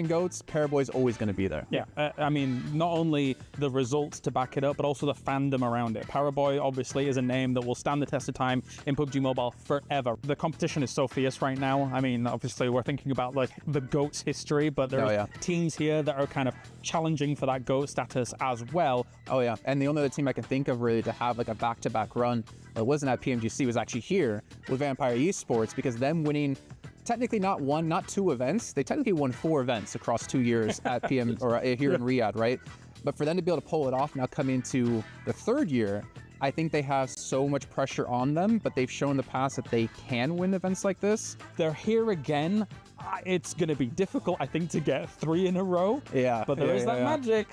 Goats, Paraboy's always going to be there. Yeah, I mean, not only the results to back it up, but also the fandom around it. Paraboy obviously is a name that will stand the test of time in PUBG Mobile forever. The competition is so fierce right now. I mean, obviously we're thinking about like the GOAT's history, but there are teams here that are kind of challenging for that GOAT status as well. Oh yeah, and the only other team I can think of really to have like a back-to-back run that wasn't at PMGC was actually here with Vampire Esports, because them winning technically not one, not two events. They technically won 4 events across 2 years at PM or here in Riyadh, right? But for them to be able to pull it off now coming into the 3rd year, I think they have so much pressure on them, but they've shown in the past that they can win events like this. They're here again. It's going to be difficult, I think, to get 3 in a row. Yeah. But there is that magic.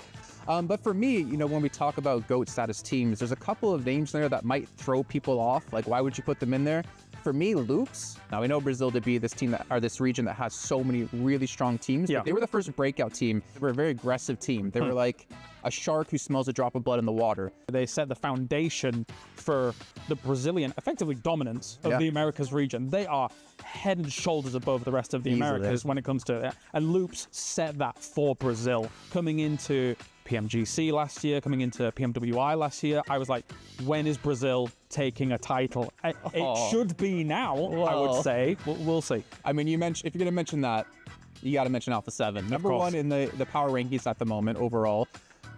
But for me, you know, when we talk about GOAT status teams, there's a couple of names there that might throw people off. Like, why would you put them in there? For me, Loops. Now, we know Brazil to be this team that, or this region that has so many really strong teams. Yeah. They were the first breakout team. They were a very aggressive team. They were like a shark who smells a drop of blood in the water. They set the foundation for the Brazilian, effectively, dominance of the Americas region. They are head and shoulders above the rest of the Americas when it comes to it. And Loops set that for Brazil. Coming into PMGC last year, coming into PMWI last year, I was like, when is Brazil taking a title? It should be now, I would say. We'll see. I mean, you mentioned, if you're going to mention that, you got to mention Alpha 7. Number 1 in the power rankings at the moment overall.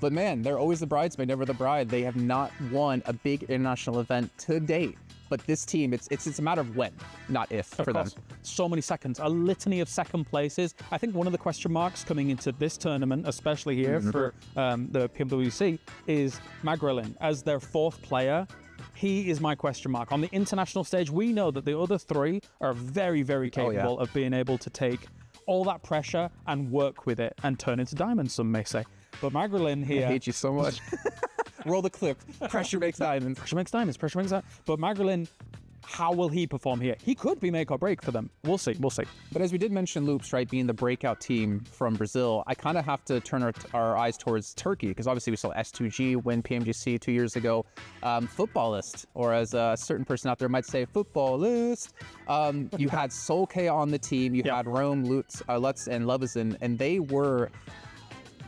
But man, they're always the bridesmaid, never the bride. They have not won a big international event to date. But this team, it's a matter of when, not if, for them. So many seconds, a litany of second places. I think one of the question marks coming into this tournament, especially here for the PMWC, is Magrelin as their 4th player. He is my question mark. On the international stage, we know that the other 3 are very, very capable of being able to take all that pressure and work with it and turn into diamonds, some may say. But Magrelin here... I hate you so much. Roll the clip. Pressure makes diamonds. Pressure makes diamonds. Pressure makes diamonds. But Magrelin, how will he perform here? He could be make or break for them. We'll see. We'll see. But as we did mention Loops, right, being the breakout team from Brazil, I kind of have to turn our eyes towards Turkey, because obviously we saw S2G win PMGC 2 years ago. Footballist, or as a certain person out there might say, footballist. You had Solkay on the team. You had Rome, Lutz, and Levizin, and they were...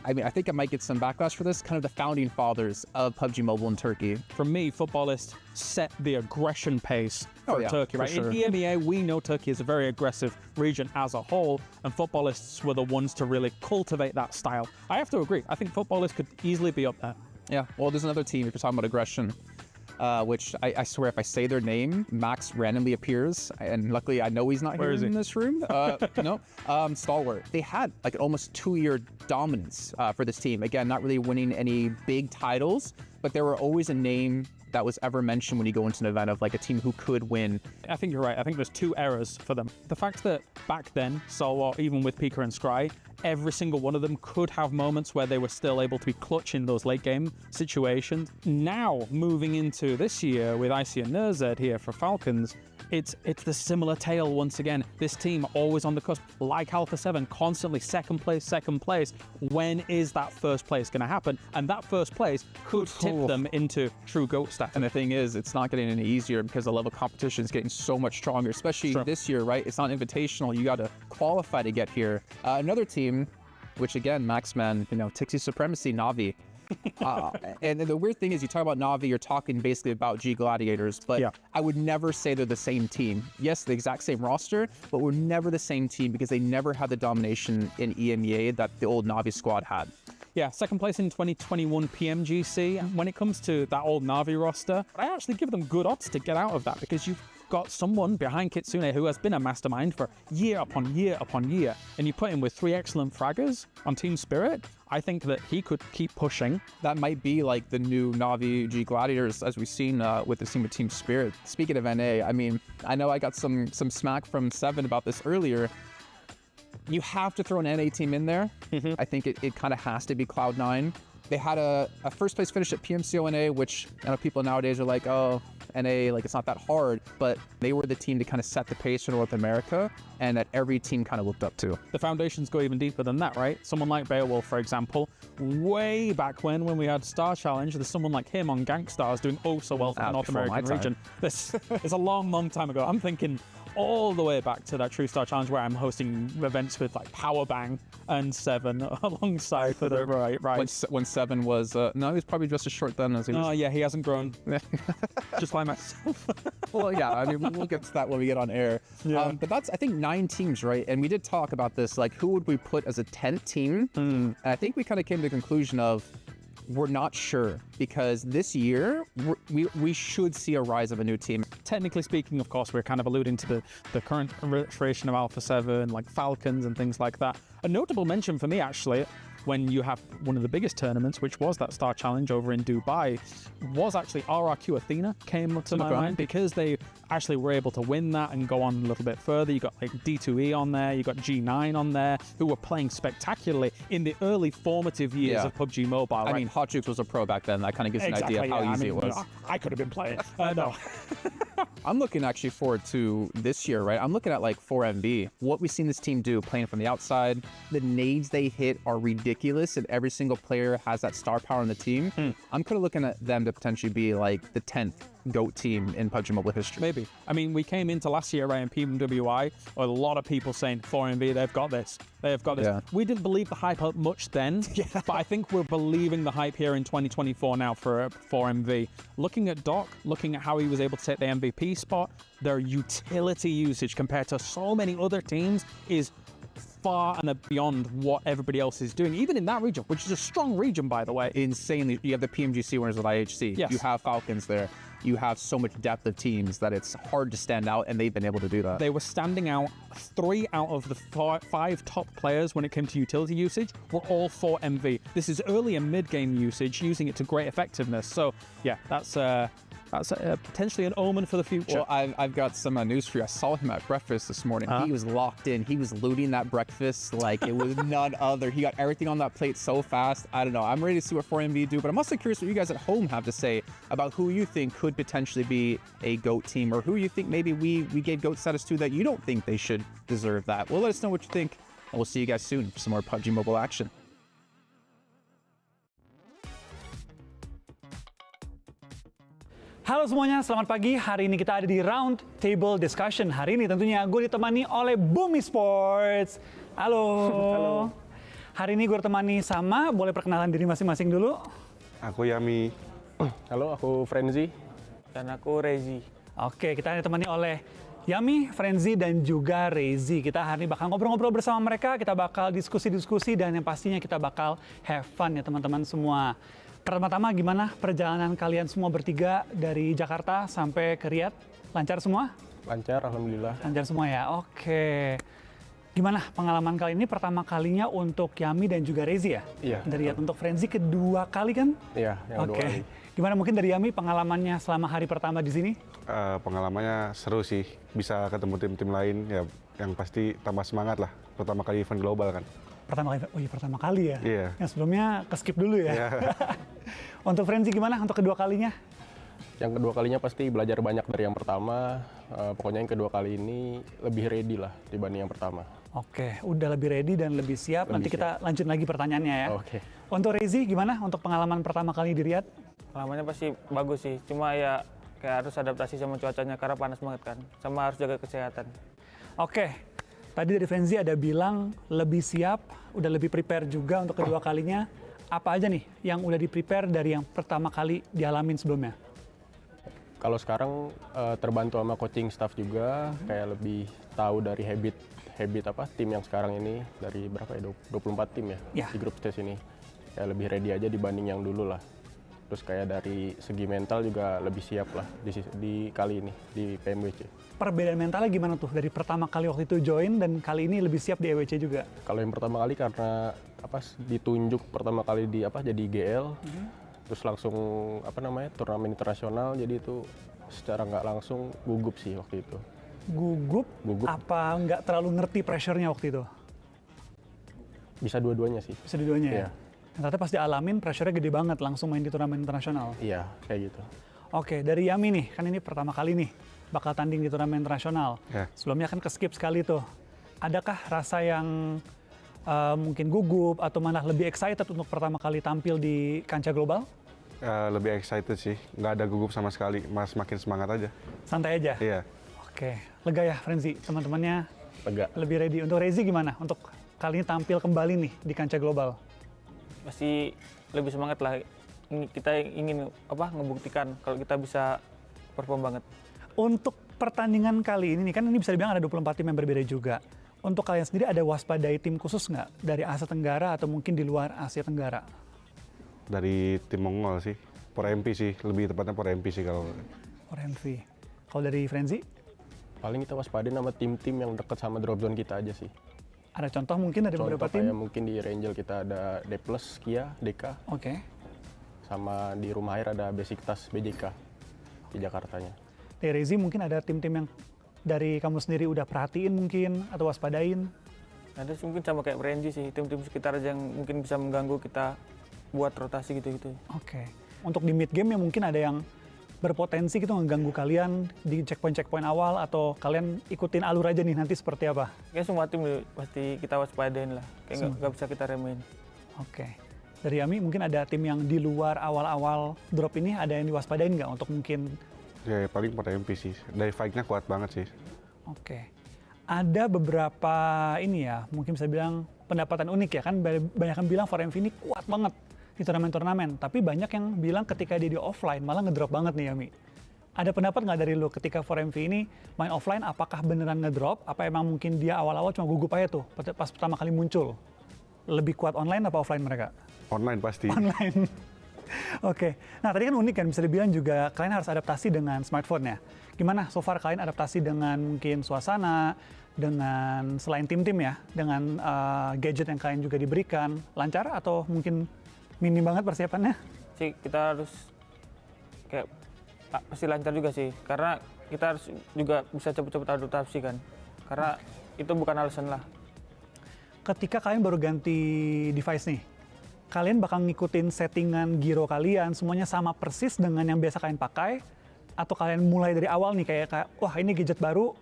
I mean, I think I might get some backlash for this, kind of the founding fathers of PUBG Mobile in Turkey. For me, Footballist set the aggression pace for Turkey, right? Sure. In EMEA, we know Turkey is a very aggressive region as a whole, and Footballists were the ones to really cultivate that style. I have to agree. I think Footballists could easily be up there. Yeah, well, there's another team, if you're talking about aggression, which I swear if I say their name, Max randomly appears, and luckily I know he's not here in this room. Stalwart. They had like an almost 2-year dominance for this team. Again, not really winning any big titles, but there were always a name that was ever mentioned when you go into an event of like a team who could win. I think you're right. I think there's 2 eras for them. The fact that back then, Stalwart, even with Pika and Scry, every single one of them could have moments where they were still able to be clutch in those late game situations. Now, moving into this year with Icy and Nerzed here for Falcons, it's the similar tale once again. This team always on the cusp, like Alpha 7, constantly second place, second place. When is that first place going to happen? And that first place could tip them into true GOAT status. And the thing is, it's not getting any easier because the level of competition is getting so much stronger, especially this year, right? It's not invitational. You got to qualify to get here. Another team, which again, Maxman, you know, Tixie Supremacy, Na'Vi. And the weird thing is, you talk about Na'Vi, you're talking basically about G Gladiators, but I would never say they're the same team. Yes, the exact same roster, but we're never the same team because they never had the domination in EMEA that the old Na'Vi squad had. Yeah, second place in 2021 PMGC. When it comes to that old Na'Vi roster, I actually give them good odds to get out of that, because you've got someone behind Kitsune who has been a mastermind for year upon year upon year, and you put him with 3 excellent fraggers on Team Spirit. I think that he could keep pushing. That might be like the new Na'Vi G Gladiators, as we've seen with the team with Team Spirit. Speaking of NA, I mean, I know I got some smack from Seven about this earlier. You have to throw an NA team in there. I think it kind of has to be Cloud9. They had a first place finish at PMSL NA, which I know people nowadays are like, oh, NA, like it's not that hard, but they were the team to kind of set the pace for North America, and that every team kind of looked up to. The foundations go even deeper than that, right? Someone like Beowulf, for example, way back when we had Star Challenge, there's someone like him on Gankstars doing oh so well for the North American region. This is a long, long time ago. I'm thinking all the way back to that True Star Challenge where I'm hosting events with like Powerbang and Seven alongside for the right. When Seven was, no, he was probably just as short then as he was. Oh yeah, he hasn't grown. Just like myself. Well, yeah, I mean, we'll get to that when we get on air. Yeah. But that's, I think, 9 teams, right? And we did talk about this, like, who would we put as a 10th team? And I think we kind of came to the conclusion of, we're not sure, because this year we should see a rise of a new team. Technically speaking, of course, we're kind of alluding to the current iteration of Alpha 7, like Falcons and things like that. A notable mention for me, actually, when you have one of the biggest tournaments, which was that Star Challenge over in Dubai, was actually RRQ Athena came to my mind, because they actually were able to win that and go on a little bit further. You got like D2E on there, you got G9 on there, who were playing spectacularly in the early formative years of PUBG Mobile. I mean, Hot Jukes was a pro back then. That kind of gives an idea of how easy it was. I could have been playing. No. I'm looking actually forward to this year, right? I'm looking at like 4MV. What we've seen this team do playing from the outside, the nades they hit are ridiculous, and every single player has that star power on the team. I'm kind of looking at them to potentially be like the 10th GOAT team in PUBG Mobile history. Maybe. I mean, we came into last year, right, in PMWI, a lot of people saying 4MV, they've got this. They've got this. Yeah. We didn't believe the hype up much then, but I think we're believing the hype here in 2024 now for 4MV. Looking at Doc, looking at how he was able to take the MVP spot, their utility usage compared to so many other teams is far and beyond what everybody else is doing, even in that region, which is a strong region, by the way. Insanely. You have the PMGC winners with IHC. Yes. You have Falcons there. You have so much depth of teams that it's hard to stand out, and they've been able to do that. They were standing out. 3 out of the 5 top players when it came to utility usage were all 4MV. This is early and mid-game usage, using it to great effectiveness. So, yeah, that's potentially an omen for the future. Well, I've got some news for you. I saw him at breakfast this morning. He was locked in. He was looting that breakfast like it was none other. He got everything on that plate so fast. I don't know. I'm ready to see what 4MV do, but I'm also curious what you guys at home have to say about who you think could potentially be a GOAT team, or who you think maybe we gave GOAT status to that you don't think they should deserve that. Well, let us know what you think, and we'll see you guys soon for some more PUBG Mobile action. Halo semuanya, selamat pagi. Hari ini kita ada di Round Table Discussion. Hari ini tentunya gue ditemani oleh Boom ESPORTS. Halo. Halo. Hari ini gue ditemani sama, boleh perkenalan diri masing-masing dulu. Aku Yami. Halo, aku Frenzy. Dan aku Rezi. Oke, kita ditemani oleh Yami, Frenzy, dan juga Rezi. Kita hari ini bakal ngobrol-ngobrol bersama mereka, kita bakal diskusi-diskusi, dan yang pastinya kita bakal have fun ya teman-teman semua. Pertama-tama gimana perjalanan kalian semua bertiga dari Jakarta sampai ke Riyadh? Lancar semua? Lancar, alhamdulillah. Lancar semua ya, oke. Gimana pengalaman kali ini pertama kalinya untuk Yami dan juga Rezi ya? Iya. Dari Riyadh, untuk Frenzy kedua kali kan? Iya, yang 2 kali. Gimana mungkin dari Yami pengalamannya selama hari pertama di sini? Pengalamannya seru sih, bisa ketemu tim-tim lain ya, yang pasti tambah semangat lah. Pertama kali event global kan. Pertama kali ya? Iya. Yang sebelumnya ke-skip dulu ya? Iya. Untuk Frenzy gimana untuk kedua kalinya? Yang kedua kalinya pasti belajar banyak dari yang pertama. Pokoknya yang kedua kali ini lebih ready lah dibanding yang pertama. Oke, udah lebih ready dan lebih siap. Nanti kita lanjut lagi pertanyaannya ya. Oke. Untuk Rezi gimana untuk pengalaman pertama kali di Riyadh? Pengalamannya pasti bagus sih, cuma ya kayak harus adaptasi sama cuacanya karena panas banget kan. Sama harus jaga kesehatan. Oke, tadi dari Frenzy ada bilang lebih siap, udah lebih prepare juga untuk kedua kalinya. Apa aja nih yang udah di-prepare dari yang pertama kali dialamin sebelumnya? Kalau sekarang terbantu sama coaching staff juga, kayak lebih tahu dari habit apa tim yang sekarang ini, dari berapa ya, 24 tim ya, di grup stage ini. Kayak lebih ready aja dibanding yang dulu lah. Terus kayak dari segi mental juga lebih siap lah di kali ini, di PMWC. Perbedaan mentalnya gimana tuh dari pertama kali waktu itu join dan kali ini lebih siap di EWC juga? Kalau yang pertama kali karena ditunjuk pertama kali jadi GL, terus langsung turnamen internasional, jadi itu secara nggak langsung gugup sih waktu itu. Gugup? Apa nggak terlalu ngerti pressure-nya waktu itu? Bisa dua-duanya sih. Bisa dua-duanya ya? Iya. Ternyata pas dialamin pressure-nya gede banget langsung main di turnamen internasional. Iya, kayak gitu. Oke, dari Yami nih, kan ini pertama kali nih bakal tanding di turnamen internasional. Ya. Sebelumnya kan ke-skip sekali tuh. Adakah rasa yang mungkin gugup atau malah lebih excited untuk pertama kali tampil di kancah global? Lebih excited sih, nggak ada gugup sama sekali, makin semangat aja. Santai aja? Iya. Oke, lega ya Frenzy, teman-temannya Lega. lebih ready. Untuk Rezi gimana? Untuk kali ini tampil kembali nih di kancah global. Pasti lebih semangat lah. Kita ingin ngebuktikan kalau kita bisa perform banget. Untuk pertandingan kali ini kan ini bisa dibilang ada 24 tim yang berbeda juga. Untuk kalian sendiri ada waspadai tim khusus nggak dari Asia Tenggara atau mungkin di luar Asia Tenggara? Dari tim Mongol sih, for MP sih, lebih tepatnya for MP sih kalau. For MV. Kalau dari Frenzy, Paling kita waspadain sama tim-tim yang dekat sama drop zone kita aja sih. ada contoh mungkin dari beberapa Contoh tim? kayak mungkin di Rangel kita ada D+, Kia, DK, Oke. sama di Rumah Air ada Besiktas, BJK di Jakartanya. Dari Rezi mungkin ada tim-tim yang dari kamu sendiri udah perhatiin mungkin atau waspadain? Ada mungkin sama kayak Renji sih, tim-tim sekitar yang mungkin bisa mengganggu kita buat rotasi gitu-gitu. Oke. Untuk di mid game ya mungkin ada yang berpotensi gitu ngeganggu kalian di checkpoint awal atau kalian ikutin alur aja nih nanti seperti apa? Kayak semua tim pasti kita waspadain lah, kayak nggak bisa kita remehin. Oke. Dari Ami mungkin ada tim yang di luar awal-awal drop ini ada yang diwaspadain nggak untuk mungkin? Ya paling for MP sih, dari fight-nya kuat banget sih. Oke. Ada beberapa ini ya, mungkin bisa bilang pendapatan unik ya kan, banyak yang bilang 4MV ini kuat banget di turnamen-turnamen, tapi banyak yang bilang ketika dia di offline malah ngedrop banget nih Yami. Ada pendapat nggak dari lu ketika 4MV ini main offline apakah beneran ngedrop, apa emang mungkin dia awal-awal cuma gugup aja tuh pas pertama kali muncul? Lebih kuat online apa offline mereka? Online pasti. Online. Oke, nah tadi kan unik kan, bisa dibilang juga kalian harus adaptasi dengan smartphone ya. Gimana so far kalian adaptasi dengan mungkin suasana, dengan selain tim-tim ya, dengan gadget yang kalian juga diberikan, lancar atau mungkin minim banget persiapannya? Sih kita harus kayak pasti lancar juga sih, karena kita harus juga bisa cepet-cepet adaptasi kan, karena itu bukan alasan lah. Ketika kalian baru ganti device nih, kalian bakal ngikutin settingan gyro kalian semuanya sama persis dengan yang biasa kalian pakai, atau kalian mulai dari awal nih kayak wah ini gadget baru,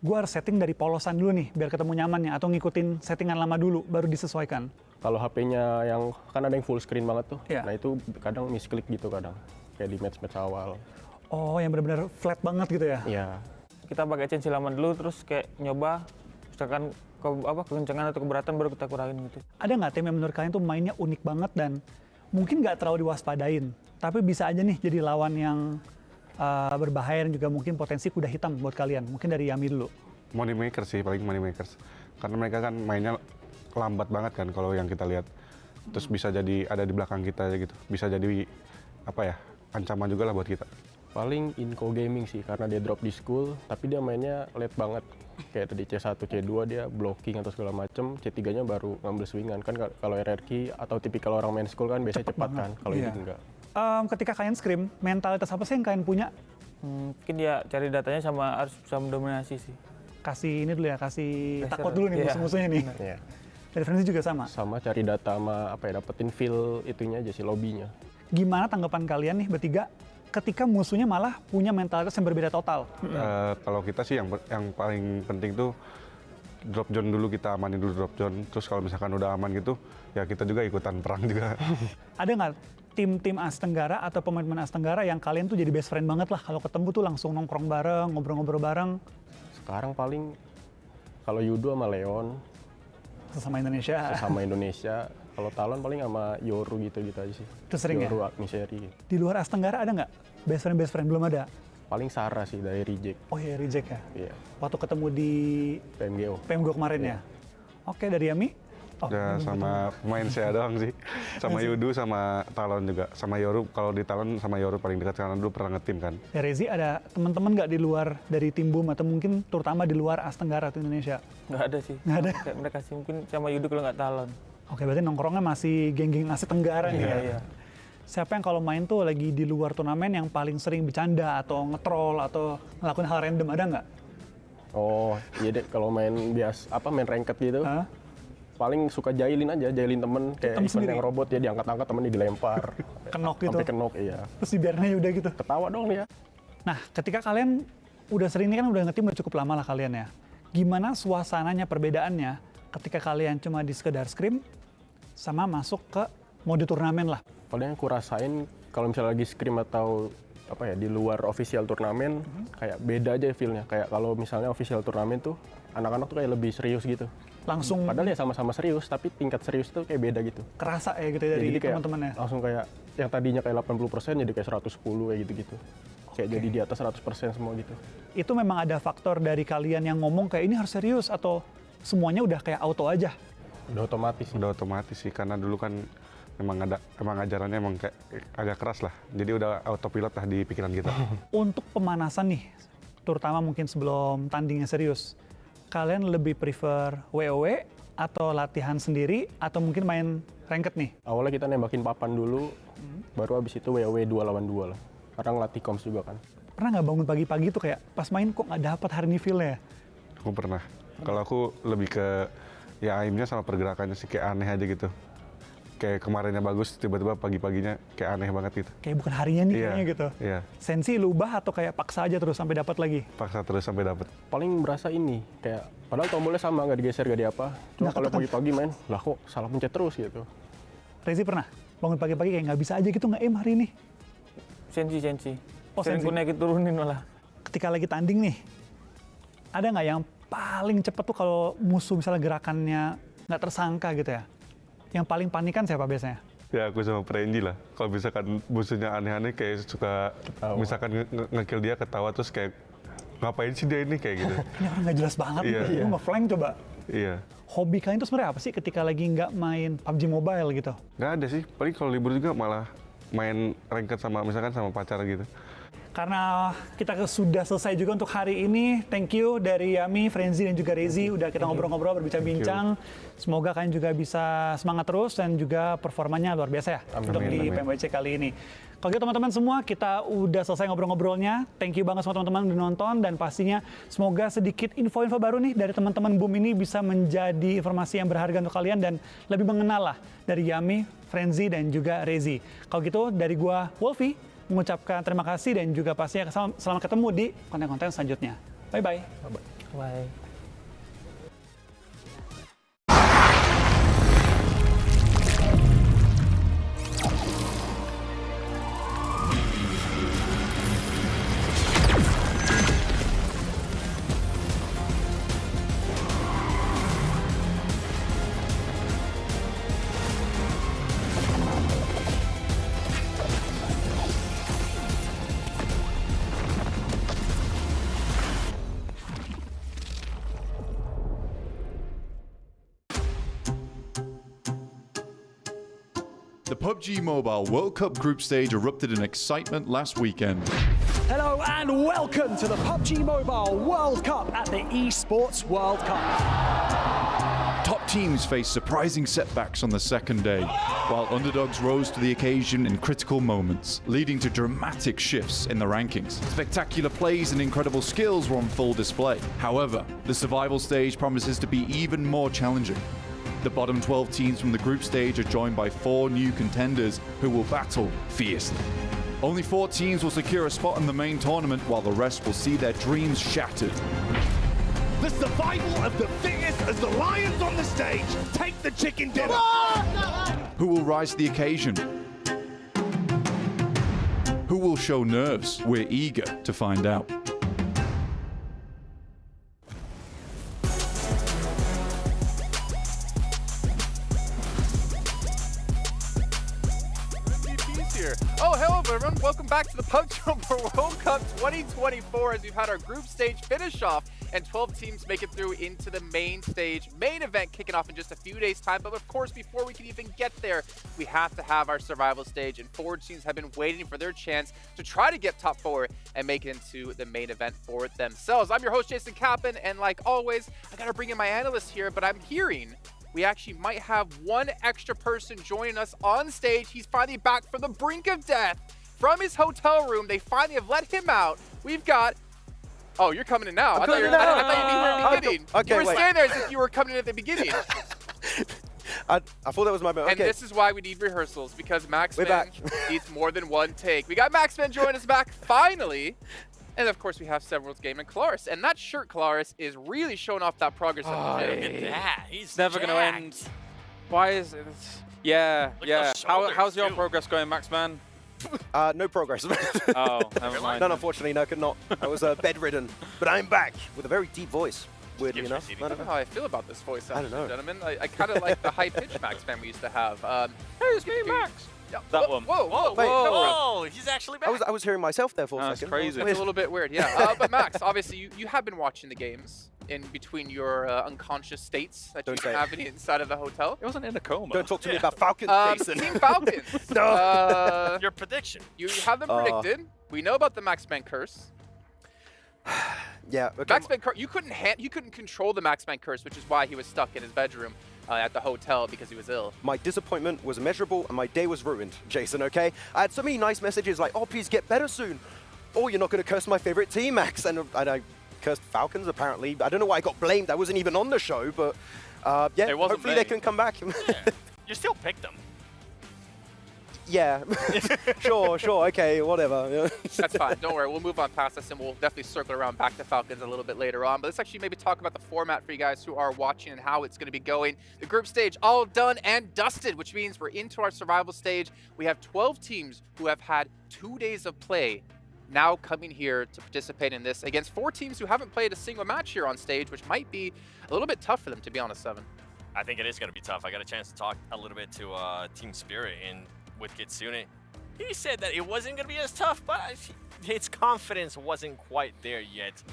gue harus setting dari polosan dulu nih biar ketemu nyamannya, atau ngikutin settingan lama dulu baru disesuaikan? Kalau HP-nya yang kan ada yang full screen banget tuh, Iya. nah itu kadang misklik gitu kadang, kayak di match-match awal. Oh, yang benar-benar flat banget gitu ya? Iya. Kita pakai change lama dulu, terus kayak nyoba, misalkan kekencangan atau keberatan baru kita kurangin gitu. Ada nggak tim yang menurut kalian tuh mainnya unik banget dan mungkin nggak terlalu diwaspadain, tapi bisa aja nih jadi lawan yang berbahaya dan juga mungkin potensi kuda hitam buat kalian? Mungkin dari Yami dulu. Money makers sih, paling money makers. Karena mereka kan mainnya lambat banget kan kalau yang kita lihat. Terus bisa jadi ada di belakang kita gitu. Bisa jadi ancaman juga lah buat kita. Paling Inco Gaming sih, karena dia drop di school, tapi dia mainnya late banget. Kayak tadi C1, C2 dia blocking atau segala macem, C3-nya baru ngambil swingan. Kan kalau RRQ atau tipikal orang main school kan biasanya cepat kan, kalau Iya. ini enggak. Ketika kalian scrim, mentalitas apa sih yang kalian punya? Mungkin dia cari datanya sama harus bisa mendominasi sih. Kasih ini dulu ya, kasih Pressure. takut dulu nih Iya. musuh-musuhnya nih. Iya. Dari Frenzy juga sama. Sama cari data sama dapetin feel itunya aja sih, lobbynya. Gimana tanggapan kalian nih bertiga ketika musuhnya malah punya mentalitas yang berbeda total? Kalau kita sih yang paling penting tuh drop zone dulu, kita amanin dulu drop zone. Terus kalau misalkan udah aman gitu, ya kita juga ikutan perang juga. Ada nggak tim-tim Asia Tenggara atau pemain-pemain Asia Tenggara yang kalian tuh jadi best friend banget lah, kalau ketemu tuh langsung nongkrong bareng, ngobrol-ngobrol bareng? Sekarang paling kalau Yudo sama Leon, Sesama Indonesia. sama Indonesia. Kalau Talon paling sama Yoru gitu-gitu aja sih. Itu sering ya? Yoru, Agniseri. Di luar Asia Tenggara ada nggak best friend belum ada? Paling Sarah sih dari Reject. Oh iya, reject ya. Iya. Waktu ketemu di PMGO. PMGO kemarin ya. Oke, dari Yami? Oh, Ya sama pemain saya doang sih. Sama Yudu, sama Talon juga. Sama Yoru, kalau di Talon sama Yoru paling dekat karena dulu pernah ngetim kan. Ya Rezi, ada teman-teman nggak di luar dari tim BUM atau mungkin terutama di luar Asia Tenggara atau Indonesia? Nggak ada sih. Nggak ada? Kayak mereka sih mungkin sama Yudu kalau nggak Talon. Oke, berarti nongkrongnya masih geng-geng Asia Tenggara nih ya? Iya. Siapa yang kalau main tuh lagi di luar turnamen yang paling sering bercanda atau nge-troll atau ngelakuin hal random, ada nggak? Oh, iya deh, kalau main main ranked gitu. Hah? Paling suka jailin temen, kayak Temen event sendiri? yang robot ya diangkat-angkat temennya dilempar. Kenok gitu? Sampai kenok, iya. Terus dibiarin aja udah gitu? Ketawa dong ya. Nah, ketika kalian udah sering ini kan udah nge-team udah cukup lama lah kalian ya. Gimana suasananya, perbedaannya ketika kalian cuma di sekedar scrim sama masuk ke mode turnamen lah? Paling yang aku rasain kalau misalnya lagi scrim atau apa ya, di luar official turnamen kayak beda aja feel-nya. Kayak kalau misalnya official turnamen tuh anak-anak tuh kayak lebih serius gitu. Langsung Padahal ya sama-sama serius, tapi tingkat serius tuh kayak beda gitu. kerasa ya gitu dari Jadi kayak teman-temannya. langsung kayak yang tadinya kayak 80% jadi kayak 110 kayak gitu-gitu. Kayak jadi di atas 100% semua gitu. Itu memang ada faktor dari kalian yang ngomong kayak ini harus serius atau semuanya udah kayak auto aja? Udah otomatis. Udah otomatis sih, karena dulu kan emang ajarannya emang kayak agak keras lah. Jadi udah autopilot lah di pikiran kita. Untuk pemanasan nih, terutama mungkin sebelum tandingnya serius, kalian lebih prefer WoW atau latihan sendiri atau mungkin main ranked nih? Awalnya kita nembakin papan dulu, baru abis itu WoW 2 lawan 2 lah. Karena ngelatih comms juga kan. Pernah nggak bangun pagi-pagi tuh kayak pas main kok nggak dapat hari ini feel-nya? Aku pernah. Kalau aku lebih ke ya aimnya sama pergerakannya sih kayak aneh aja gitu. Kayak kemarinnya bagus, tiba-tiba pagi-paginya kayak aneh banget gitu. Kayak bukan harinya nih kayaknya gitu. Iya, Sensi lu ubah atau kayak paksa aja terus sampai dapat lagi? paksa terus sampai dapet. Paling berasa ini, kayak padahal tombolnya sama, nggak digeser, nggak diapa. Cuma Nggak kalau ketekan. pagi-pagi main, lah kok salah pencet terus gitu. Rezi pernah? Bangun pagi-pagi kayak nggak bisa aja gitu nge-aim hari ini? Sensi. Oh, Sering sensi. ku naikin turunin malah. Ketika lagi tanding nih, ada nggak yang paling cepet tuh kalau musuh misalnya gerakannya nggak tersangka gitu ya? Yang paling panikan siapa biasanya? Ya aku sama Prenji lah. Kalau misalkan musuhnya aneh-aneh kayak suka misalkan nge-kill dia ketawa terus kayak ngapain sih dia ini kayak gitu. Ini orang nggak jelas banget Iya. nih, lu nge-flank coba. Iya. Hobi kalian tuh sebenarnya apa sih ketika lagi nggak main PUBG Mobile gitu? Nggak ada sih. Paling kalau libur juga malah main ranked sama misalkan sama pacar gitu. Karena kita sudah selesai juga untuk hari ini. Thank you dari Yami, Frenzy, dan juga Rezi. Udah kita ngobrol-ngobrol, berbincang-bincang. Semoga kalian juga bisa semangat terus dan juga performanya luar biasa ya untuk di PMWC kali ini. Kalau gitu teman-teman semua, kita udah selesai ngobrol-ngobrolnya. Thank you banget sama teman-teman udah nonton. Dan pastinya semoga sedikit info-info baru nih dari teman-teman Boom ini bisa menjadi informasi yang berharga untuk kalian dan lebih mengenal lah dari Yami, Frenzy, dan juga Rezi. Kalau gitu dari gua Wolfie, mengucapkan terima kasih dan juga pastinya selamat ketemu di konten-konten selanjutnya. Bye-bye. Bye. The PUBG Mobile World Cup group stage erupted in excitement last weekend. Hello and welcome to the PUBG Mobile World Cup at the ESPORTS WORLD CUP. Top teams faced surprising setbacks on the second day, while underdogs rose to the occasion in critical moments, leading to dramatic shifts in the rankings. Spectacular plays and incredible skills were on full display. However, the survival stage promises to be even more challenging. The bottom 12 teams from the group stage are joined by 4 new contenders who will battle fiercely. Only 4 teams will secure a spot in the main tournament, while the rest will see their dreams shattered. The survival of the fittest as the lions on the stage take the chicken dinner. Who will rise to the occasion? Who will show nerves? We're eager to find out. Here. Oh, hello everyone. Welcome back to the PUBG Mobile World Cup 2024 as we've had our group stage finish off and 12 teams make it through into the main stage. Main event kicking off in just a few days' time, but of course, before we can even get there, we have to have our survival stage, and forward teams have been waiting for their chance to try to get top 4 and make it into the main event for themselves. I'm your host, Jason Kappen, and like always, I gotta bring in my analyst here, but I'm hearing we actually might have one extra person joining us on stage. He's finally back from the brink of death from his hotel room. They finally have let him out. We've got... Oh, you're coming in now. I thought you were at the beginning. Okay, you were standing there as if you were coming in at the beginning. I thought that was my moment. And Okay. this is why we need rehearsals, because We're Maxman back. needs more than one take. We got Maxman joining us back finally. And of course, we have Several's game and Claris. And that shirt, Claris, is really showing off that progress. Look at that. He's Never going to end. Why is it? Yeah, Look at yeah. those shoulders, How's your too. progress going, Maxman? No progress. Oh, never mind. None, unfortunately, no, could not. I was bedridden, but I'm back with a very deep voice. Weirdly enough. I don't know how I feel about this voice, I don't know. gentlemen. I kind of like the high-pitched Max fan we used to have. Hey, it's me, Max. Yeah. That one. Whoa, Wait, Oh, he's actually back. I was hearing myself there for a That's second. crazy. It's a little bit weird, yeah. But Max, obviously, you have been watching the games in between your unconscious states that Don't you've say been it. having inside of the hotel. It wasn't in a coma. Don't talk to me about Falcons, Jason. Team Falcons. No. Your prediction. You have them predicted. We know about the Maxman curse. Yeah. Okay. Maxman curse. You couldn't control the Maxman curse, which is why he was stuck in his bedroom at the hotel because he was ill. My disappointment was immeasurable and my day was ruined, Jason, okay? I had so many nice messages like, oh, please get better soon. Oh, you're not going to curse my favorite team, Max. And I cursed Falcons, apparently. I don't know why I got blamed. I wasn't even on the show, but yeah, It wasn't hopefully me. they can come back. Yeah. You still picked them. Yeah. Sure, okay, whatever. That's fine. Don't worry. We'll move on past this, and we'll definitely circle around back to Falcons a little bit later on. But let's actually maybe talk about the format for you guys who are watching and how it's going to be going. The group stage all done and dusted, which means we're into our survival stage. We have 12 teams who have had 2 days of play now coming here to participate in this against 4 teams who haven't played a single match here on stage, which might be a little bit tough for them, to be honest, Seven. I think it is going to be tough. I got a chance to talk a little bit to Team Spirit and with Kitsune. He said that it wasn't going to be as tough, but his confidence wasn't quite there yet.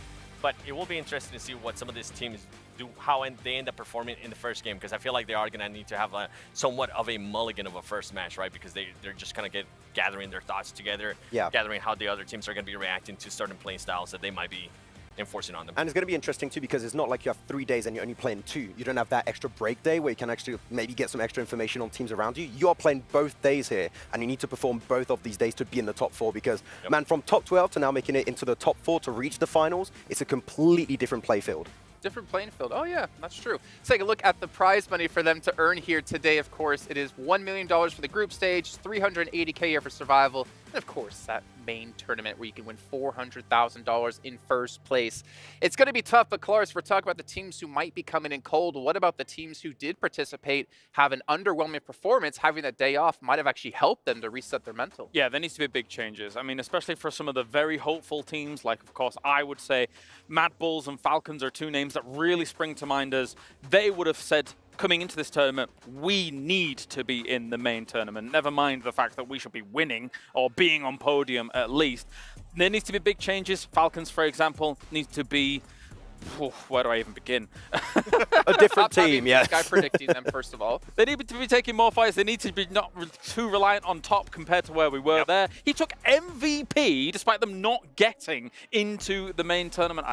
But it will be interesting to see what some of these teams do, how they end up performing in the first game, because I feel like they are going to need to have somewhat of a mulligan of a first match, right? Because they're just kind of gathering their thoughts together, gathering how the other teams are going to be reacting to certain playing styles that they might be enforcing on them. And it's going to be interesting too, because it's not like you have 3 days and you're only playing 2. You don't have that extra break day where you can actually maybe get some extra information on teams around you. You're playing both days here, and you need to perform both of these days to be in the top 4, because, man, from top 12 to now making it into the top 4 to reach the finals, it's a completely different play field. Different playing field. Oh yeah, that's true. Let's take a look at the prize money for them to earn here today. Of course, it is $1 million for the group stage, $380K here for survival, and of course that main tournament where you can win $400,000 in first place. It's going to be tough, but Claris, we're talking about the teams who might be coming in cold. What about the teams who did participate, have an underwhelming performance? Having that day off might have actually helped them to reset their mental. Yeah, there needs to be big changes. I mean, especially for some of the very hopeful teams, like, of course, I would say Mad Bulls and Falcons are 2 names that really spring to mind as they would have said, coming into this tournament, we need to be in the main tournament. Never mind the fact that we should be winning or being on podium at least. There needs to be big changes. Falcons, for example, need to be... where do I even begin? A different team, yeah. Guy predicting them, first of all. They need to be taking more fights. They need to be not too reliant on top compared to where we were there. He took MVP despite them not getting into the main tournament.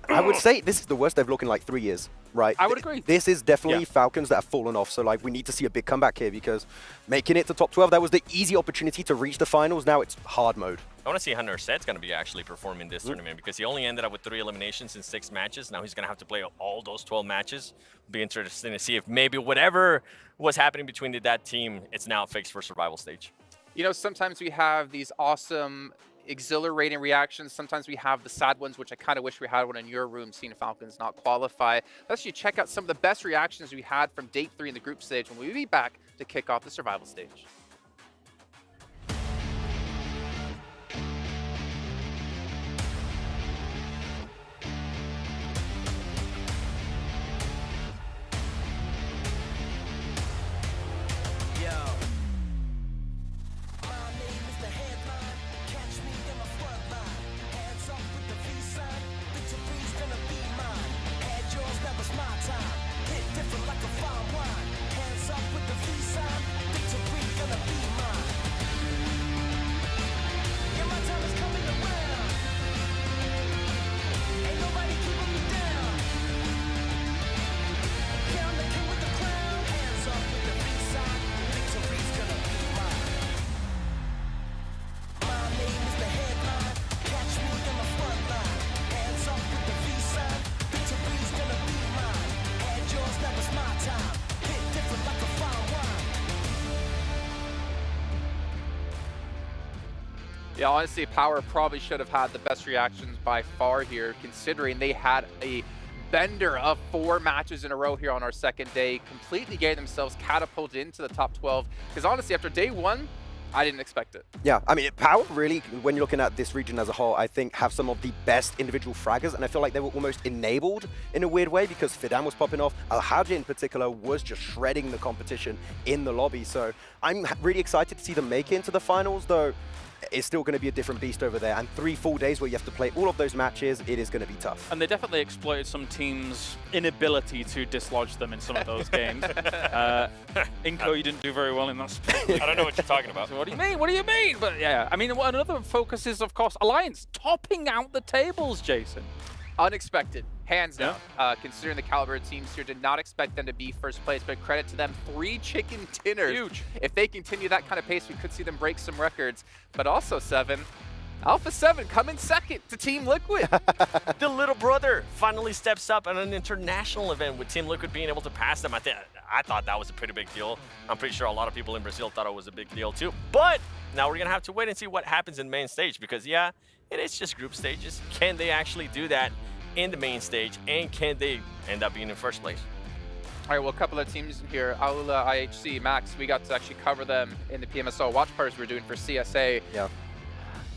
I would say this is the worst they've looked in like 3 years, right? I would agree. This is definitely Falcons that have fallen off. So like we need to see a big comeback here, because making it to top 12, that was the easy opportunity to reach the finals. Now it's hard mode. I want to see how Nurset's going to be actually performing this tournament, because he only ended up with 3 eliminations in 6 matches. Now he's going to have to play all those 12 matches. Be interesting to see if maybe whatever was happening between that team, it's now fixed for survival stage. You know, sometimes we have these awesome, exhilarating reactions. Sometimes we have the sad ones, which I kind of wish we had one in your room, seeing Falcons not qualify. Let's actually check out some of the best reactions we had from Day 3 in the group stage when we'll be back to kick off the survival stage. Yeah, honestly, Power probably should have had the best reactions by far here, considering they had a bender of 4 matches in a row here on our second day, completely getting themselves catapulted into the top 12. Because honestly, after day 1, I didn't expect it. Yeah, I mean, Power really, when you're looking at this region as a whole, I think have some of the best individual fraggers, and I feel like they were almost enabled in a weird way because Fidan was popping off. Al-Hajj in particular was just shredding the competition in the lobby. So I'm really excited to see them make it into the finals, though it's still going to be a different beast over there. And 3 full days where you have to play all of those matches, it is going to be tough. And they definitely exploited some teams' inability to dislodge them in some of those games. Inco, you didn't do very well in that split. I don't know what you're talking about. So what do you mean? What do you mean? But yeah, I mean, another focus is, of course, Alliance topping out the tables, Jason. Unexpected, hands down. Considering the caliber of teams here, did not expect them to be first place, but credit to them, 3 chicken dinners. Huge. If they continue that kind of pace, we could see them break some records. But also, Seven, Alpha 7 coming second to Team Liquid. The little brother finally steps up at an international event with Team Liquid being able to pass them. I thought that was a pretty big deal. I'm pretty sure a lot of people in Brazil thought it was a big deal too. But now we're going to have to wait and see what happens in main stage because, yeah, it is just group stages. Can they actually do that in the main stage, and can they end up being in first place? All right, well, a couple of teams in here. Aula, IHC, Max, we got to actually cover them in the PMSL watch parties we were doing for CSA. Yeah.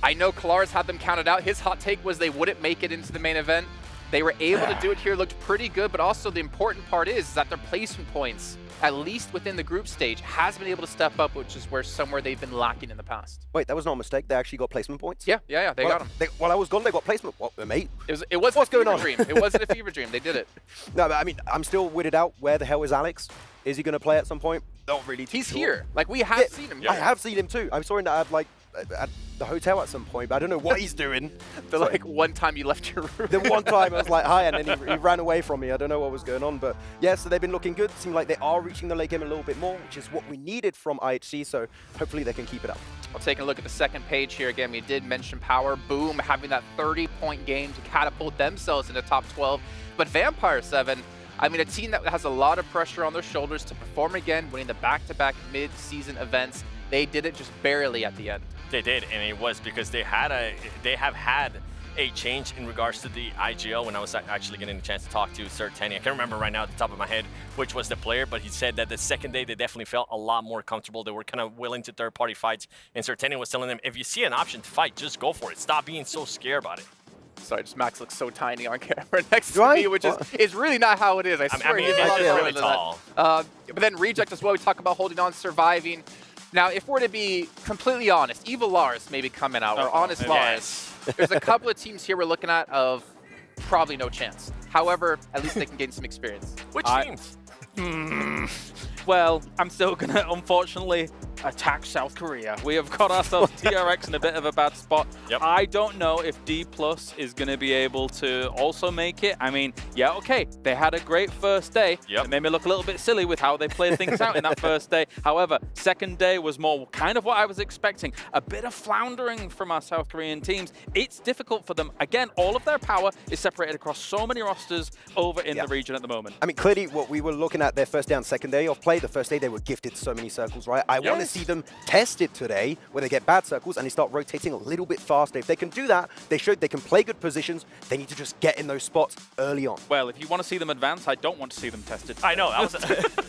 I know Kalaris had them counted out. His hot take was they wouldn't make it into the main event. They were able to do it here, looked pretty good, but also the important part is that their placement points, at least within the group stage, has been able to step up, which is somewhere they've been lacking in the past. Wait, that was not a mistake. They actually got placement points? Yeah, they got them. While I was gone, they got placement. What, mate? It wasn't What's a fever going on? dream. It wasn't a fever dream. They did it. No, but I mean, I'm still weirded out. Where the hell is Alex? Is he going to play at some point? Not really. He's here. Like, we have seen him. I have seen him too. I saw him at the hotel at some point, but I don't know what he's doing. Like one time you left your room. The one time I was like, hi, and then he ran away from me. I don't know what was going on, but yeah, so they've been looking good. Seem like they are reaching the late game a little bit more, which is what we needed from IHC, so hopefully they can keep it up. Well, taking a look at the second page here again, we did mention Power. Boom, having that 30-point game to catapult themselves into top 12. But Vampire 7, I mean, a team that has a lot of pressure on their shoulders to perform again, winning the back-to-back mid-season events. They did it just barely at the end. They did, and it was because they have had a change in regards to the IGL when I was actually getting a chance to talk to Sir Tenny. I can't remember right now at the top of my head which was the player, but he said that the second day they definitely felt a lot more comfortable. They were kind of willing to third-party fights, and Sir Tenny was telling them, if you see an option to fight, just go for it. Stop being so scared about it. Sorry, just Max looks so tiny on camera next to me, which is really not how it is. I swear, mean, it's really tall. But then Reject as well, we talk about holding on, surviving. Now, if we're to be completely honest, Evil Lars maybe coming out, or Honest Lars, there's a couple of teams here we're looking at of probably no chance. However, at least they can gain some experience. Which teams? Well, I'm still going to, unfortunately, attack South Korea. We have got ourselves TRX in a bit of a bad spot. Yep. I don't know if D+ is going to be able to also make it. I mean, yeah, okay, they had a great first day. Yep. It made me look a little bit silly with how they played things out in that first day. However, second day was more kind of what I was expecting. A bit of floundering from our South Korean teams. It's difficult for them. Again, all of their power is separated across so many rosters over in the region at the moment. I mean, clearly what we were looking at their first day and second day of play, the first day they were gifted so many circles, right? I want to see them tested today where they get bad circles and they start rotating a little bit faster. If they can do that, they showed they can play good positions. They need to just get in those spots early on. Well, if you want to see them advance, I don't want to see them tested. I know.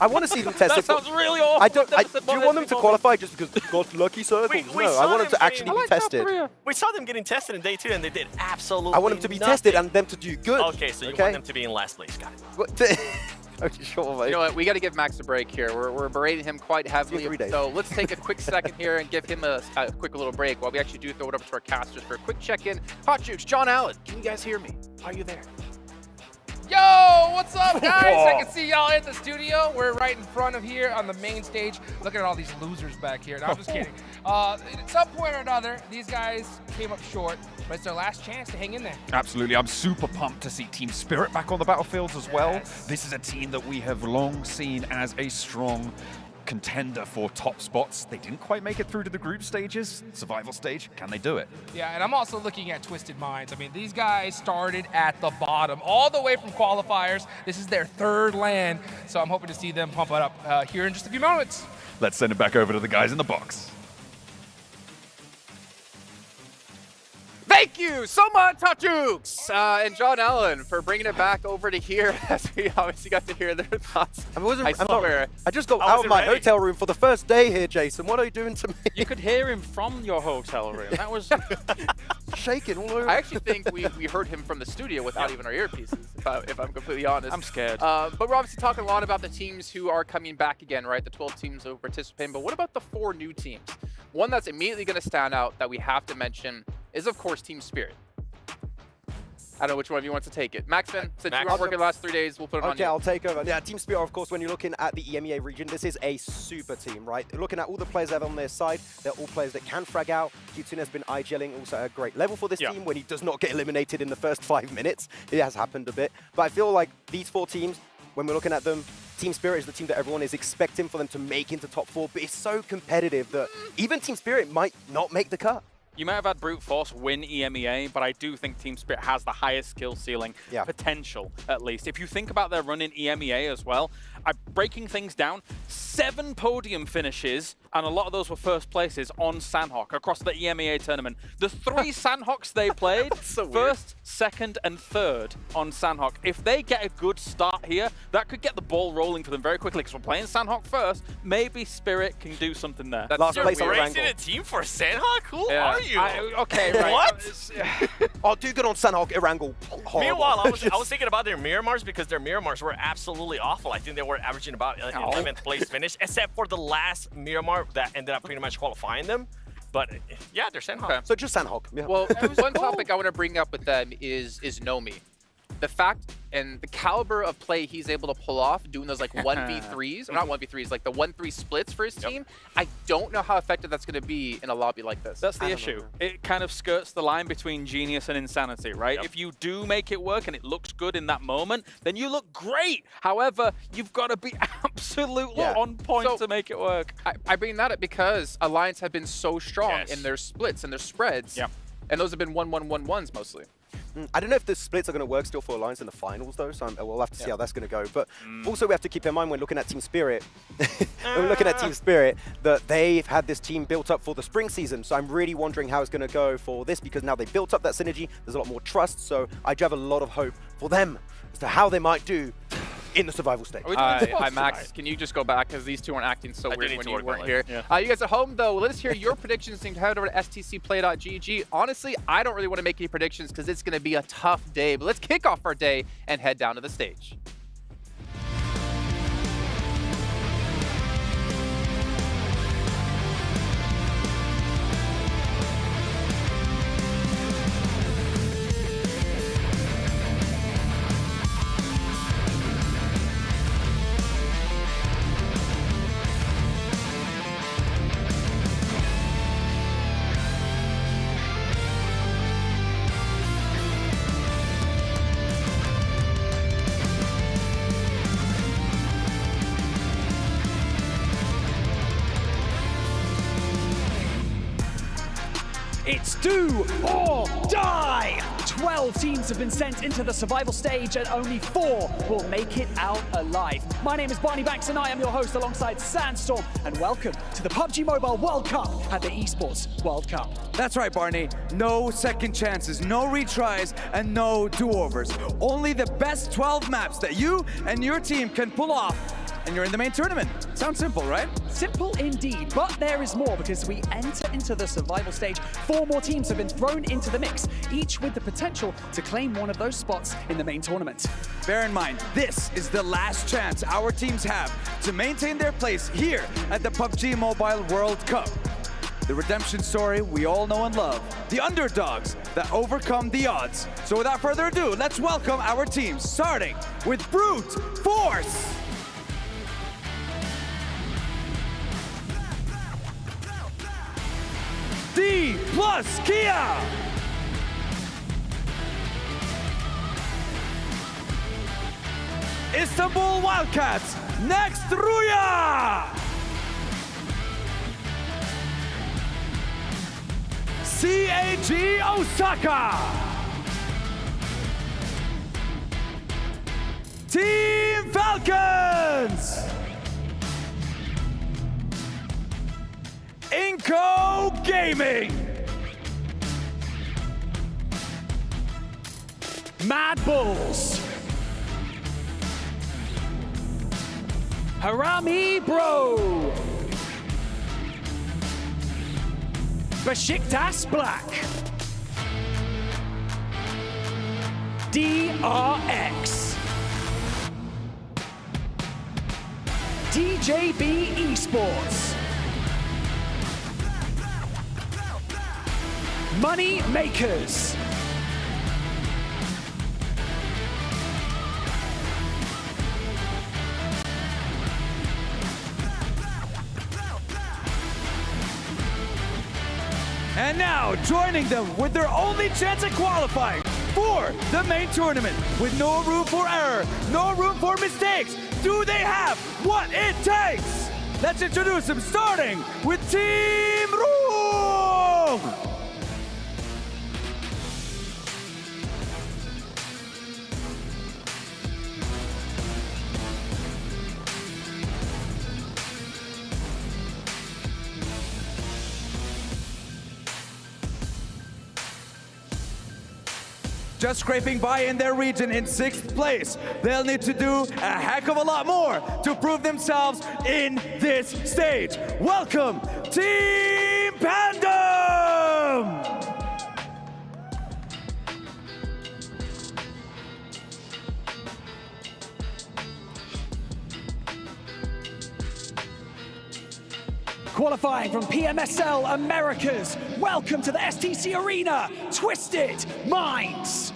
I want to see them tested. That sounds really awful. Do you want them to qualify just because they've got lucky circles? No, I want them to actually be tested. We saw them getting tested in day 2 and they did absolutely I want them to be nothing. tested and them to do good. Okay, so you want them to be in last place. Got it. Okay, sure, mate. You know what? We got to give Max a break here. We're berating him quite heavily. So let's take a quick second here and give him a quick little break while we actually do throw it over to our casters for a quick check-in. Hot Jukes, John Allen, can you guys hear me? Are you there? Yo, what's up, guys? I can see y'all in the studio. We're right in front of here on the main stage. Looking at all these losers back here. No, I'm just kidding. At some point or another, these guys came up short, but it's their last chance to hang in there. Absolutely. I'm super pumped to see Team Spirit back on the battlefields as well. This is a team that we have long seen as a strong contender for top spots. They didn't quite make it through to the group stages, survival stage. Can they do it? Yeah, and I'm also looking at Twisted Minds. I mean, these guys started at the bottom, all the way from qualifiers. This is their third land, so I'm hoping to see them pump it up here in just a few moments. Let's send it back over to the guys in the box. Thank you so much, Tachooks, and John Allen for bringing it back over to here as we obviously got to hear their thoughts. I just got out of my hotel room for the first day here, Jason. What are you doing to me? You could hear him from your hotel room. That was shaking all over. I actually think we heard him from the studio without even our earpieces, if I'm completely honest. I'm scared. But we're obviously talking a lot about the teams who are coming back again, right? The 12 teams who participate. But what about the 4 new teams? One that's immediately going to stand out that we have to mention is, of course, Team Spirit. I don't know which one of you wants to take it. Maxman, since you weren't working the last 3 days, we'll put it on you. Okay, I'll take over. Yeah, Team Spirit, of course, when you're looking at the EMEA region, this is a super team, right? Looking at all the players they have on their side, they're all players that can frag out. Kitsune has been IGLing also at a great level for this team when he does not get eliminated in the first 5 minutes. It has happened a bit. But I feel like these 4 teams, when we're looking at them, Team Spirit is the team that everyone is expecting for them to make into top 4, but it's so competitive that even Team Spirit might not make the cut. You might have had Brute Force win EMEA, but I do think Team Spirit has the highest skill ceiling potential, at least. If you think about their run in EMEA as well, breaking things down, 7 podium finishes, and a lot of those were first places on Sanhok across the EMEA tournament. The 3 Sanhoks they played, first, second, and third on Sanhok. If they get a good start here, that could get the ball rolling for them very quickly, because we're playing Sanhok first. Maybe Spirit can do something there. That's last place on Wrangel. A team for Sanhok? Who are you? Okay, right. What? Oh, do good on Sanhok, Erangel. Meanwhile, I was thinking about their Miramars, because their Miramars were absolutely awful. I think they were averaging about 11th place finish, except for the last Miramar that ended up pretty much qualifying them. But yeah, they're Sanhok. Okay. So just Sanhok. Yeah. Well, one topic I want to bring up with them is Nomi. The fact and the caliber of play he's able to pull off doing those like 1v3s, or not 1v3s, like the 1-3 splits for his team, I don't know how effective that's going to be in a lobby like this. That's the issue. It kind of skirts the line between genius and insanity, right? If you do make it work and it looks good in that moment, then you look great. However, you've got to be absolutely on point to make it work. I bring that up because Alliance have been so strong in their splits and their spreads, and those have been 1-1-1-1s mostly. I don't know if the splits are going to work still for Alliance in the finals, though, so we'll have to see how that's going to go. But also we have to keep in mind when looking at Team Spirit, that they've had this team built up for the spring season. So I'm really wondering how it's going to go for this, because now they've built up that synergy. There's a lot more trust, so I do have a lot of hope for them as to how they might do in the survival stage. Hi, Max. Can you just go back, because these two weren't acting so weird when you weren't here. You guys at home, though, let us hear your predictions. You can head over to stcplay.gg. Honestly, I don't really want to make any predictions because it's going to be a tough day. But let's kick off our day and head down to the stage. It's do or die! 12 teams have been sent into the survival stage and only 4 will make it out alive. My name is Barney Banks and I am your host alongside Sandstorm, and welcome to the PUBG Mobile World Cup at the ESPORTS World Cup. That's right, Barney. No second chances, no retries, and no do-overs. Only the best 12 maps that you and your team can pull off, and you're in the main tournament. Sounds simple, right? Simple indeed, but there is more, because we enter into the survival stage. 4 more teams have been thrown into the mix, each with the potential to claim one of those spots in the main tournament. Bear in mind, this is the last chance our teams have to maintain their place here at the PUBG Mobile World Cup. The redemption story we all know and love. The underdogs that overcome the odds. So without further ado, let's welcome our teams, starting with Brute Force. D plus Kia. Istanbul Wildcats, next Ruya. CAG Osaka. Team Falcons. Inco Gaming. Mad Bulls. Harami Bro. Besiktas Black. DRX. DJB Esports. Money Makers. And now, joining them with their only chance at qualifying for the main tournament, with no room for error, no room for mistakes. Do they have what it takes? Let's introduce them, starting with Team Room! Just scraping by in their region in 6th place. They'll need to do a heck of a lot more to prove themselves in this stage. Welcome, Team Pandem! Qualifying from PMSL Americas, welcome to the STC Arena, Twisted Minds.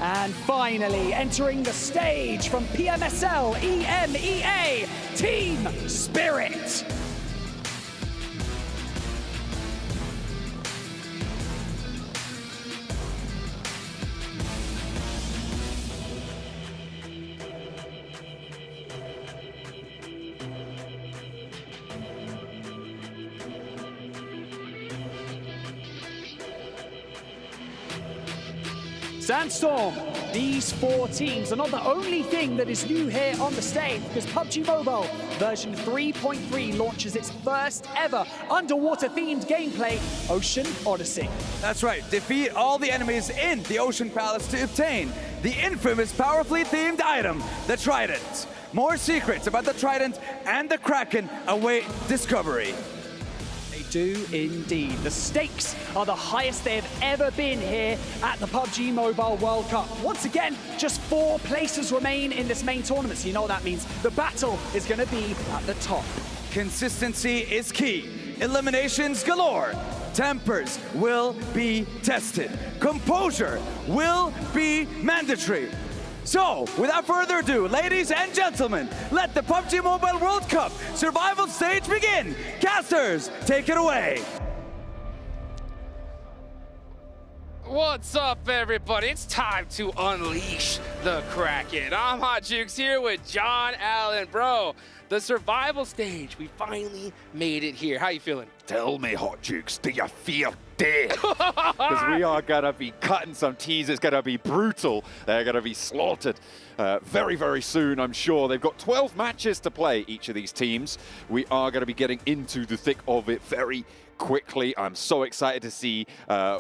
And finally, entering the stage from PMSL EMEA, Team Spirit. Sandstorm, these 4 teams are not the only thing that is new here on the stage, because PUBG Mobile version 3.3 launches its first ever underwater-themed gameplay, Ocean Odyssey. That's right, defeat all the enemies in the Ocean Palace to obtain the infamous powerfully-themed item, the Trident. More secrets about the Trident and the Kraken await discovery. Do indeed. The stakes are the highest they have ever been here at the PUBG Mobile World Cup. Once again, just 4 places remain in this main tournament, so you know what that means. The battle is going to be at the top. Consistency is key. Eliminations galore. Tempers will be tested. Composure will be mandatory. So, without further ado, ladies and gentlemen, let the PUBG Mobile World Cup survival stage begin. Casters, take it away. What's up, everybody? It's time to unleash the Kraken. I'm Hot Jukes here with John Allen. Bro, the survival stage, we finally made it here. How you feeling? Tell me, Hot Jukes, do you fear death? Because we are going to be cutting some teeth. It's going to be brutal. They're going to be slaughtered very, very soon, I'm sure. They've got 12 matches to play, each of these teams. We are going to be getting into the thick of it very quickly. I'm so excited to see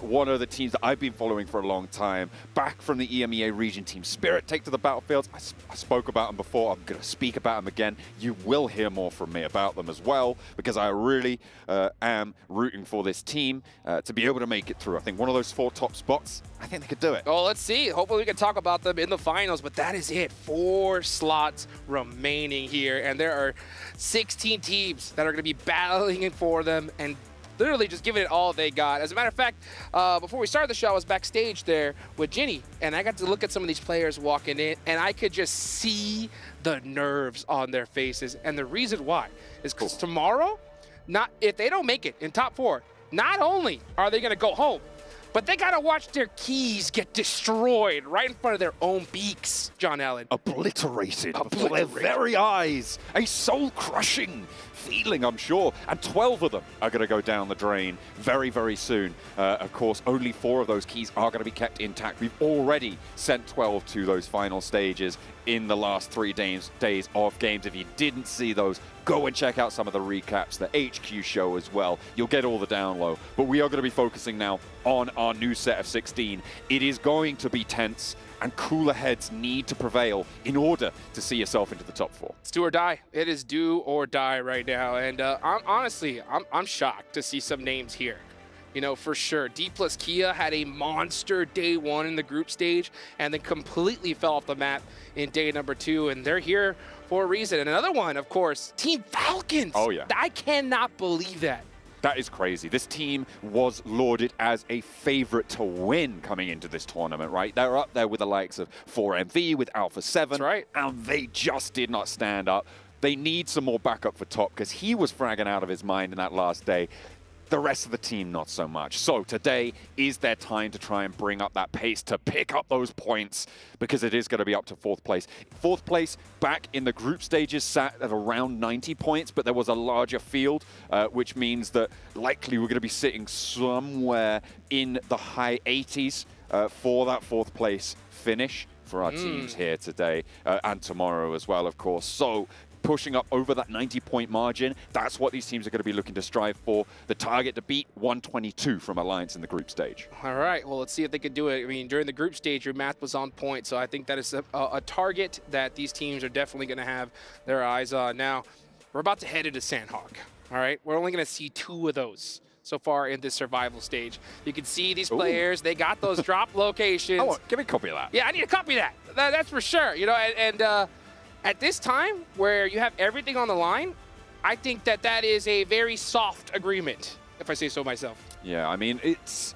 one of the teams that I've been following for a long time back from the EMEA region, Team Spirit, take to the battlefields. I spoke about them before. I'm going to speak about them again. You will hear more from me about them as well, because I really am rooting for this team to be able to make it through. I think one of those 4 top spots, I think they could do it. Oh, let's see. Hopefully we can talk about them in the finals, but that is it. 4 slots remaining here, and there are 16 teams that are going to be battling for them and literally just giving it all they got. As a matter of fact, before we started the show, I was backstage there with Ginny, and I got to look at some of these players walking in, and I could just see the nerves on their faces. And the reason why is because tomorrow, if they don't make it in top 4, not only are they going to go home, but they gotta watch their keys get destroyed right in front of their own beaks, John Allen. Obliterated before their very eyes. A soul-crushing feeling, I'm sure. And 12 of them are going to go down the drain very, very soon. Of course, only 4 of those keys are going to be kept intact. We've already sent 12 to those final stages in the last 3 days of games. If you didn't see those, go and check out some of the recaps, the HQ show as well. You'll get all the down low. But we are going to be focusing now on our new set of 16. It is going to be tense, and cooler heads need to prevail in order to see yourself into the top 4. It's do or die. It is do or die right now. And I'm shocked to see some names here. You know, for sure. D plus Kia had a monster day 1 in the group stage and then completely fell off the map in day number 2. And they're here for a reason. And another one, of course, Team Falcons. Oh, yeah. I cannot believe that. That is crazy. This team was lauded as a favorite to win coming into this tournament, right? They're up there with the likes of 4MV, with Alpha 7. That's right. And they just did not stand up. They need some more backup for Top because he was fragging out of his mind in that last day. The rest of the team, not so much. So today is their time to try and bring up that pace, to pick up those points, because it is going to be up to 4th place. 4th place back in the group stages sat at around 90 points, but there was a larger field, which means that likely we're going to be sitting somewhere in the high 80s for that 4th place finish for our teams here today and tomorrow as well, of course. So pushing up over that 90-point margin, that's what these teams are going to be looking to strive for. The target to beat 122 from Alliance in the group stage. All right, well, let's see if they can do it. I mean, during the group stage, your math was on point, so I think that is a target that these teams are definitely going to have their eyes on. Now, we're about to head into Sandhawk, all right? We're only going to see 2 of those so far in this survival stage. You can see these players, they got those drop locations. Oh, give me a copy of that. Yeah, I need a copy of that. That's for sure, you know, and at this time, where you have everything on the line, I think that that is a very soft agreement, if I say so myself. Yeah, I mean, it's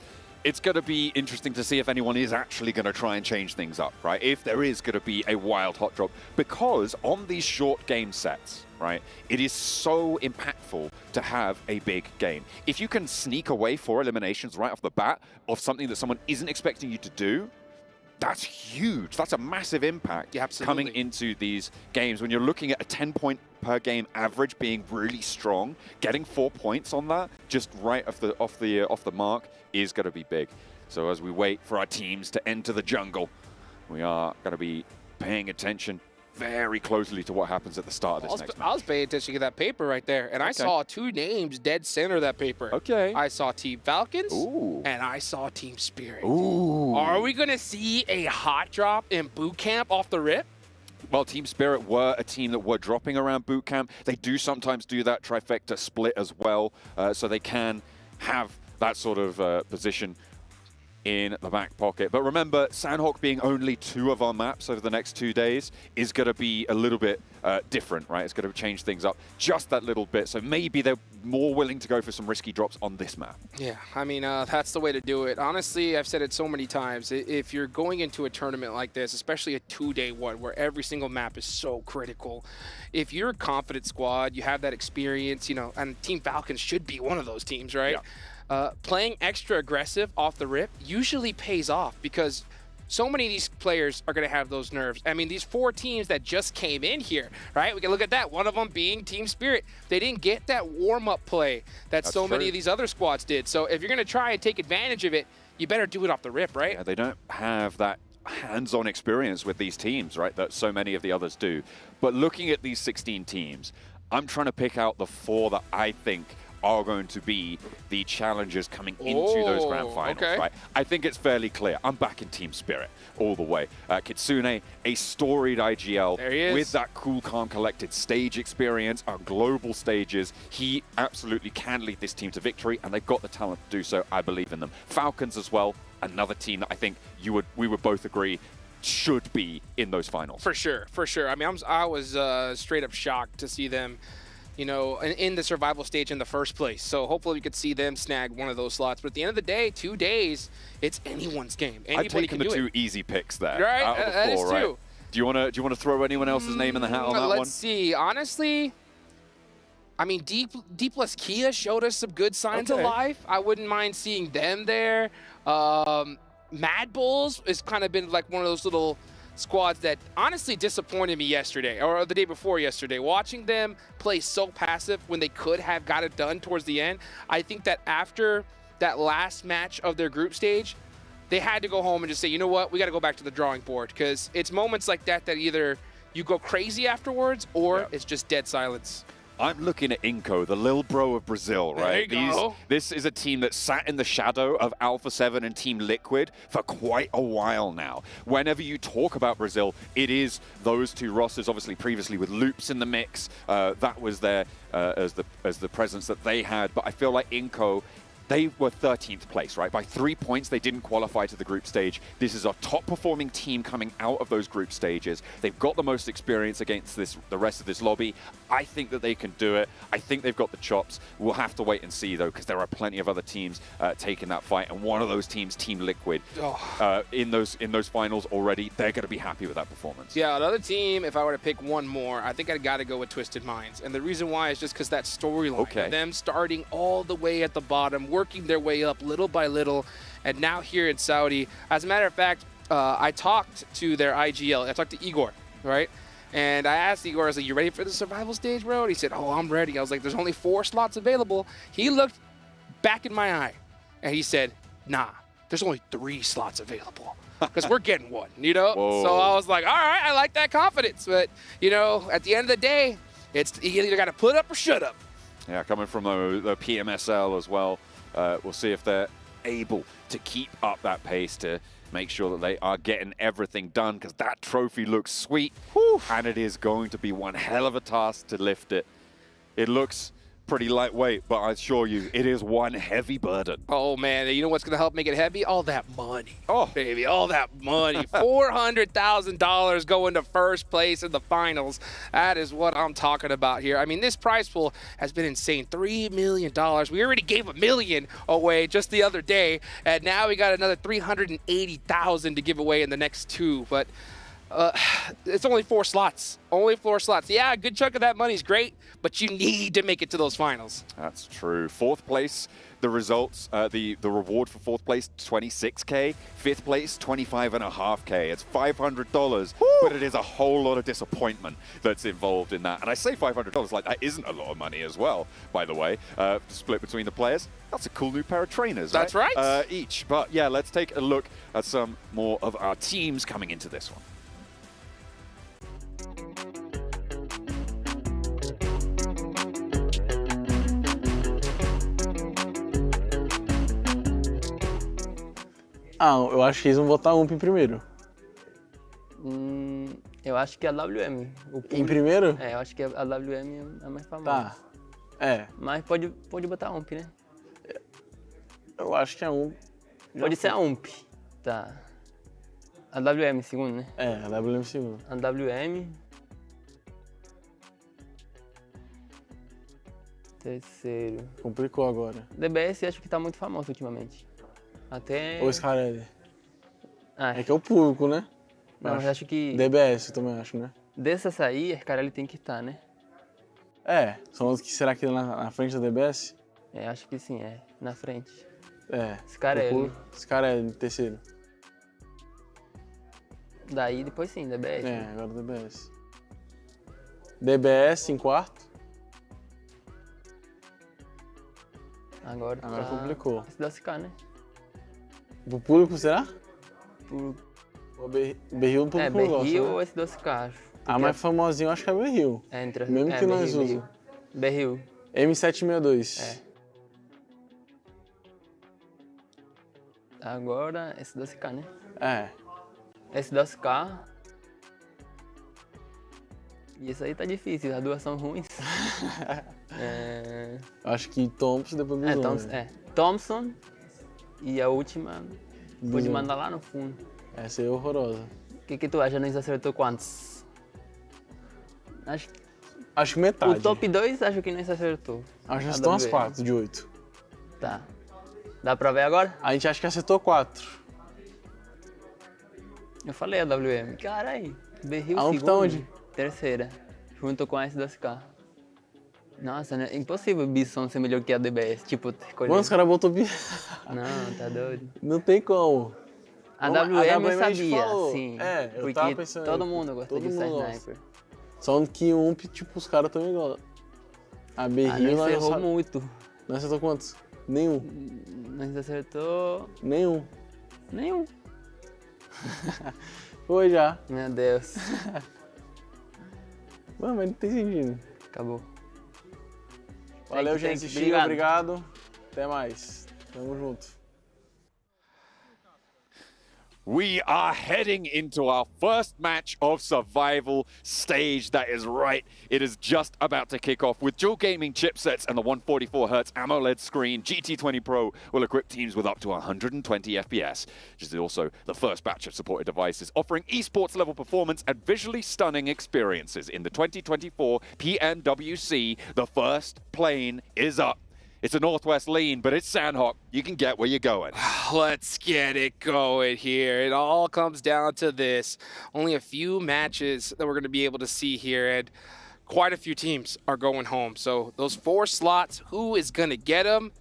going to be interesting to see if anyone is actually going to try and change things up, right? If there is going to be a wild hot drop, because on these short game sets, right, it is so impactful to have a big game. If you can sneak away 4 eliminations right off the bat of something that someone isn't expecting you to do, that's huge. That's a massive impact coming into these games. When you're looking at a 10-point per game average being really strong, getting 4 points on that just right off the mark is going to be big. So as we wait for our teams to enter the jungle, we are going to be paying attention very closely to what happens at the start of this next match. I was paying attention to that paper right there, and I saw 2 names dead center of that paper. Okay. I saw Team Falcons, and I saw Team Spirit. Ooh. Are we going to see a hot drop in boot camp off the rip? Well, Team Spirit were a team that were dropping around boot camp. They do sometimes do that trifecta split as well, so they can have that sort of position in the back pocket. But remember, Sandhawk being only 2 of our maps over the next 2 days is going to be a little bit different, right? It's going to change things up just that little bit. So maybe they're more willing to go for some risky drops on this map. Yeah, I mean, that's the way to do it. Honestly, I've said it so many times. If you're going into a tournament like this, especially a 2-day one where every single map is so critical, if you're a confident squad, you have that experience, you know, and Team Falcons should be one of those teams, right? Yeah. Playing extra aggressive off the rip usually pays off because so many of these players are going to have those nerves. I mean, these 4 teams that just came in here, right? We can look at that. One of them being Team Spirit. They didn't get that warm-up play that so many of these other squads did. So if you're going to try and take advantage of it, you better do it off the rip, right? Yeah, they don't have that hands-on experience with these teams, right, that so many of the others do. But looking at these 16 teams, I'm trying to pick out the 4 that I think are going to be the challengers coming into those grand finals, right? I think it's fairly clear. I'm back in Team Spirit all the way. Kitsune, a storied IGL with that cool, calm, collected stage experience on global stages. He absolutely can lead this team to victory, and they've got the talent to do so. I believe in them. Falcons as well, another team that I think we would both agree should be in those finals. For sure, for sure. I mean, I was straight up shocked to see them, you know, in the survival stage in the first place. So hopefully we could see them snag one of those slots. But at the end of the day, 2 days, it's anyone's game. Anybody I've taken can the do 2 easy picks there. Right, out of the that 4, is right? true. Do you want to throw anyone else's name in the hat on that one? Let's see. Honestly, I mean, D plus Kia showed us some good signs of life. I wouldn't mind seeing them there. Mad Bulls has kind of been like one of those little squads that honestly disappointed me yesterday, or the day before yesterday. Watching them play so passive when they could have got it done towards the end. I think that after that last match of their group stage, they had to go home and just say, you know what, we got to go back to the drawing board, because it's moments like that that either you go crazy afterwards or it's just dead silence. I'm looking at Inco, the lil bro of Brazil, right? There you go. This is a team that sat in the shadow of Alpha 7 and Team Liquid for quite a while now. Whenever you talk about Brazil, it is those two rosters, obviously previously with Loops in the mix. That was there as the presence that they had. But I feel like Inco, they were 13th place, right? By 3 points, they didn't qualify to the group stage. This is a top-performing team coming out of those group stages. They've got the most experience against the rest of this lobby. I think that they can do it. I think they've got the chops. We'll have to wait and see, though, because there are plenty of other teams taking that fight. And one of those teams, Team Liquid, in those finals already, they're going to be happy with that performance. Yeah, another team, if I were to pick one more, I think I got to go with Twisted Minds. And the reason why is just because that storyline, them starting all the way at the bottom, working their way up little by little, and now here in Saudi. As a matter of fact, I talked to their IGL. I talked to Igor, right? And I asked Igor, I was like, you ready for the survival stage, bro? And he said, oh, I'm ready. I was like, there's only 4 slots available. He looked back in my eye, and he said, nah, there's only 3 slots available, because we're getting one, you know? Whoa. So I was like, all right, I like that confidence. But, you know, at the end of the day, you either got to put up or shut up. Yeah, coming from the PMSL as well. We'll see if they're able to keep up that pace to make sure that they are getting everything done, because that trophy looks sweet. And it is going to be one hell of a task to lift it. It looks pretty lightweight, but I assure you, it is one heavy burden. Oh, man. You know what's going to help make it heavy? All that money. Oh, baby, all that money. $400,000 going to first place in the finals. That is what I'm talking about here. I mean, this prize pool has been insane. $3 million. We already gave $1 million away just the other day, and now we got another $380,000 to give away in the next 2. But it's only 4 slots. Only 4 slots. Yeah, a good chunk of that money is great, but you need to make it to those finals. That's true. 4th place, the results, the reward for 4th place, $26K. 5th place, $25.5K. It's $500, but it is a whole lot of disappointment that's involved in that. And I say $500 like that isn't a lot of money as well, by the way, split between the players. That's a cool new pair of trainers, That's right. Each. But yeah, let's take a look at some more of our teams coming into this one. Ah, eu acho que eles vão botar UMP em primeiro. Eu acho que a WM. Em primeiro? É, eu acho que a WM é a mais famosa. Tá. É. Mas pode botar a UMP, né? Eu acho que a UMP. Pode ser a UMP. Tá. A WM em segundo, né? É, a WM em segundo. A WM. Terceiro. Complicou agora. DBS acho que tá muito famoso ultimamente. Até... Ou Scarelli. É que é o público, né? Não, mas acho que... DBS eu também acho, né? Dessas aí, a Scarelli tem que estar, né? É, são os que será que na frente da DBS? É, acho que sim, é. Na frente. É. Scarelli. Scarelli, terceiro. Daí depois sim, DBS. É, agora DBS. DBS em quarto. Agora tá... complicou. SWK, né? Pro público, será? O Berril, o público não gosta, Berril né? ou SWK, acho. A mais famosinho acho que é Berril. É, entre... Mesmo que nós usamos. Berril. M762. É. Agora, SWK, né? É. SWK. E isso aí tá difícil, as duas são ruins. Acho que Thompson depois Buzone. Thompson e a última pode mandar lá no fundo. Essa é horrorosa. O que tu acha? Nós acertou quantos? Acho que metade. O top 2 acho que nós acertou. Acho que nós estamos 4 de 8. Tá. Dá pra ver agora? A gente acha que acertou 4. Eu falei a WM. Caralho. Berril a UMP segundo. tá onde? Terceira. Junto com a SWK. Nossa, é impossível o Bisson ser melhor que a DBS. Tipo, escolher. Mano, os caras botou Não, tá doido. Não tem como. A WM eu a gente sabia, falou. sim. É, eu porque tava pensando. todo mundo gosta de usar sniper. Só que um, tipo, os caras tão igual. A berrinha nós errou muito. Nós acertou quantos? Nenhum. Nós acertou... Nenhum. Nenhum. Foi já. Meu Deus. Mano, mas não tem sentido. Acabou. Valeu, gente. Obrigado. Até mais. Tamo junto. We are heading into our first match of survival stage. That is right. It is just about to kick off with dual gaming chipsets and the 144Hz AMOLED screen. GT20 Pro will equip teams with up to 120 FPS, which is also the first batch of supported devices offering esports level performance and visually stunning experiences. In the 2024 PMWC, the first plane is up. It's a northwest lean, but it's Sandhawk. You can get where you're going. Let's get it going here. It all comes down to this. Only a few matches that we're going to be able to see here, and quite a few teams are going home. So those 4 slots, who is going to get them?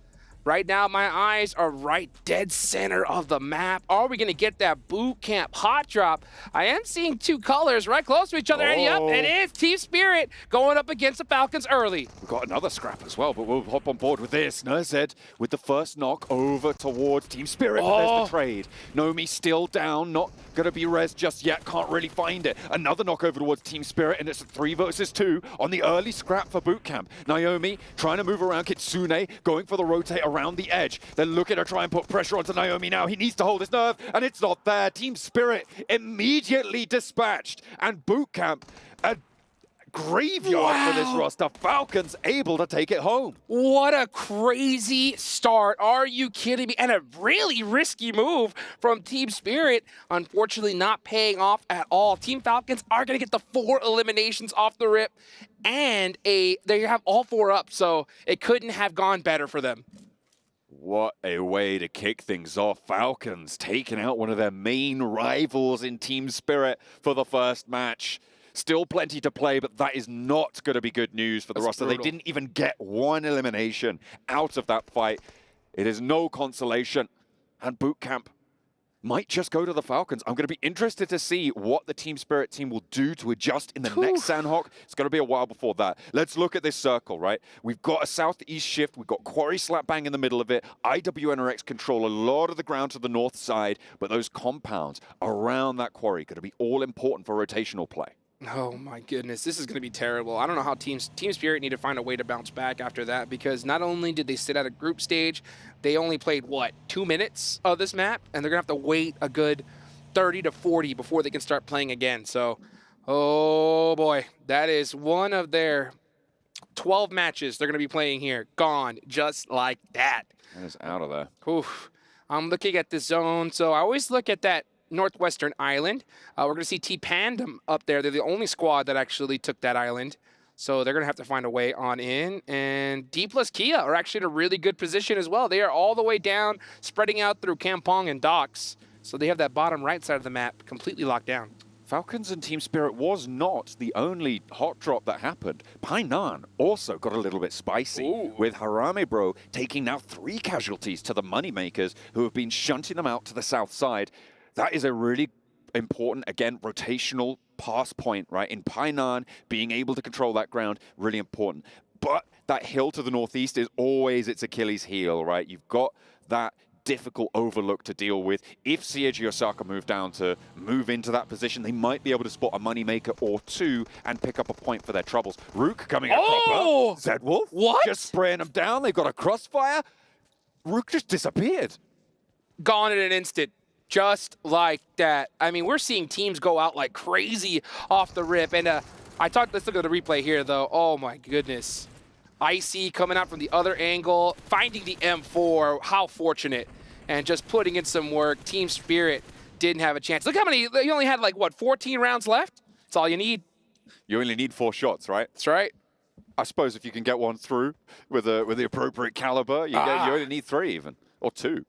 Right now, my eyes are right dead center of the map. Are we going to get that boot camp hot drop? I am seeing 2 colors right close to each other. And yep, it is Team Spirit going up against the Falcons early. We've got another scrap as well, but we'll hop on board with this. Nurzed with the first knock over towards Team Spirit. But there's the trade. Nomi still down, not going to be res just yet. Can't really find it. Another knock over towards Team Spirit, and it's a 3 versus 2 on the early scrap for boot camp. Naomi trying to move around Kitsune, going for the rotate around the edge. They're looking to try and put pressure onto Naomi now. He needs to hold his nerve, and it's not there. Team Spirit immediately dispatched, and boot camp, a graveyard for this roster. Falcons able to take it home. What a crazy start. Are you kidding me? And a really risky move from Team Spirit. Unfortunately, not paying off at all. Team Falcons are going to get the 4 eliminations off the rip, and they have all 4 up, so it couldn't have gone better for them. What a way to kick things off. Falcons taking out one of their main rivals in Team Spirit for the first match. Still plenty to play, but that is not going to be good news for the roster. Brutal. They didn't even get 1 elimination out of that fight. It is no consolation. And boot camp might just go to the Falcons. I'm going to be interested to see what the Team Spirit team will do to adjust in the next Sandhawk. It's going to be a while before that. Let's look at this circle, right? We've got a southeast shift. We've got Quarry slap bang in the middle of it. IWNRX control a lot of the ground to the north side, but those compounds around that Quarry are going to be all important for rotational play. Oh my goodness, this is going to be terrible. I don't know how Team Spirit need to find a way to bounce back after that, because not only did they sit at a group stage, they only played, what, 2 minutes of this map? And they're going to have to wait a good 30 to 40 before they can start playing again. So, oh boy, that is one of their 12 matches they're going to be playing here. Gone just like that. That is out of there. Oof. I'm looking at the zone, so I always look at that northwestern island. We're going to see T-Pandem up there. They're the only squad that actually took that island. So they're going to have to find a way on in. And D plus Kia are actually in a really good position as well. They are all the way down, spreading out through Kampong and Docks. So they have that bottom right side of the map completely locked down. Falcons and Team Spirit was not the only hot drop that happened. Painan also got a little bit spicy, with Harame Bro taking now 3 casualties to the Moneymakers, who have been shunting them out to the south side. That is a really important, again, rotational pass point, right? In Painan, being able to control that ground, really important. But that hill to the northeast is always its Achilles heel, right? You've got that difficult overlook to deal with. If Seiji Osaka move into that position, they might be able to spot a moneymaker or 2 and pick up a point for their troubles. Rook coming up proper. Zedwolf just spraying them down. They've got a crossfire. Rook just disappeared. Gone in an instant. Just like that. I mean, we're seeing teams go out like crazy off the rip. And let's look at the replay here, though. Oh, my goodness. Icy coming out from the other angle, finding the M4. How fortunate. And just putting in some work. Team Spirit didn't have a chance. Look how many, you only had like, what, 14 rounds left? That's all you need. You only need 4 shots, right? That's right. I suppose if you can get one through with the appropriate caliber, you only need 3 even, or 2.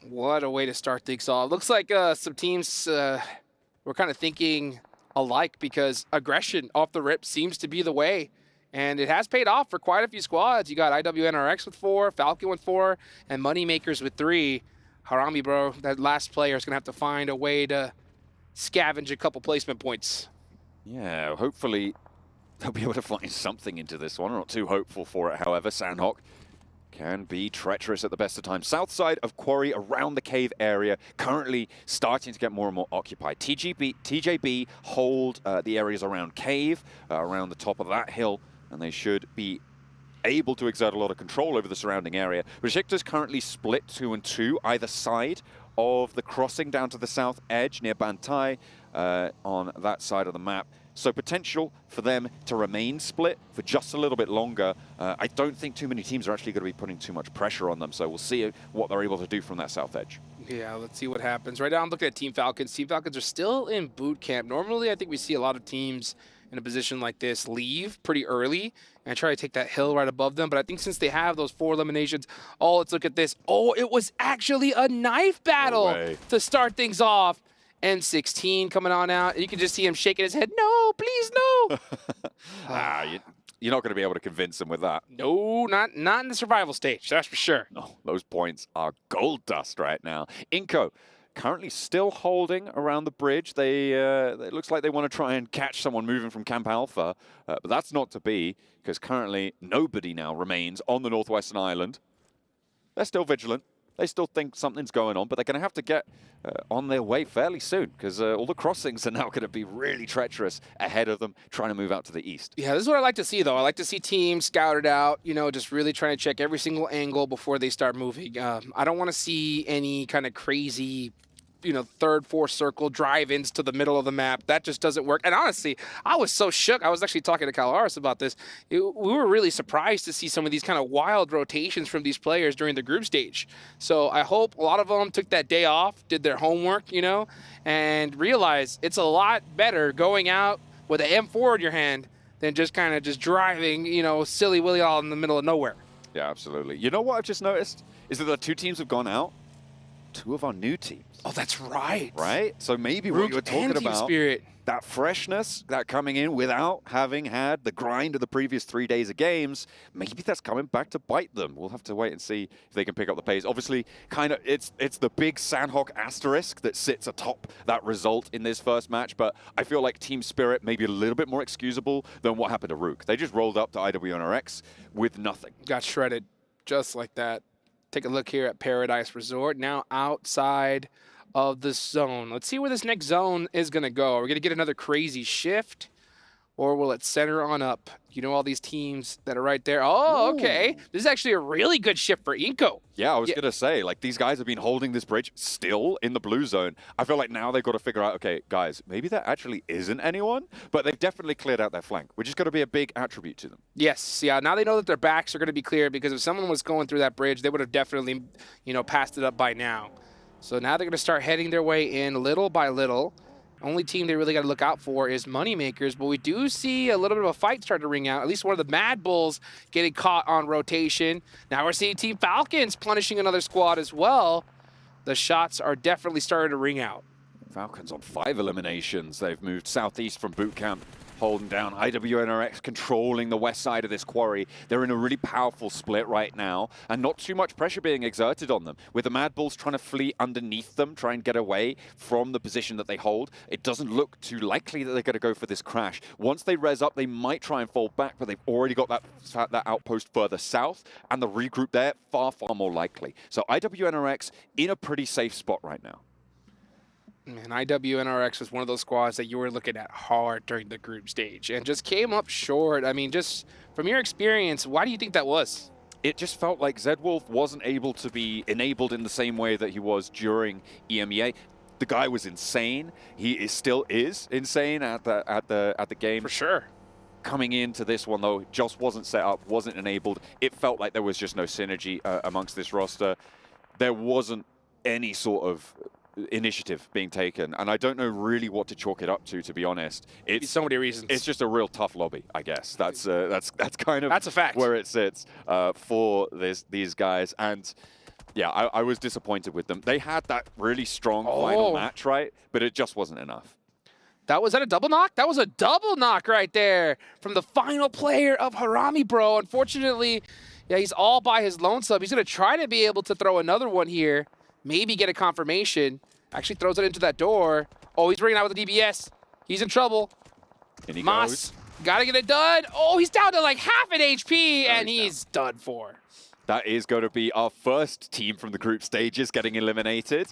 What a way to start things off. Looks like some teams were kind of thinking alike, because aggression off the rip seems to be the way. And it has paid off for quite a few squads. You got IWNRX with 4, Falcon with 4, and Moneymakers with 3. Harami, bro, that last player is going to have to find a way to scavenge a couple placement points. Yeah, hopefully they'll be able to find something into this one. I'm not too hopeful for it, however. Sandhawk can be treacherous at the best of times. South side of Quarry, around the cave area, currently starting to get more and more occupied. TJB hold the areas around cave, around the top of that hill, and they should be able to exert a lot of control over the surrounding area. Besiktas currently split 2 and 2 either side of the crossing down to the south edge near Bantai on that side of the map. So potential for them to remain split for just a little bit longer. I don't think too many teams are actually going to be putting too much pressure on them, so we'll see what they're able to do from that south edge. Yeah, let's see what happens. Right now I'm looking at Team Falcons. Team Falcons are still in boot camp. Normally I think we see a lot of teams in a position like this leave pretty early and try to take that hill right above them. But I think since they have those 4 eliminations, oh, let's look at this. Oh, it was actually a knife battle to start things off. N16 coming on out, and you can just see him shaking his head. No, please, no. You're not going to be able to convince them with that. No, not in the survival stage, that's for sure. No, those points are gold dust right now. Inco currently still holding around the bridge. It looks like they want to try and catch someone moving from Camp Alpha, but that's not to be, because currently nobody now remains on the Northwestern Island. They're still vigilant. They still think something's going on, but they're going to have to get on their way fairly soon, because all the crossings are now going to be really treacherous ahead of them, trying to move out to the east. Yeah, this is what I like to see, though. I like to see teams scouted out, you know, just really trying to check every single angle before they start moving. I don't want to see any kind of crazy, you know, 3rd, 4th circle drive-ins to the middle of the map. That just doesn't work. And honestly, I was so shook. I was actually talking to Calaharis about this. We were really surprised to see some of these kind of wild rotations from these players during the group stage. So I hope a lot of them took that day off, did their homework, you know, and realized it's a lot better going out with an M4 in your hand than just kind of just driving, you know, silly-willy all in the middle of nowhere. Yeah, absolutely. You know what I've just noticed? Is that the 2 teams have gone out. 2 of our new teams. Oh, that's right. Right? So maybe what you were talking about, Spirit. that freshness, that coming in without having had the grind of the previous 3 days of games, maybe that's coming back to bite them. We'll have to wait and see if they can pick up the pace. Obviously, kind of, it's the big Sandhawk asterisk that sits atop that result in this first match, but I feel like Team Spirit may be a little bit more excusable than what happened to Rook. They just rolled up to IWNRX with nothing. Got shredded just like that. Take a look here at Paradise Resort, now outside of the zone. Let's see where this next zone is going to go. Are we going to get another crazy shift, or will it center on up? You know all these teams that are right there. Oh, okay. This is actually a really good shift for Inco. Yeah, I was going to say, like, these guys have been holding this bridge still in the blue zone. I feel like now they've got to figure out, okay, guys, maybe there actually isn't anyone, but they've definitely cleared out their flank, which is going to be a big attribute to them. Yes, yeah. Now they know that their backs are going to be clear, because if someone was going through that bridge, they would have definitely, you know, passed it up by now. So now they're going to start heading their way in little by little. Only team they really got to look out for is Moneymakers, but we do see a little bit of a fight start to ring out. At least one of the Mad Bulls getting caught on rotation. Now we're seeing Team Falcons punishing another squad as well. The shots are definitely starting to ring out. Falcons on 5 eliminations. They've moved southeast from boot camp, holding down IWNRX, controlling the west side of this quarry. They're in a really powerful split right now, and not too much pressure being exerted on them. With the Mad Bulls trying to flee underneath them, try and get away from the position that they hold, it doesn't look too likely that they're going to go for this crash. Once they res up, they might try and fall back, but they've already got that outpost further south, and the regroup there far, far more likely. So IWNRX in a pretty safe spot right now. And IWNRX was one of those squads that you were looking at hard during the group stage and just came up short. I mean, just from your experience, why do you think that was? It just felt like Zedwolf wasn't able to be enabled in the same way that he was during EMEA. The guy was insane. He still is insane at the game. For sure. Coming into this one, though, just wasn't set up, wasn't enabled. It felt like there was just no synergy amongst this roster. There wasn't any sort of initiative being taken, and I don't know really what to chalk it up to be honest. It's so many reasons. It's just a real tough lobby, I guess. That's kind of that's a fact where it sits for these guys. And yeah, I was disappointed with them. They had that really strong final match, right? But it just wasn't enough. Was that a double knock? That was a double knock right there from the final player of Harami Bro. Unfortunately, yeah, he's all by his lonesome. He's going to try to be able to throw another one here. Maybe get a confirmation. Actually throws it into that door. Oh, he's bringing out with the DBS. He's in trouble. And he Moss, got to get it done. Oh, he's down to like half an HP, and he's done for. That is going to be our first team from the group stages getting eliminated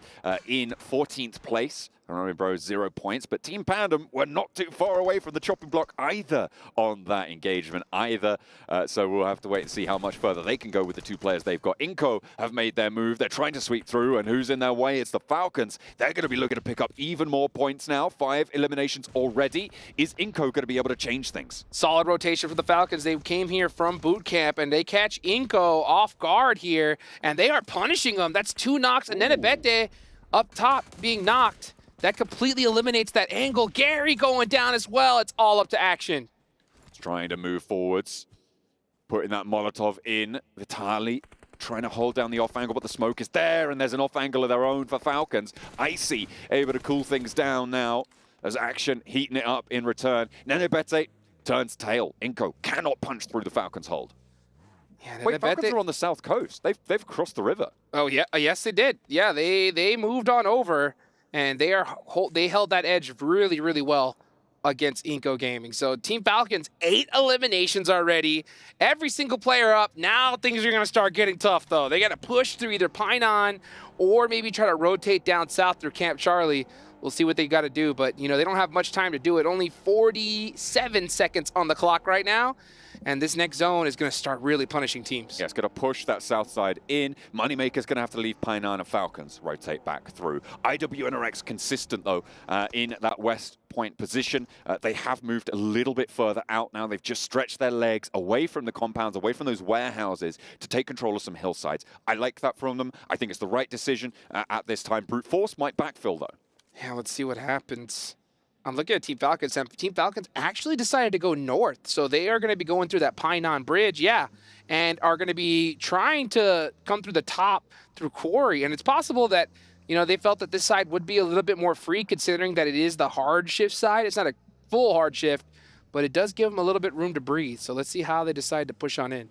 in 14th place. Harami Bro 0 points, but Team Pandem were not too far away from the chopping block either on that engagement either. So we'll have to wait and see how much further they can go with the 2 players they've got. Inco have made their move. They're trying to sweep through, and who's in their way? It's the Falcons. They're going to be looking to pick up even more points now. 5 eliminations already. Is Inco going to be able to change things? Solid rotation for the Falcons. They came here from boot camp, and they catch Inco off guard here, and they are punishing him. That's 2 knocks, and then Nenebete up top being knocked. That completely eliminates that angle. Gary going down as well. It's all up to action. It's trying to move forwards. Putting that Molotov in. Vitali trying to hold down the off angle, but the smoke is there, and there's an off angle of their own for Falcons. Icy able to cool things down now. There's action heating it up in return. Nenebete turns tail. Inco cannot punch through the Falcons' hold. Yeah, wait, Falcons are on the south coast. They've crossed the river. Oh, yeah. Yes, they did. Yeah, they moved on over. And they held that edge really, really well against Inco Gaming. So Team Falcons, 8 eliminations already. Every single player up. Now things are going to start getting tough, though. They got to push through either Painan or maybe try to rotate down south through Camp Charlie. We'll see what they got to do. But, you know, they don't have much time to do it. Only 47 seconds on the clock right now. And this next zone is going to start really punishing teams. Yeah, it's going to push that south side in. Moneymaker's going to have to leave Painan and Falcons rotate back through. IWNRX consistent, though, in that west point position. They have moved a little bit further out now. They've just stretched their legs away from the compounds, away from those warehouses to take control of some hillsides. I like that from them. I think it's the right decision at this time. Brute Force might backfill, though. Yeah, let's see what happens. I'm looking at Team Falcons, and Team Falcons actually decided to go north. So they are going to be going through that Painan Bridge, yeah, and are going to be trying to come through the top through Quarry. And it's possible that, you know, they felt that this side would be a little bit more free considering that it is the hard shift side. It's not a full hard shift, but it does give them a little bit room to breathe. So let's see how they decide to push on in.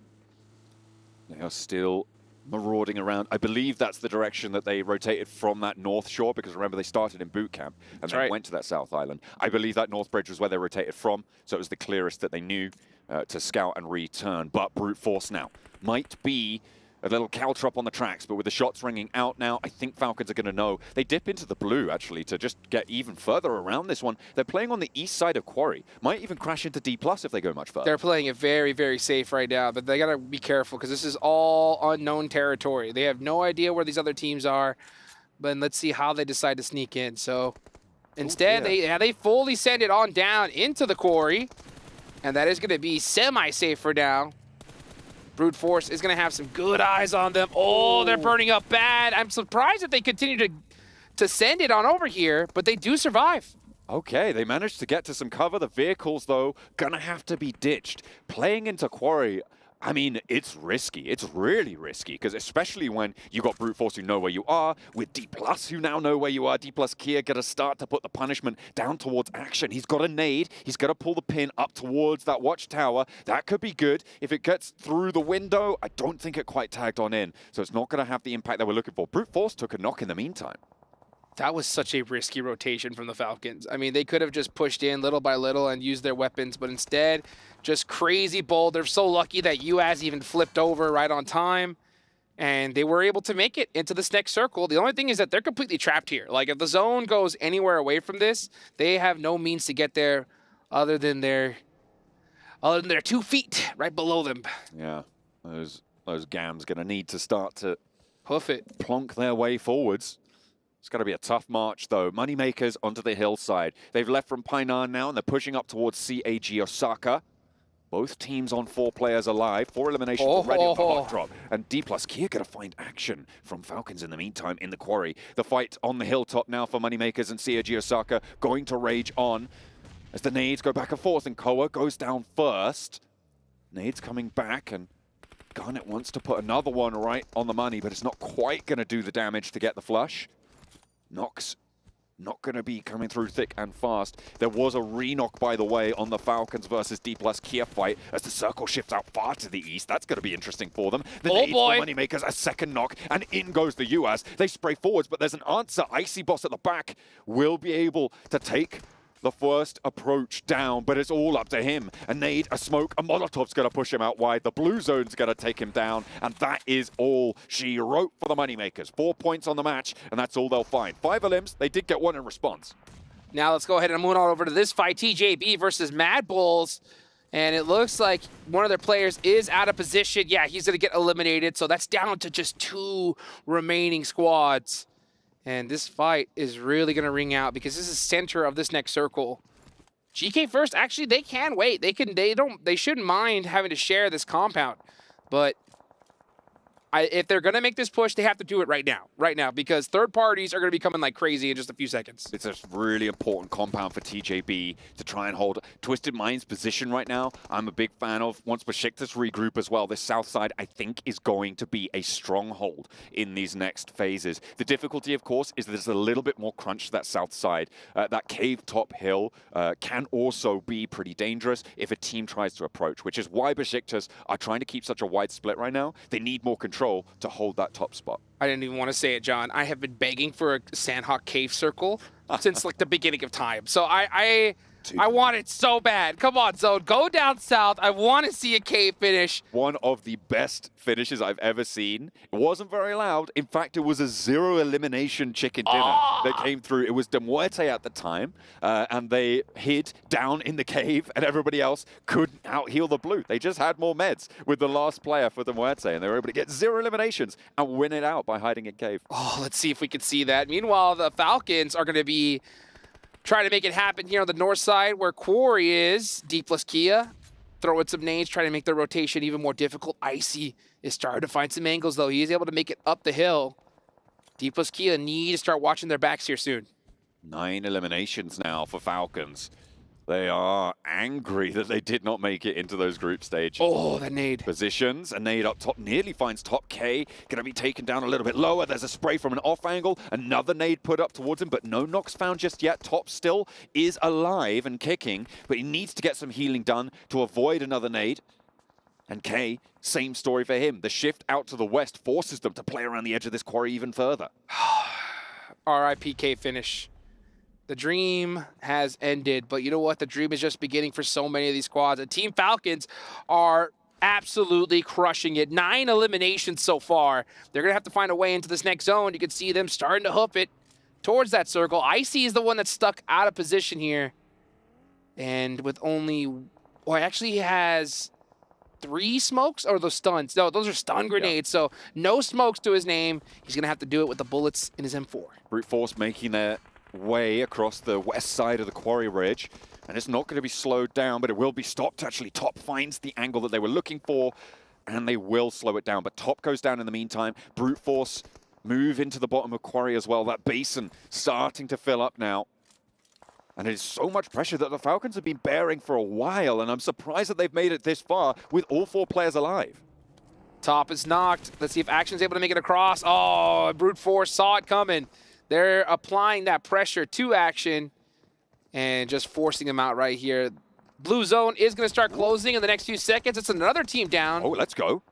They are still marauding around. I believe that's the direction that they rotated from that north shore, because remember they started in boot camp and then went to that south island. I believe that north bridge was where they rotated from, so it was the clearest that they knew to scout and return. But Brute Force now might be a little caltrop on the tracks, but with the shots ringing out now, I think Falcons are going to know. They dip into the blue, actually, to just get even further around this one. They're playing on the east side of Quarry. Might even crash into D+ if they go much further. They're playing it very, very safe right now, but they got to be careful because this is all unknown territory. They have no idea where these other teams are, but let's see how they decide to sneak in. So instead, they fully send it on down into the Quarry, and that is going to be semi-safe for now. Brute Force is going to have some good eyes on them. Oh, they're burning up bad. I'm surprised that they continue to send it on over here, but they do survive. Okay, they managed to get to some cover. The vehicles, though, gonna have to be ditched. Playing into Quarry, I mean, it's risky. It's really risky, because especially when you got Brute Force who know where you are, with D+ who now know where you are. D+ Kia got to start to put the punishment down towards action. He's got a nade. He's got to pull the pin up towards that watchtower. That could be good. If it gets through the window, I don't think it quite tagged on in, so it's not going to have the impact that we're looking for. Brute Force took a knock in the meantime. That was such a risky rotation from the Falcons. I mean, they could have just pushed in little by little and used their weapons, but instead, just crazy bold. They're so lucky that UAS even flipped over right on time, and they were able to make it into this next circle. The only thing is that they're completely trapped here. Like, if the zone goes anywhere away from this, they have no means to get there other than their 2 feet right below them. Yeah, those GAMs going to need to start to hoof it, plonk their way forwards. It's going to be a tough march, though. Moneymakers onto the hillside. They've left from Painan now, and they're pushing up towards CAG Osaka. Both teams on 4 players alive. 4 eliminations already on the hot drop. And D+ Kia going to find action from Falcons in the meantime in the Quarry. The fight on the hilltop now for Moneymakers and CAG Osaka going to rage on as the nades go back and forth, and Koa goes down first. Nades coming back, and Garnet wants to put another one right on the money, but it's not quite going to do the damage to get the flush. Nox not going to be coming through thick and fast. There was a re-knock, by the way, on the Falcons versus D+ Kia fight as the circle shifts out far to the east. That's going to be interesting for them. The nade for Moneymakers, a second knock, and in goes the US. They spray forwards, but there's an answer. Icy Boss at the back will be able to take the first approach down, but it's all up to him. A nade, a smoke, a Molotov's going to push him out wide. The blue zone's going to take him down, and that is all she wrote for the Moneymakers. 4 points on the match, and that's all they'll find. 5 elims, they did get 1 in response. Now let's go ahead and move on over to this fight, TJB versus Mad Bulls. And it looks like one of their players is out of position. Yeah, he's going to get eliminated, so that's down to just 2 remaining squads. And this fight is really going to ring out because this is center of this next circle. GK first, actually, they can wait. They shouldn't mind having to share this compound. But if they're going to make this push, they have to do it right now, because third parties are going to be coming like crazy in just a few seconds. It's a really important compound for TJB to try and hold Twisted Mind's position right now. I'm a big fan of, once Besiktas regroup as well, this south side, I think, is going to be a stronghold in these next phases. The difficulty, of course, is there's a little bit more crunch to that south side. That cave top hill can also be pretty dangerous if a team tries to approach, which is why Besiktas are trying to keep such a wide split right now. They need more control to hold that top spot. I didn't even want to say it, John. I have been begging for a Sandhawk cave circle since like the beginning of time. So I want it so bad. Come on, Zone. Go down south. I want to see a cave finish. One of the best finishes I've ever seen. It wasn't very loud. In fact, it was a 0 elimination chicken dinner that came through. It was De Muerte at the time, and they hid down in the cave, and everybody else couldn't out-heal the blue. They just had more meds with the last player for De Muerte, and they were able to get 0 eliminations and win it out by hiding in cave. Oh, let's see if we can see that. Meanwhile, the Falcons are going to be trying to make it happen here on the north side where Quarry is. D+ Kia throwing some nades, trying to make the rotation even more difficult. Icy is starting to find some angles, though. He is able to make it up the hill. D+ Kia need to start watching their backs here soon. 9 eliminations now for Falcons. They are angry that they did not make it into those group stages. Oh, that nade. Positions, a nade up top nearly finds top K. Going to be taken down a little bit lower. There's a spray from an off angle. Another nade put up towards him, but no knocks found just yet. Top still is alive and kicking, but he needs to get some healing done to avoid another nade. And K, same story for him. The shift out to the west forces them to play around the edge of this quarry even further. RIP K finish. The dream has ended, but you know what? The dream is just beginning for so many of these squads. And Team Falcons are absolutely crushing it. 9 eliminations so far. They're going to have to find a way into this next zone. You can see them starting to hoof it towards that circle. Icy is the one that's stuck out of position here. And with only... Well, actually he has 3 smokes, or those stuns? No, those are stun grenades, so no smokes to his name. He's going to have to do it with the bullets in his M4. Brute Force making their way across the west side of the quarry ridge, and it's not going to be slowed down, but it will be stopped. Actually, Top finds the angle that they were looking for, and they will slow it down, but Top goes down in the meantime. Brute Force move into the bottom of quarry as well. That basin starting to fill up now, and it is so much pressure that the Falcons have been bearing for a while, and I'm surprised that they've made it this far with all 4 players alive. Top is knocked. Let's see if Action's able to make it across. Oh, Brute Force saw it coming. They're applying that pressure to Action and just forcing him out right here. Blue zone is going to start closing in the next few seconds. It's another team down. Oh, let's go.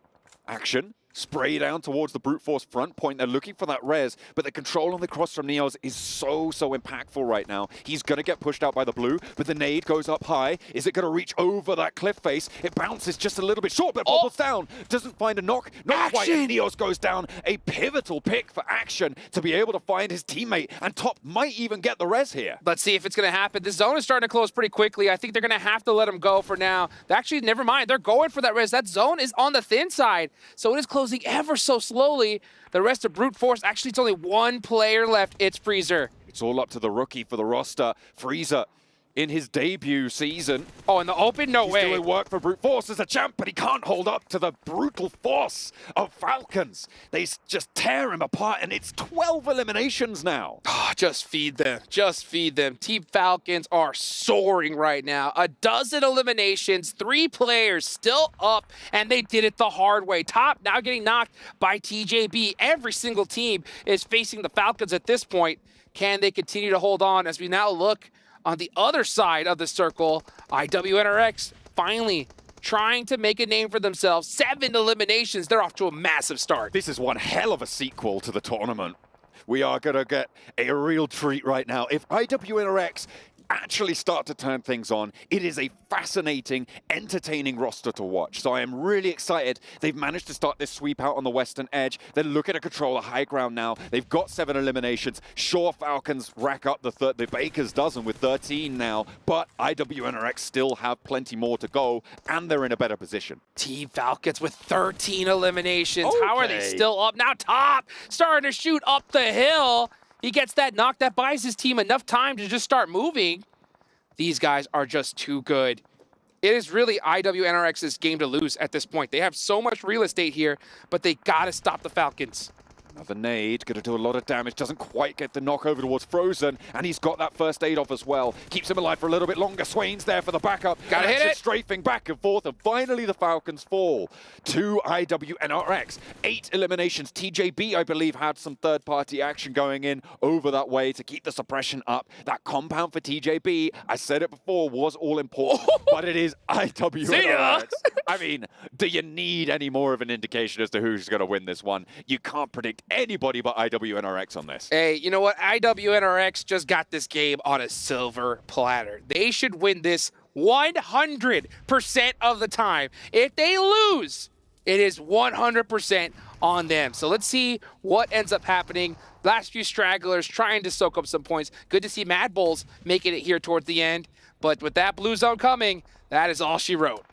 Action. Spray down towards the Brute Force front point. They're looking for that res, but the control on the cross from Neos is so impactful right now. He's going to get pushed out by the blue, but the nade goes up high. Is it going to reach over that cliff face? It bounces just a little bit short, but bobbles down. Doesn't find a knock. Not quite. And Neos goes down. A pivotal pick for Action to be able to find his teammate, and Top might even get the res here. Let's see if it's going to happen. This zone is starting to close pretty quickly. I think they're going to have to let him go for now. Actually, never mind. They're going for that res. That zone is on the thin side, so it is closing ever so slowly. The rest of Brute Force, actually, it's only 1 player left. It's Freezer. It's all up to the rookie for the roster. Freezer in his debut season. Oh, in the open? No way. He's doing work for Brute Force as a champ, but he can't hold up to the brutal force of Falcons. They just tear him apart, and it's 12 eliminations now. Oh, just feed them. Just feed them. Team Falcons are soaring right now. 12 eliminations, 3 players still up, and they did it the hard way. Top now getting knocked by TJB. Every single team is facing the Falcons at this point. Can they continue to hold on as we now look on the other side of the circle? IWNRX finally trying to make a name for themselves. 7 eliminations. They're off to a massive start. This is one hell of a sequel to the tournament. We are going to get a real treat right now. If IWNRX actually start to turn things on, it is a fascinating, entertaining roster to watch. So I am really excited. They've managed to start this sweep out on the western edge. They're looking to control the high ground now. They've got 7 eliminations. Sure, Falcons rack up the Baker's dozen with 13 now, but IWNRX still have plenty more to go, and they're in a better position. Team Falcons with 13 eliminations. Okay. How are they still up? Now Top starting to shoot up the hill. He gets that knock. That buys his team enough time to just start moving. These guys are just too good. It is really IWNRX's game to lose at this point. They have so much real estate here, but they got to stop the Falcons. Another nade, going to do a lot of damage. Doesn't quite get the knock over towards Frozen, and he's got that first aid off as well. Keeps him alive for a little bit longer. Swain's there for the backup. Gotta hit it. Strafing back and forth, and finally the Falcons fall to IWNRX. 8 eliminations. TJB, I believe, had some third-party action going in over that way to keep the suppression up. That compound for TJB, I said it before, was all important, but it is IWNRX. I mean, do you need any more of an indication as to who's going to win this one? You can't predict anybody but IWNRX on this. Hey, you know what? IWNRX just got this game on a silver platter. They should win this 100% of the time. If they lose, it is 100% on them. So let's see what ends up happening. Last few stragglers trying to soak up some points. Good to see Mad Bulls making it here towards the end. But with that blue zone coming, that is all she wrote.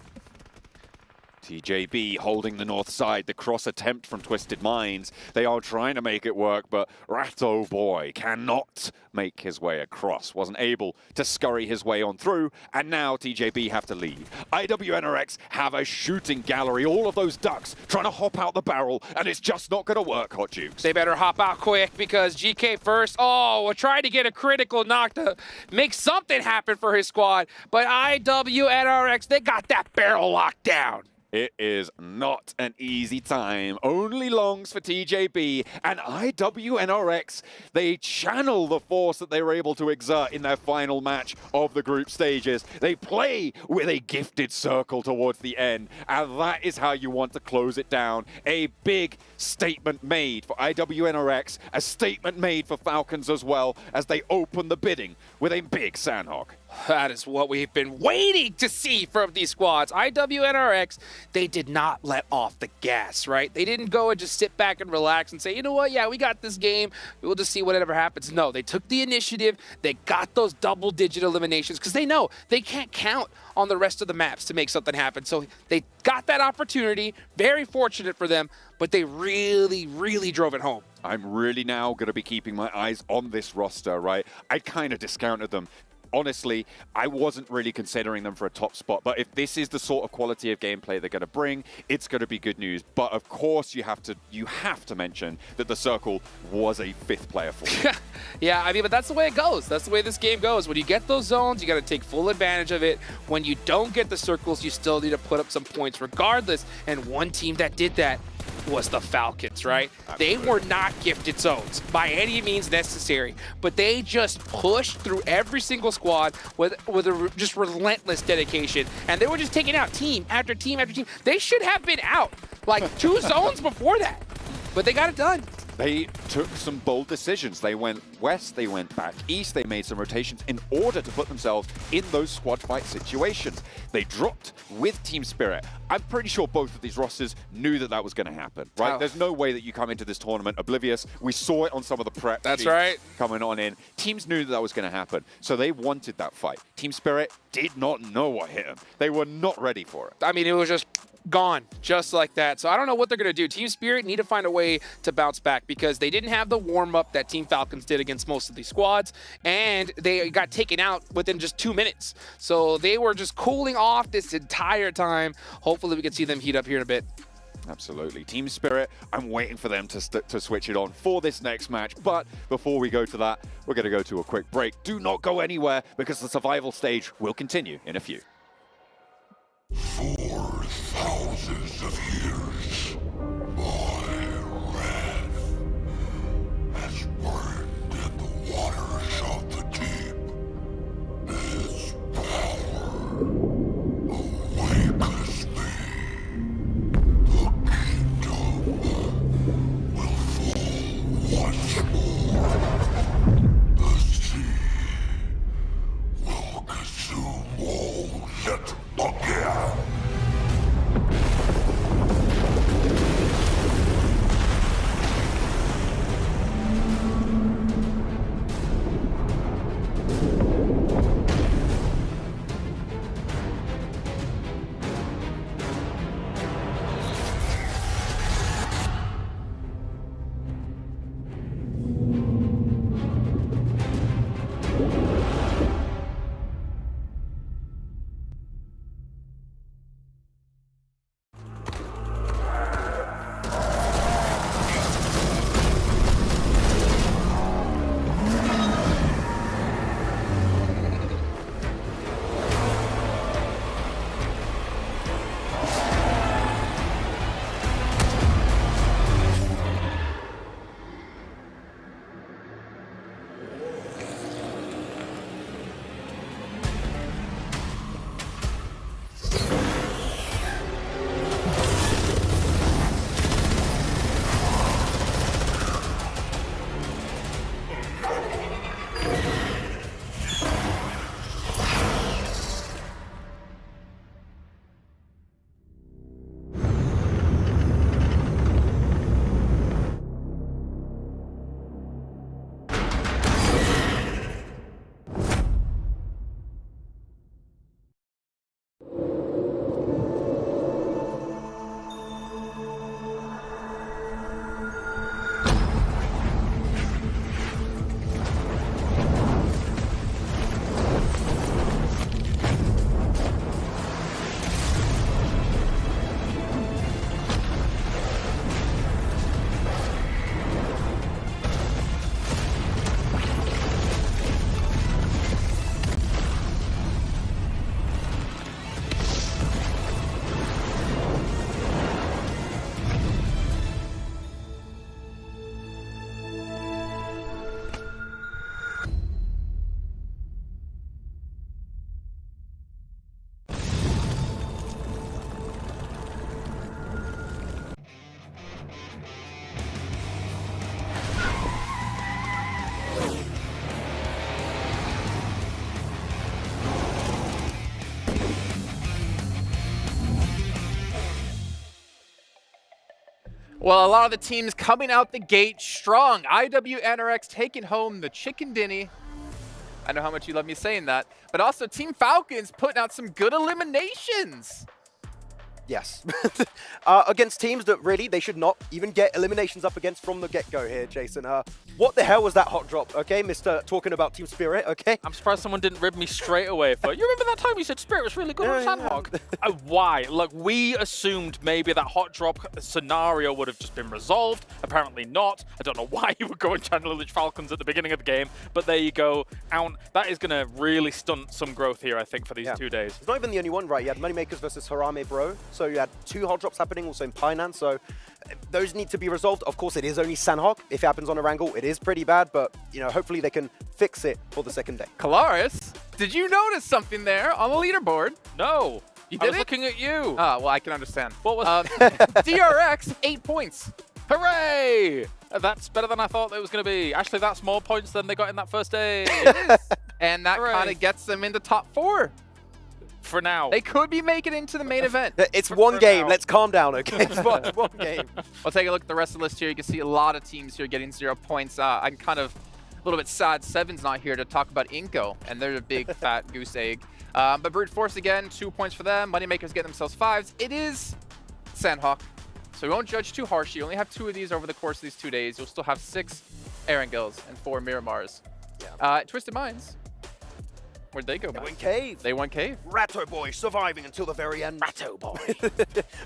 TJB holding the north side, the cross attempt from Twisted Minds. They are trying to make it work, but Ratto Boy cannot make his way across. Wasn't able to scurry his way on through, and now TJB have to leave. IWNRX have a shooting gallery, all of those ducks trying to hop out the barrel, and it's just not going to work, Hot Jukes. They better hop out quick because GK first. Oh, we're trying to get a critical knock to make something happen for his squad, but IWNRX, they got that barrel locked down. It is not an easy time. Only longs for TJB, and IWNRX, they channel the force that they were able to exert in their final match of the group stages. They play with a gifted circle towards the end, and that is how you want to close it down. A big statement made for IWNRX, a statement made for Falcons as well, as they open the bidding with a big Sandhog. That is what we've been waiting to see from these squads. IWNRX, they did not let off the gas, right? They didn't go and just sit back and relax and say, you know what, yeah, we got this game. We'll just see whatever happens. No, they took the initiative. They got those double-digit eliminations because they know they can't count on the rest of the maps to make something happen. So they got that opportunity. Very fortunate for them, but they really, really drove it home. I'm really now going to be keeping my eyes on this roster, right? I kind of discounted them. Honestly, I wasn't really considering them for a top spot, but if this is the sort of quality of gameplay they're going to bring, it's going to be good news. But of course, you have to mention that the Circle was a 5th player for you. Yeah, I mean, but that's the way it goes. That's the way this game goes. When you get those zones, you got to take full advantage of it. When you don't get the circles, you still need to put up some points regardless. And one team that did that was the Falcons, right? Absolutely. They were not gifted zones by any means necessary, but they just pushed through every single squad with a just relentless dedication, and they were just taking out team after team after team. They should have been out like 2 zones before that, but they got it done. They took some bold decisions. They went west, they went back east, they made some rotations in order to put themselves in those squad fight situations. They dropped with Team Spirit. I'm pretty sure both of these rosters knew that that was going to happen, right? There's no way that you come into this tournament oblivious. We saw it on some of the prep. That's right. Coming on in. Teams knew that that was going to happen, so they wanted that fight. Team Spirit did not know what hit them. They were not ready for it. I mean, it was just gone just like that. So I don't know what they're going to do. Team Spirit need to find a way to bounce back because they didn't have the warm-up that Team Falcons did against most of these squads, and they got taken out within just 2 minutes. So they were just cooling off this entire time. Hopefully we can see them heat up here in a bit. Absolutely. Team Spirit, I'm waiting for them to switch it on for this next match. But before we go to that, we're going to go to a quick break. Do not go anywhere because the survival stage will continue in a few. For thousands of years, my wrath has burned in the waters of the deep. Its power awakens me. The kingdom will fall once more. The sea will consume all yet again. Well, a lot of the teams coming out the gate strong. IWNRX taking home the chicken dinny. I know how much you love me saying that. But also Team Falcons putting out some good eliminations. Yes. Against teams that really, they should not even get eliminations up against from the get-go here, Jason. What the hell was that hot drop, okay, Mr. Talking about Team Spirit, okay? I'm surprised someone didn't rib me straight away for, you remember that time you said Spirit was really good on Sandhog? Why? Look, we assumed maybe that hot drop scenario would have just been resolved. Apparently not. I don't know why you would go and challenge Falcons at the beginning of the game, but there you go. That is going to really stunt some growth here, I think, for these 2 days. It's not even the only one, right? You had Moneymakers versus Harame Bro. So you had 2 hot drops happening also in Painan, so those need to be resolved. Of course, it is only Sandhog. If it happens on a wrangle, it is pretty bad, but you know, hopefully they can fix it for the second day. Kalaris, did you notice something there on the leaderboard? No. You I did was looking at you. Oh, well, I can understand. What was DRX, 8 points. Hooray! That's better than I thought it was going to be. Actually, that's more points than they got in that first day. It is. And that kind of gets them into top 4. For now. They could be making it into the main event. It's one game. Let's calm down, okay? It's one game. We'll take a look at the rest of the list here. You can see a lot of teams here getting 0 points. I'm kind of a little bit sad Seven's not here to talk about Inko, and they're a big fat goose egg. But Brute Force again, 2 points for them. Moneymakers get themselves 5s. It is Sandhawk. So we won't judge too harsh. You only have 2 of these over the course of these 2 days. You'll still have 6 Erangels and 4 Miramars. Yeah. Twisted Minds. Where'd they go? They went Cave. They won Cave. Ratto Boy surviving until the very end. Ratto Boy.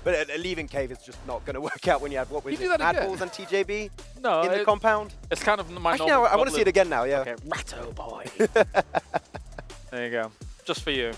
But leaving Cave is just not going to work out when you have, what was You do it, that again. Mad Balls and TJB No, in the compound? It's kind of my Actually, no, I want to see it again now, yeah. Okay, Ratto Boy. There you go. Just for you.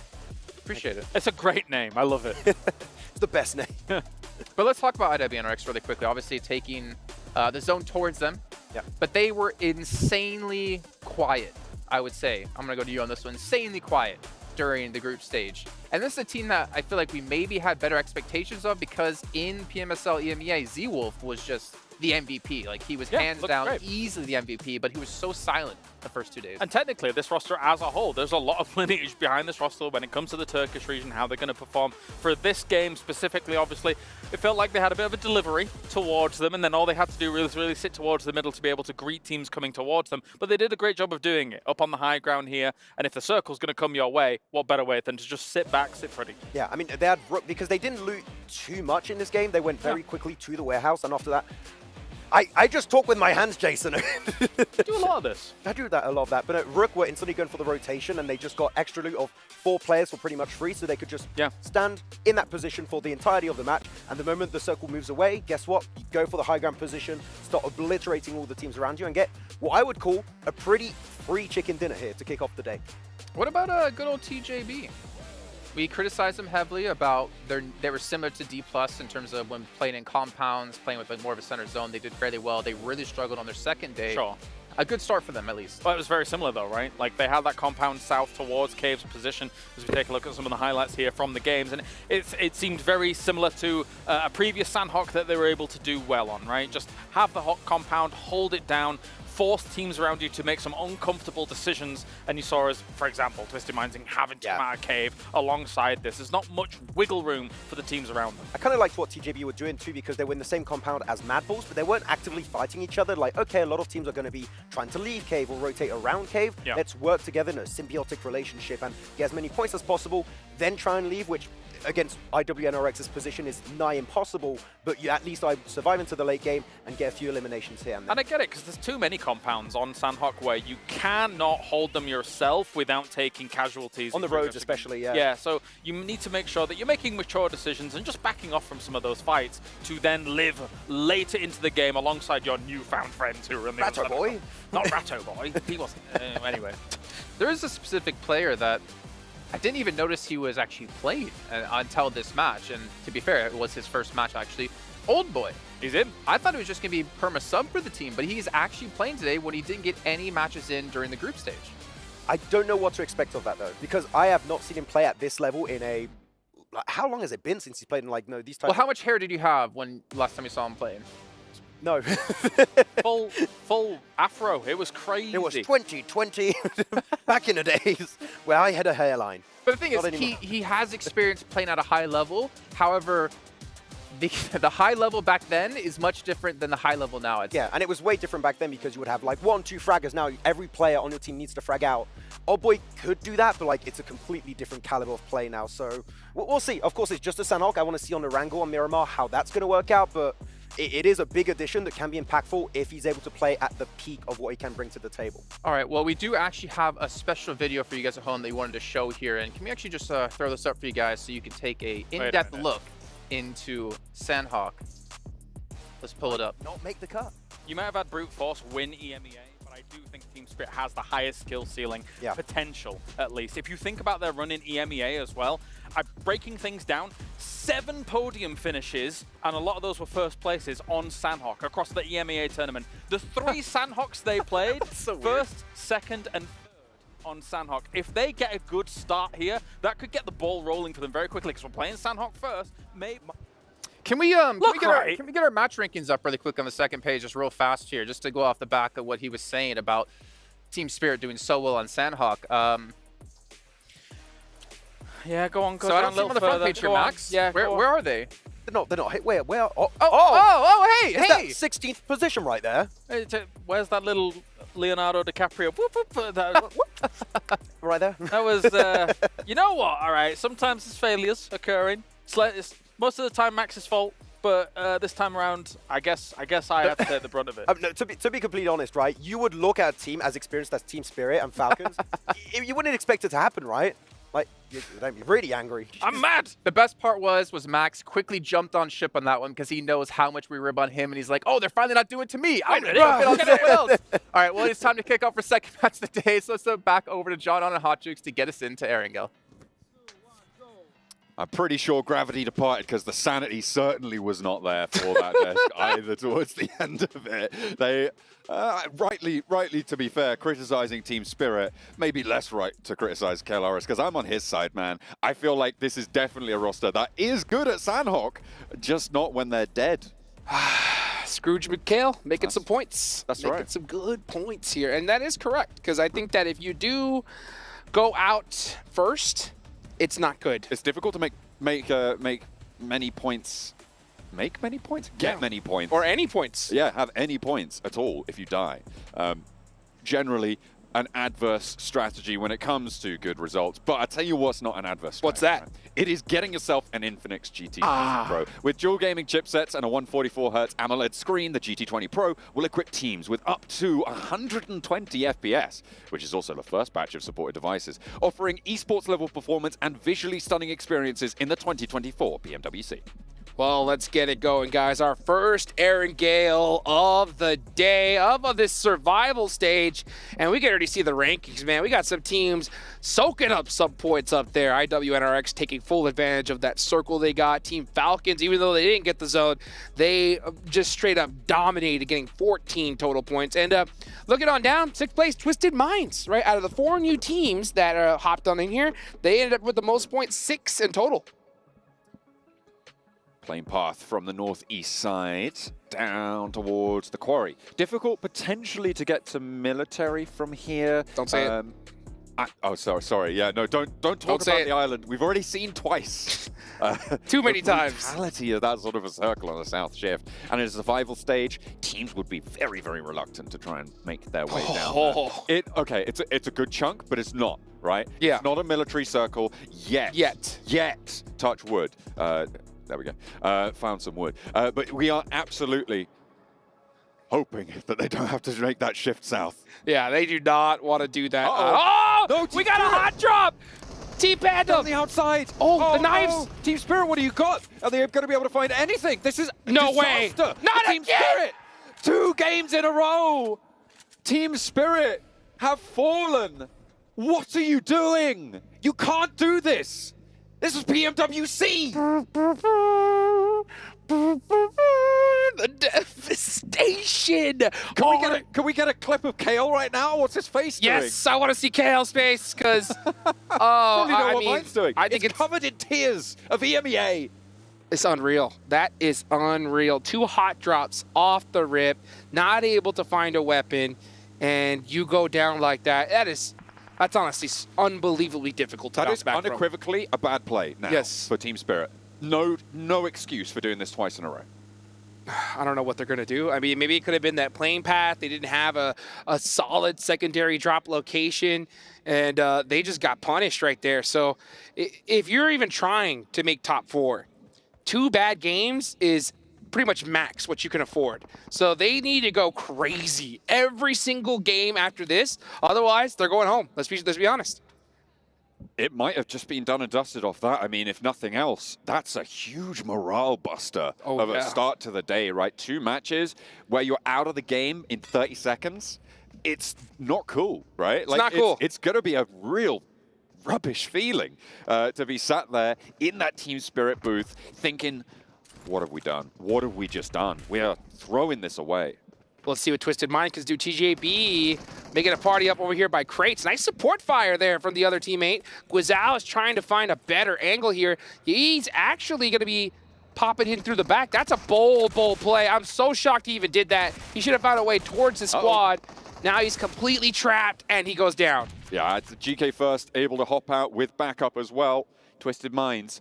Appreciate it. It's a great name. I love it. It's the best name. But let's talk about IWNRX really quickly. Obviously taking the zone towards them. Yeah. But they were insanely quiet, I would say. I'm going to go to you on this one. Insanely quiet during the group stage. And this is a team that I feel like we maybe had better expectations of, because in PMSL EMEA, Z-Wolf was just the MVP. Like, he was hands down easily the MVP, but he was so silent the first 2 days. And technically, this roster as a whole, there's a lot of lineage behind this roster when it comes to the Turkish region, how they're going to perform. For this game specifically, obviously, it felt like they had a bit of a delivery towards them, and then all they had to do was really sit towards the middle to be able to greet teams coming towards them. But they did a great job of doing it up on the high ground here, and if the circle's going to come your way, what better way than to just sit back, sit pretty. Yeah, I mean, they had Rook, because they didn't loot too much in this game. They went very quickly to the warehouse, and after that, I just talk with my hands, Jason. Do a lot of this. I do that, a lot of that. But Rook were instantly going for the rotation, and they just got extra loot of 4 players for pretty much free, so they could just stand in that position for the entirety of the match. And the moment the circle moves away, guess what? You go for the high ground position, start obliterating all the teams around you, and get what I would call a pretty free chicken dinner here to kick off the day. What about good old TJB? We criticized them heavily about they were similar to D+ in terms of when playing in compounds, playing with more of a center zone. They did fairly well. They really struggled on their second day. Sure. A good start for them, at least. Well, it was very similar, though, right? Like, they had that compound south towards Cave's position, as we take a look at some of the highlights here from the games. And it seemed very similar to a previous Sandhawk that they were able to do well on, right? Just have the hot compound, hold it down, force teams around you to make some uncomfortable decisions. And you saw us, for example, Twisted Minds having to come out of Cave alongside this. There's not much wiggle room for the teams around them. I kind of liked what TJB were doing too, because they were in the same compound as Mad Balls, but they weren't actively fighting each other. Like, okay, a lot of teams are going to be trying to leave Cave or rotate around Cave. Yeah. Let's work together in a symbiotic relationship and get as many points as possible, then try and leave, which against IWNRX's position is nigh impossible, but you at least survive into the late game and get a few eliminations here and there. And I get it, because there's too many compounds on Sandhawk where you cannot hold them yourself without taking casualties. On the roads especially, yeah. Yeah, so you need to make sure that you're making mature decisions and just backing off from some of those fights to then live later into the game alongside your newfound friends who are in the Ratto Boy? Not Ratto Boy. He wasn't. Anyway. There is a specific player that I didn't even notice he was actually played until this match. And to be fair, it was his first match, actually. Old Boy. He's in. I thought it was just going to be perma-sub for the team, but he's actually playing today when he didn't get any matches in during the group stage. I don't know what to expect of that, though, because I have not seen him play at this level in a... How long has it been since he's played in, like, these types Well, how much hair did you have when last time you saw him playing? No. full afro. It was crazy. It was 2020, back in the days where I had a hairline. But the thing is, he has experience playing at a high level. However, the high level back then is much different than the high level now. Yeah, and it was way different back then because you would have like 1, 2 fraggers. Now every player on your team needs to frag out. Old Boy could do that, but like it's a completely different caliber of play now. So we'll see. Of course, it's just a Sandhawk. I want to see on the Wrangle on Miramar how that's going to work out, but it is a big addition that can be impactful if he's able to play at the peak of what he can bring to the table. All right, well, we do actually have a special video for you guys at home that you wanted to show here. And can we actually just throw this up for you guys so you can take a in-depth look into Sandhawk? Let's pull it up. Not make the cut. You might have had Brute Force win EMEA, but I do think Team Spirit has the highest skill ceiling potential, at least. If you think about their run in EMEA as well, breaking things down, 7 podium finishes, and a lot of those were first places on Sandhawk across the EMEA tournament. The 3 Sandhawks they played, first, second, and third on Sandhawk. If they get a good start here, that could get the ball rolling for them very quickly, because we're playing Sandhawk first. Can we get our match rankings up really quick on the second page, just real fast here, just to go off the back of what he was saying about Team Spirit doing so well on Sandhawk. Yeah, go on, go so down I don't see them on the front page here, Max. Yeah, where are they? They're not. Where? Hey, Is that 16th position right there? Where's that little Leonardo DiCaprio? Whoop, whoop, right there. That was, you know what? All right, sometimes there's failures occurring. It's most of the time Max's fault. but this time around, I guess I have to take the brunt of it. No, to be completely honest, right? You would look at a team as experienced as Team Spirit and Falcons. You wouldn't expect it to happen, right? Like, you're really angry. I'm mad. The best part was Max quickly jumped on ship on that one because he knows how much we rib on him, and he's like, oh, they're finally not doing it to me. I'm ready. All right, well, it's time to kick off for second match of the day. So let's go back over to John on and Hot Jukes to get us into Erangel. I'm pretty sure gravity departed because the sanity certainly was not there for that desk either towards the end of it. They, rightly to be fair, criticizing Team Spirit, maybe less right to criticize KLRS because I'm on his side, man. I feel like this is definitely a roster that is good at Sandhawk, just not when they're dead. Scrooge McHale making some points. That's making some good points here. And that is correct because I think that if you do go out first, it's not good. It's difficult to make many points. Make many points? Get many points. Or any points. Yeah, have any points at all if you die. Generally, an adverse strategy when it comes to good results. But I tell you what's not an adverse strategy. What's that? Right? It is getting yourself an Infinix GT20 Pro. With dual gaming chipsets and a 144Hz AMOLED screen, the GT20 Pro will equip teams with up to 120 FPS, which is also the first batch of supported devices, offering esports level performance and visually stunning experiences in the 2024 PMWC. Well, let's get it going, guys. Our first Erangel of the day, of this survival stage. And we can already see the rankings, man. We got some teams soaking up some points up there. IWNRX taking full advantage of that circle they got. Team Falcons, even though they didn't get the zone, they just straight up dominated, getting 14 total points. And looking on down, 6th place, Twisted Minds, right? Out of the 4 new teams that hopped on in here, they ended up with the most points, 6 in total. Playing path from the northeast side down towards the quarry. Difficult potentially to get to military from here. Don't say it. Oh, sorry. Yeah, no, don't talk about the island. We've already seen twice. Too many times. The brutality of that sort of a circle on the south shift. And in a survival stage, teams would be very, very reluctant to try and make their way down there. Okay, it's a good chunk, but it's not, right? Yeah. It's not a military circle yet. Yet. Touch wood. There we go. Found some wood. But we are absolutely hoping that they don't have to make that shift south. Yeah, they do not want to do that. Oh, no, we got a hot drop! Team Panda! On the outside! Oh, the knives! No. Team Spirit, what do you got? Are they going to be able to find anything? This is a no disaster. Way! Not Team again! Spirit! 2 games in a row! Team Spirit have fallen! What are you doing? You can't do this! This is PMWC! The devastation! Can we get a clip of Kale right now? What's his face doing? Yes, I want to see Kale's face, because... I mean, mine's doing. I think it's covered in tears of EMEA. It's unreal. That is unreal. 2 hot drops off the rip, not able to find a weapon, and you go down like that. That's honestly unbelievably difficult to bounce back from. That is unequivocally a bad play now for Team Spirit. No excuse for doing this twice in a row. I don't know what they're going to do. I mean, maybe it could have been that plane path. They didn't have a solid secondary drop location, and they just got punished right there. So if you're even trying to make top 4, 2 bad games is pretty much max what you can afford. So they need to go crazy every single game after this. Otherwise, they're going home. Let's be honest. It might have just been done and dusted off that. I mean, if nothing else, that's a huge morale buster of a start to the day, right? 2 matches where you're out of the game in 30 seconds. It's not cool, right? It's not cool. It's going to be a real rubbish feeling to be sat there in that Team Spirit booth thinking, what have we done? What have we just done? We are throwing this away. Let's see what Twisted Mind can do. TJB making a party up over here by Crates. Nice support fire there from the other teammate. Guizal is trying to find a better angle here. He's actually going to be popping in through the back. That's a bold play. I'm so shocked he even did that. He should have found a way towards the squad. Now he's completely trapped, and he goes down. Yeah, it's GK first, able to hop out with backup as well. Twisted Minds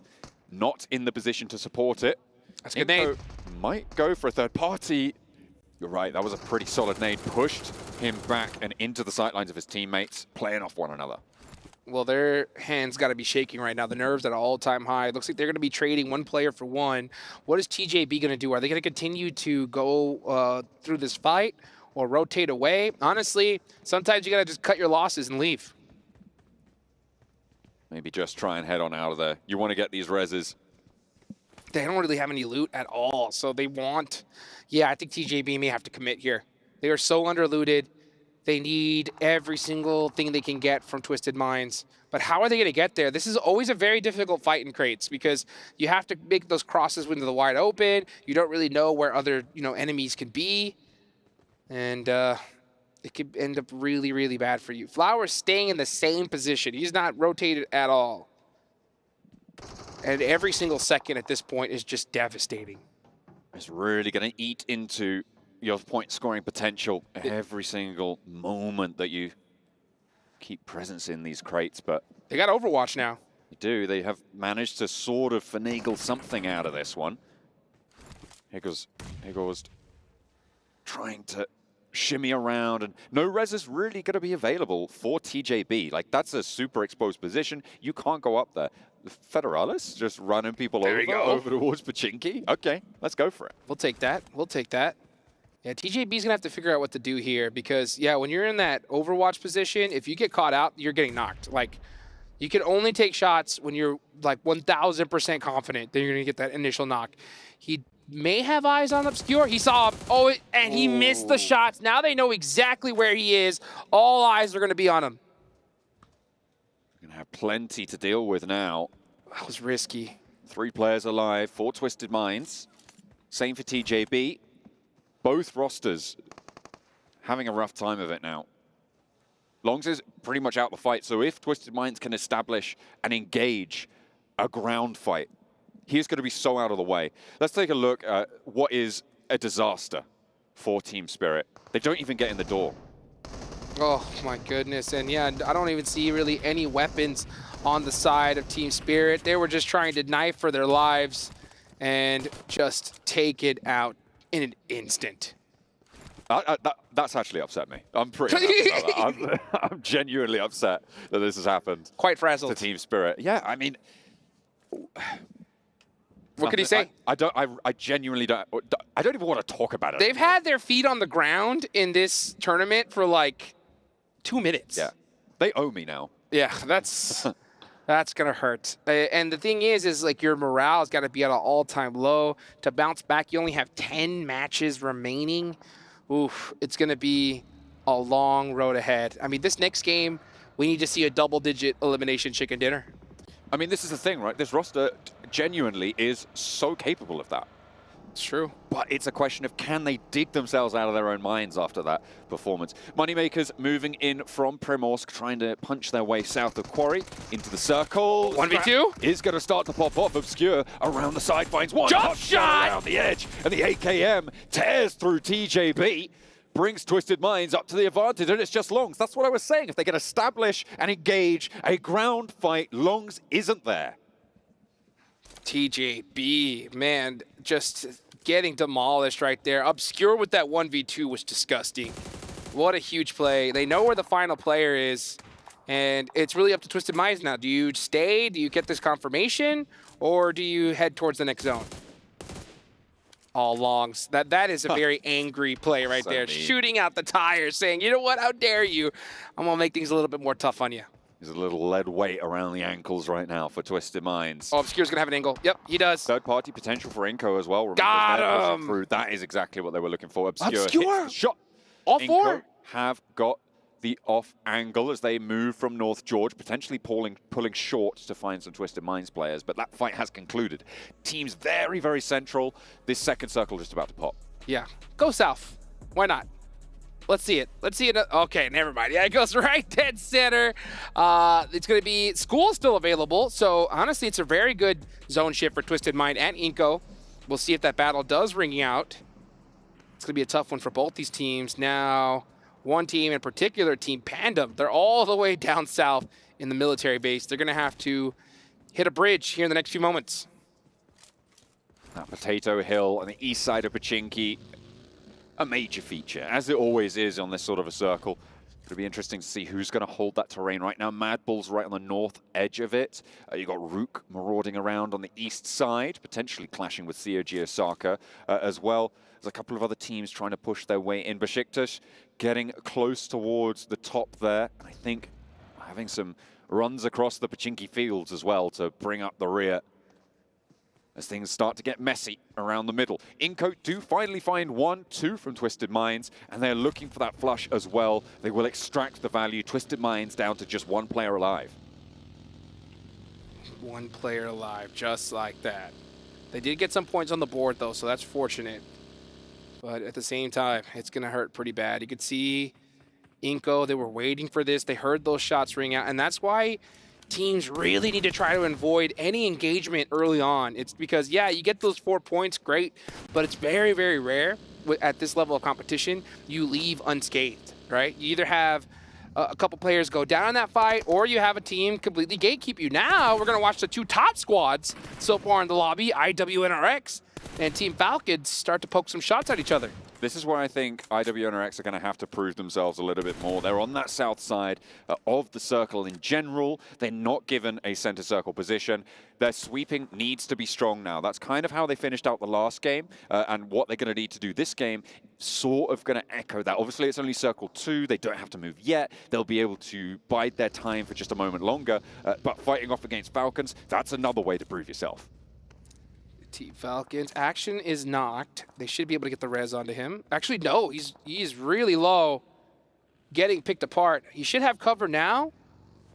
not in the position to support it. That's a good nade. Might go for a third party. You're right, that was a pretty solid nade. Pushed him back and into the sightlines of his teammates, playing off one another. well, their hands got to be shaking right now. The nerves at an all-time high. It looks like they're going to be trading one player for one. What is TJB going to do? Are they going to continue to go through this fight or rotate away? Honestly, sometimes you got to just cut your losses and leave. Maybe just try and head on out of there. You want to get these reses. They don't really have any loot at all, so they want... Yeah, I think TJB may have to commit here. They are so underlooted. They need every single thing they can get from Twisted Minds. But how are they going to get there? This is always a very difficult fight in crates because you have to make those crosses into the wide open. You don't really know where other enemies can be. And it could end up really, really bad for you. Flower's staying in the same position. He's not rotated at all. And every single second at this point is just devastating. It's really going to eat into your point scoring potential every single moment that you keep presence in these crates, but they got Overwatch now. They do. They have managed to sort of finagle something out of this one. Higgles trying to shimmy around, and no res is really going to be available for TJB. Like, that's a super exposed position. You can't go up there. Federalis just running people over towards Pachinki. Okay, let's go for it. We'll take that. We'll take that. Yeah, TJB's going to have to figure out what to do here because, yeah, when you're in that Overwatch position, if you get caught out, you're getting knocked. Like, you can only take shots when you're, like, 1,000% confident that you're going to get that initial knock. He may have eyes on Obscure. He saw him. Oh, and he missed the shots. Now they know exactly where he is. All eyes are going to be on him. We're going to have plenty to deal with now. That was risky. 3 players alive, 4 Twisted Minds. Same for TJB. Both rosters having a rough time of it now. Longs is pretty much out the fight, so if Twisted Minds can establish and engage a ground fight, he's going to be so out of the way. Let's take a look at what is a disaster for Team Spirit. They don't even get in the door. Oh, my goodness. And, yeah, I don't even see really any weapons on the side of Team Spirit. They were just trying to knife for their lives and just take it out in an instant. That's actually upset me. I'm pretty upset about that. I'm genuinely upset that this has happened. Quite frazzled. To Team Spirit. Yeah, I mean... What can he say? I genuinely don't even want to talk about it. They've had their feet on the ground in this tournament for like 2 minutes. Yeah. They owe me now. Yeah, that's going to hurt. And the thing is like your morale has got to be at an all-time low. To bounce back, you only have 10 matches remaining. Oof, it's going to be a long road ahead. I mean, this next game, we need to see a double-digit elimination chicken dinner. I mean, this is the thing, right? This roster genuinely is so capable of that. It's true. But it's a question of can they dig themselves out of their own minds after that performance. Moneymakers moving in from Primorsk, trying to punch their way south of Quarry into the circle. 1v2 is going to start to pop off. Obscure around the side finds one. Jump shot around the edge, and the AKM tears through TJB. Brings Twisted Minds up to the advantage, and it's just Longs. That's what I was saying. If they can establish and engage a ground fight, Longs isn't there. TJB, man, just getting demolished right there. Obscure with that 1v2 was disgusting. What a huge play. They know where the final player is, and it's really up to Twisted Minds now. Do you stay? Do you get this confirmation? Or do you head towards the next zone? All Longs. That is a very angry play right there. Mean. Shooting out the tires, saying, you know what, how dare you? I'm going to make things a little bit more tough on you. There's a little lead weight around the ankles right now for Twisted Minds. Oh, Obscure's going to have an angle. Yep, he does. Third-party potential for Inco as well. Remember, got him! through. That is exactly what they were looking for. Obscure! Shot. All Inco 4? have got the off angle as they move from North George, potentially pulling short to find some Twisted Minds players, but that fight has concluded. Team's very, very central. This second circle just about to pop. Yeah. Go south. Why not? Let's see it. Let's see it. Okay, never mind. Yeah, it goes right dead center. It's going to be School still available, so honestly, it's a very good zone shift for Twisted Mind and Inco. We'll see if that battle does ring out. It's going to be a tough one for both these teams. Now, one team in particular, Team Pandem, they're all the way down south in the military base. They're going to have to hit a bridge here in the next few moments. That Potato Hill on the east side of Pachinki, a major feature, as it always is on this sort of a circle. It'll be interesting to see who's going to hold that terrain right now. Mad Bull's right on the north edge of it. You've got Rook marauding around on the east side, potentially clashing with COG Osaka as well. There's a couple of other teams trying to push their way in. Besiktas getting close towards the top there. I think having some runs across the Pachinki fields as well to bring up the rear as things start to get messy around the middle. Inco do finally find 1-2 from Twisted Minds, and they're looking for that flush as well. They will extract the value. Twisted Minds down to just one player alive. One player alive, just like that. They did get some points on the board, though, so that's fortunate. But at the same time, it's going to hurt pretty bad. You could see Inco, they were waiting for this. They heard those shots ring out, and that's why teams really need to try to avoid any engagement early on. It's because, yeah, you get those 4 points, great, but it's very, very rare at this level of competition you leave unscathed, right? You either have a couple players go down in that fight, or you have a team completely gatekeep you. Now we're going to watch the two top squads so far in the lobby, IWNRX and Team Falcons, start to poke some shots at each other. This is where I think IWNRX are going to have to prove themselves a little bit more. They're on that south side of the circle in general. They're not given a center circle position. Their sweeping needs to be strong now. That's kind of how they finished out the last game, and what they're going to need to do this game, sort of going to echo that. Obviously, it's only circle 2. They don't have to move yet. They'll be able to bide their time for just a moment longer, but fighting off against Falcons, that's another way to prove yourself. Team Falcons. Action is knocked. They should be able to get the res onto him. Actually, no. He's really low. Getting picked apart. He should have cover now.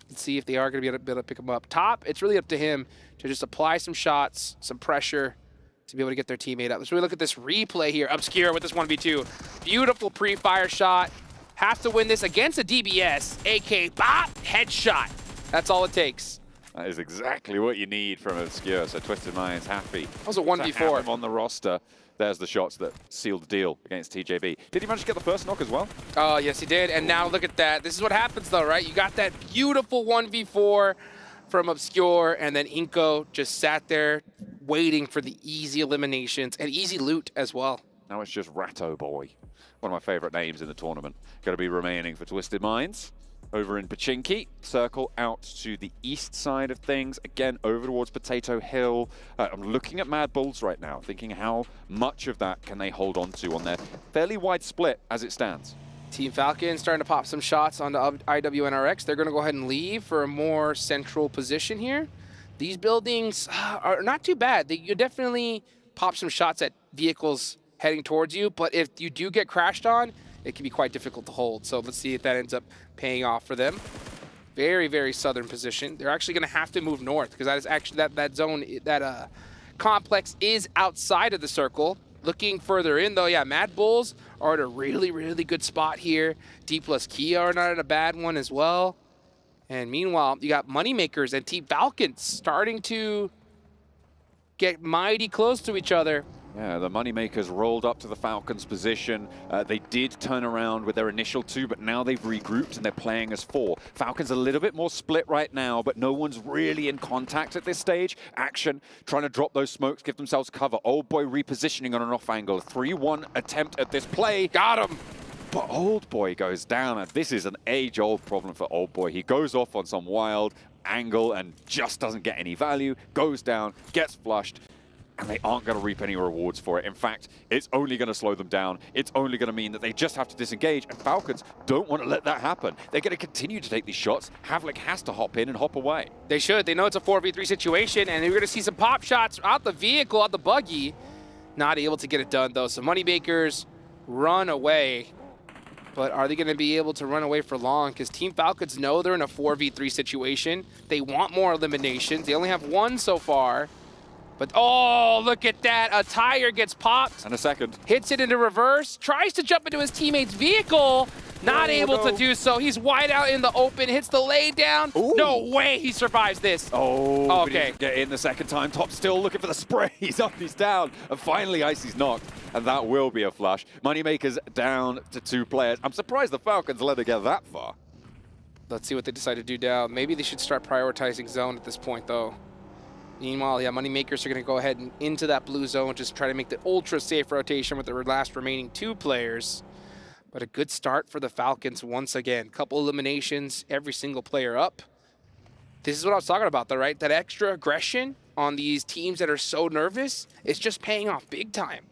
Let's see if they are going to be able to pick him up. Top, it's really up to him to just apply some shots, some pressure to be able to get their teammate up. Let's really look at this replay here. Obscure with this 1v2. Beautiful pre-fire shot. Have to win this against a DBS. AK, bop, headshot. That's all it takes. That is exactly what you need from Obscure, so Twisted Minds happy. That was a 1v4. On the roster, there's the shots that sealed the deal against TJB. Did he manage to get the first knock as well? Oh, yes, he did. And now look at that. This is what happens, though, right? You got that beautiful 1v4 from Obscure, and then Inco just sat there waiting for the easy eliminations and easy loot as well. Now it's just Ratto Boy, one of my favorite names in the tournament. Going to be remaining for Twisted Minds. Over in Pachinki, circle out to the east side of things, again over towards Potato Hill. I'm looking at Mad Bulls right now, thinking how much of that can they hold on to on their fairly wide split as it stands. Team Falcon starting to pop some shots onto IWNRX. They're going to go ahead and leave for a more central position here. These buildings are not too bad. You definitely pop some shots at vehicles heading towards you, but if you do get crashed on, it can be quite difficult to hold. So let's see if that ends up paying off for them. Very, very southern position. They're actually going to have to move north because that is actually that zone, that complex is outside of the circle. Looking further in though, yeah, Mad Bulls are at a really, really good spot here. D plus Kia are not at a bad one as well. And meanwhile, you got Moneymakers and Team Falcons starting to get mighty close to each other. Yeah, the Moneymakers rolled up to the Falcons' position. They did turn around with their initial 2, but now they've regrouped and they're playing as 4. Falcons a little bit more split right now, but no one's really in contact at this stage. Action, trying to drop those smokes, give themselves cover. Old Boy repositioning on an off angle. 3-1 attempt at this play. Got him! But Old Boy goes down, and this is an age-old problem for Old Boy. He goes off on some wild angle and just doesn't get any value, goes down, gets flushed, and they aren't going to reap any rewards for it. In fact, it's only going to slow them down. It's only going to mean that they just have to disengage, and Falcons don't want to let that happen. They're going to continue to take these shots. Havlik has to hop in and hop away. They should. They know it's a 4v3 situation, and we're going to see some pop shots out the vehicle, out the buggy. Not able to get it done, though. So Moneymakers run away. But are they going to be able to run away for long? Because Team Falcons know they're in a 4v3 situation. They want more eliminations. They only have 1 so far. But, oh, look at that. A tire gets popped. And a second. Hits it into reverse. Tries to jump into his teammate's vehicle. Not able to do so. He's wide out in the open. Hits the lay down. Ooh. No way he survives this. Oh, okay. But he get in the second time. Top still looking for the spray. He's up, he's down. And finally, Icy's knocked. And that will be a flush. Moneymakers down to 2 players. I'm surprised the Falcons let it get that far. Let's see what they decide to do down. Maybe they should start prioritizing zone at this point, though. Meanwhile, yeah, Moneymakers are going to go ahead and into that blue zone, just try to make the ultra-safe rotation with their last remaining 2 players. But a good start for the Falcons once again. Couple eliminations, every single player up. This is what I was talking about though, right? That extra aggression on these teams that are so nervous, it's just paying off big time.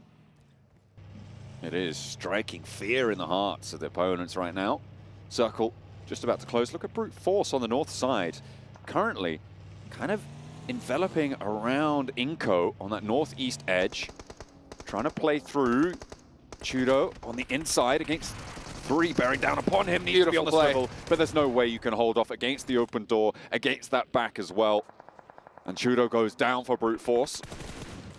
It is striking fear in the hearts of the opponents right now. Circle just about to close. Look at Brute Force on the north side. Currently kind of enveloping around Inco on that northeast edge. Trying to play through. Chudo on the inside against 3, bearing down upon him. Needs to be on the swivel, but there's no way you can hold off against the open door, against that back as well. And Chudo goes down for Brute Force,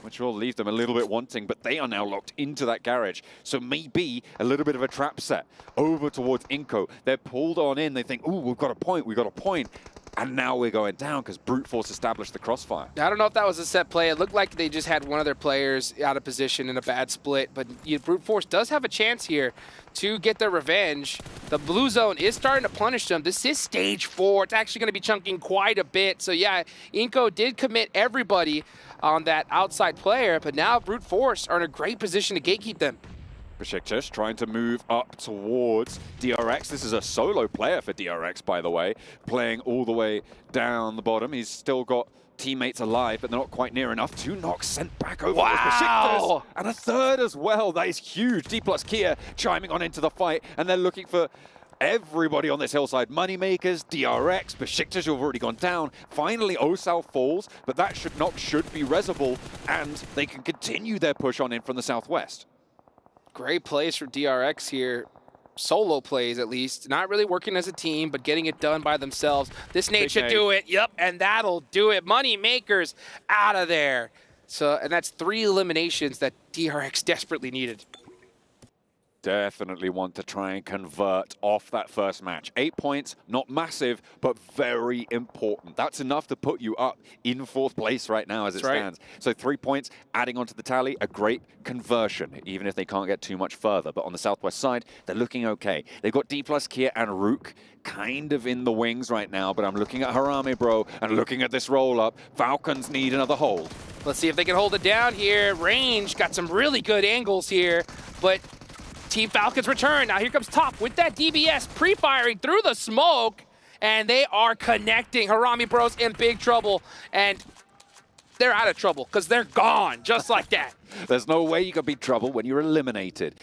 which will leave them a little bit wanting, but they are now locked into that garage. So maybe a little bit of a trap set over towards Inco. They're pulled on in. They think, ooh, we've got a point, we've got a point. And now we're going down because Brute Force established the crossfire. I don't know if that was a set play. It looked like they just had one of their players out of position in a bad split. But Brute Force does have a chance here to get their revenge. The blue zone is starting to punish them. This is stage 4. It's actually going to be chunking quite a bit. So yeah, Inco did commit everybody on that outside player. But now Brute Force are in a great position to gatekeep them. Besiktas trying to move up towards DRX. This is a solo player for DRX, by the way, playing all the way down the bottom. He's still got teammates alive, but they're not quite near enough. 2 knocks sent back over towards Besiktas, and a third as well. That is huge. D+ Kia chiming on into the fight, and they're looking for everybody on this hillside. Moneymakers, DRX, Besiktas who have already gone down. Finally, Osal falls, but that should be Rezable, and they can continue their push on in from the southwest. Great plays for DRX here. Solo plays, at least. Not really working as a team, but getting it done by themselves. This nade should do it. Yep, and that'll do it. Money makers out of there. So, and that's 3 eliminations that DRX desperately needed. Definitely want to try and convert off that first match. 8 points, not massive, but very important. That's enough to put you up in 4th place right now as it stands. So 3 points, adding onto the tally, a great conversion, even if they can't get too much further. But on the southwest side, they're looking okay. They've got D+ Kia and Rook kind of in the wings right now, but I'm looking at Harame, bro, and looking at this roll-up. Falcons need another hold. Let's see if they can hold it down here. Range got some really good angles here, but Team Falcons return. Now here comes Top with that DBS pre-firing through the smoke, and they are connecting. Harame Bros in big trouble, and they're out of trouble because they're gone just like that. There's no way you can beat trouble when you're eliminated.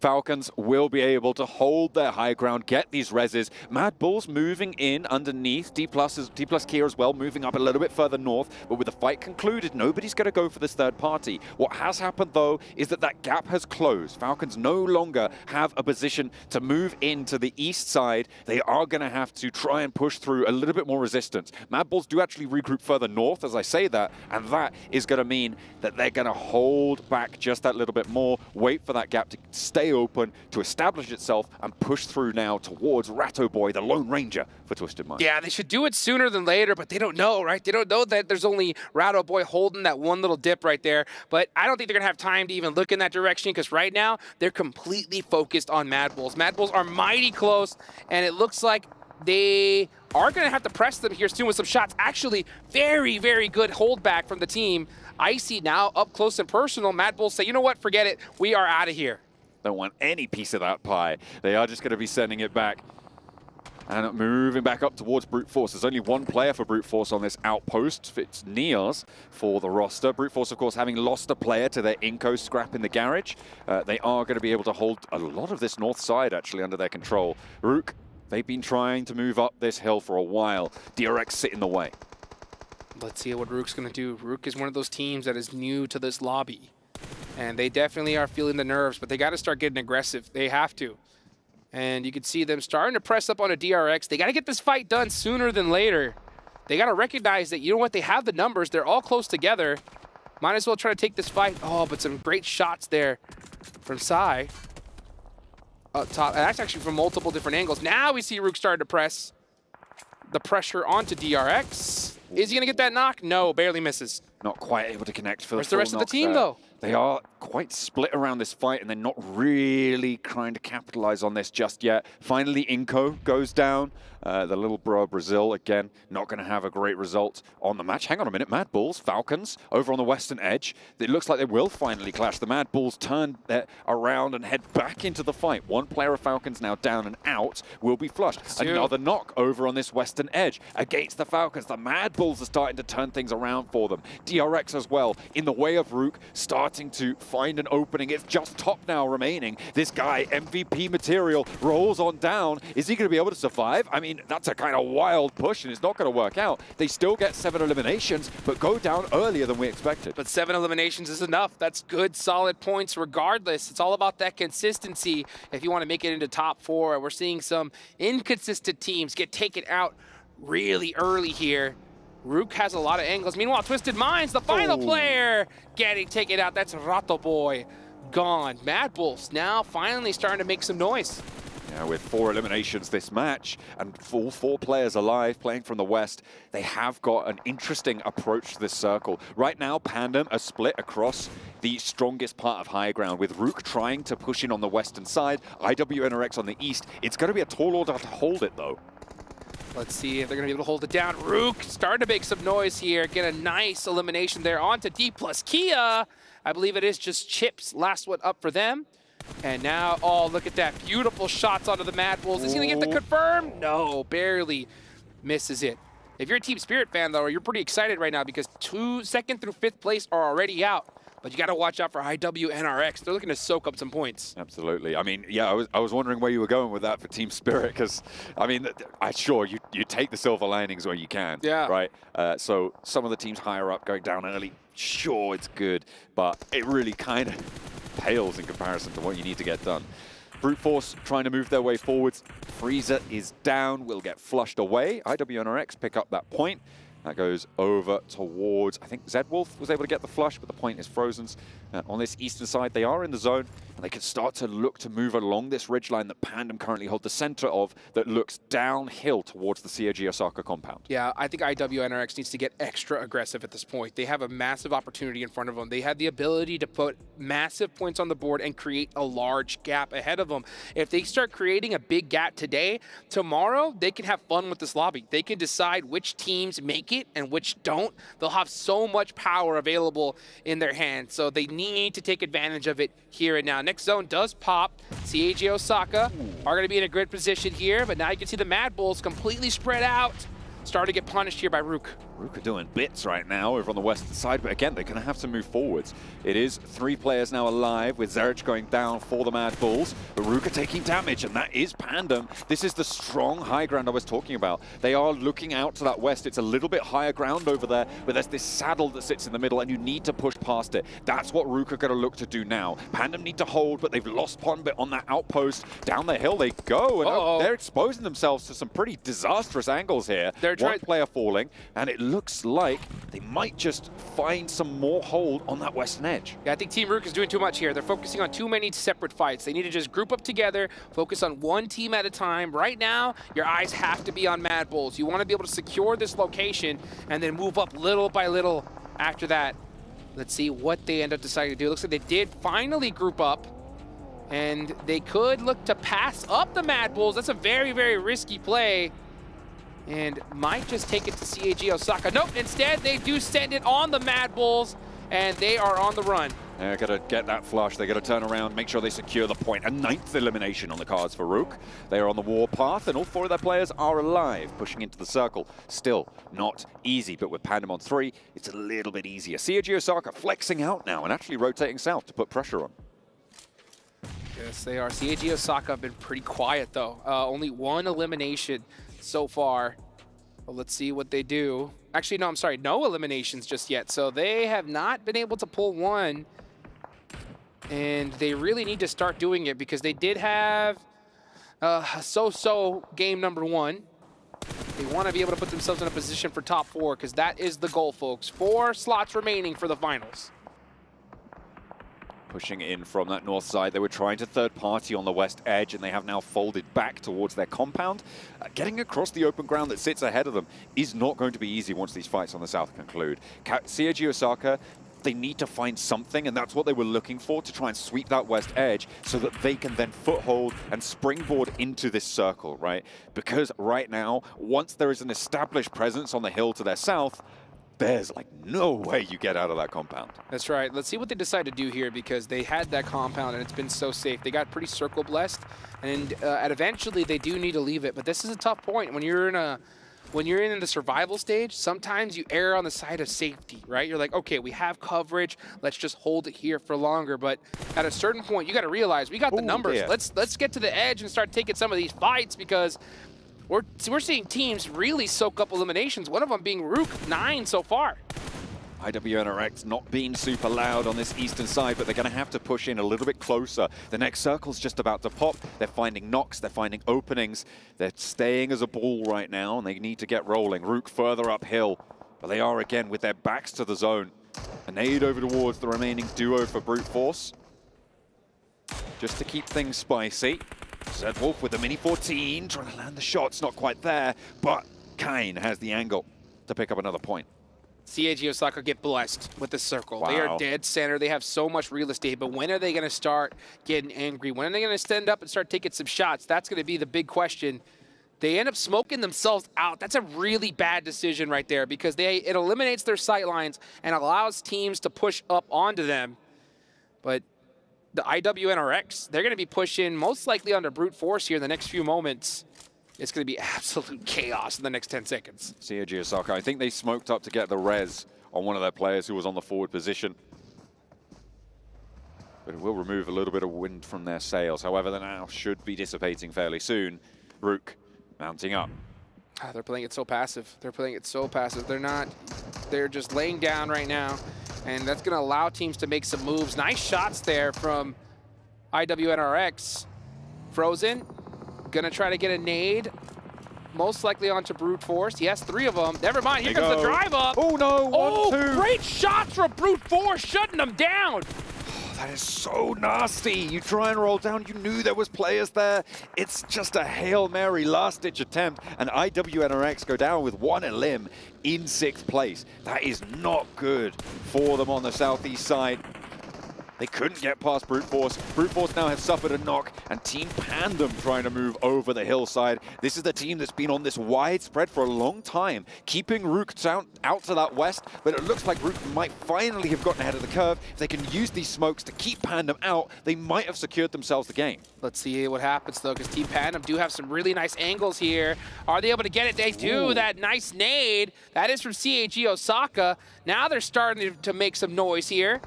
Falcons will be able to hold their high ground, get these reses. Mad Bulls moving in underneath. D+ Kia as well, moving up a little bit further north. But with the fight concluded, nobody's going to go for this third party. What has happened, though, is that gap has closed. Falcons no longer have a position to move into the east side. They are going to have to try and push through a little bit more resistance. Mad Bulls do actually regroup further north, as I say that, and that is going to mean that they're going to hold back just that little bit more, wait for that gap to stay open, to establish itself, and push through now towards Ratto Boy, the Lone Ranger for Twisted Mind. Yeah, they should do it sooner than later, but they don't know, right? They don't know that there's only Ratto Boy holding that one little dip right there, but I don't think they're going to have time to even look in that direction because right now they're completely focused on Mad Bulls. Mad Bulls are mighty close, and it looks like they are going to have to press them here soon with some shots. Actually, very, very good holdback from the team. Icy now up close and personal. Mad Bulls say, you know what, forget it. We are out of here. Don't want any piece of that pie. They are just going to be sending it back. And moving back up towards Brute Force. There's only one player for Brute Force on this outpost. It's Niaz for the roster. Brute Force, of course, having lost a player to their Inco scrap in the garage. They are going to be able to hold a lot of this north side, actually, under their control. Rook, they've been trying to move up this hill for a while. DRX sit in the way. Let's see what Rook's going to do. Rook is one of those teams that is new to this lobby. And they definitely are feeling the nerves, but they got to start getting aggressive. They have to. And you can see them starting to press up on a DRX. They got to get this fight done sooner than later. They got to recognize that, you know what, they have the numbers. They're all close together. Might as well try to take this fight. Oh, but some great shots there from Sai. Up top. And that's actually from multiple different angles. Now we see Rook starting to press the pressure onto DRX. Is he going to get that knock? No, barely misses. Not quite able to connect for Where's the rest of the team, though? They are quite split around this fight, and they're not really trying to capitalize on this just yet. Finally, Inco goes down. The little bro of Brazil, again, not going to have a great result on the match. Hang on a minute, Mad Bulls, Falcons, over on the western edge. It looks like they will finally clash. The Mad Bulls turn around and head back into the fight. One player of Falcons now down and out, will be flushed. Another knock over on this western edge against the Falcons. The Mad Bulls are starting to turn things around for them. DRX as well, in the way of Rook, starting to find an opening. It's just top now remaining. This guy, MVP material, rolls on down. Is he going to be able to survive? I mean, that's a kind of wild push, and it's not going to work out. They still get 7 eliminations, but go down earlier than we expected. But 7 eliminations is enough. That's good, solid points regardless. It's all about that consistency if you want to make it into top 4. We're seeing some inconsistent teams get taken out really early here. Rook has a lot of angles. Meanwhile, Twisted Minds, the final player, getting taken out. That's Rato Boy gone. Mad Bulls now finally starting to make some noise. Yeah, with 4 eliminations this match and full 4 players alive playing from the West, they have got an interesting approach to this circle. Right now, Pandem are split across the strongest part of high ground, with Rook trying to push in on the western side, IWNRX on the east. It's going to be a tall order to hold it, though. Let's see if they're going to be able to hold it down. Rook starting to make some noise here. Get a nice elimination there onto D plus Kia. I believe it is just Chips, last one up for them. And now, oh, look at that. Beautiful shots onto the Mad Bulls. Is he going to get the confirm? No, barely misses it. If you're a Team Spirit fan, though, you're pretty excited right now because 2nd through 5th place are already out. But you got to watch out for IWNRX. They're looking to soak up some points. Absolutely. I mean, yeah, I was wondering where you were going with that for Team Spirit, because, I mean, sure, you take the silver linings where you can, right? So some of the teams higher up going down early, sure, it's good, but it really kind of pales in comparison to what you need to get done. Brute Force trying to move their way forwards. Freezer is down, will get flushed away. IWNRX pick up that point. That goes over towards, I think Zedwolf was able to get the flush, but the point is frozen. On this eastern side, they are in the zone, and they can start to look to move along this ridgeline that Pandem currently hold the center of, that looks downhill towards the CAG Osaka compound. Yeah, I think IWNRX needs to get extra aggressive at this point. They have a massive opportunity in front of them. They have the ability to put massive points on the board and create a large gap ahead of them. If they start creating a big gap today, tomorrow they can have fun with this lobby. They can decide which teams make it and which don't. They'll have so much power available in their hands, so they need to take advantage of it here and now. Next zone does pop. CAG Osaka are going to be in a good position here, but now you can see the Mad Bulls completely spread out. Starting to get punished here by Rook. Rook are doing bits right now over on the western side, but again, they're going to have to move forwards. It is 3 players now alive, with Zerich going down for the Mad Bulls. But Rook are taking damage, and that is Pandem. This is the strong high ground I was talking about. They are looking out to that west. It's a little bit higher ground over there, but there's this saddle that sits in the middle, and you need to push past it. That's what Rook are going to look to do now. Pandem need to hold, but they've lost Pond on that outpost. Down the hill they go, and they're exposing themselves to some pretty disastrous angles here. One player falling, and it looks like they might just find some more hold on that western edge. Yeah, I think Team Rook is doing too much here. They're focusing on too many separate fights. They need to just group up together, focus on one team at a time. Right now, your eyes have to be on Mad Bulls. You want to be able to secure this location and then move up little by little after that. Let's see what they end up deciding to do. Looks like they did finally group up, and they could look to pass up the Mad Bulls. That's a very, very risky play, and might just take it to CAG Osaka. Nope, instead they do send it on the Mad Bulls, and they are on the run. They're going to get that flush. They're going to turn around, make sure they secure the point. A 9th elimination on the cards for Rook. They are on the war path, and all 4 of their players are alive, pushing into the circle. Still not easy, but with Pandem on 3, it's a little bit easier. CAG Osaka flexing out now and actually rotating south to put pressure on. Yes, they are. CAG Osaka have been pretty quiet, though. Only 1 elimination so far. Well, let's see what they do. Actually, no, I'm sorry, no eliminations just yet. So they have not been able to pull 1, and they really need to start doing it because they did have a so-so game number 1. They want to be able to put themselves in a position for top 4 because that is the goal, folks. 4 slots remaining for the finals. Pushing in from that north side. They were trying to third party on the west edge, and they have now folded back towards their compound. Getting across the open ground that sits ahead of them is not going to be easy once these fights on the south conclude. CAG Osaka They need to find something, and that's what they were looking for, to try and sweep that west edge so that they can then foothold and springboard into this circle, right? Because right now, once there is an established presence on the hill to their south, there's like no way you get out of that compound. That's right. Let's see what they decide to do here, because they had that compound and it's been so safe. They got pretty circle blessed, and eventually they do need to leave it. But this is a tough point when you're in the survival stage. Sometimes you err on the side of safety, right? You're like, okay, we have coverage. Let's just hold it here for longer. But at a certain point, you got to realize we got the numbers. Yeah. Let's get to the edge and start taking some of these fights, because we're seeing teams really soak up eliminations. One of them being Rook, 9 so far. IWNRX not being super loud on this eastern side, but they're going to have to push in a little bit closer. The next circle's just about to pop. They're finding knocks, they're finding openings. They're staying as a ball right now, and they need to get rolling. Rook further uphill, but they are again with their backs to the zone. A nade over towards the remaining duo for Brute Force, just to keep things spicy. Zedwolf with the Mini 14, trying to land the shots, not quite there, but Kane has the angle to pick up another point. CAG Osaka get blessed with the circle. Wow. They are dead center. They have so much real estate, but when are they going to start getting angry? When are they going to stand up and start taking some shots? That's going to be the big question. They end up smoking themselves out. That's a really bad decision right there, because it eliminates their sight lines and allows teams to push up onto them. But the IWNRX, they're going to be pushing most likely under Brute Force here in the next few moments. It's going to be absolute chaos in the next 10 seconds. CAG Osaka, I think they smoked up to get the res on one of their players who was on the forward position. But it will remove a little bit of wind from their sails. However, they now should be dissipating fairly soon. Rook mounting up. They're playing it so passive. They're playing it so passive. They're just laying down right now. And that's going to allow teams to make some moves. Nice shots there from IWNRX. Frozen, going to try to get a nade. Most likely onto Brute Force. Yes, 3 of them. Never mind, here comes the drive up. Oh no, 1, 2. Great shots from Brute Force, shutting them down. That is so nasty. You try and roll down, you knew there was players there. It's just a Hail Mary last-ditch attempt, and IWNRX go down with 1 elim in 6th place. That is not good for them on the southeast side. They couldn't get past Brute Force. Brute Force now has suffered a knock, and Team Pandem trying to move over the hillside. This is the team that's been on this wide spread for a long time, keeping Rook out to that west, but it looks like Rook might finally have gotten ahead of the curve. If they can use these smokes to keep Pandem out, they might have secured themselves the game. Let's see what happens, though, because Team Pandem do have some really nice angles here. Are they able to get it? They do. Ooh. That nice nade. That is from CAG Osaka. Now they're starting to make some noise here.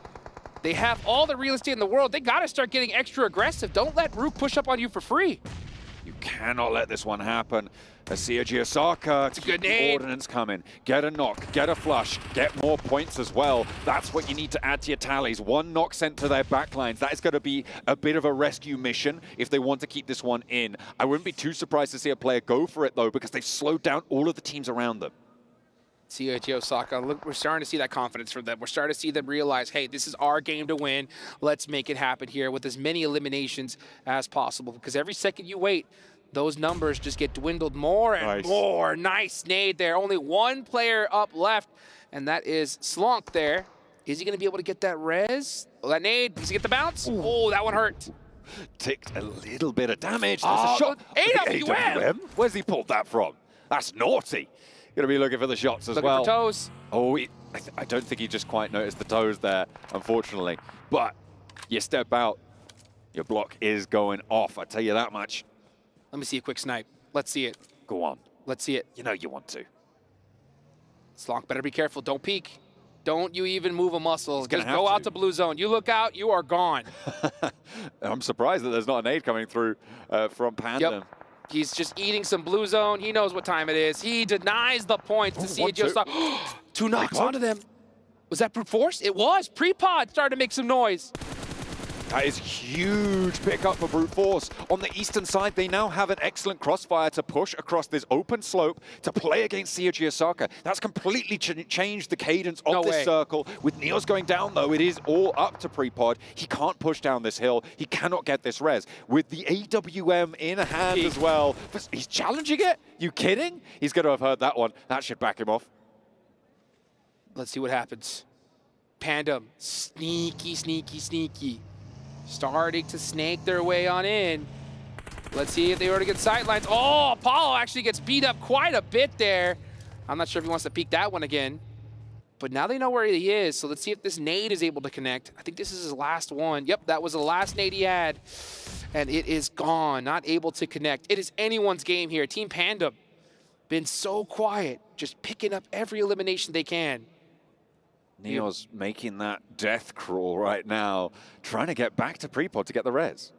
They have all the real estate in the world. They got to start getting extra aggressive. Don't let Rook push up on you for free. You cannot let this one happen. CAG Osaka, it's a good nade. Ordnance coming. Get a knock, get a flush, get more points as well. That's what you need to add to your tallies. 1 knock sent to their backlines. That is going to be a bit of a rescue mission if they want to keep this one in. I wouldn't be too surprised to see a player go for it, though, because they've slowed down all of the teams around them. CAG Osaka, look, we're starting to see that confidence from them. We're starting to see them realize, hey, this is our game to win. Let's make it happen here with as many eliminations as possible. Because every second you wait, those numbers just get dwindled more and more. Nice nade there. Only 1 player up left, and that is Slonk there. Is he going to be able to get that res? Oh, that nade, does he get the bounce? Ooh. Oh, that one hurt. Ticked a little bit of damage. There's a shot. AWM? Where's he pulled that from? That's naughty. Going to be looking for the shots as well. Looking for toes. Oh, I don't think he just quite noticed the toes there, unfortunately. But you step out, your block is going off. I tell you that much. Let me see a quick snipe. Let's see it. Go on. Let's see it. You know you want to. Slonk, better be careful. Don't peek. Don't you even move a muscle. Just go out to blue zone. You look out, you are gone. I'm surprised that there's not a nade coming through from Pandem. Yep. He's just eating some blue zone. He knows what time it is. He denies the points to CAG Osaka. 2 knocks onto them. Was that Brute Force? It was. Pre-pod started to make some noise. That is huge pickup for Brute Force. On the eastern side, they now have an excellent crossfire to push across this open slope to play against CAG Osaka. That's completely changed the cadence of this circle. With Neos going down, though, it is all up to Prepod. He can't push down this hill. He cannot get this res. With the AWM in hand as well. He's challenging it? You kidding? He's going to have heard that one. That should back him off. Let's see what happens. Pandem, sneaky, sneaky, sneaky. Starting to snake their way on in. Let's see if they were to get sightlines. Oh, Apollo actually gets beat up quite a bit there. I'm not sure if he wants to peek that one again. But now they know where he is, so let's see if this nade is able to connect. I think this is his last one. Yep, that was the last nade he had. And it is gone, not able to connect. It is anyone's game here. Team Pandem, been so quiet, just picking up every elimination they can. Neo's making that death crawl right now, trying to get back to Prepod to get the res.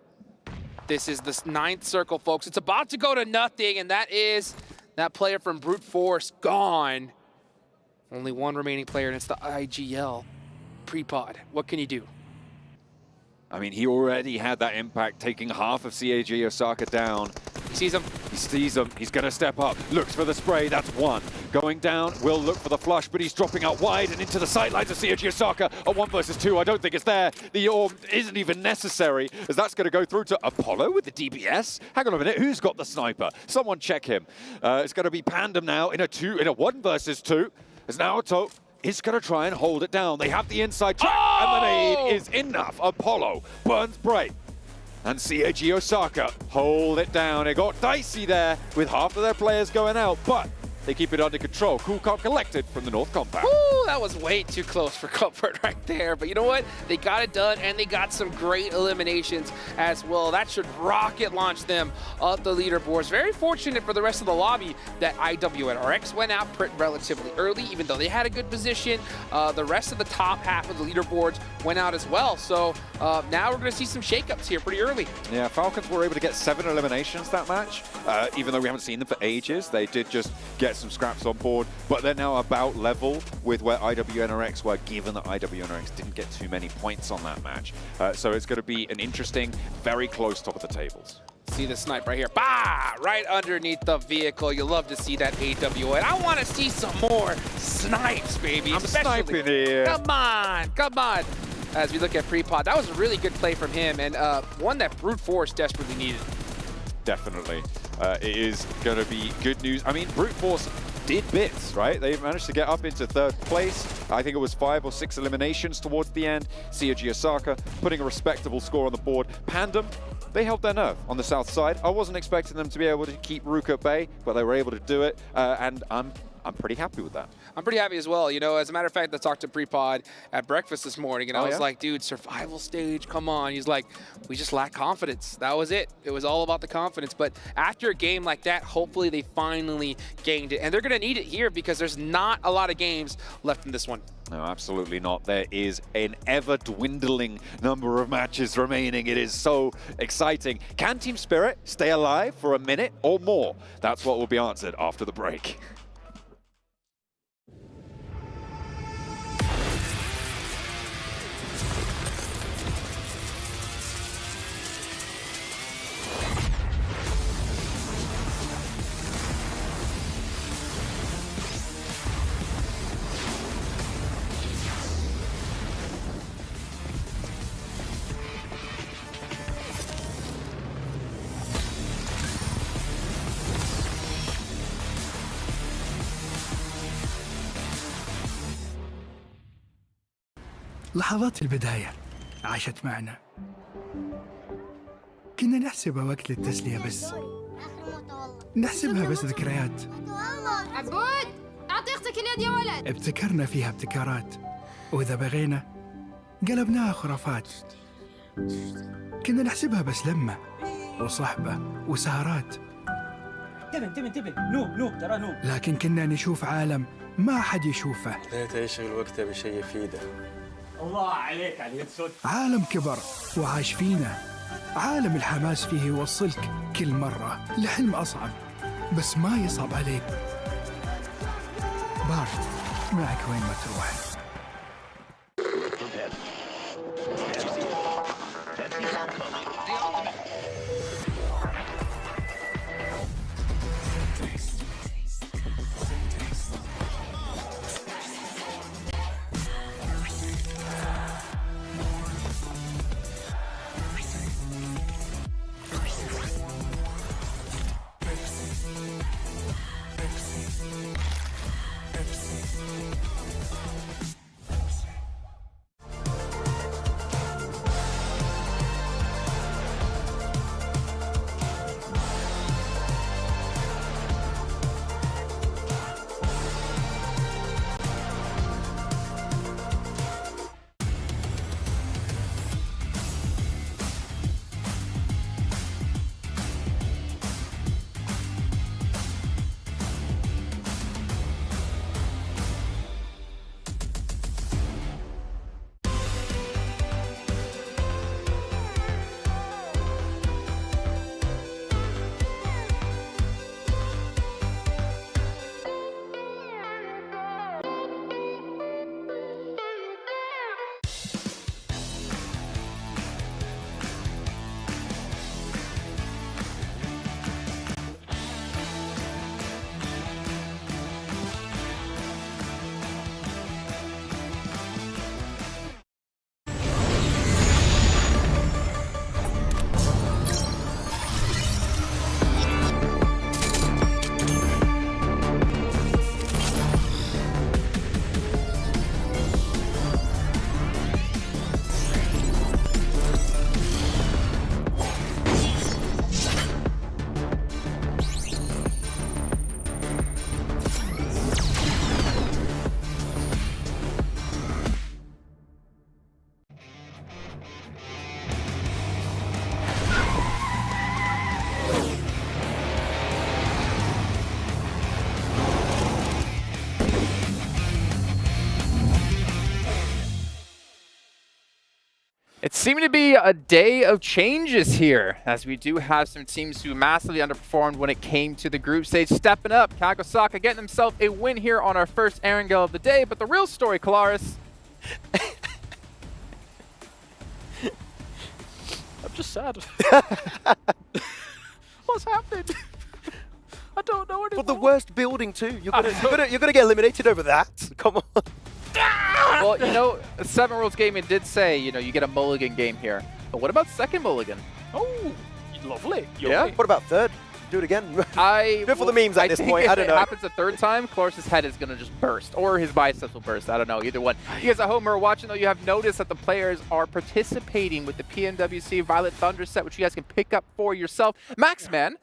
This is the 9th circle, folks. It's about to go to nothing, and that is that player from Brute Force gone. Only one remaining player, and it's the IGL. Prepod, what can you do? I mean, he already had that impact, taking half of CAG Osaka down. He sees him. He sees him. He's going to step up. Looks for the spray. That's one. Going down. Will look for the flush, but he's dropping out wide and into the sidelines of CAG Osaka. A 1 versus 2. I don't think it's there. The orb isn't even necessary, as that's going to go through to Apollo with the DBS. Hang on a minute. Who's got the sniper? Someone check him. It's going to be Pandem now in a 1 versus 2. As Naoto is going to try and hold it down. They have the inside track, and the nade is enough. Apollo burns Bray. And CAG Osaka hold it down. It got dicey there with half of their players going out, but they keep it under control. Cool Cop collected from the North Compound. Ooh, that was way too close for comfort right there. But you know what? They got it done, and they got some great eliminations as well. That should rocket launch them up the leaderboards. Very fortunate for the rest of the lobby that IWNRX went out relatively early, even though they had a good position. The rest of the top half of the leaderboards went out as well. So now we're going to see some shakeups here pretty early. Yeah, Falcons were able to get 7 eliminations that match. Even though we haven't seen them for ages, they did just get some scraps on board, but they're now about level with where IWNRX were, given that IWNRX didn't get too many points on that match. So it's going to be an interesting, very close top of the tables. See the snipe right here. Bah! Right underneath the vehicle. You love to see that AWN. I want to see some more snipes, baby. I'm sniping here. Come on, come on. As we look at Prepod, that was a really good play from him, and one that Brute Force desperately needed. Definitely. It is going to be good news. I mean, Brute Force did bits, right? They managed to get up into 3rd place. I think it was 5 or 6 eliminations towards the end. CAG Osaka putting a respectable score on the board. Pandem, they held their nerve on the south side. I wasn't expecting them to be able to keep Rook at bay, but they were able to do it, and I'm pretty happy with that. I'm pretty happy as well. You know, as a matter of fact, I talked to Prepod at breakfast this morning, and I was like, dude, survival stage, come on. He's like, we just lack confidence. That was it. It was all about the confidence. But after a game like that, hopefully they finally gained it. And they're going to need it here because there's not a lot of games left in this one. No, absolutely not. There is an ever-dwindling number of matches remaining. It is so exciting. Can Team Spirit stay alive for a minute or more? That's what will be answered after the break. لحظات البداية عاشت معنا. كنا نحسبها وقت للتسلية بس. نحسبها بس ذكريات. عبود أعطي أختك اليد يا ولد. ابتكرنا فيها ابتكارات، وإذا بغينا قلبناها خرافات. كنا نحسبها بس لمة وصحبة وسهرات. انتبه نوب ترى نوب. لكن كنا نشوف عالم ما حد يشوفه. ليت يشغل وقته بشيء يفيده. الله عليك على اليد سود. عالم كبر وعاش فينا. عالم الحماس فيه يوصلك كل مرة لحلم أصعب، بس ما يصعب عليك. بارد معك وين ما تروح. It's seeming to be a day of changes here, as we do have some teams who massively underperformed when it came to the group stage stepping up. Kagosaka getting himself a win here on our first Erangel of the day, but the real story, Kalaris. I'm just sad. What's happened? I don't know anymore. But the worst building too. You're gonna get eliminated over that. Come on. Well, you know, Seven Worlds Gaming did say, you know, you get a mulligan game here. But what about second mulligan? Oh, lovely. Yeah. What about third? Do it again. Do it for the memes at this think point. If I don't it know. happens a third time, Clarus's head is going to just burst, or his biceps will burst. I don't know, either one. You guys at home are watching, though, you have noticed that the players are participating with the PMWC Violet Thunder set, which you guys can pick up for yourself. Max, man,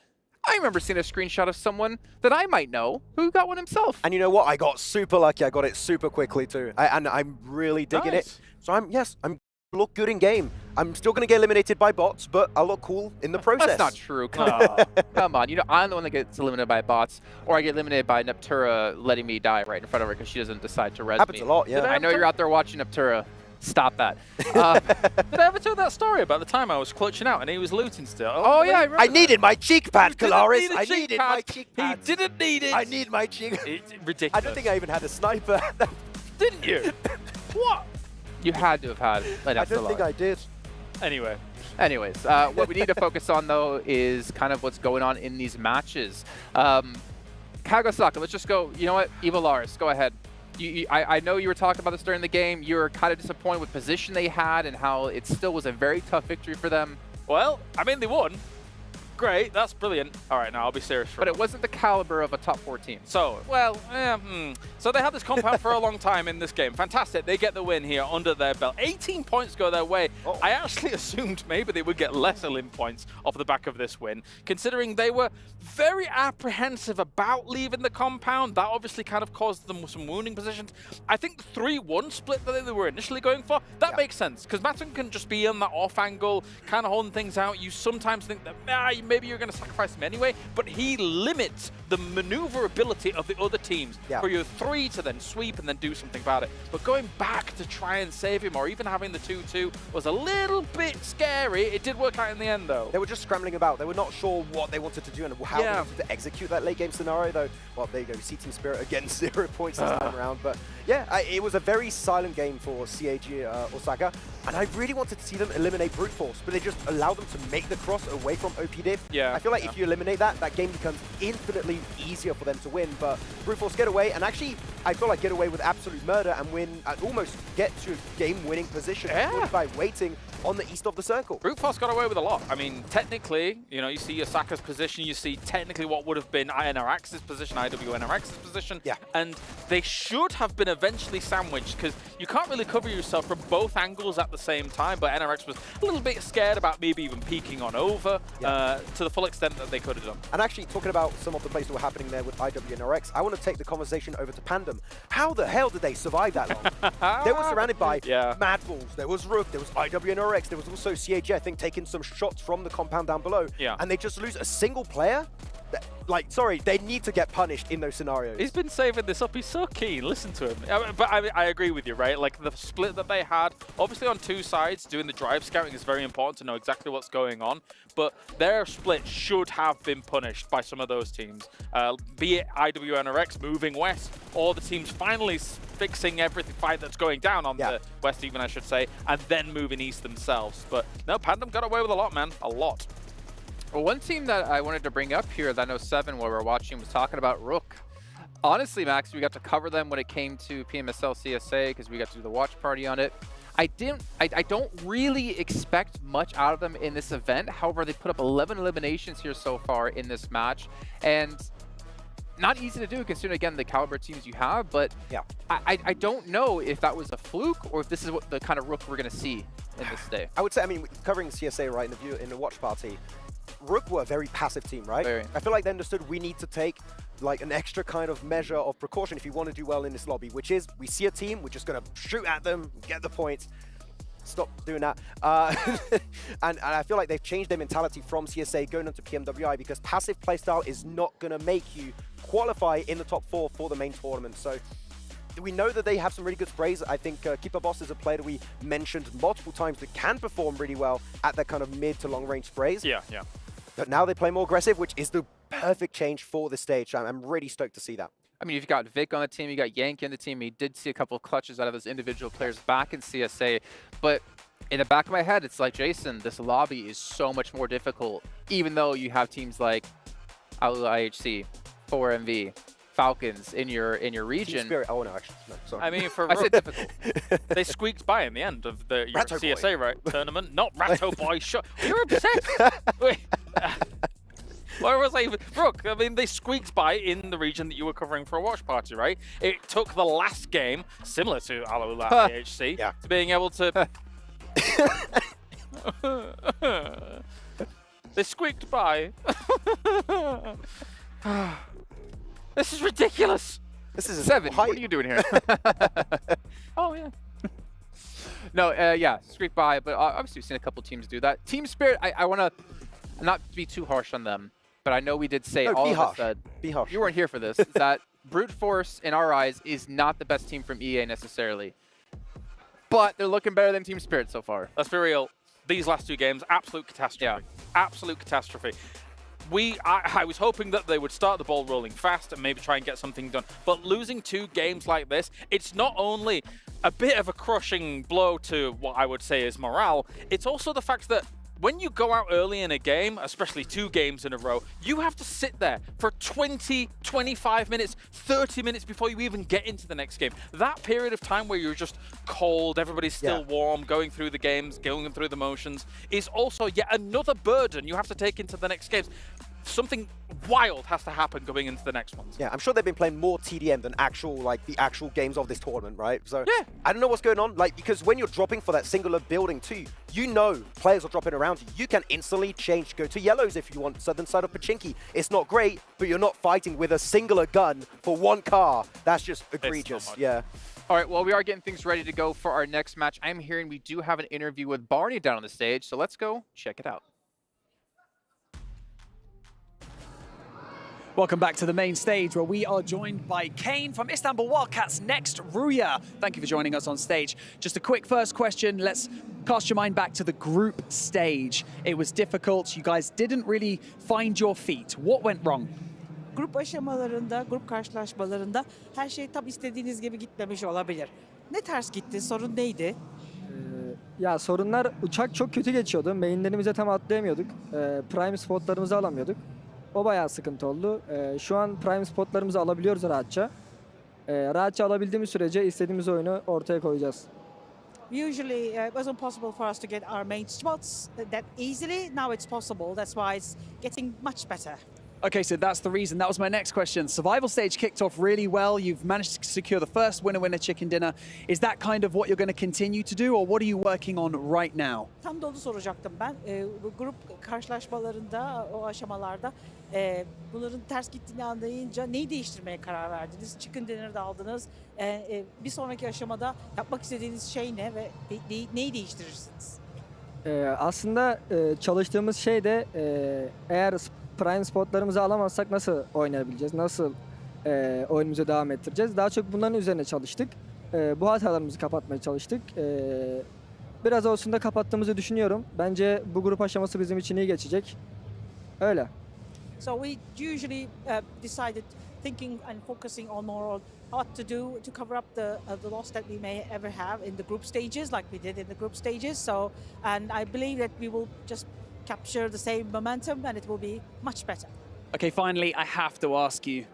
I remember seeing a screenshot of someone that I might know who got one himself. And you know what? I got super lucky. I got it super quickly too. And I'm really digging it. So I'm look good in game. I'm still going to get eliminated by bots, but I look cool in the process. That's not true. Come on. You know, I'm the one that gets eliminated by bots, or I get eliminated by Neptura letting me die right in front of her because she doesn't decide to res Happens me. a lot, yeah. I know you're out there watching Neptura. Stop that. Did I ever tell that story about the time I was clutching out and he was looting still? Oh yeah, I remember. I needed my cheek pad, Kalaris. I needed my cheek pad. He didn't need it. I need my cheek. It's ridiculous. I don't think I even had a sniper. Didn't you? What? You had to have had. I don't think I did. Anyway. Anyways, what we need to focus on, though, is kind of what's going on in these matches. Kagosaka, let's just go. You know what? Evolaris, go ahead. I know you were talking about this during the game. You were kind of disappointed with position they had and how it still was a very tough victory for them. Well, I mean, they won. Great, that's brilliant. All right, now I'll be serious for But it wasn't the caliber of a top 4 team. So, well, so they had this compound for a long time in this game. Fantastic. They get the win here under their belt. 18 points go their way. I actually assumed maybe they would get less Olymp points off the back of this win, considering they were very apprehensive about leaving the compound. That obviously kind of caused them some wounding positions. I think the 3-1 split that they were initially going for, that makes sense, because Matton can just be in that off angle, kind of holding things out. You sometimes think that, maybe you're going to sacrifice him anyway, but he limits the maneuverability of the other teams for your 3 to then sweep and then do something about it. But going back to try and save him, or even having the 2-2, was a little bit scary. It did work out in the end, though. They were just scrambling about. They were not sure what they wanted to do and how they wanted to execute that late game scenario, though. Well, there you go. We see Team Spirit again, 0 points this time around. But yeah, it was a very silent game for CAG Osaka. And I really wanted to see them eliminate Brute Force, but they just allowed them to make the cross away from OP Div. Yeah. I feel like if you eliminate that, that game becomes infinitely easier for them to win. But Brute Force get away, and actually, I feel like get away with absolute murder and win, and almost get to game-winning position by waiting on the east of the circle. Brute Force got away with a lot. I mean, technically, you know, you see Osaka's position, you see technically what would have been INRX's position, IWNRX's position, and they should have been eventually sandwiched, because you can't really cover yourself from both angles at the same time, but NRX was a little bit scared about maybe even peeking on over to the full extent that they could have done. And actually, talking about some of the plays that were happening there with IWNRX, I want to take the conversation over to Pandem. How the hell did they survive that long? They were surrounded by Mad Bulls, there was Rook, there was IWNRX, there was also CAG, I think, taking some shots from the compound down below. And they just lose a single player? Like, sorry, they need to get punished in those scenarios. He's been saving this up. He's so keen. Listen to him. But I agree with you, right? Like, the split that they had, obviously on 2 sides, doing the drive scouting is very important to know exactly what's going on. But their split should have been punished by some of those teams. Be it IWNRX moving west, or the teams finally fixing every fight that's going down on the west even, I should say, and then moving east themselves. But no, Pandem got away with a lot, man. A lot. Well, one team that I wanted to bring up here that I know Seven, while we were watching, was talking about Rook. Honestly, Max, we got to cover them when it came to PMSL CSA because we got to do the watch party on it. I don't really expect much out of them in this event. However, they put up 11 eliminations here so far in this match, and not easy to do considering, again, the caliber teams you have. But I don't know if that was a fluke or if this is what the kind of Rook we're going to see in this day. I would say, I mean, covering CSA right in the watch party, Rook were a very passive team, right? I feel like they understood we need to take like an extra kind of measure of precaution if you want to do well in this lobby, which is we see a team, we're just going to shoot at them, get the points. Stop doing that. And I feel like they've changed their mentality from CSA going on to PMWI because passive playstyle is not going to make you qualify in the top 4 for the main tournament. So we know that they have some really good sprays. I think Keeper Boss is a player that we mentioned multiple times that can perform really well at that kind of mid to long range sprays. Yeah. But now they play more aggressive, which is the perfect change for the stage. I'm really stoked to see that. I mean, you've got Vic on the team, you got Yankee on the team. You did see a couple of clutches out of those individual players back in CSA. But in the back of my head, it's like, Jason, this lobby is so much more difficult, even though you have teams like IHC, 4MV, Falcons in your region. Team Spirit. Oh, no, actually. No, sorry. I mean, for I said difficult. They squeaked by in the end of the Ratto CSA tournament. Not Ratto Boy. You're upset. Wait. Where was I even? Brooke, I mean, they squeaked by in the region that you were covering for a watch party, right? It took the last game, similar to Alula AHC, to being able to... They squeaked by. This is ridiculous. This is 7. What are you doing here? Oh, yeah. No, yeah, squeaked by, but obviously we've seen a couple teams do that. Team Spirit, I want to not be too harsh on them, but I know we did say all of us said, be harsh. You weren't here for this, that Brute Force, in our eyes, is not the best team from EA necessarily. But they're looking better than Team Spirit so far. Let's be real. These last 2 games, absolute catastrophe. Yeah. Absolute catastrophe. I was hoping that they would start the ball rolling fast and maybe try and get something done. But losing 2 games like this, it's not only a bit of a crushing blow to what I would say is morale, it's also the fact that when you go out early in a game, especially 2 games in a row, you have to sit there for 20, 25 minutes, 30 minutes before you even get into the next game. That period of time where you're just cold, everybody's still warm, going through the games, going through the motions, is also yet another burden you have to take into the next games. Something wild has to happen going into the next ones. Yeah, I'm sure they've been playing more TDM than the actual games of this tournament, right? So yeah. I don't know what's going on, because when you're dropping for that singular building too, you know players are dropping around you. You can instantly change, go to yellows if you want, southern side of Pachinki. It's not great, but you're not fighting with a singular gun for 1 car. That's just egregious, yeah. All right, well, we are getting things ready to go for our next match. I'm hearing we do have an interview with Barney down on the stage, so let's go check it out. Welcome back to the main stage, where we are joined by Kane from Istanbul Wildcats next Ruya. Thank you for joining us on stage. Just a quick first question. Let's cast your mind back to the group stage. It was difficult. You guys didn't really find your feet. What went wrong? Grup aşamalarında, grup karşılaşmalarında her şey tam istediğiniz gibi gitmemiş olabilir. Ne ters gitti? Sorun neydi? Ya sorunlar, uçak çok kötü geçiyordu. Mainlerimize tam atlayamıyorduk. Prime spotlarımızı alamıyorduk. O bayağı sıkıntı oldu. Şu an prime spotlarımızı alabiliyoruz rahatça. Rahatça alabildiğimiz sürece istediğimiz oyunu ortaya koyacağız. Usually it wasn't possible for us to get our main spots that easily. Now it's possible. That's why it's getting much better. Okay, so that's the reason. That was my next question. Survival stage kicked off really well. You've managed to secure the first winner chicken dinner. Is that kind of what you're going to continue to do, or what are you working on right now? Tam da onu soracaktım ben. Bu grup karşılaşmalarında, o aşamalarda bunların ters gittiğini anlayınca neyi değiştirmeye karar verdiniz? Chicken dinner'da aldınız. Bir sonraki aşamada yapmak istediğiniz şey ne ve neyi değiştirirsiniz? Aslında çalıştığımız şey de eğer prime spotlarımızı alamazsak nasıl oynayabileceğiz, nasıl oyunumuza devam ettireceğiz. Daha çok bunların üzerine çalıştık. Bu hatalarımızı kapatmaya çalıştık. Biraz olsun da kapattığımızı düşünüyorum. Bence bu grup aşaması bizim için iyi geçecek. Öyle. So we usually decided thinking and focusing on more on what to do to cover up the loss that we may ever have in the group stages, like we did in the group stages. So, and I believe that we will just capture the same momentum and it will be much better. Okay, finally, I have to ask you,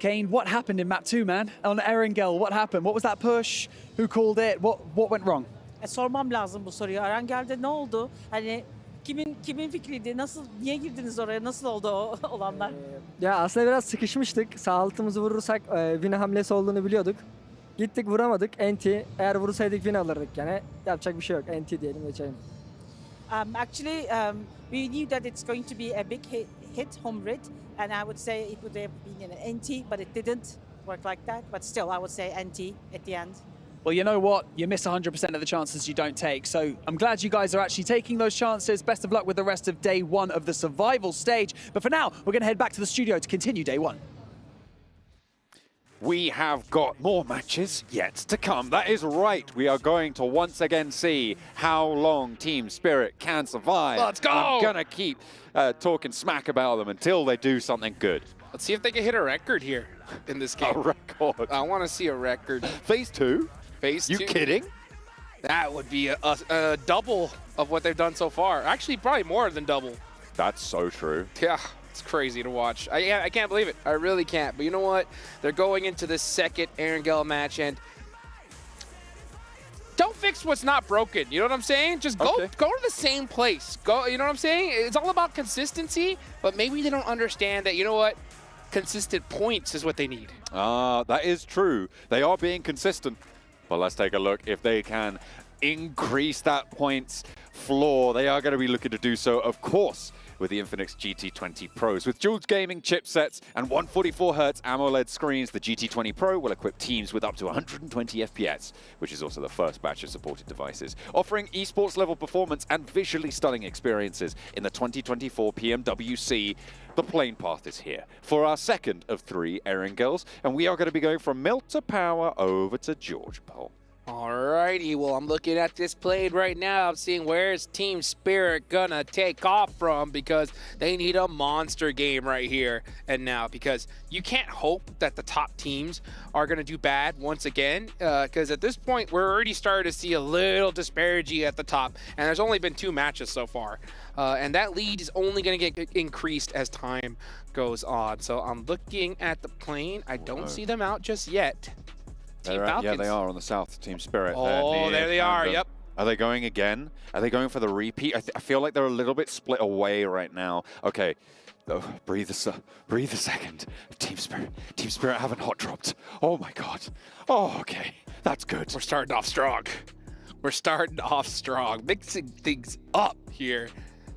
Kane, what happened in map 2, man? On Erangel, what happened? What was that push? Who called it? What went wrong? Sormam lazım bu soruyu. Erangel'de ne oldu? Hani kimin fikriydi? Niye girdiniz oraya? Nasıl oldu o olanlar? Ya aslında biraz sıkışmıştık. Sağ altımızı vurursak win hamlesi olduğunu biliyorduk. Gittik vuramadık. NT. Eğer vursaydık win alırdık yani. Yapacak bir şey yok. NT diyelim geçelim. Actually, we knew that it's going to be a big hit home rid, and I would say it would have been an NT, but it didn't work like that. But still, I would say NT at the end. Well, you know what? You miss 100% of the chances you don't take. So I'm glad you guys are actually taking those chances. Best of luck with the rest of day 1 of the survival stage. But for now, we're going to head back to the studio to continue day 1. we have got more matches yet to come. That is right. We are going to once again see how long Team Spirit can survive. Let's go! I'm going to keep talking smack about them until they do something good. Let's see if they can hit a record here in this game. A record? I want to see a record. Phase 2? Phase 2? You kidding? That would be a double of what they've done so far. Actually, probably more than double. That's so true. Yeah, it's crazy to watch. I can't believe it. I really can't. But you know what? They're going into this second Erangel match, and don't fix what's not broken. You know what I'm saying? Just go to the same place. Go. You know what I'm saying? It's all about consistency, but maybe they don't understand that, you know what? Consistent points is what they need. That is true. They are being consistent. But let's take a look if they can increase that points floor. They are going to be looking to do so, of course, with the Infinix GT20 Pros. With dual gaming chipsets and 144Hz AMOLED screens, the GT20 Pro will equip teams with up to 120 FPS, which is also the first batch of supported devices, offering esports level performance and visually stunning experiences in the 2024 PMWC. The plane path is here for our second of 3 Erangels, and we are going to be going from Milt to Power over to George Pole. Alrighty, well, I'm looking at this plane right now. I'm seeing where's Team Spirit gonna take off from, because they need a monster game right here and now, because you can't hope that the top teams are gonna do bad once again, because at this point, we're already starting to see a little disparity at the top, and there's only been 2 matches so far. And that lead is only gonna get increased as time goes on. So I'm looking at the plane. I don't see them out just yet. Team Falcons. Yeah, they are on the south, Team Spirit. Oh, there they are, yep. Are they going again? Are they going for the repeat? I feel like they're a little bit split away right now. Okay, breathe a second. Team Spirit haven't hot dropped. Oh my God. Oh, okay, that's good. We're starting off strong. We're starting off strong, mixing things up here.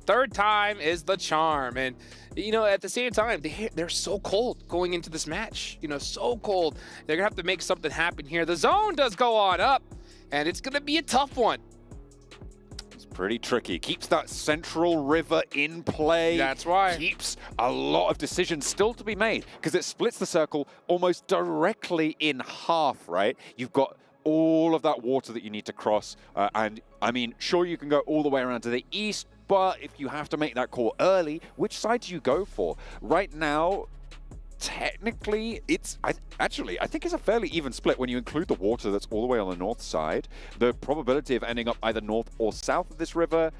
Third time is the charm, and you know, at the same time, they're so cold going into this match. You know, so cold. They're gonna have to make something happen here. The zone does go on up, and it's gonna be a tough one. It's pretty tricky. Keeps that central river in play. That's right. Keeps a lot of decisions still to be made, because it splits the circle almost directly in half, right? You've got all of that water that you need to cross, and I mean, sure, you can go all the way around to the east, but if you have to make that call early, which side do you go for? Right now, technically, I think it's a fairly even split when you include the water that's all the way on the north side. The probability of ending up either north or south of this river,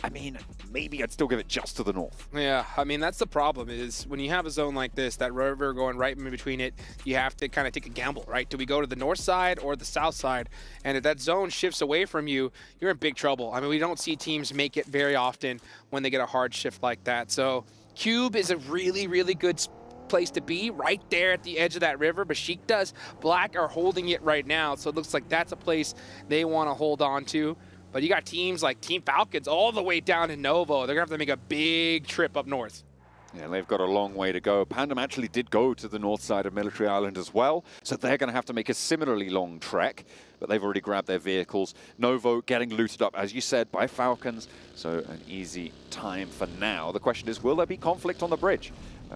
I mean, maybe I'd still give it just to the north. Yeah, I mean, that's the problem, is when you have a zone like this, that river going right in between it, you have to kind of take a gamble, right? Do we go to the north side or the south side? And if that zone shifts away from you, you're in big trouble. I mean, we don't see teams make it very often when they get a hard shift like that. So Cube is a really, really good place to be, right there at the edge of that river. Besiktas, Black are holding it right now, so it looks like that's a place they want to hold on to. But you got teams like Team Falcons all the way down in Novo. They're going to have to make a big trip up north. Yeah, they've got a long way to go. Pandem actually did go to the north side of Military Island as well, so they're going to have to make a similarly long trek, but they've already grabbed their vehicles. Novo getting looted up, as you said, by Falcons, so an easy time for now. The question is, will there be conflict on the bridge?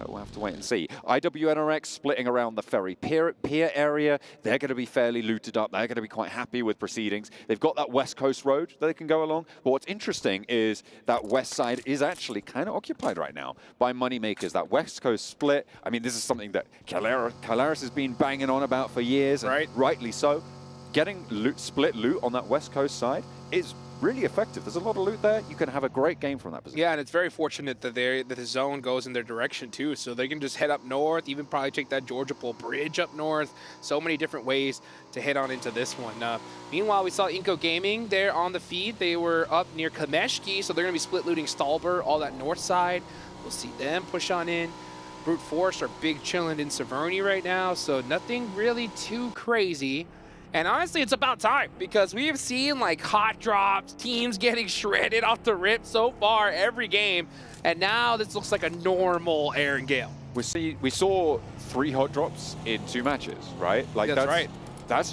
We'll have to wait and see. IWNRX splitting around the ferry pier area. They're going to be fairly looted up. They're going to be quite happy with proceedings. They've got that west coast road that they can go along. But what's interesting is that west side is actually kind of occupied right now by moneymakers. That west coast split, I mean, this is something that Calaris has been banging on about for years, and rightly so. Getting split loot on that west coast side is really effective. There's a lot of loot there. You can have a great game from that position. Yeah, and it's very fortunate that the zone goes in their direction too, so they can just head up north, even probably take that Georgia Pole Bridge up north. So many different ways to head on into this one. Meanwhile, we saw Inco Gaming there on the feed. They were up near Kameshki, so they're going to be split looting Stalber, all that north side. We'll see them push on in. Brute Force are big chilling in Severny right now, so nothing really too crazy. And honestly, it's about time, because we have seen like hot drops, teams getting shredded off the rip so far every game, and now this looks like a normal Erangel. We saw 3 hot drops in 2 matches, right? Like that's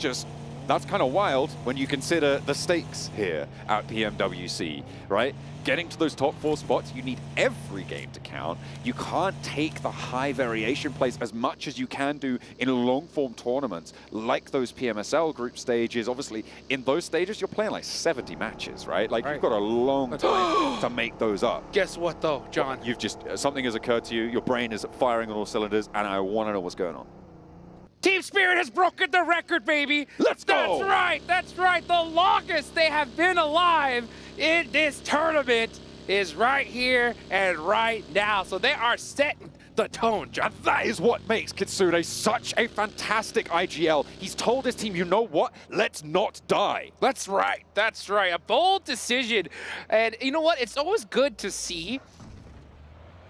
That's kind of wild when you consider the stakes here at PMWC, right? Getting to those top 4 spots, you need every game to count. You can't take the high variation plays as much as you can do in long-form tournaments, like those PMSL group stages. Obviously, in those stages, you're playing like 70 matches, right? Like, you've got a long time to make those up. Guess what, though, John? You've just, something has occurred to you, your brain is firing on all cylinders, and I want to know what's going on. Team Spirit has broken the record, baby. Let's go. That's right. That's right. The longest they have been alive in this tournament is right here and right now. So they are setting the tone, John. And that is what makes Kitsune such a fantastic IGL. He's told his team, you know what? Let's not die. That's right. That's right. A bold decision. And you know what? It's always good to see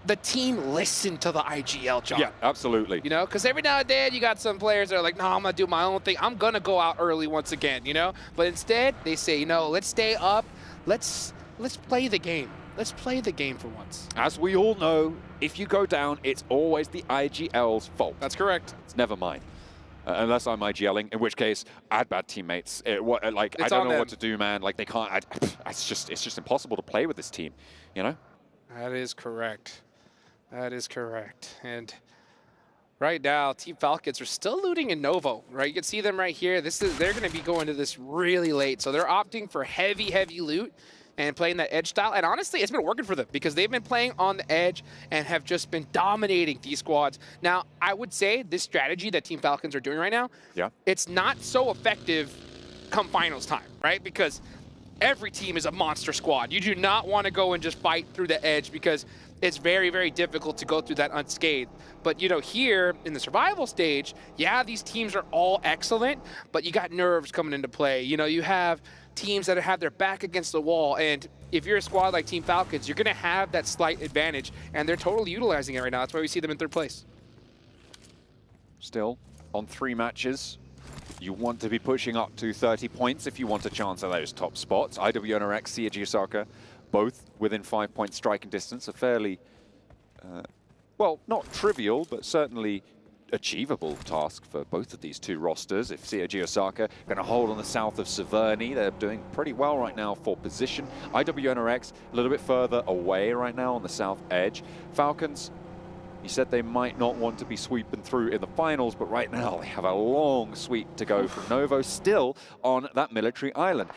the team listen to the IGL, John. Yeah, absolutely. You know, because every now and then you got some players that are like, no, I'm going to do my own thing. I'm going to go out early once again, you know? But instead, they say, you know, let's stay up. Let's play the game. Let's play the game for once. As we all know, if you go down, it's always the IGL's fault. That's correct. It's never mine. Unless I'm IGLing, in which case I had bad teammates. I don't know what to do, man. Like, they can't. It's just impossible to play with this team, you know? That is correct. That is correct. And right now, Team Falcons are still looting in Novo, right? You can see them right here. They're going to be going to this really late. So they're opting for heavy, heavy loot and playing that edge style. And honestly, it's been working for them because they've been playing on the edge and have just been dominating these squads. Now, I would say this strategy that Team Falcons are doing right now, it's not so effective come finals time, right? Because every team is a monster squad. You do not want to go and just fight through the edge because it's very, very difficult to go through that unscathed. But, you know, here in the survival stage, yeah, these teams are all excellent, but you got nerves coming into play. You know, you have teams that have their back against the wall, and if you're a squad like Team Falcons, you're going to have that slight advantage, and they're totally utilizing it right now. That's why we see them in 3rd place. Still, on 3 matches, you want to be pushing up to 30 points if you want a chance at those top spots. IWNRX, Seiji Osaka, both within 5-point striking distance, a fairly, well, not trivial, but certainly achievable task for both of these 2 rosters. If Seiji Osaka going to hold on the south of Severny, they're doing pretty well right now for position. IWNRX a little bit further away right now on the south edge. Falcons, he said they might not want to be sweeping through in the finals, but right now they have a long sweep to go from Novo, still on that military island.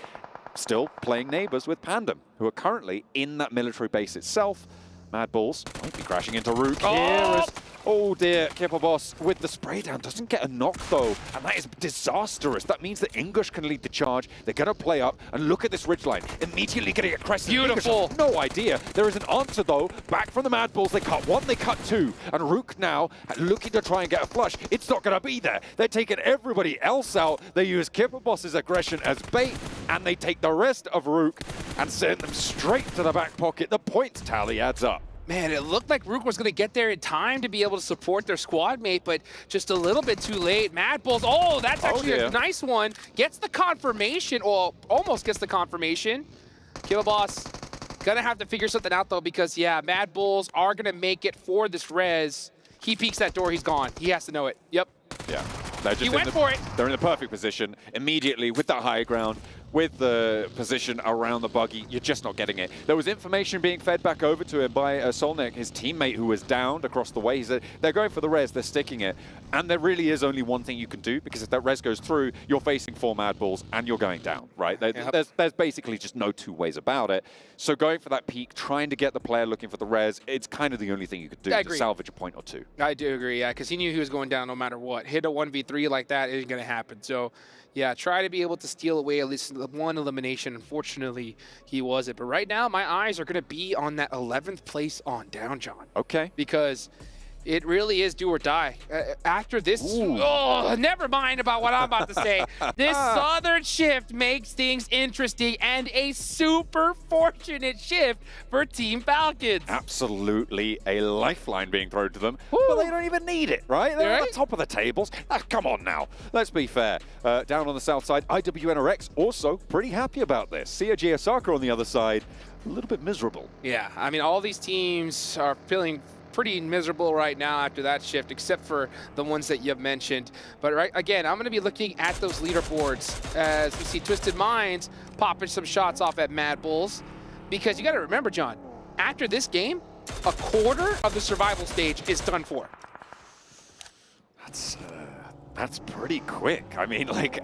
Still playing neighbors with Pandem, who are currently in that military base itself. Mad Balls might be crashing into Rook here. Oh dear, Kipper Boss with the spray down doesn't get a knock though, and that is disastrous. That means that English can lead the charge. They're going to play up, and look at this ridgeline. Immediately getting a crest. Beautiful. No idea. There is an answer though. Back from the Mad Balls, they cut 1, they cut 2, and Rook now looking to try and get a flush. It's not going to be there. They're taking everybody else out. They use Kipper Boss's aggression as bait, and they take the rest of Rook and send them straight to the back pocket. The points tally adds up. Man, it looked like Rook was going to get there in time to be able to support their squad mate, but just a little bit too late. Mad Bulls, oh, that's actually a nice one. Gets the confirmation, or almost gets the confirmation. Kill Boss, gonna have to figure something out though, because yeah, Mad Bulls are gonna make it for this res. He peeks that door, he's gone. He has to know it. Yep. Yeah. He went for it. They're in the perfect position immediately with that high ground, with the position around the buggy. You're just not getting it. There was information being fed back over to him by Solnik, his teammate, who was downed across the way. He said, they're going for the res, they're sticking it. And there really is only one thing you can do, because if that res goes through, you're facing 4 Mad Balls and you're going down, right? There's basically just no 2 ways about it. So going for that peak, trying to get the player looking for the res, it's kind of the only thing you could do to salvage a point or 2. I do agree, yeah, because he knew he was going down no matter what. Hit a 1v3 like that isn't going to happen. So, yeah, try to be able to steal away at least 1 elimination. Unfortunately, he wasn't. But right now, my eyes are going to be on that 11th place on down, John. Okay. Because it really is do or die. After this, oh, never mind about what I'm about to say. This Southern shift makes things interesting and a super fortunate shift for Team Falcons. Absolutely a lifeline being thrown to them, but they don't even need it, right? They're at the top of the tables. Come on now, let's be fair. Down on the south side, IWNRX also pretty happy about this. Seiji Osaka on the other side, a little bit miserable. Yeah, I mean, all these teams are feeling pretty miserable right now after that shift, except for the ones that you've mentioned. But right, again, I'm going to be looking at those leaderboards as we see Twisted Minds popping some shots off at Mad Bulls. Because you got to remember, John, after this game, a quarter of the survival stage is done for. That's pretty quick. I mean, like,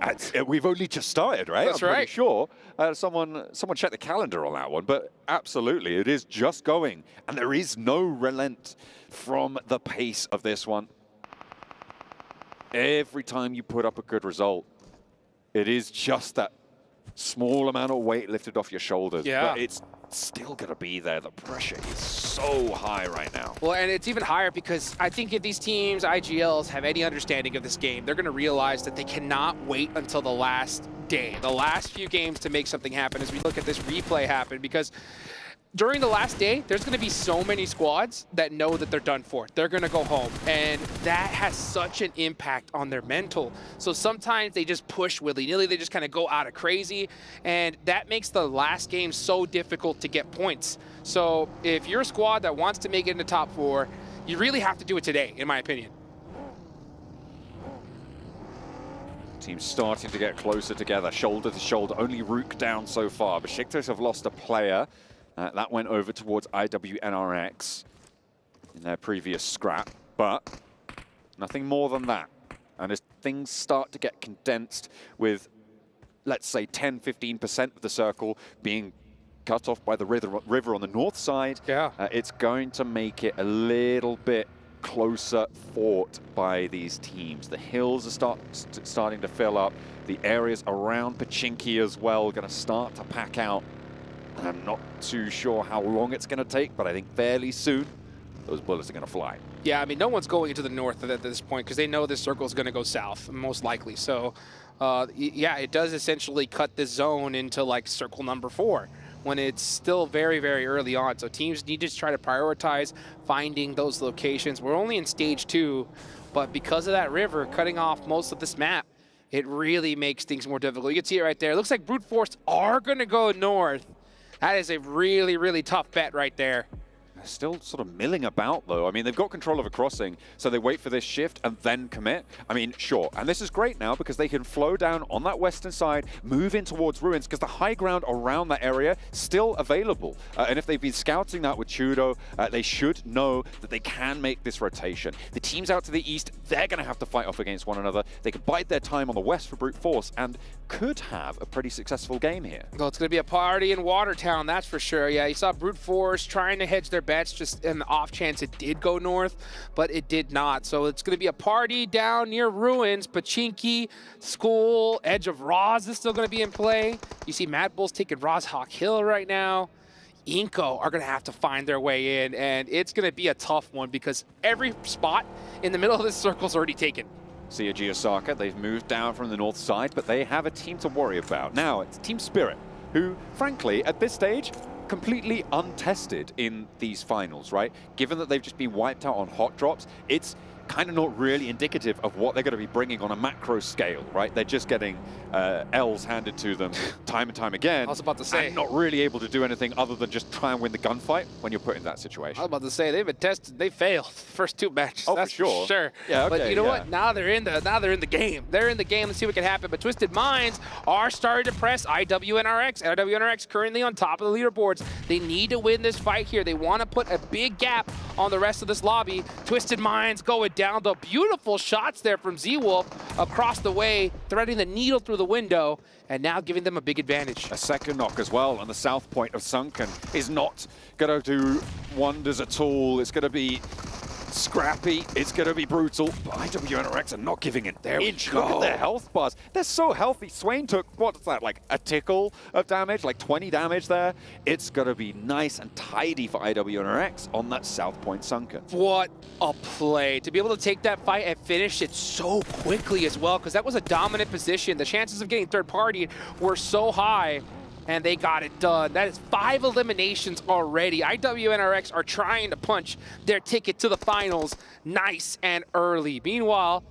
we've only just started, right? That's I'm right. pretty sure. Someone check the calendar on that one, but absolutely, it is just going, and there is no relent from the pace of this one. Every time you put up a good result, it is just that small amount of weight lifted off your shoulders. Yeah. But it's still going to be there. The pressure is so high right now. Well, and it's even higher because I think if these teams, IGLs, have any understanding of this game, they're going to realize that they cannot wait until the last day, the last few games to make something happen as we look at this replay happen. Because during the last day, there's going to be so many squads that know that they're done for. They're going to go home, and that has such an impact on their mental. So sometimes they just push willy-nilly. They just kind of go out of crazy, and that makes the last game so difficult to get points. So if you're a squad that wants to make it in the top 4, you really have to do it today, in my opinion. Teams starting to get closer together, shoulder to shoulder. Only Rook down so far. Besiktas have lost a player. That went over towards IWNRX in their previous scrap, but nothing more than that. And as things start to get condensed with, let's say, 10-15% of the circle being cut off by the river on the north side, it's going to make it a little bit closer fought by these teams. The hills are starting to fill up. The areas around Pachinki as well are going to start to pack out. I'm not too sure how long it's going to take, but I think fairly soon those bullets are going to fly. Yeah, I mean, no one's going into the north at this point because they know this circle is going to go south, most likely. So, yeah, it does essentially cut this zone into, like, circle number 4 when it's still very, very early on. So teams need to try to prioritize finding those locations. We're only in stage 2, but because of that river cutting off most of this map, it really makes things more difficult. You can see it right there. It looks like Brute Force are going to go north. That is a really, really tough bet right there. They're still sort of milling about, though. I mean, they've got control of a crossing, so they wait for this shift and then commit. I mean, sure. And this is great now because they can flow down on that western side, move in towards ruins, because the high ground around that area still available. And if they've been scouting that with Chudo, they should know that they can make this rotation. The teams out to the east, they're going to have to fight off against one another. They could bide their time on the west for Brute Force and could have a pretty successful game here. Well, it's going to be a party in Watertown, that's for sure. Yeah, you saw Brute Force trying to hedge their bets just in the off chance it did go north, but it did not. So it's going to be a party down near ruins. Pachinki, School, Edge of Roz is still going to be in play. You see Mad Bulls taking Rozhawk Hill right now. Inko are going to have to find their way in, and it's going to be a tough one because every spot in the middle of this circle is already taken. CAG Osaka, they've moved down from the north side, but they have a team to worry about. Now, it's Team Spirit, who, frankly, at this stage, completely untested in these finals, right? Given that they've just been wiped out on hot drops, it's kind of not really indicative of what they're going to be bringing on a macro scale, right? They're just getting L's handed to them time and time again. I was about to say. And not really able to do anything other than just try and win the gunfight when you're put in that situation. I was about to say, they've been tested. They failed the first 2 matches. Oh, that's for sure. Yeah, okay, but you know what? Now they're in the game. They're in the game. Let's see what can happen. But Twisted Minds are starting to press IWNRX. IWNRX currently on top of the leaderboards. They need to win this fight here. They want to put a big gap on the rest of this lobby. Twisted Minds going down. The beautiful shots there from Z-Wolf across the way, threading the needle through the window, and now giving them a big advantage. A second knock as well on the south point of Sunken is not going to do wonders at all. It's going to be scrappy. It's going to be brutal. But IWNRX are not giving an inch. Look at their health bars. They're so healthy. Swain took, what's that, like a tickle of damage, like 20 damage there. It's going to be nice and tidy for IWNRX on that south point Sunken. What a play. To be able to take that fight and finish it so quickly as well, because that was a dominant position. The chances of getting third party were so high, and they got it done. That is 5 eliminations already. IWNRX are trying to punch their ticket to the finals nice and early. Meanwhile,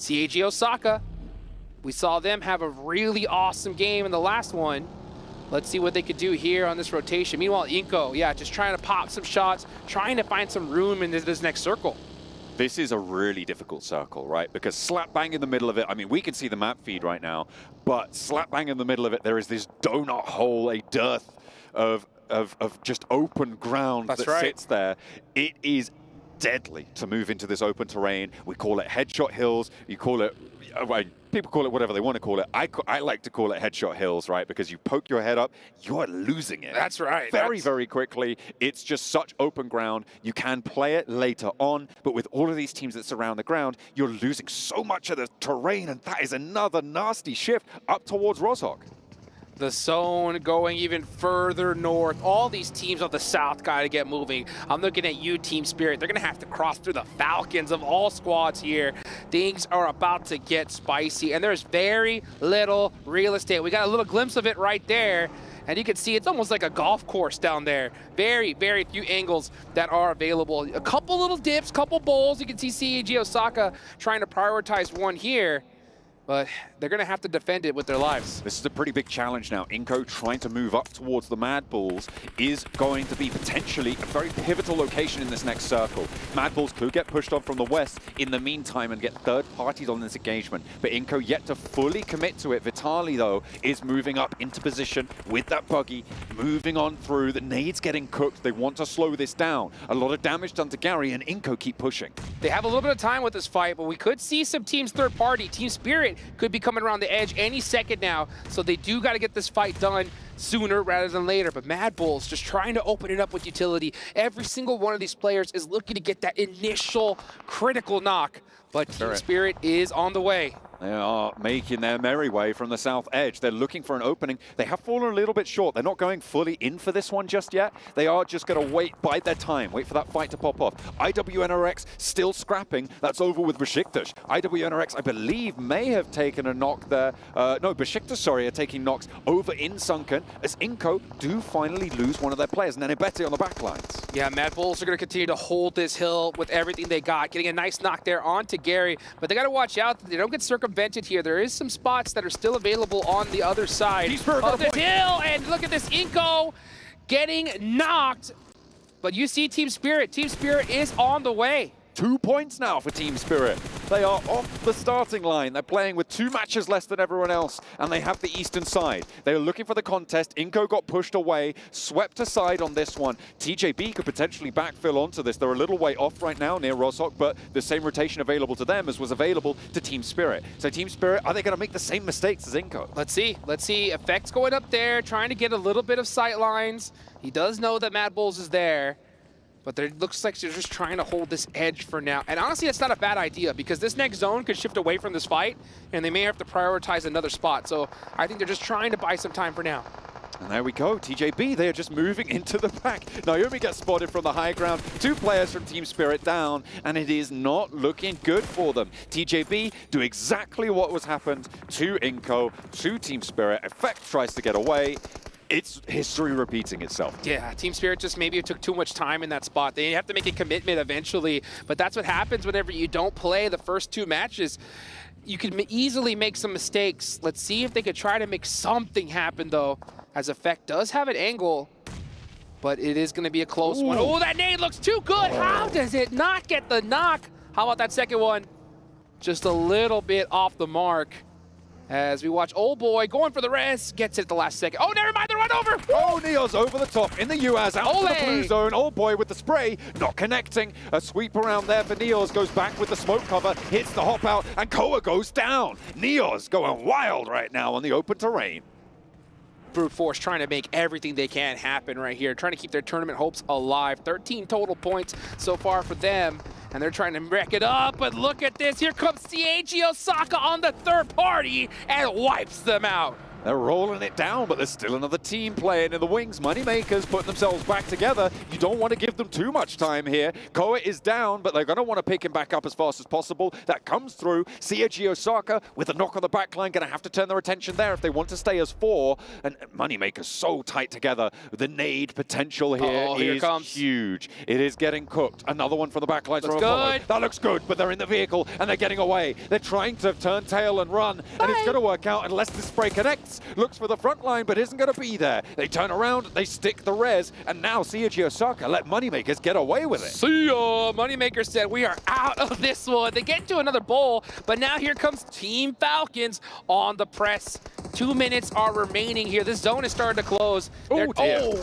CAG Osaka, we saw them have a really awesome game in the last one. Let's see what they could do here on this rotation. Meanwhile, Inko, yeah, just trying to pop some shots, trying to find some room in this next circle. This is a really difficult circle, right? Because slap bang in the middle of it, I mean, we can see the map feed right now, but slap bang in the middle of it, there is this donut hole, a dearth of just open ground that sits there. It is deadly to move into this open terrain. We call it headshot hills. You call it, people call it whatever they want to call it. I like to call it headshot hills, right? Because you poke your head up, you're losing it. That's right. Very quickly. It's just such open ground. You can play it later on, but with all of these teams that surround the ground, you're losing so much of the terrain, and that is another nasty shift up towards Rozhok. The zone going even further north. All these teams on the south got to get moving. I'm looking at you, Team Spirit. They're going to have to cross through the Falcons of all squads here. Things are about to get spicy, and there's very little real estate. We got a little glimpse of it right there, and you can see it's almost like a golf course down there. Very few angles that are available. A couple little dips, couple bowls. You can see CAG Osaka trying to prioritize one here, but they're going to have to defend it with their lives. This is a pretty big challenge now. Inko trying to move up towards the Mad Bulls is going to be potentially a very pivotal location in this next circle. Mad Bulls could get pushed on from the west in the meantime and get third parties on this engagement, but Inko yet to fully commit to it. Vitali, though, is moving up into position with that buggy, moving on through. The nades getting cooked. They want to slow this down. A lot of damage done to Gary, and Inko keep pushing. They have a little bit of time with this fight, but we could see some teams third party. Team Spirit could be coming around the edge any second now, so they do got to get this fight done sooner rather than later. But Mad Bulls just trying to open it up with utility. Every single one of these players is looking to get that initial critical knock, but Team Spirit is on the way. They are making their merry way from the south edge. They're looking for an opening. They have fallen a little bit short. They're not going fully in for this one just yet. They are just going to wait, bide their time, wait for that fight to pop off. IWNRX still scrapping. That's over with Besiktas. IWNRX, I believe, may have taken a knock there. No, Besiktas, sorry, are taking knocks over in Sunken as Inko do finally lose one of their players. And then Ebete on the back lines. Yeah, Mad Bulls are going to continue to hold this hill with everything they got. Getting a nice knock there onto Gary, but they got to watch out that they don't get circumvented here. There is some spots that are still available on the other side of the hill, and look at this, Inko getting knocked, but you see Team Spirit. Team Spirit is on the way. 2 points now for Team Spirit. They are off the starting line. They're playing with 2 matches less than everyone else, and they have the eastern side. They're looking for the contest. Inko got pushed away, swept aside on this one. TJB could potentially backfill onto this. They're a little way off right now near Rozhok, but the same rotation available to them as was available to Team Spirit. So Team Spirit, are they going to make the same mistakes as Inko? Let's see. Let's see. Effects going up there, trying to get a little bit of sight lines. He does know that Mad Bulls is there, but it looks like they're just trying to hold this edge for now. And honestly, that's not a bad idea, because this next zone could shift away from this fight, and they may have to prioritize another spot. So I think they're just trying to buy some time for now. And there we go, TJB, they are just moving into the pack. Naomi gets spotted from the high ground. 2 players from Team Spirit down, and it is not looking good for them. TJB do exactly what was happened to Inko, to Team Spirit. Effect tries to get away. It's history repeating itself. Yeah, Team Spirit just maybe took too much time in that spot. They have to make a commitment eventually, but that's what happens whenever you don't play the first 2 matches. You can easily make some mistakes. Let's see if they could try to make something happen, though, as Effect does have an angle, but it is going to be a close one. Oh, that nade looks too good. How does it not get the knock? How about that second one? Just a little bit off the mark. As we watch Old Boy going for the rest, gets it at the last second. Oh, never mind, they're run over! Oh, Neo's over the top in the UAZ, out to the blue zone. Old Boy with the spray, not connecting. A sweep around there for Neos, goes back with the smoke cover, hits the hop out, and Koa goes down. Neos going wild right now on the open terrain. Brute Force trying to make everything they can happen right here, trying to keep their tournament hopes alive. 13 total points so far for them, and they're trying to wreck it up, but look at this. Here comes CAG Osaka on the third party and wipes them out. They're rolling it down, but there's still another team playing in the wings. Moneymakers putting themselves back together. You don't want to give them too much time here. Koa is down, but they're going to want to pick him back up as fast as possible. That comes through. CAG Osaka with a knock on the back line, going to have to turn their attention there if they want to stay as 4. And Moneymakers so tight together. The nade potential here is huge. It is getting cooked. Another one from the back line. That looks good, but they're in the vehicle and they're getting away. They're trying to turn tail and run, and it's going to work out unless the spray connects. Waits looks for the front line, but isn't going to be there. They turn around, they stick the res, and now CG Osaka let Moneymakers get away with it. See ya! Moneymaker said we are out of this one. They get into another bowl, but now here comes Team Falcons on the press. 2 minutes are remaining here. This zone is starting to close. Oh,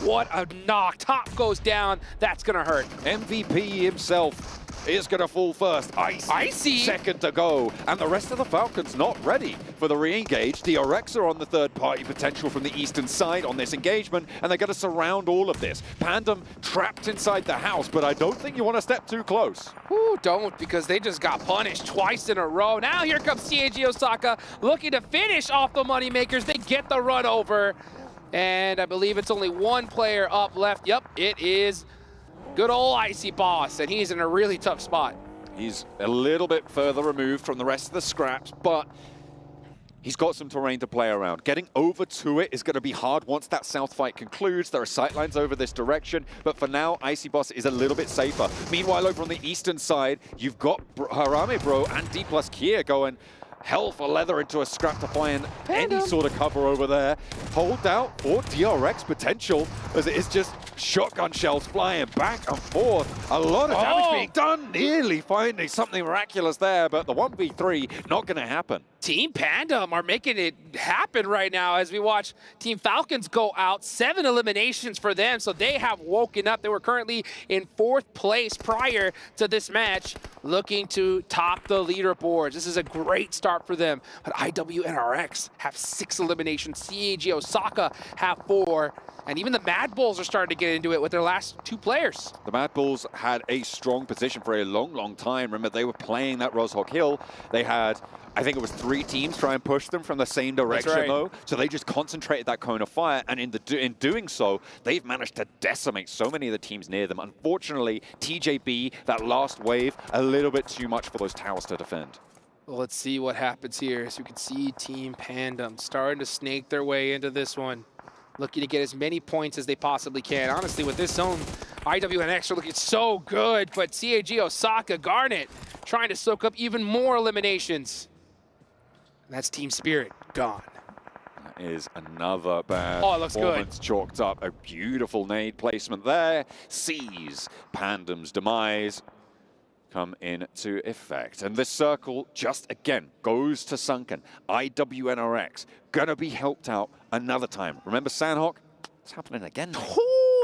what a knock. Top goes down. That's going to hurt. MVP himself is going to fall first. Icy. Second to go. And the rest of the Falcons not ready for the re-engage. DRX are on the third-party potential from the eastern side on this engagement, and they're going to surround all of this. Pandem trapped inside the house, but I don't think you want to step too close. Ooh, don't, because they just got punished twice in a row. Now here comes CAG Osaka looking to finish off the Moneymakers. They get the run over, and I believe it's only one player up left. Yep, it is good old Icy Boss, and he's in a really tough spot. He's a little bit further removed from the rest of the scraps, but he's got some terrain to play around. Getting over to it is going to be hard once that south fight concludes. There are sightlines over this direction, but for now, Icy Boss is a little bit safer. Meanwhile, over on the eastern side, you've got Harame Bro and D+ Kia going hell for leather into a scrap to find any sort of cover over there. Hold out for DRX potential, as it is just shotgun shells flying back and forth. A lot of damage being done, nearly finding something miraculous there, but the 1v3 not going to happen. Team Pandem are making it happen right now as we watch Team Falcons go out. 7 eliminations for them, so they have woken up. They were currently in 4th place prior to this match, looking to top the leaderboards. This is a great start for them, but IWNRX have 6 eliminations. CAG Osaka have 4, and even the Mad Bulls are starting to get into it with their last 2 players. The Mad Bulls had a strong position for a long, long time. Remember, they were playing that Roshog Hill. They had, I think it was 3 teams try and push them from the same direction, though. So they just concentrated that cone of fire, and in doing so, they've managed to decimate so many of the teams near them. Unfortunately, TJB, that last wave, a little bit too much for those towers to defend. Well, let's see what happens here. As you can see, Team Pandem starting to snake their way into this one, looking to get as many points as they possibly can. Honestly, with this zone, IWNX are looking so good, but CAG Osaka, Garnet, trying to soak up even more eliminations. And that's Team Spirit gone. That is another bad performance chalked up. A beautiful nade placement there. Sees Pandem's demise come into effect. And this circle just again goes to Sunken. IWNRX gonna be helped out another time. Remember Sandhawk? It's happening again.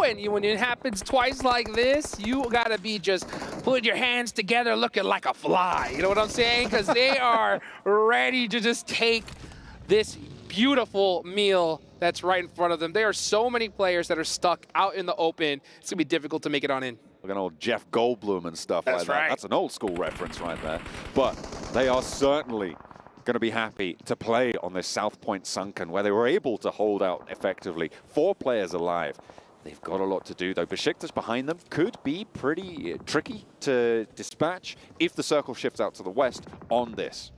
And when it happens twice like this, you gotta be just putting your hands together looking like a fly. You know what I'm saying? Because they are ready to just take this beautiful meal that's right in front of them. There are so many players that are stuck out in the open. It's gonna be difficult to make it on in. Look at old Jeff Goldblum and stuff like that. That's an old school reference right there. But they are certainly going to be happy to play on this South Point Sunken, where they were able to hold out effectively. 4 players alive. They've got a lot to do, though. Besiktas behind them could be pretty tricky to dispatch if the circle shifts out to the west on this.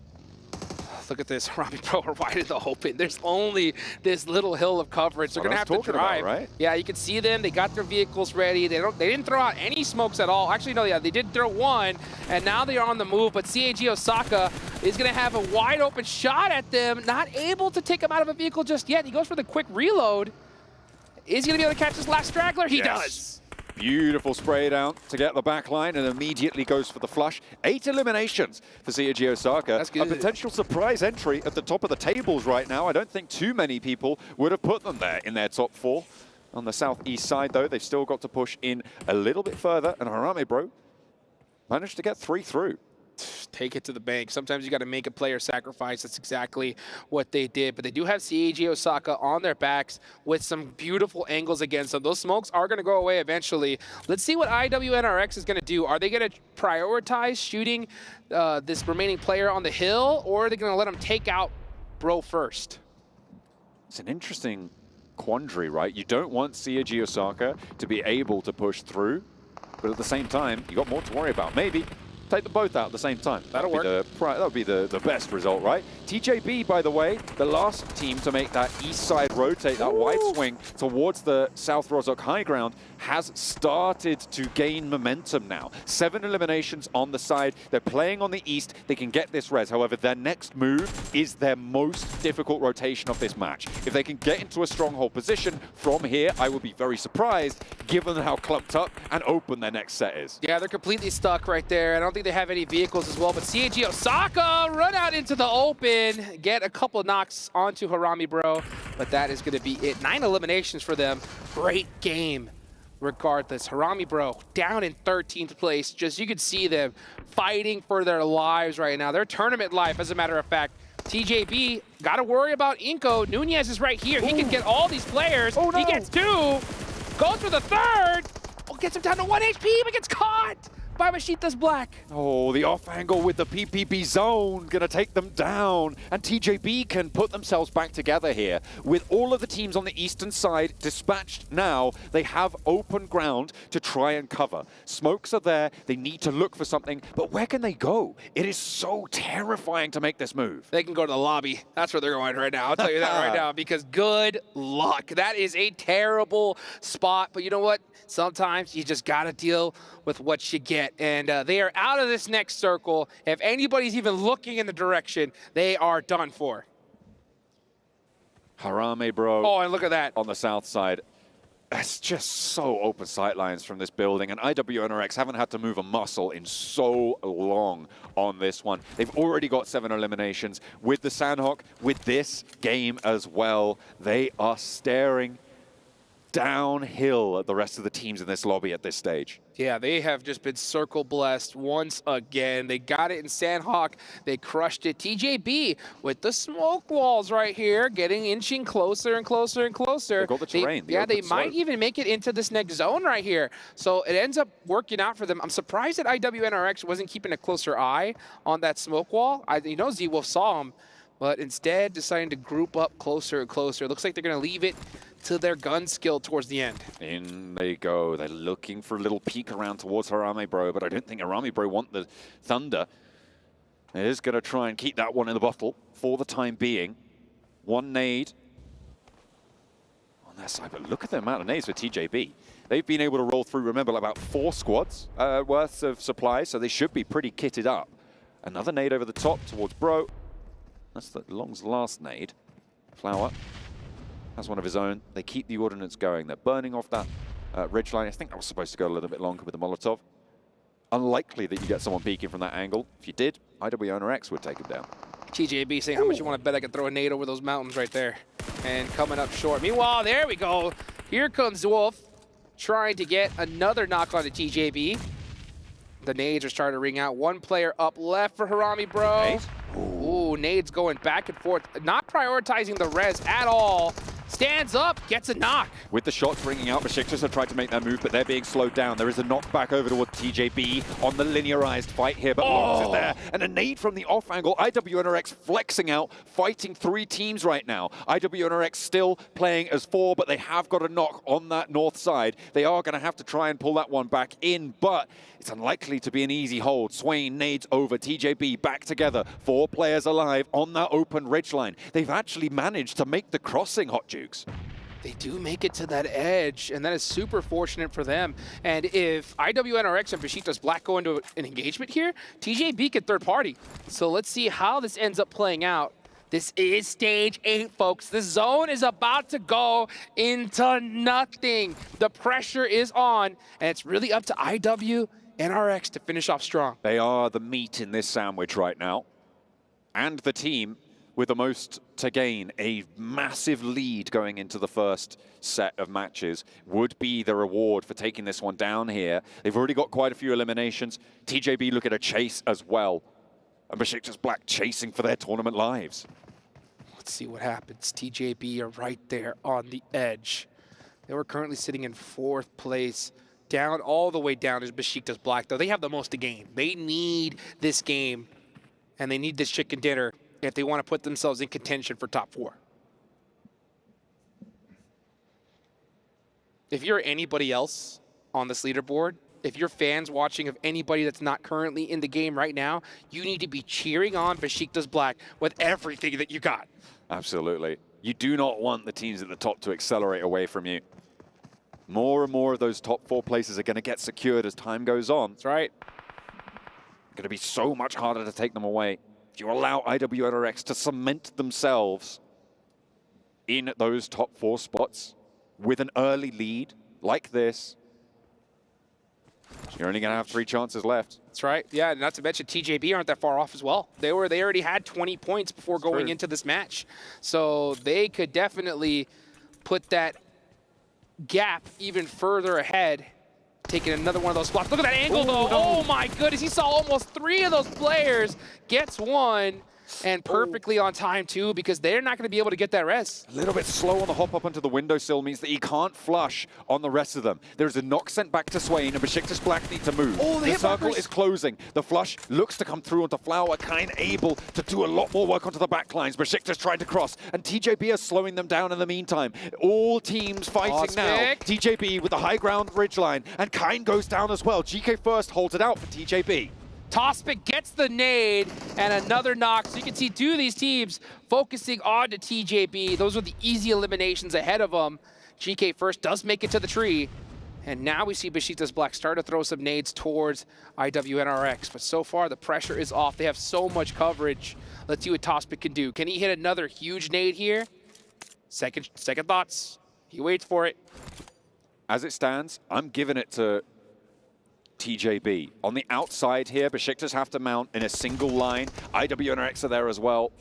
Look at this, Robbie Pro are wide in the open. There's only this little hill of coverage. They're going to have to drive. Right? Yeah, you can see them. They got their vehicles ready. They didn't throw out any smokes at all. Actually, no, yeah, they did throw one, and now they are on the move. But CAG Osaka is going to have a wide open shot at them. Not able to take him out of a vehicle just yet. He goes for the quick reload. Is he going to be able to catch this last straggler? He does. Beautiful spray down to get the back line and immediately goes for the flush. 8 eliminations for CAG Osaka. That's good. A potential surprise entry at the top of the tables right now. I don't think too many people would have put them there in their top 4. On the southeast side, though, they've still got to push in a little bit further, and Harame Bro managed to get 3 through. Take it to the bank. Sometimes you got to make a player sacrifice. That's exactly what they did. But they do have CAG Osaka on their backs with some beautiful angles against them. Those smokes are going to go away eventually. Let's see what IWNRX is going to do. Are they going to prioritize shooting this remaining player on the hill, or are they going to let him take out Bro first? It's an interesting quandary, right? You don't want CAG Osaka to be able to push through, but at the same time, you got more to worry about. Maybe take them both out at the same time. That'll work. That would be the best result, right? TJB, by the way, the last team to make that east side rotate, that wide swing towards the South Rozhok high ground, has started to gain momentum now. 7 eliminations on the side. They're playing on the east. They can get this res. However, their next move is their most difficult rotation of this match. If they can get into a stronghold position from here, I would be very surprised, given how clumped up and open their next set is. Yeah, they're completely stuck right there. I don't think they have any vehicles as well, but CAG Osaka run out into the open, get a couple knocks onto Harami Bro, but that is going to be it. 9 eliminations for them. Great game. Regardless, Harami Bro down in 13th place. Just you could see them fighting for their lives right now. Their tournament life, as a matter of fact. TJB, got to worry about Inko. Nunez is right here. He can get all these players. Oh, no. He gets 2, goes for the 3rd. Oh, gets him down to 1 HP, but gets caught by Mashita's Black. Oh, the off angle with the PPB zone gonna take them down, and TJB can put themselves back together here. With all of the teams on the eastern side dispatched now, they have open ground to try and cover. Smokes are there, they need to look for something, but where can they go? It is so terrifying to make this move. They can go to the lobby. That's where they're going right now. I'll tell you that right now, because good luck. That is a terrible spot, but you know what? Sometimes you just gotta deal with what you get. And they are out of this next circle. If anybody's even looking in the direction, they are done for. Harame Bro. Oh, and look at that. On the south side. It's just so open sightlines from this building, and IWNRX haven't had to move a muscle in so long on this one. They've already got 7 eliminations. With the Sandhawk, with this game as well, they are staring downhill at the rest of the teams in this lobby at this stage. Yeah, they have just been circle blessed once again. They got it in Sandhawk. They crushed it. TJB with the smoke walls right here, inching closer and closer and closer. They got the terrain. They might even make it into this next zone right here. So it ends up working out for them. I'm surprised that IWNRX wasn't keeping a closer eye on that smoke wall. You know Z-Wolf saw him, but instead deciding to group up closer and closer. It looks like they're going to leave it to their gun skill towards the end. In they go. They're looking for a little peek around towards Harame Bro, but I don't think Harame Bro want the Thunder. They're just going to try and keep that one in the bottle for the time being. 1 nade on their side, but look at the amount of nades for TJB. They've been able to roll through, remember, about 4 squads worth of supplies, so they should be pretty kitted up. Another nade over the top towards Bro. That's the Long's last nade. Flower has one of his own. They keep the ordnance going. They're burning off that ridgeline. I think that was supposed to go a little bit longer with the Molotov. Unlikely that you get someone peeking from that angle. If you did, IWNRX would take him down. TJB saying, how much you want to bet I can throw a nade over those mountains right there? And coming up short. Meanwhile, there we go. Here comes Wolf trying to get another knock on the TJB. The nades are starting to ring out. 1 player up left for Harami Bro. Nade? Ooh, nades going back and forth. Not prioritizing the res at all. Stands up, gets a knock. With the shots ringing out, Besiktas have tried to make that move, but they're being slowed down. There is a knockback over towards TJB on the linearized fight here, but Longs is there. And a nade from the off angle. IWNRX flexing out, fighting 3 teams right now. IWNRX still playing as 4, but they have got a knock on that north side. They are going to have to try and pull that one back in, but it's unlikely to be an easy hold. Swain nades over, TJB back together. 4 players alive on that open ridgeline. They've actually managed to make the crossing, Hot Jukes. They do make it to that edge, and that is super fortunate for them. And if IWNRX and Besiktas Black go into an engagement here, TJB can third party. So let's see how this ends up playing out. This is stage 8, folks. The zone is about to go into nothing. The pressure is on, and it's really up to IWNRX to finish off strong. They are the meat in this sandwich right now. And the team with the most to gain. A massive lead going into the first set of matches would be the reward for taking this one down here. They've already got quite a few eliminations. TJB look at a chase as well. And Besiktas Black chasing for their tournament lives. Let's see what happens. TJB are right there on the edge. They were currently sitting in 4th place. Down, all the way down is Besiktas Black, though. They have the most to gain. They need this game, and they need this chicken dinner if they want to put themselves in contention for top 4. If you're anybody else on this leaderboard, if you're fans watching of anybody that's not currently in the game right now, you need to be cheering on Besiktas Black with everything that you got. Absolutely. You do not want the teams at the top to accelerate away from you. More and more of those top 4 places are going to get secured as time goes on. That's right. Going to be so much harder to take them away. If you allow IWNRX to cement themselves in those top 4 spots with an early lead like this, you're only going to have 3 chances left. That's right. Yeah, not to mention TJB aren't that far off as well. They already had 20 points before going into this match. So they could definitely put that gap even further ahead, taking another one of those spots. Look at that angle, though. No. Oh, my goodness. He saw almost 3 of those players. Gets one, and perfectly on time, too, because they're not going to be able to get that res. A little bit slow on the hop up onto the windowsill means that he can't flush on the rest of them. There's a knock sent back to Swain, and Besiktas Black need to move. Oh, the circle is closing. The flush looks to come through onto Flower, kind able to do a lot more work onto the back lines. Besiktas trying to cross, and TJB are slowing them down in the meantime. All teams fighting now. TJB with the high ground ridgeline, and Kine goes down as well. GK first holds it out for TJB. Tospic gets the nade and another knock. So you can see 2 of these teams focusing on to TJB. Those were the easy eliminations ahead of them. GK first does make it to the tree. And now we see Besiktas Black start to throw some nades towards IWNRX. But so far, the pressure is off. They have so much coverage. Let's see what Tospic can do. Can he hit another huge nade here? Second thoughts. He waits for it. As it stands, I'm giving it to TJB. On the outside here, Besiktas have to mount in a single line. IWNRX are there as well.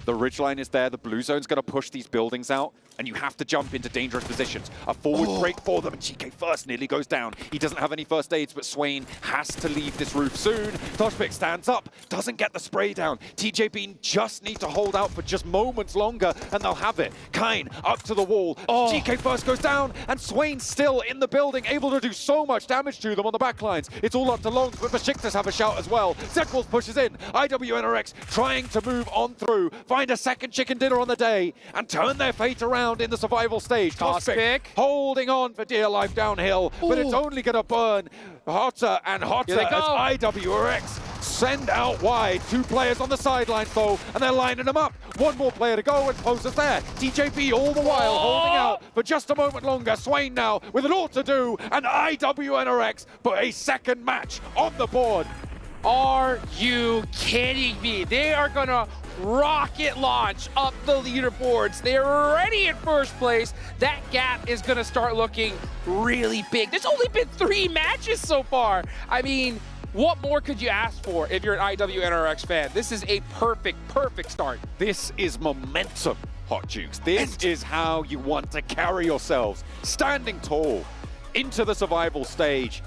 The ridgeline is there. The blue zone's going to push these buildings out, and you have to jump into dangerous positions. A forward break for them, and GK first nearly goes down. He doesn't have any first aids, but Swain has to leave this roof soon. Toshpik stands up, doesn't get the spray down. TJB just need to hold out for just moments longer, and they'll have it. Kine up to the wall. GK first goes down, and Swain still in the building, able to do so much damage to them on the backlines. It's all up to Longs, but Besiktas have a shout as well. Zekros pushes in. IWNRX trying to move on through, find a second chicken dinner on the day, and turn their fate around in the survival stage. Tospic holding on for dear life downhill, but it's only going to burn hotter and hotter as IWRX send out wide. 2 players on the sidelines though, and they're lining them up. 1 more player to go, and Closer's there. TJB all the while holding out for just a moment longer. Swain now with an all to do, and IWNRX put a second match on the board. Are you kidding me? They are going to rocket launch up the leaderboards. They're already in first place. That gap is going to start looking really big. There's only been 3 matches so far. I mean, what more could you ask for if you're an IWNRX fan? This is a perfect start. This is momentum, Hot Jukes. This is how you want to carry yourselves. Standing tall into the survival stage,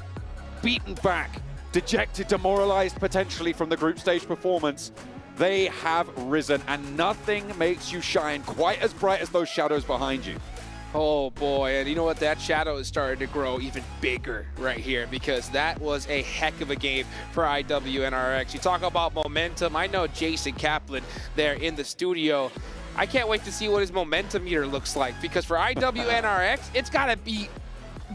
beaten back, dejected, demoralized potentially from the group stage performance. They have risen, and nothing makes you shine quite as bright as those shadows behind you. Oh boy, and you know what? That shadow is starting to grow even bigger right here, because that was a heck of a game for IWNRX. You talk about momentum. I know Jason Kaplan there in the studio. I can't wait to see what his momentum meter looks like, because for IWNRX, it's got to be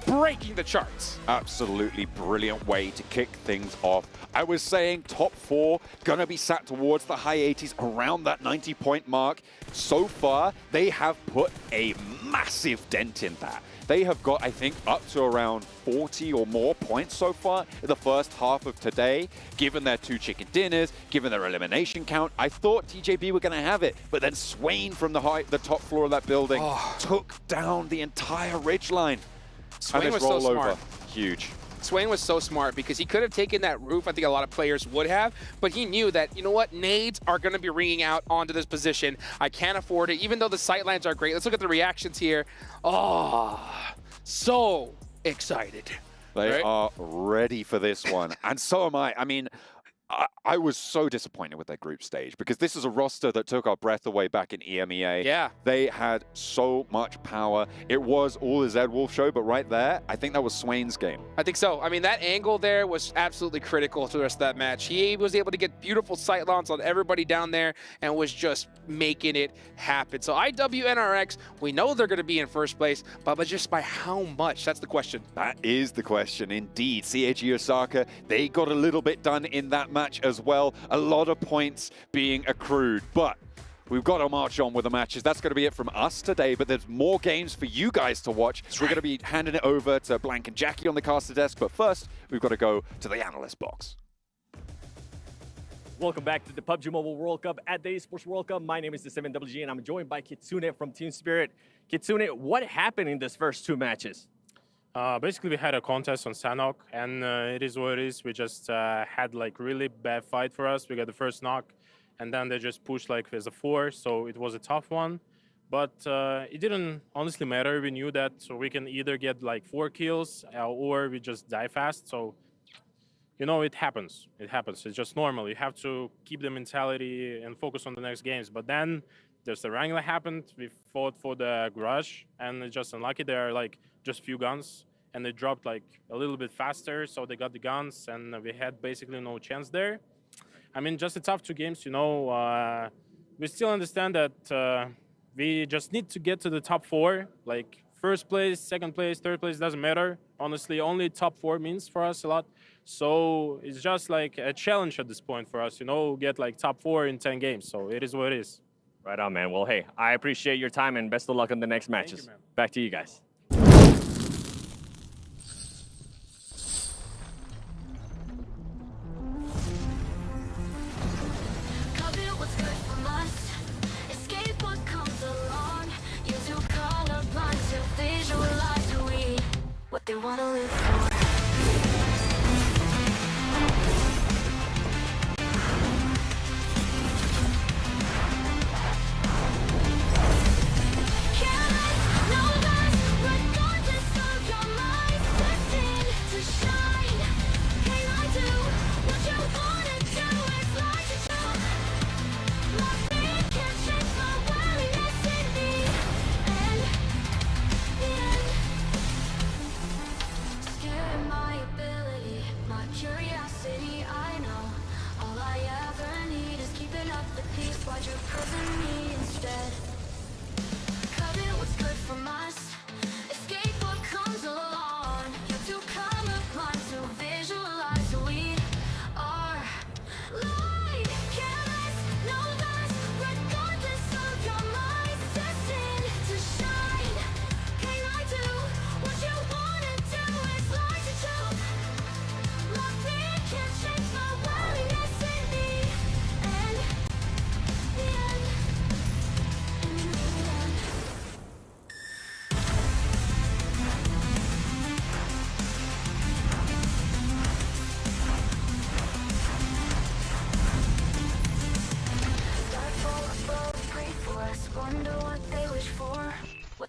breaking the charts. Absolutely brilliant way to kick things off. I was saying top 4 gonna be sat towards the high 80s, around that 90-point mark. So far, they have put a massive dent in that. They have got, I think, up to around 40 or more points so far in the first half of today. Given their 2 chicken dinners, given their elimination count, I thought TJB were going to have it. But then Swain from the top floor of that building took down the entire ridgeline. Swain was so smart. Huge. Swain was so smart because he could have taken that roof. I think a lot of players would have, but he knew that, you know what, nades are going to be ringing out onto this position. I can't afford it, even though the sightlines are great. Let's look at the reactions here. Oh, so excited. They are ready for this one, and so am I. I mean, I was so disappointed with their group stage because this is a roster that took our breath away back in EMEA. Yeah. They had so much power. It was all the Zed Wolf show, but right there, I think that was Swain's game. I think so. I mean, that angle there was absolutely critical to the rest of that match. He was able to get beautiful sight lines on everybody down there and was just making it happen. So IWNRX, we know they're going to be in first place, but just by how much? That's the question. That is the question, indeed. CAG Osaka, they got a little bit done in that match as well. A lot of points being accrued, but we've got to march on with the matches. That's going to be it from us today, but there's more games for you guys to watch. We're going to be handing it over to Blank and Jackie on the caster desk, but first, we've got to go to the analyst box. Welcome back to the PUBG Mobile World Cup at the ESPORTS World Cup. My name is the 7WG, and I'm joined by Kitsune from Team Spirit. Kitsune, what happened in these first two matches? Basically, we had a contest on Sanhok, and it is what it is. We just had like really bad fight for us. We got the first knock, and then they just pushed like as a 4, so it was a tough one. But it didn't honestly matter. We knew that, so we can either get like 4 kills or we just die fast. So, you know, it happens. It happens. It's just normal. You have to keep the mentality and focus on the next games. But then there's the wrangler happened. We fought for the garage, and it's just unlucky. There are like just few guns, and they dropped like a little bit faster, so they got the guns, and we had basically no chance there. I mean, just a tough 2 games, you know. We still understand that we just need to get to the top 4, like first place, second place, third place, doesn't matter. Honestly, only top 4 means for us a lot. So it's just like a challenge at this point for us, you know, get like top 4 in 10 games. So it is what it is. Right on, man. Well, hey, I appreciate your time, and best of luck on the next matches. Back to you guys. What they wanna live for.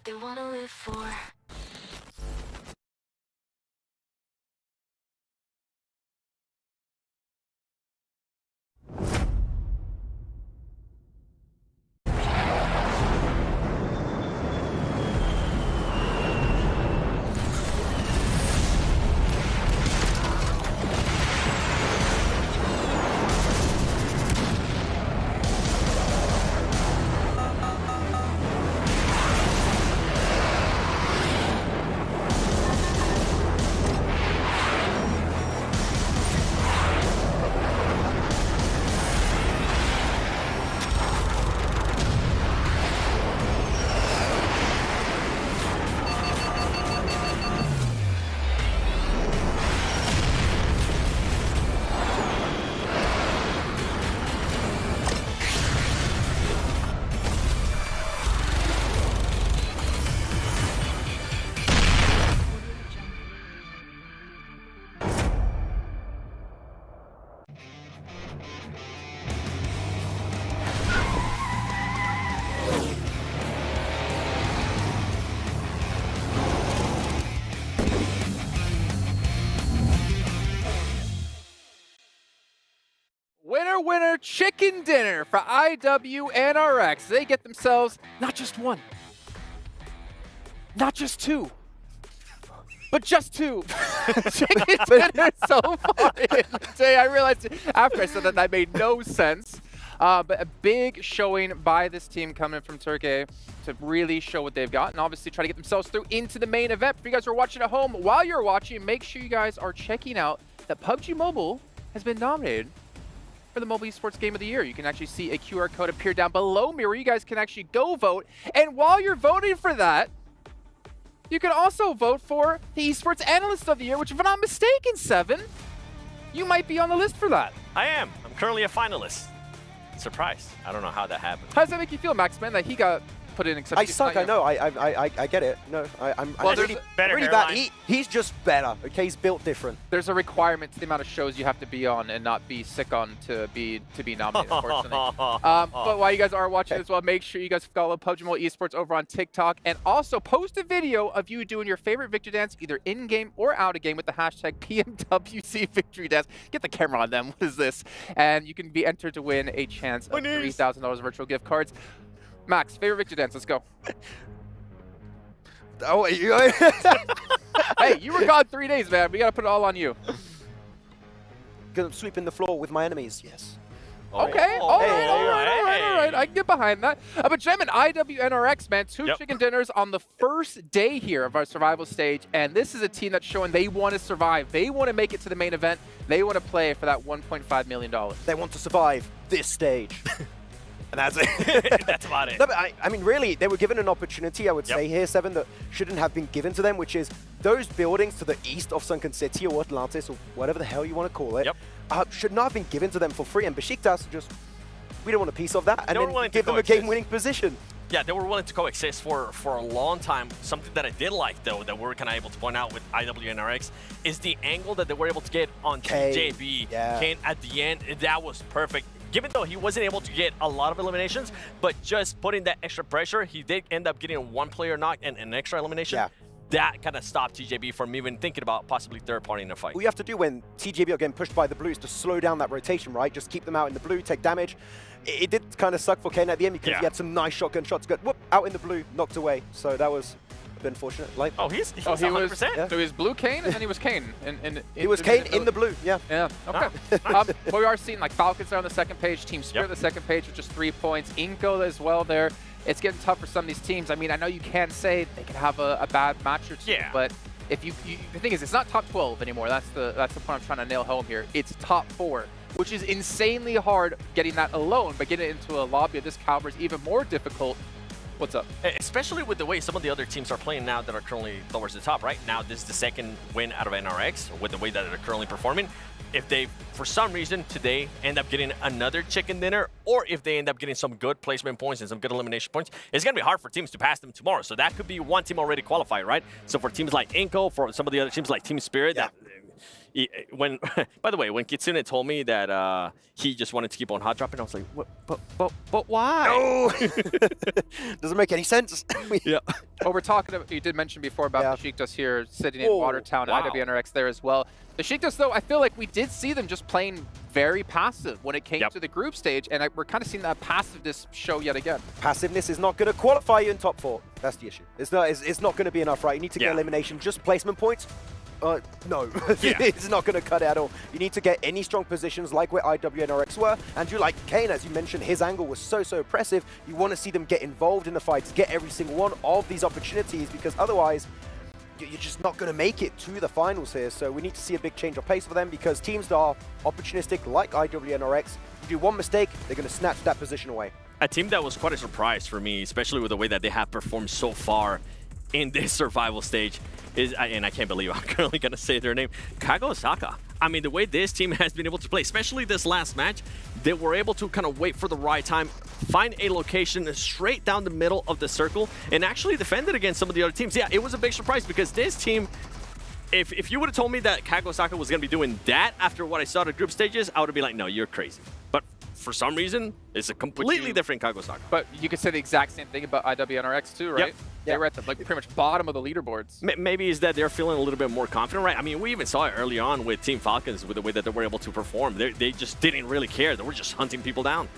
They wanna live for. winner chicken dinner for IWNRX. They get themselves not just one, not just two, but just two chicken dinners so far in the day. I realized after I said that made no sense. But a big showing by this team coming from Turkey to really show what they've got and obviously try to get themselves through into the main event. For you guys who are watching at home, while you're watching, make sure you guys are checking out that PUBG Mobile has been nominated for the Mobile Esports Game of the Year. You can actually see a QR code appear down below me where you guys can actually go vote. And while you're voting for that, you can also vote for the Esports Analyst of the Year, which if I'm not mistaken, Seven, you might be on the list for that. I am. I'm currently a finalist. Surprised. I don't know how that happened. How does that make you feel, Max, man, that he got put in except I suck, I know. I get it. No, I'm Well, really, better really hairline. bad. He's just better. Okay, he's built different. There's a requirement to the amount of shows you have to be on and not be sick on to be nominated, unfortunately. But while you guys are watching as well, make sure you guys follow PUBG Mobile Esports over on TikTok and also post a video of you doing your favorite victory dance either in-game or out-of-game with the hashtag PMWC victory dance. Get the camera on them. What is this? And you can be entered to win a chance of $3,000 virtual gift cards. Max, favorite victory dance. Let's go. Oh, hey, you were gone 3 days, man. We got to put it all on you. Gonna sweep in the floor with my enemies. Yes. Okay. All right. I can get behind that. But Gem and IWNRX, man, two chicken dinners on the first day here of our survival stage. And this is a team that's showing they want to survive. They want to make it to the main event. They want to play for that $1.5 million. They want to survive this stage. And that's it. That's about it. No, but I mean, really, they were given an opportunity, I would say here, Seven, that shouldn't have been given to them, which is those buildings to the east of Sunken City or Atlantis or whatever the hell you want to call it, should not have been given to them for free. And Besiktas just, we don't want a piece of that. And then give them a game-winning position. Yeah, they were willing to coexist for a long time. Something that I did like, though, that we're kind of able to point out with IWNRX is the angle that they were able to get on TJB. Kane at the end, that was perfect. Given though he wasn't able to get a lot of eliminations, but just putting that extra pressure, he did end up getting one player knocked and an extra elimination. That kind of stopped TJB from even thinking about possibly third party in a fight. All you have to do when TJB are getting pushed by the blues to slow down that rotation, right? Just keep them out in the blue, take damage. It did kind of suck for Kane at the end because he had some nice shotgun shots, got whoop, out in the blue, knocked away. So that was a bit unfortunate. Like, he was 100%. So he was blue Kane and then he was Kane. He was Kane in the blue, yeah. Okay. But we are seeing like Falcons there on the second page, Team Spirit the second page with just 3 points, Inco as well there. It's getting tough for some of these teams. I mean, I know you can say they could have a bad match or two, but if you the thing is, it's not top 12 anymore. That's the point I'm trying to nail home here. It's top 4, which is insanely hard getting that alone, but getting it into a lobby of this caliber is even more difficult. What's up? Especially with the way some of the other teams are playing now that are currently towards the top, right? Now, this is the second win out of NRX with the way that they're currently performing. If they, for some reason, today end up getting another chicken dinner, or if they end up getting some good placement points and some good elimination points, it's going to be hard for teams to pass them tomorrow. So that could be one team already qualified, right? So for teams like Inco, for some of the other teams like Team Spirit, when by the way, when Kitsune told me that he just wanted to keep on hot dropping, I was like, what, but why? No! Doesn't make any sense. Well, we're talking about, you did mention before about Besiktas here sitting in Watertown, IWNRX there as well. Besiktas, though, I feel like we did see them just playing very passive when it came to the group stage, and we're kind of seeing that passiveness show yet again. Passiveness is not going to qualify you in top 4. That's the issue. It's not going to be enough, right? You need to get elimination, just placement points. No, it's not going to cut it at all. You need to get any strong positions like where IWNRX were. And you like Kane, as you mentioned, his angle was so oppressive. You want to see them get involved in the fights, get every single one of these opportunities, because otherwise you're just not going to make it to the finals here. So we need to see a big change of pace for them, because teams that are opportunistic like IWNRX, you do one mistake, they're going to snatch that position away. A team that was quite a surprise for me, especially with the way that they have performed so far in this survival stage, is, and I can't believe I'm currently going to say their name, Kago Osaka. I mean, the way this team has been able to play, especially this last match, they were able to kind of wait for the right time, find a location straight down the middle of the circle, and actually defend it against some of the other teams. Yeah, it was a big surprise, because this team, if you would have told me that Kago Osaka was going to be doing that after what I saw at group stages, I would have been like, no, you're crazy. But for some reason, it's a completely different Kagosaka. But you could say the exact same thing about IWNRX too, right? Yep. They were at the pretty much bottom of the leaderboards. Maybe it's that they're feeling a little bit more confident, right? I mean, we even saw it early on with Team Falcons with the way that they were able to perform. They just didn't really care. They were just hunting people down.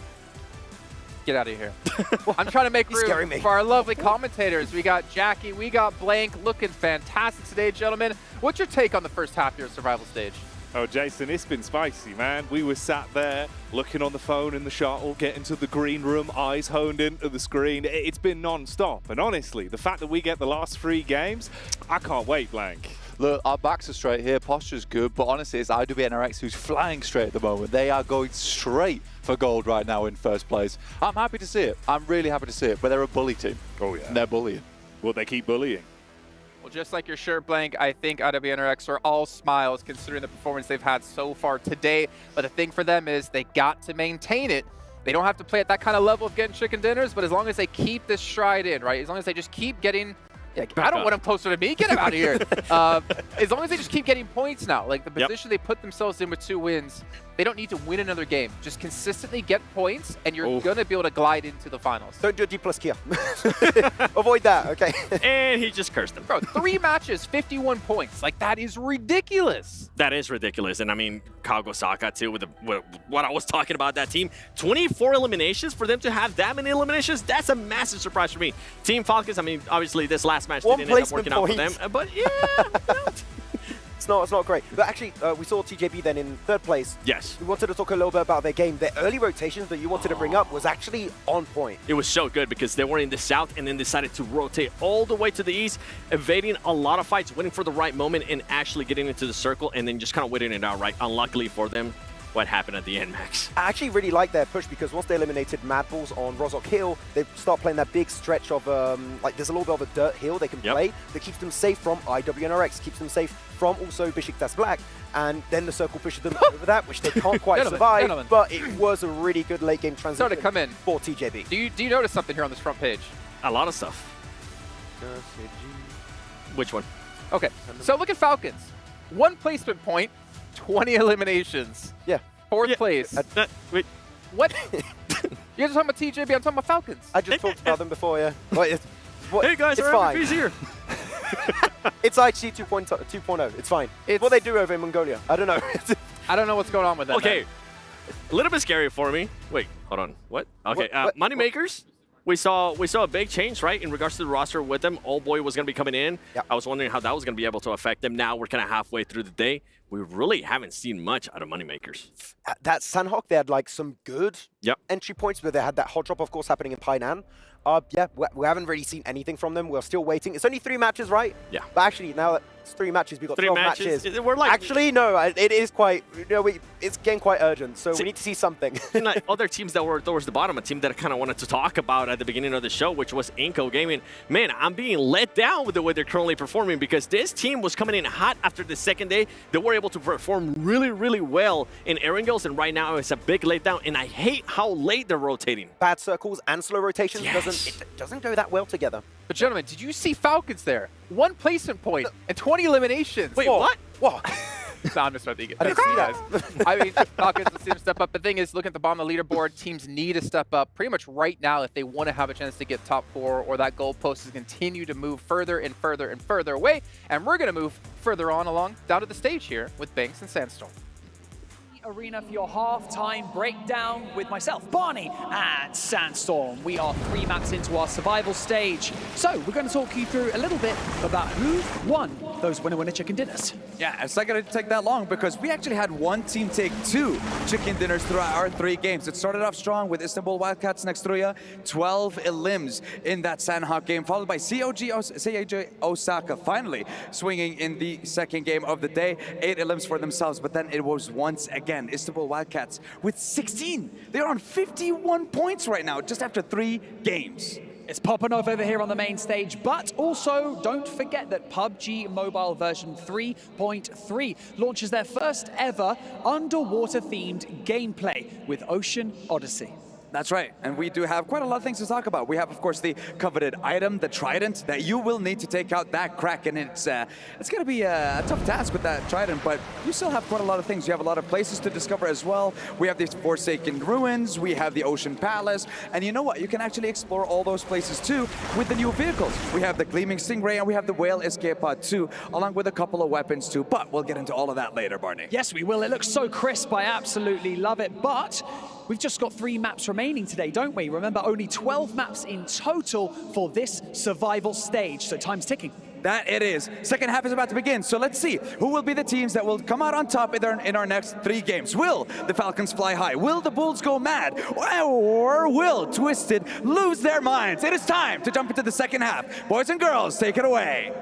Get out of here. I'm trying to make room for our lovely commentators. We got Jackie, we got Blank, looking fantastic today, gentlemen. What's your take on the first half of your survival stage? Oh, Jason, it's been spicy, man. We were sat there looking on the phone in the shuttle, getting to the green room, eyes honed into the screen. It's been non-stop. And honestly, the fact that we get the last 3 games, I can't wait, Blank. Look, our backs are straight here, posture's good, but honestly, it's IWNRX who's flying straight at the moment. They are going straight for gold right now in first place. I'm happy to see it. I'm really happy to see it, but they're a bully team. Oh, yeah. And they're bullying. Well, they keep bullying. Well, just like your shirt, Blank, I think IWNRX are all smiles considering the performance they've had so far today. But the thing for them is they got to maintain it. They don't have to play at that kind of level of getting chicken dinners, but as long as they keep this stride in, right? As long as they just keep getting... I don't want him closer to me. Get him out of here. As long as they just keep getting points now, like the position they put themselves in with 2 wins, they don't need to win another game. Just consistently get points, and you're going to be able to glide into the finals. Don't do a D plus Kia. Avoid that, okay. And he just cursed him. Bro, 3 matches, 51 points. Like, that is ridiculous. That is ridiculous. And I mean, Kagosaka, too, with what I was talking about, that team. 24 eliminations, for them to have that many eliminations, that's a massive surprise for me. Team Falcons, I mean, obviously, this last match didn't end up working out for them. But yeah, It's not great. But actually, we saw TJB then in 3rd place. Yes. We wanted to talk a little bit about their game. Their early rotations that you wanted to bring up was actually on point. It was so good because they were in the south and then decided to rotate all the way to the east, evading a lot of fights, waiting for the right moment and actually getting into the circle and then just kind of waiting it out, right? Unluckily for them, what happened at the end, Max? I actually really like their push because once they eliminated Mad Balls on Rozok Hill, they start playing that big stretch of, like, there's a little bit of a dirt hill they can play that keeps them safe from IWNRX, keeps them safe from also Besiktas Black, and then the circle pushes them over that, which they can't quite survive, but it was a really good late game transition Started to come in for TJB. Do you notice something here on this front page? A lot of stuff. Which one? Okay, so look at Falcons. 1 placement point, 20 eliminations. Yeah. 4th place. Wait. What? You're talking about TJB, I'm talking about Falcons. I just talked about them before, yeah. Hey guys, it's our fine. MVP's here. It's IC 2.0. It's fine. It's what they do over in Mongolia. I don't know. I don't know what's going on with that. Okay. Man. A little bit scary for me. Wait, hold on. What? Okay, Moneymakers. We saw a big change, right, in regards to the roster with them. Old Boy was going to be coming in. Yep. I was wondering how that was going to be able to affect them. Now we're kind of halfway through the day. We really haven't seen much out of Moneymakers. That Sanhok, they had like some good entry points, but they had that hot drop, of course, happening in Painan. Yeah, we haven't really seen anything from them. We're still waiting. It's only 3 matches, right? Yeah. But actually, now that it's 3 matches, we've got 12 matches. We're like, actually, no, it is quite, it's getting quite urgent, so we need to see something. And like other teams that were towards the bottom, a team that I kind of wanted to talk about at the beginning of the show, which was Inco Gaming. Man, I'm being let down with the way they're currently performing because this team was coming in hot after the 2nd day. They were able to perform really, really well in Erangels, and right now it's a big letdown, and I hate how late they're rotating. Bad circles and slow rotations doesn't go that well together. But gentlemen, did you see Falcons there? 1 placement point and 20 eliminations. Wait, what? What? No, I'm just trying to I didn't see that. I mean, Falcons will see them step up. The thing is, looking at the bottom of the leaderboard, teams need to step up pretty much right now if they want to have a chance to get top 4, or that goalpost is continue to move further and further and further away. And we're going to move further on along down to the stage here with Banks and Sandstorm. Arena for your halftime breakdown with myself, Barney, and Sandstorm. We are 3 maps into our survival stage. So we're going to talk you through a little bit about who won those winner chicken dinners. Yeah, it's not going to take that long because we actually had one team take 2 chicken dinners throughout our 3 games. It started off strong with Istanbul Wildcats next Troya, 12 elims in that Sanhok game, followed by CAG Osaka finally swinging in the 2nd game of the day, 8 elims for themselves, but then it was once again Istanbul Wildcats with 16. They're on 51 points right now, just after 3 games. It's popping off over here on the main stage, but also don't forget that PUBG Mobile version 3.3 launches their first ever underwater-themed gameplay with Ocean Odyssey. That's right, and we do have quite a lot of things to talk about. We have, of course, the coveted item, the trident, that you will need to take out that Kraken. It's going to be a tough task with that trident, but you still have quite a lot of things. You have a lot of places to discover as well. We have these Forsaken Ruins, we have the Ocean Palace, and you know what? You can actually explore all those places too with the new vehicles. We have the Gleaming Stingray and we have the Whale Escape Pod too, along with a couple of weapons too, but we'll get into all of that later, Barney. Yes, we will. It looks so crisp. I absolutely love it, but we've just got 3 maps remaining today, don't we? Remember, only 12 maps in total for this survival stage, so time's ticking. That it is. Second half is about to begin, so let's see who will be the teams that will come out on top in our next 3 games. Will the Falcons fly high? Will the Bulls go mad? Or will Twisted lose their minds? It is time to jump into the second half. Boys and girls, take it away.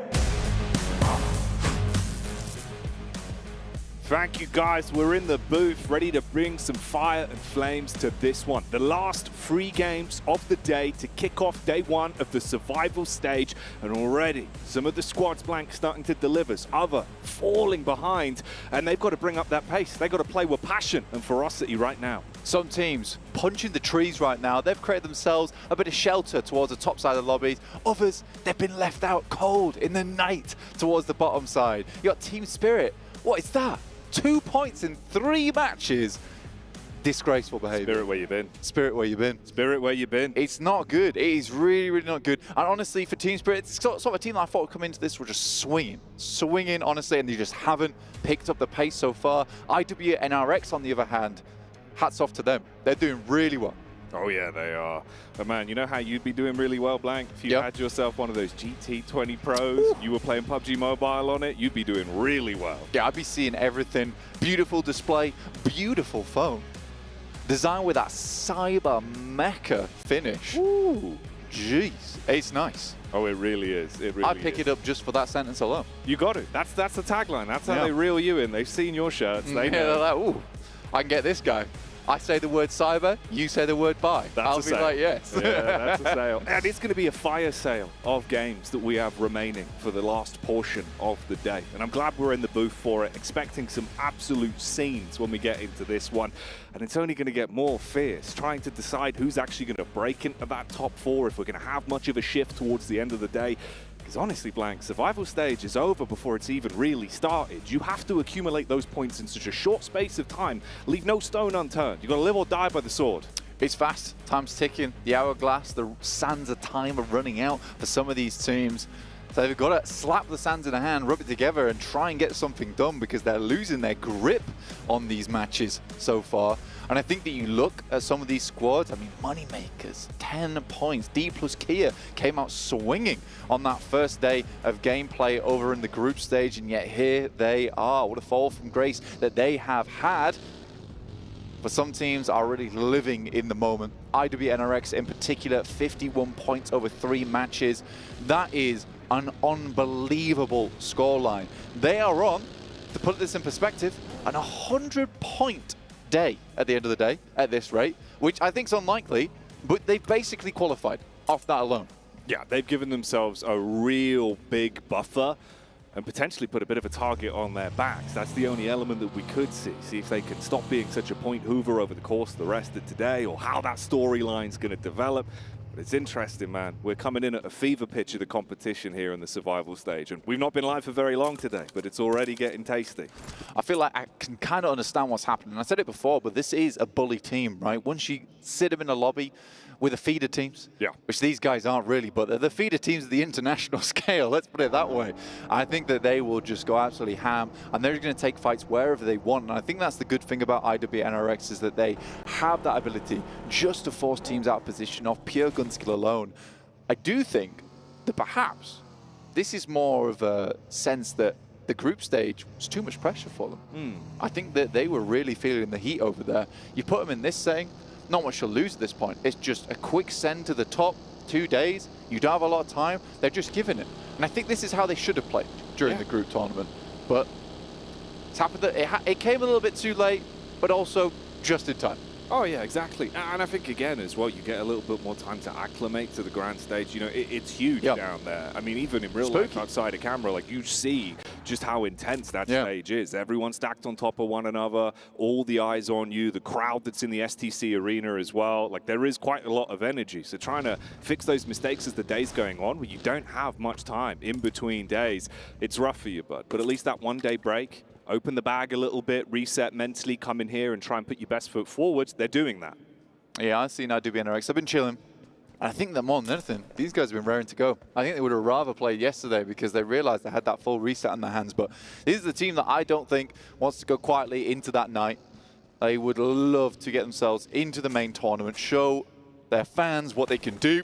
Thank you, guys. We're in the booth, ready to bring some fire and flames to this one. The last 3 games of the day to kick off day 1 of the survival stage. And already, some of the squads blank starting to deliver, other falling behind. And they've got to bring up that pace. They've got to play with passion and ferocity right now. Some teams punching the trees right now. They've created themselves a bit of shelter towards the top side of the lobbies. Others, they've been left out cold in the night towards the bottom side. You got Team Spirit. What is that? 2 points in 3 matches. Disgraceful behavior. Spirit, where you been? Spirit, where you been? Spirit, where you been? It's not good. It is really, really not good. And honestly, for Team Spirit, it's sort of a team that I thought would come into this were just swinging, honestly, and they just haven't picked up the pace so far. IWNRX, on the other hand, hats off to them. They're doing really well. Oh yeah, they are. But man, you know how you'd be doing really well, Blank? If you had yourself one of those GT20 Pros, you were playing PUBG Mobile on it, you'd be doing really well. Yeah, I'd be seeing everything. Beautiful display, beautiful phone. Designed with that cyber mecha finish. Ooh, jeez, it's nice. Oh, it really is. It really I'd pick it up just for that sentence alone. You got it. That's the tagline. That's how they reel you in. They've seen your shirts. They know. They're like, ooh, I can get this guy. I say the word cyber, you say the word buy. I'll be like, yes. Yeah, that's a sale. And it's going to be a fire sale of games that we have remaining for the last portion of the day. And I'm glad we're in the booth for it, expecting some absolute scenes when we get into this one. And it's only going to get more fierce, trying to decide who's actually going to break into that top 4, if we're going to have much of a shift towards the end of the day. Because honestly, Blank, survival stage is over before it's even really started. You have to accumulate those points in such a short space of time. Leave no stone unturned. You've got to live or die by the sword. It's fast. Time's ticking. The hourglass, the sands of time are running out for some of these teams. So they've got to slap the sands in a hand, rub it together, and try and get something done because they're losing their grip on these matches so far. And I think that you look at some of these squads, I mean, Moneymakers, 10 points. D plus Kia came out swinging on that first day of gameplay over in the group stage, and yet here they are. What a fall from grace that they have had. But some teams are really living in the moment. IWNRX in particular, 51 points over 3 matches. That is an unbelievable scoreline. They are on, to put this in perspective, an 100-point day at the end of the day at this rate, which I think is unlikely, but they've basically qualified off that alone. Yeah, they've given themselves a real big buffer and potentially put a bit of a target on their backs. That's the only element that we could see. See if they can stop being such a point hoover over the course of the rest of today, or how that storyline's going to develop. But it's interesting, man. We're coming in at a fever pitch of the competition here in the survival stage. And we've not been live for very long today, but it's already getting tasty. I feel like I can kind of understand what's happening. I said it before, but this is a bully team, right? Once you sit them in a lobby with the feeder teams, which these guys aren't really, but they're the feeder teams at the international scale, let's put it that way. I think that they will just go absolutely ham, and they're going to take fights wherever they want. And I think that's the good thing about IWNRX, is that they have that ability just to force teams out of position off pure gun skill alone. I do think that perhaps this is more of a sense that the group stage was too much pressure for them. I think that they were really feeling the heat over there. You put them in this setting, not much to lose at this point. It's just a quick send to the top 2 days. You don't have a lot of time. They're just giving it. And I think this is how they should have played during the group tournament. But it's happened that it came a little bit too late, but also just in time. Oh, yeah, exactly. And I think, again, as well, you get a little bit more time to acclimate to the grand stage. You know, it's huge down there. I mean, even in real life, outside of camera, like, you see just how intense that stage is. Everyone stacked on top of one another, all the eyes on you, the crowd that's in the STC arena as well. Like, there is quite a lot of energy. So trying to fix those mistakes as the day's going on, where you don't have much time in between days, it's rough for you, bud. But at least that one-day break, open the bag a little bit, reset mentally, come in here and try and put your best foot forward. They're doing that. Yeah, I've seen IWNRX. I've been chilling. And I think that more than anything, these guys have been raring to go. I think they would have rather played yesterday because they realized they had that full reset in their hands. But this is the team that I don't think wants to go quietly into that night. They would love to get themselves into the main tournament, show their fans what they can do,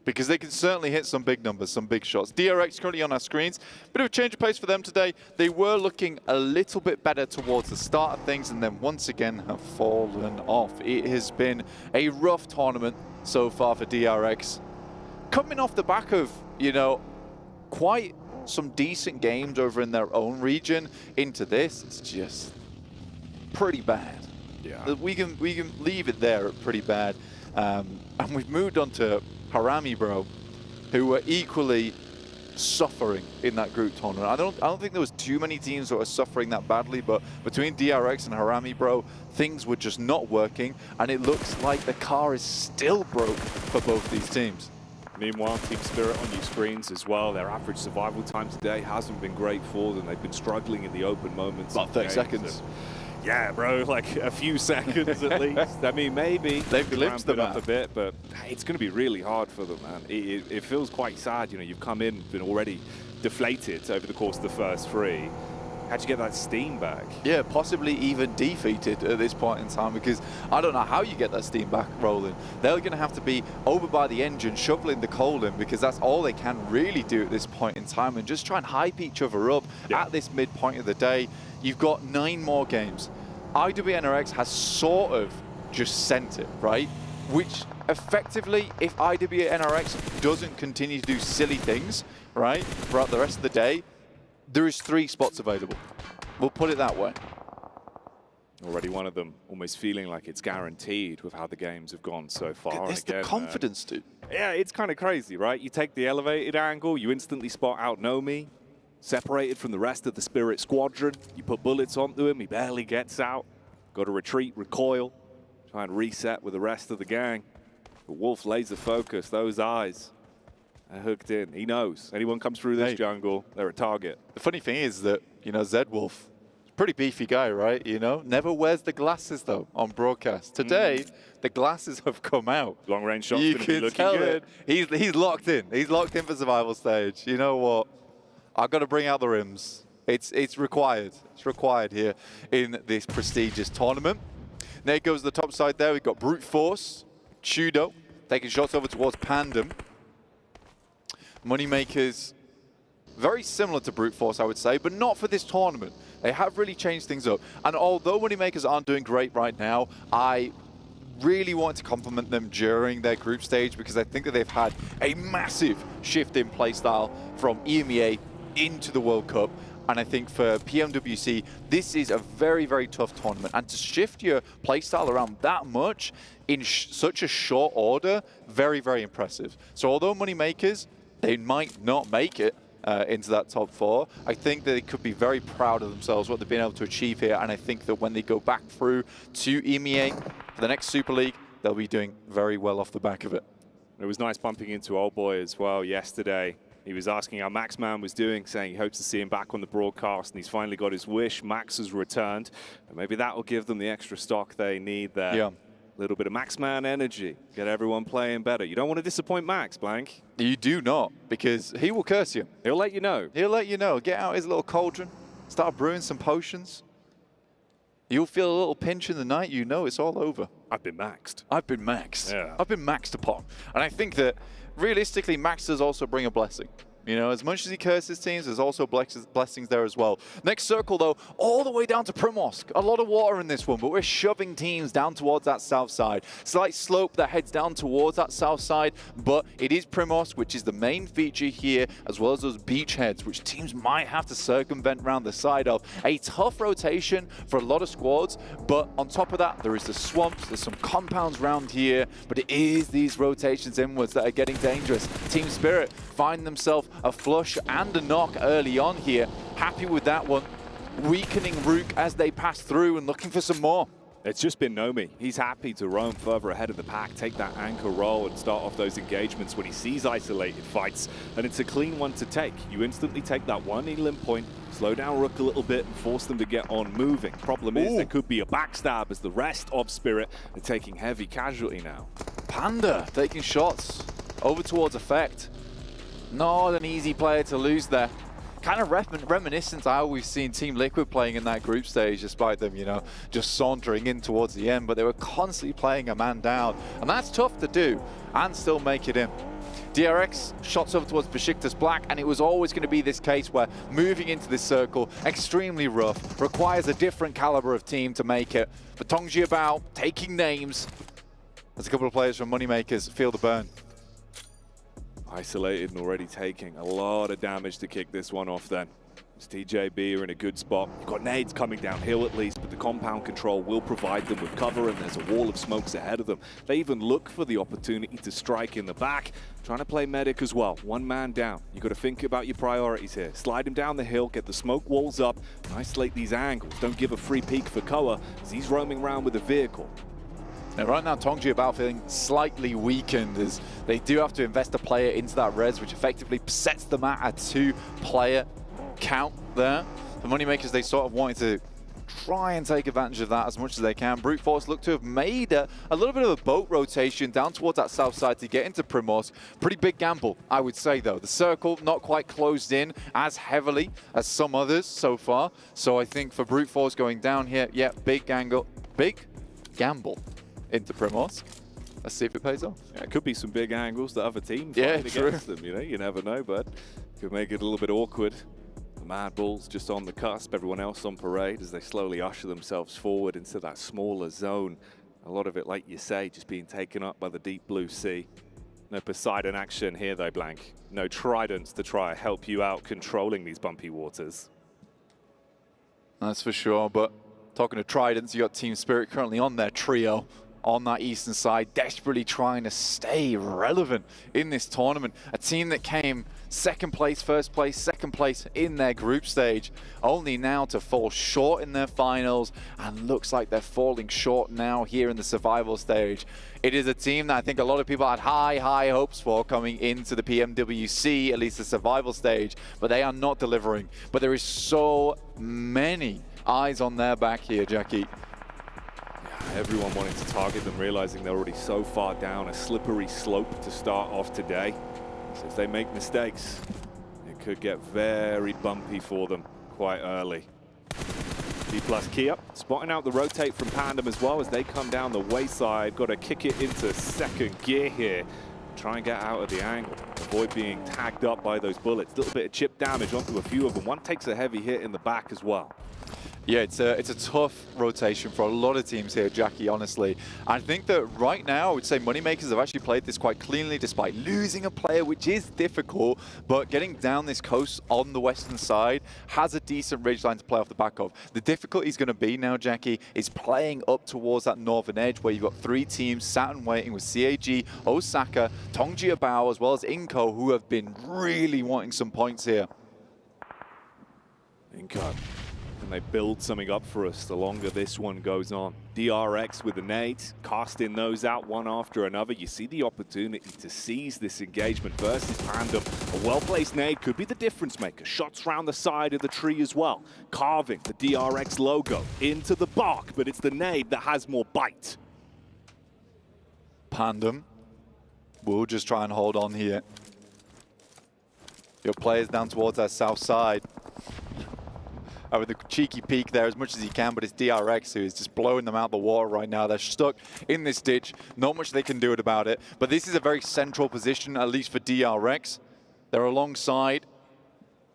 because they can certainly hit some big numbers, some big shots. DRX currently on our screens. Bit of a change of pace for them today. They were looking a little bit better towards the start of things and then once again have fallen off. It has been a rough tournament so far for DRX. Coming off the back of, you know, quite some decent games over in their own region into this, it's just pretty bad. Yeah. We can leave it there at pretty bad. And we've moved on to Harami Bro, who were equally suffering in that group tournament. I don't think there was too many teams that were suffering that badly, but between DRX and Harami Bro, things were just not working, and it looks like the car is still broke for both these teams. Meanwhile, Team Spirit on your screens as well. Their average survival time today hasn't been great for them. They've been struggling in the open moments. About 30 seconds. Yeah, bro, like a few seconds at least. I mean, maybe they've glimpsed it up a bit, but it's going to be really hard for them, man. It feels quite sad. You know, you've come in, been already deflated over the course of the first three. How'd you get that steam back? Yeah, possibly even defeated at this point in time, because I don't know how you get that steam back rolling. They're going to have to be over by the engine, shoveling the coal in, because that's all they can really do at this point in time, and just try and hype each other up at this midpoint of the day. You've got 9 more games. IWNRX has sort of just sent it, right? Which effectively, if IWNRX doesn't continue to do silly things, right, throughout the rest of the day, there is 3 spots available. We'll put it that way. Already one of them almost feeling like it's guaranteed with how the games have gone so far. There's the confidence, dude. Yeah, it's kind of crazy, right? You take the elevated angle, you instantly spot out Nomi, separated from the rest of the Spirit squadron. You put bullets onto him, he barely gets out. Got to retreat, recoil, try and reset with the rest of the gang. But Wolf laser focus, those eyes are hooked in. He knows. Anyone comes through this jungle, they're a target. The funny thing is that, you know, Zed Wolf, pretty beefy guy, right? You know, never wears the glasses though on broadcast. Today, the glasses have come out. Long range shots you going to be looking tell good. He's locked in. He's locked in for survival stage. You know what? I've got to bring out the rims. It's required. It's required here in this prestigious tournament. There goes the top side there. We've got Brute Force, Chudo, taking shots over towards Pandem. Moneymakers, very similar to Brute Force, I would say, but not for this tournament. They have really changed things up. And although Moneymakers aren't doing great right now, I really want to compliment them during their group stage, because I think that they've had a massive shift in playstyle from EMEA into the World Cup. And I think for PMWC, this is a very, very tough tournament. And to shift your playstyle around that much in such a short order, very, very impressive. So although Moneymakers, they might not make it into that top 4, I think that they could be very proud of themselves, what they've been able to achieve here. And I think that when they go back through to EMEA for the next Super League, they'll be doing very well off the back of it. It was nice bumping into Old Boy as well yesterday. He was asking how Maxman was doing, saying he hopes to see him back on the broadcast, and he's finally got his wish. Max has returned, and maybe that will give them the extra stock they need there. Yeah. A little bit of Maxman energy, get everyone playing better. You don't want to disappoint Max, Blank. You do not, because he will curse you. He'll let you know. He'll let you know. Get out his little cauldron, start brewing some potions. You'll feel a little pinch in the night, you know it's all over. I've been maxed. I've been maxed. Yeah. I've been maxed upon. And I think that realistically, Max does also bring a blessing. You know, as much as he curses teams, there's also blessings there as well. Next circle, though, all the way down to Primorsk. A lot of water in this one, but we're shoving teams down towards that south side. Slight slope that heads down towards that south side, but it is Primorsk, which is the main feature here, as well as those beachheads, which teams might have to circumvent around the side of. A tough rotation for a lot of squads, but on top of that, there is the swamps, there's some compounds around here, but it is these rotations inwards that are getting dangerous. Team Spirit find themselves a flush and a knock early on here. Happy with that one. Weakening Rook as they pass through and looking for some more. It's just been Nomi. He's happy to roam further ahead of the pack, take that anchor role and start off those engagements when he sees isolated fights. And it's a clean one to take. You instantly take that one elim point, slow down Rook a little bit and force them to get on moving. Problem is there could be a backstab as the rest of Spirit are taking heavy casualty now. Panda taking shots over towards Effect. Not an easy player to lose there. Kind of reminiscent to how we've seen Team Liquid playing in that group stage, despite them, you know, just sauntering in towards the end, but they were constantly playing a man down. And that's tough to do and still make it in. DRX shots over towards Besiktas Black, and it was always going to be this case where moving into this circle, extremely rough, requires a different caliber of team to make it. But Tongji Bao taking names, as a couple of players from Moneymakers feel the burn. Isolated and already taking a lot of damage to kick this one off then. As TJB are in a good spot. You've got nades coming downhill at least, but the compound control will provide them with cover and there's a wall of smokes ahead of them. They even look for the opportunity to strike in the back. Trying to play medic as well. One man down. You've got to think about your priorities here. Slide him down the hill, get the smoke walls up, and isolate these angles. Don't give a free peek for Koa as he's roaming around with a vehicle. Now, right now, Tongji Bao feeling slightly weakened as they do have to invest a player into that res, which effectively sets them at a 2-player count there. The Moneymakers, they sort of wanted to try and take advantage of that as much as they can. Brute Force look to have made a little bit of a boat rotation down towards that south side to get into Primorsk. Pretty big gamble, I would say, though. The circle not quite closed in as heavily as some others so far. So I think for Brute Force going down here, yeah, big gamble into Primorsk. Let's see if it pays off. Yeah, it could be some big angles that other teams find against them, you know, you never know, but could make it a little bit awkward. The Mad Bulls just on the cusp, everyone else on parade as they slowly usher themselves forward into that smaller zone. A lot of it, like you say, just being taken up by the deep blue sea. No Poseidon action here though, Blank. No tridents to try to help you out controlling these bumpy waters. That's for sure, but talking to tridents, you got Team Spirit currently on their trio on that eastern side, desperately trying to stay relevant in this tournament. A team that came second place, first place, second place in their group stage, only now to fall short in their finals, and looks like they're falling short now here in the survival stage. It is a team that I think a lot of people had high hopes for coming into the PMWC, at least the survival stage, but they are not delivering. But there is so many eyes on their back here, Jackie. Everyone wanting to target them, realizing they're already so far down a slippery slope to start off today. So if they make mistakes, it could get very bumpy for them quite early. B+ Kia spotting out the rotate from Pandem as well as they come down the wayside. Got to kick it into second gear here. Try and get out of the angle. Avoid being tagged up by those bullets. A little bit of chip damage onto a few of them. One takes a heavy hit in the back as well. Yeah, it's a tough rotation for a lot of teams here, Jackie, honestly. I think that right now, I would say Moneymakers have actually played this quite cleanly despite losing a player, which is difficult, but getting down this coast on the western side has a decent ridgeline to play off the back of. The difficulty is going to be now, Jackie, is playing up towards that northern edge where you've got 3 teams sat and waiting with CAG, Osaka, Tongji Bao, as well as Inko, who have been really wanting some points here. Inko. And they build something up for us the longer this one goes on. DRX with the nades, casting those out one after another. You see the opportunity to seize this engagement versus Pandem. A well-placed nade could be the difference maker. Shots round the side of the tree as well. Carving the DRX logo into the bark, but it's the nade that has more bite. Pandem will just try and hold on here. Your players down towards that south side. With the cheeky peek there as much as he can, but it's DRX who is just blowing them out the water right now. They're stuck in this ditch. Not much they can do about it. But this is a very central position, at least for DRX. They're alongside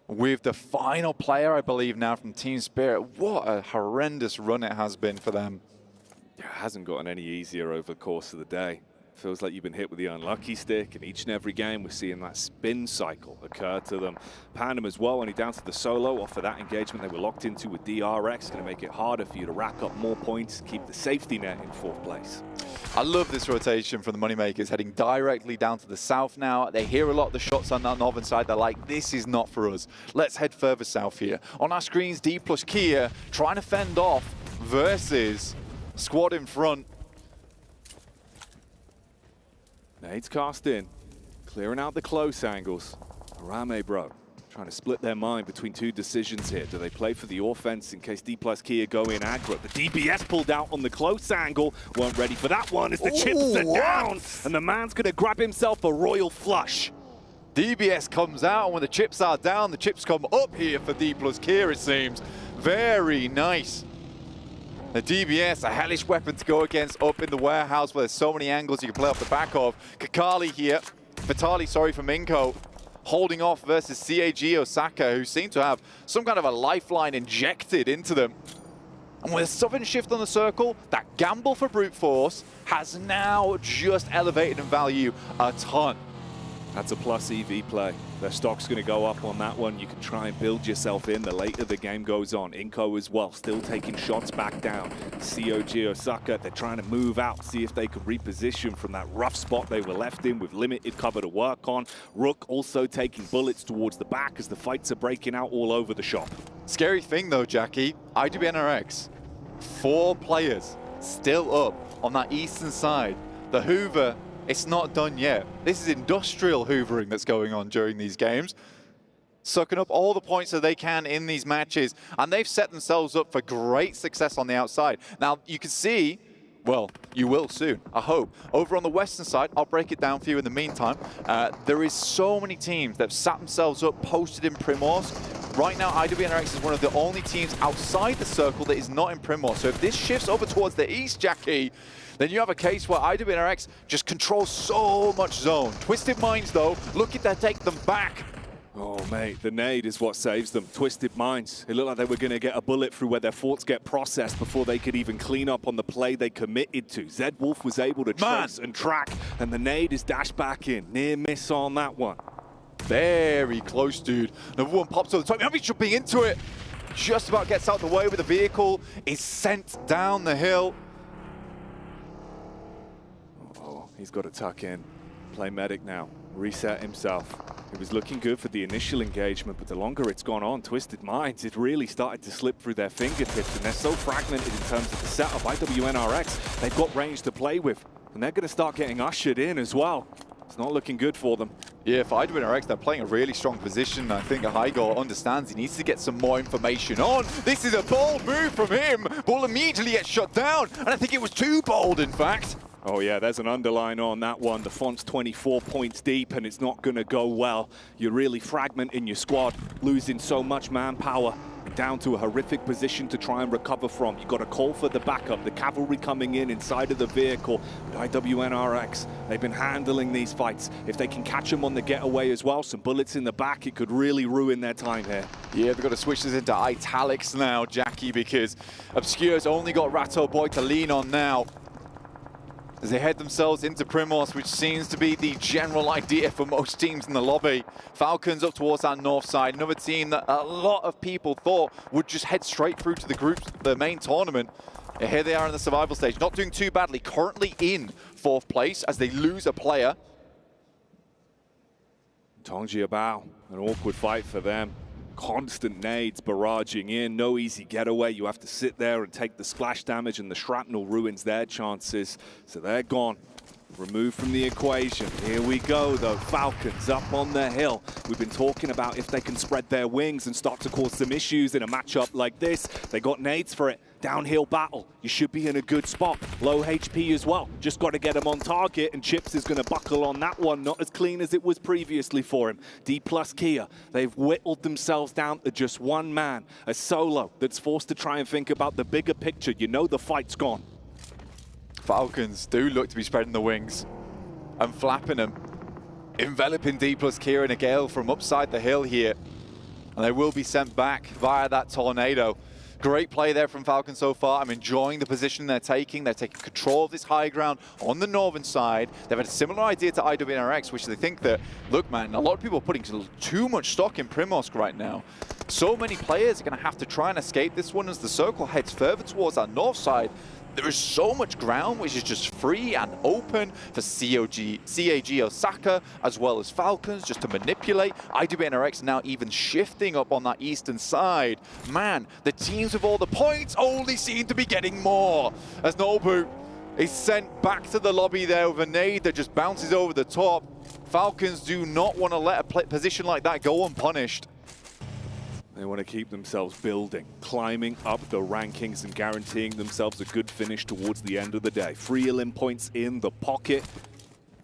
with the final player, I believe, now from Team Spirit. What a horrendous run it has been for them. Yeah, it hasn't gotten any easier over the course of the day. Feels like you've been hit with the unlucky stick, and each and every game we're seeing that spin cycle occur to them. Pandem as well, only down to the solo. Off of that engagement they were locked into with DRX, going to make it harder for you to rack up more points, keep the safety net in 4th place. I love this rotation from the Moneymakers, heading directly down to the south now. They hear a lot of the shots on that northern side. They're like, this is not for us. Let's head further south here. On our screens, D plus Kia trying to fend off versus squad in front. Nades cast in, clearing out the close angles. Harame Bro trying to split their mind between 2 decisions here. Do they play for the offense in case D plus Kia go in aggro? The DBS pulled out on the close angle. Weren't ready for that one as the chips are down. And the man's going to grab himself a royal flush. DBS comes out, and when the chips are down, the chips come up here for D plus Kia, it seems. Very nice. The DBS, a hellish weapon to go against up in the warehouse where there's so many angles you can play off the back of. Kakali here, Vitali, sorry, for Minko, holding off versus CAG Osaka, who seem to have some kind of a lifeline injected into them. And with a sudden shift on the circle, that gamble for brute force has now just elevated in value a ton. That's a plus EV play. Their stock's going to go up on that one. You can try and build yourself in the later the game goes on. Inko as well, still taking shots back down. COG Osaka, they're trying to move out, see if they can reposition from that rough spot they were left in with limited cover to work on. Rook also taking bullets towards the back as the fights are breaking out all over the shop. Scary thing though, Jackie, IWNRX, 4 players still up on that eastern side. The Hoover, it's not done yet. This is industrial hoovering that's going on during these games. Sucking up all the points that they can in these matches. And they've set themselves up for great success on the outside. Now, you can see, well, you will soon, I hope. Over on the western side, I'll break it down for you in the meantime. There is so many teams that have sat themselves up, posted in Primorsk. Right now, IWNRX is one of the only teams outside the circle that is not in Primorsk. So if this shifts over towards the east, Jackie, then you have a case where IWNRX just controls so much zone. Twisted Minds, though, looking to take them back. Oh, mate, the nade is what saves them. Twisted Minds. It looked like they were going to get a bullet through where their thoughts get processed before they could even clean up on the play they committed to. Zed Wolf was able to trace and track, and the nade is dashed back in. Near miss on that one. Very close, dude. Another one pops over the top. He's jumping into it. Just about gets out the way, but the vehicle is sent down the hill. He's got to tuck in, play medic now, reset himself. It was looking good for the initial engagement, but the longer it's gone on, Twisted Minds, it really started to slip through their fingertips, and they're so fragmented in terms of the setup. IWNRX, they've got range to play with, and they're going to start getting ushered in as well. It's not looking good for them. Yeah, for IWNRX, they're playing a really strong position. I think Hygo understands he needs to get some more information on. This is a bold move from him. Ball immediately gets shut down, and I think it was too bold, in fact. Oh yeah, there's an underline on that one. The font's 24 points deep, and it's not going to go well. You're really fragmenting your squad, losing so much manpower, and down to a horrific position to try and recover from. You've got to call for the backup, the cavalry coming in inside of the vehicle. But IWNRX, they've been handling these fights. If they can catch them on the getaway as well, some bullets in the back, it could really ruin their time here. Yeah, they've got to switch this into italics now, Jackie, because Obscure's only got Ratto Boy to lean on now. As they head themselves into Primorsk, which seems to be the general idea for most teams in the lobby. Falcons up towards that north side, another team that a lot of people thought would just head straight through to the group, the main tournament. And here they are in the survival stage, not doing too badly, currently in 4th place as they lose a player. Tongji Bao, an awkward fight for them. Constant nades barraging in, no easy getaway. You have to sit there and take the splash damage, and the shrapnel ruins their chances. So they're gone, removed from the equation. Here we go though, Falcons up on the hill. We've been talking about if they can spread their wings and start to cause some issues in a matchup like this. They got nades for it. Downhill battle, you should be in a good spot. Low HP as well, just got to get him on target, and Chips is going to buckle on that one. Not as clean as it was previously for him. D plus Kia, they've whittled themselves down to just one man, a solo that's forced to try and think about the bigger picture. You know the fight's gone. Falcons do look to be spreading the wings and flapping them. Enveloping D plus Kieran and Gale from upside the hill here. And they will be sent back via that tornado. Great play there from Falcon so far. I'm enjoying the position they're taking. They're taking control of this high ground on the northern side. They've had a similar idea to IWNRX, which they think that, look, man, a lot of people are putting too much stock in Primorsk right now. So many players are going to have to try and escape this one as the circle heads further towards our north side. There is so much ground which is just free and open for CAG Osaka as well as Falcons just to manipulate. IWNRX now even shifting up on that eastern side. Man, the teams with all the points only seem to be getting more. As Nobu is sent back to the lobby there with a nade that just bounces over the top. Falcons do not want to let a position like that go unpunished. They want to keep themselves building, climbing up the rankings and guaranteeing themselves a good finish towards the end of the day. 3 elim points in the pocket.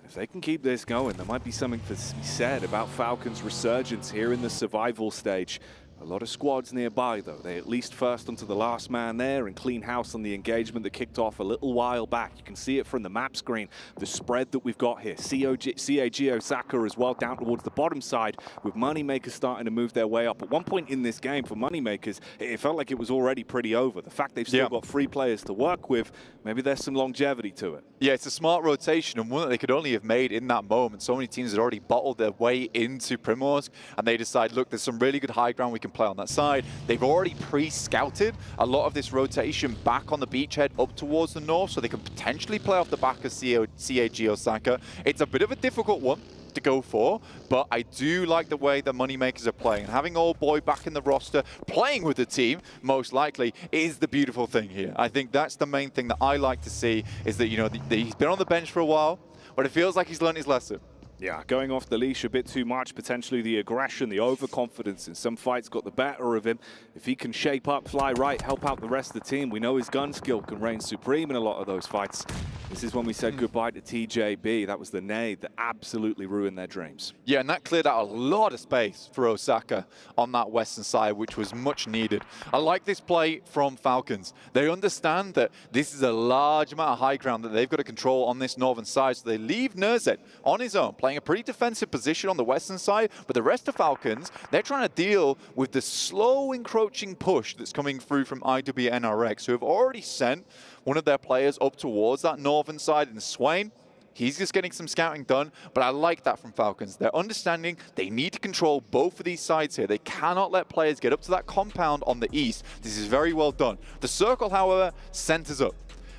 If they can keep this going, there might be something to be said about Falcons' resurgence here in the survival stage. A lot of squads nearby, though. They at least first onto the last man there and clean house on the engagement that kicked off a little while back. You can see it from the map screen, the spread that we've got here. CAG Osaka as well down towards the bottom side with Moneymakers starting to move their way up. At one point in this game for Moneymakers, it felt like it was already pretty over. The fact they've still got 3 players to work with, maybe there's some longevity to it. Yeah, it's a smart rotation and one that they could only have made in that moment. So many teams had already bottled their way into Primorsk and they decide, look, there's some really good high ground we can play on that side. They've already pre-scouted a lot of this rotation back on the beachhead up towards the north so they can potentially play off the back of CAG Osaka. It's a bit of a difficult one to go for, but I do like the way the Moneymakers are playing. And having Old Boy back in the roster, playing with the team, most likely, is the beautiful thing here. I think that's the main thing that I like to see, is that, you know, he's been on the bench for a while, but it feels like he's learned his lesson. Yeah, going off the leash a bit too much, potentially the aggression, the overconfidence in some fights got the better of him. If he can shape up, fly right, help out the rest of the team, we know his gun skill can reign supreme in a lot of those fights. This is when we said goodbye to TJB. That was the nade that absolutely ruined their dreams. Yeah, and that cleared out a lot of space for Osaka on that western side, which was much needed. I like this play from Falcons. They understand that this is a large amount of high ground that they've got to control on this northern side, so they leave Nerzet on his own, playing a pretty defensive position on the western side, but the rest of Falcons, they're trying to deal with the slow encroaching push that's coming through from IWNRX, who have already sent one of their players up towards that northern side in Swain. He's just getting some scouting done, but I like that from Falcons. They're understanding they need to control both of these sides here. They cannot let players get up to that compound on the east. This is very well done. The circle, however, centers up.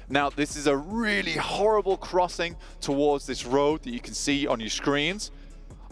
Now, this is a really horrible crossing towards this road that you can see on your screens.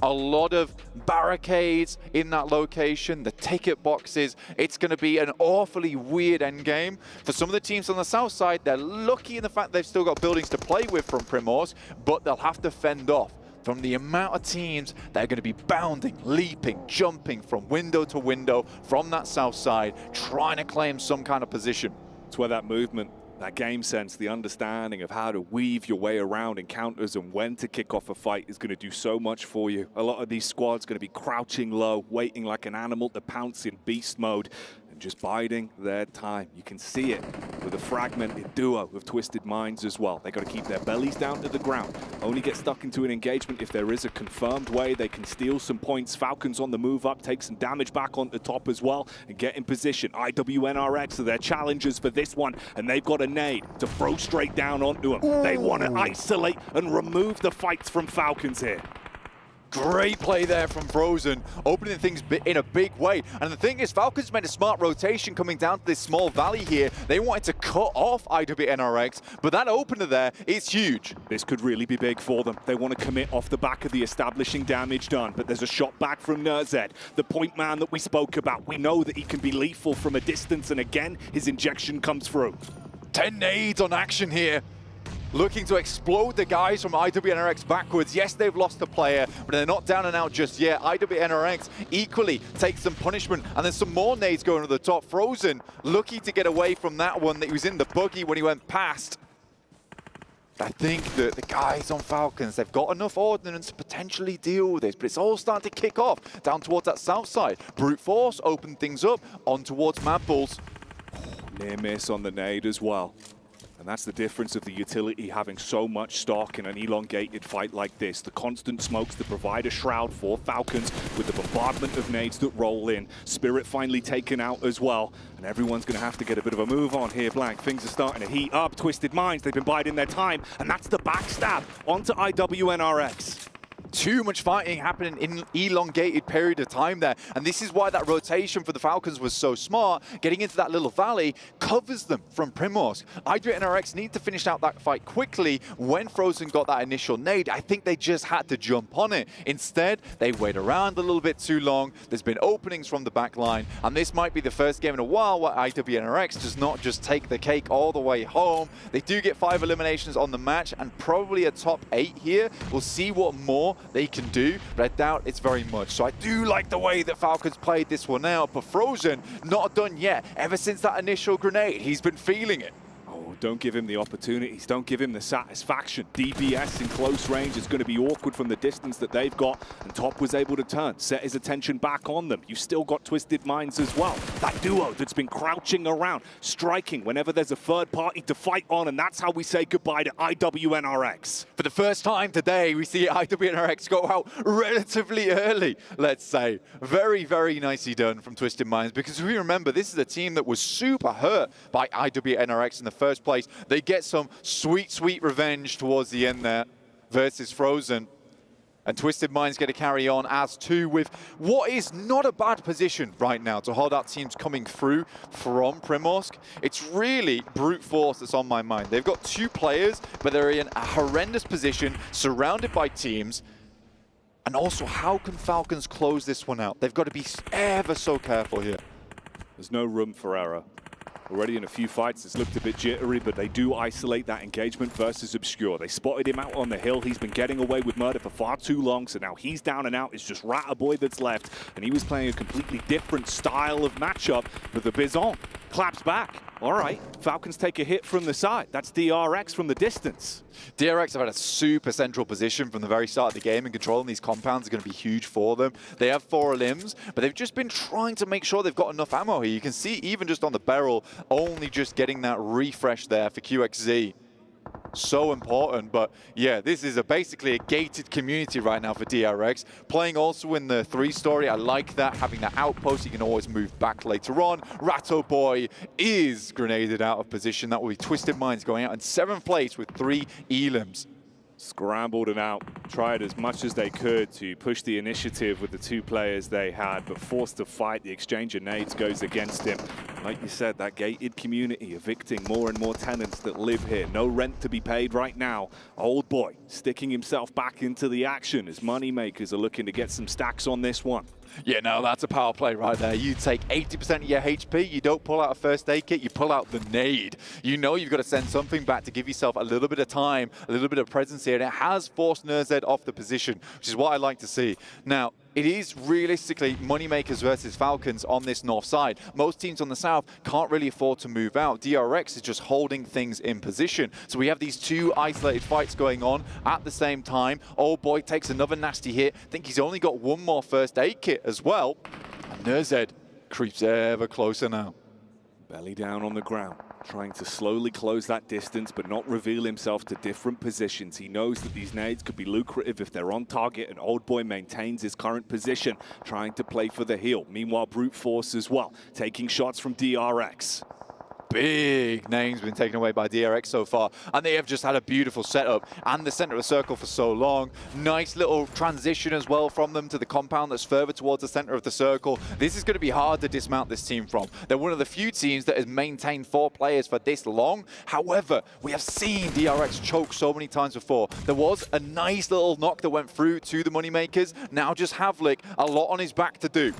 A lot of barricades in that location, the ticket boxes. It's going to be an awfully weird endgame. For some of the teams on the south side, they're lucky in the fact they've still got buildings to play with from Primorsk, but they'll have to fend off from the amount of teams that are going to be bounding, leaping, jumping from window to window from that south side, trying to claim some kind of position. It's where that movement, that game sense, the understanding of how to weave your way around encounters and when to kick off a fight is going to do so much for you. A lot of these squads going to be crouching low, waiting like an animal to pounce in beast mode, and just biding their time. You can see it with a fragmented duo of Twisted Minds as well. They got to keep their bellies down to the ground. Only get stuck into an engagement if there is a confirmed way they can steal some points. Falcons on the move up, take some damage back on the top as well, and get in position. IWNRX are their challengers for this one, and they've got a nade to throw straight down onto them. Ooh. They want to isolate and remove the fights from Falcons here. Great play there from Frozen, opening things in a big way. And the thing is, Falcons made a smart rotation coming down to this small valley here. They wanted to cut off IWNRX, but that opener there is huge. This could really be big for them. They want to commit off the back of the establishing damage done, but there's a shot back from Nerzet, the point man that we spoke about. We know that he can be lethal from a distance, and again, his injection comes through. 10 nades on action here. Looking to explode the guys from IWNRX backwards. Yes, they've lost a player, but they're not down and out just yet. IWNRX equally takes some punishment, and then some more nades going to the top. Frozen lucky to get away from that one that he was in the buggy when he went past. I think that the guys on Falcons, they've got enough ordnance to potentially deal with this, but it's all starting to kick off down towards that south side. Brute Force opened things up on towards Mad Bulls. Near miss on the nade as well. And that's the difference of the utility having so much stock in an elongated fight like this. The constant smokes that provide a shroud for Falcons with the bombardment of nades that roll in. Spirit finally taken out as well. And everyone's going to have to get a bit of a move on here, Blank. Things are starting to heat up. Twisted Minds, they've been biding their time. And that's the backstab onto IWNRX. Too much fighting happening in elongated period of time there. And this is why that rotation for the Falcons was so smart. Getting into that little valley covers them from Primorsk. IWNRX need to finish out that fight quickly. When Frozen got that initial nade, I think they just had to jump on it. Instead, they wait around a little bit too long. There's been openings from the back line. And this might be the first game in a while where IWNRX does not just take the cake all the way home. They do get 5 eliminations on the match and probably a top 8 here. We'll see what more they can do, but I doubt it's very much. So I do like the way that Falcons played this one out, but Frozen not done yet. Ever since that initial grenade, he's been feeling it. Oh, don't give him the opportunities. Don't give him the satisfaction. DBS in close range is going to be awkward from the distance that they've got, and Top was able to turn, set his attention back on them. You've still got Twisted Minds as well. That duo that's been crouching around, striking whenever there's a third party to fight on, and that's how we say goodbye to IWNRX. For the first time today, we see IWNRX go out relatively early, let's say. Very, very nicely done from Twisted Minds, because we remember this is a team that was super hurt by IWNRX in the first place. They get some sweet, sweet revenge towards the end there versus Frozen. And Twisted Minds get to carry on as two with what is not a bad position right now to hold out teams coming through from Primorsk. It's really brute force that's on my mind. They've got 2 players, but they're in a horrendous position, surrounded by teams. And also, how can Falcons close this one out? They've got to be ever so careful here. There's no room for error. Already in a few fights, it's looked a bit jittery, but they do isolate that engagement versus Obscure. They spotted him out on the hill. He's been getting away with murder for far too long, so now he's down and out. It's just Ratterboy that's left, and he was playing a completely different style of matchup, but the Bison claps back. All right, Falcons take a hit from the side. That's DRX from the distance. DRX have had a super central position from the very start of the game, and controlling these compounds is going to be huge for them. They have 4 limbs, but they've just been trying to make sure they've got enough ammo here. You can see even just on the barrel, only just getting that refresh there for QXZ. So important, but yeah, this is basically a gated community right now for DRX. Playing also in the 3-story, I like that, having that outpost, you can always move back later on. Rattoboy is grenaded out of position. That will be Twisted Minds going out in 7th place with 3 elims. Scrambled and out, tried as much as they could to push the initiative with the 2 players they had, but forced to fight. The exchange of nades goes against him. Like you said, that gated community evicting more and more tenants that live here. No rent to be paid right now. Old Boy sticking himself back into the action as moneymakers are looking to get some stacks on this one. Yeah, no, that's a power play right there. You take 80% of your HP, you don't pull out a first aid kit, you pull out the nade. You know you've got to send something back to give yourself a little bit of time, a little bit of presence here, and it has forced NERZ off the position, which is what I like to see. Now, it is realistically moneymakers versus Falcons on this north side. Most teams on the south can't really afford to move out. DRX is just holding things in position. So we have these 2 isolated fights going on at the same time. Old Boy takes another nasty hit. I think he's only got 1 more first aid kit as well. And NERZ creeps ever closer now. Belly down on the ground, trying to slowly close that distance but not reveal himself to different positions. He knows that these nades could be lucrative if they're on target, and Old Boy maintains his current position, trying to play for the heal. Meanwhile, brute force as well, taking shots from DRX. Big names been taken away by DRX so far, and they have just had a beautiful setup and the center of the circle for so long. Nice little transition as well from them to the compound that's further towards the center of the circle. This is going to be hard to dismount this team from. They're one of the few teams that has maintained 4 players for this long. However, we have seen DRX choke so many times before. There was a nice little knock that went through to the moneymakers. Now just Havlik, a lot on his back to do.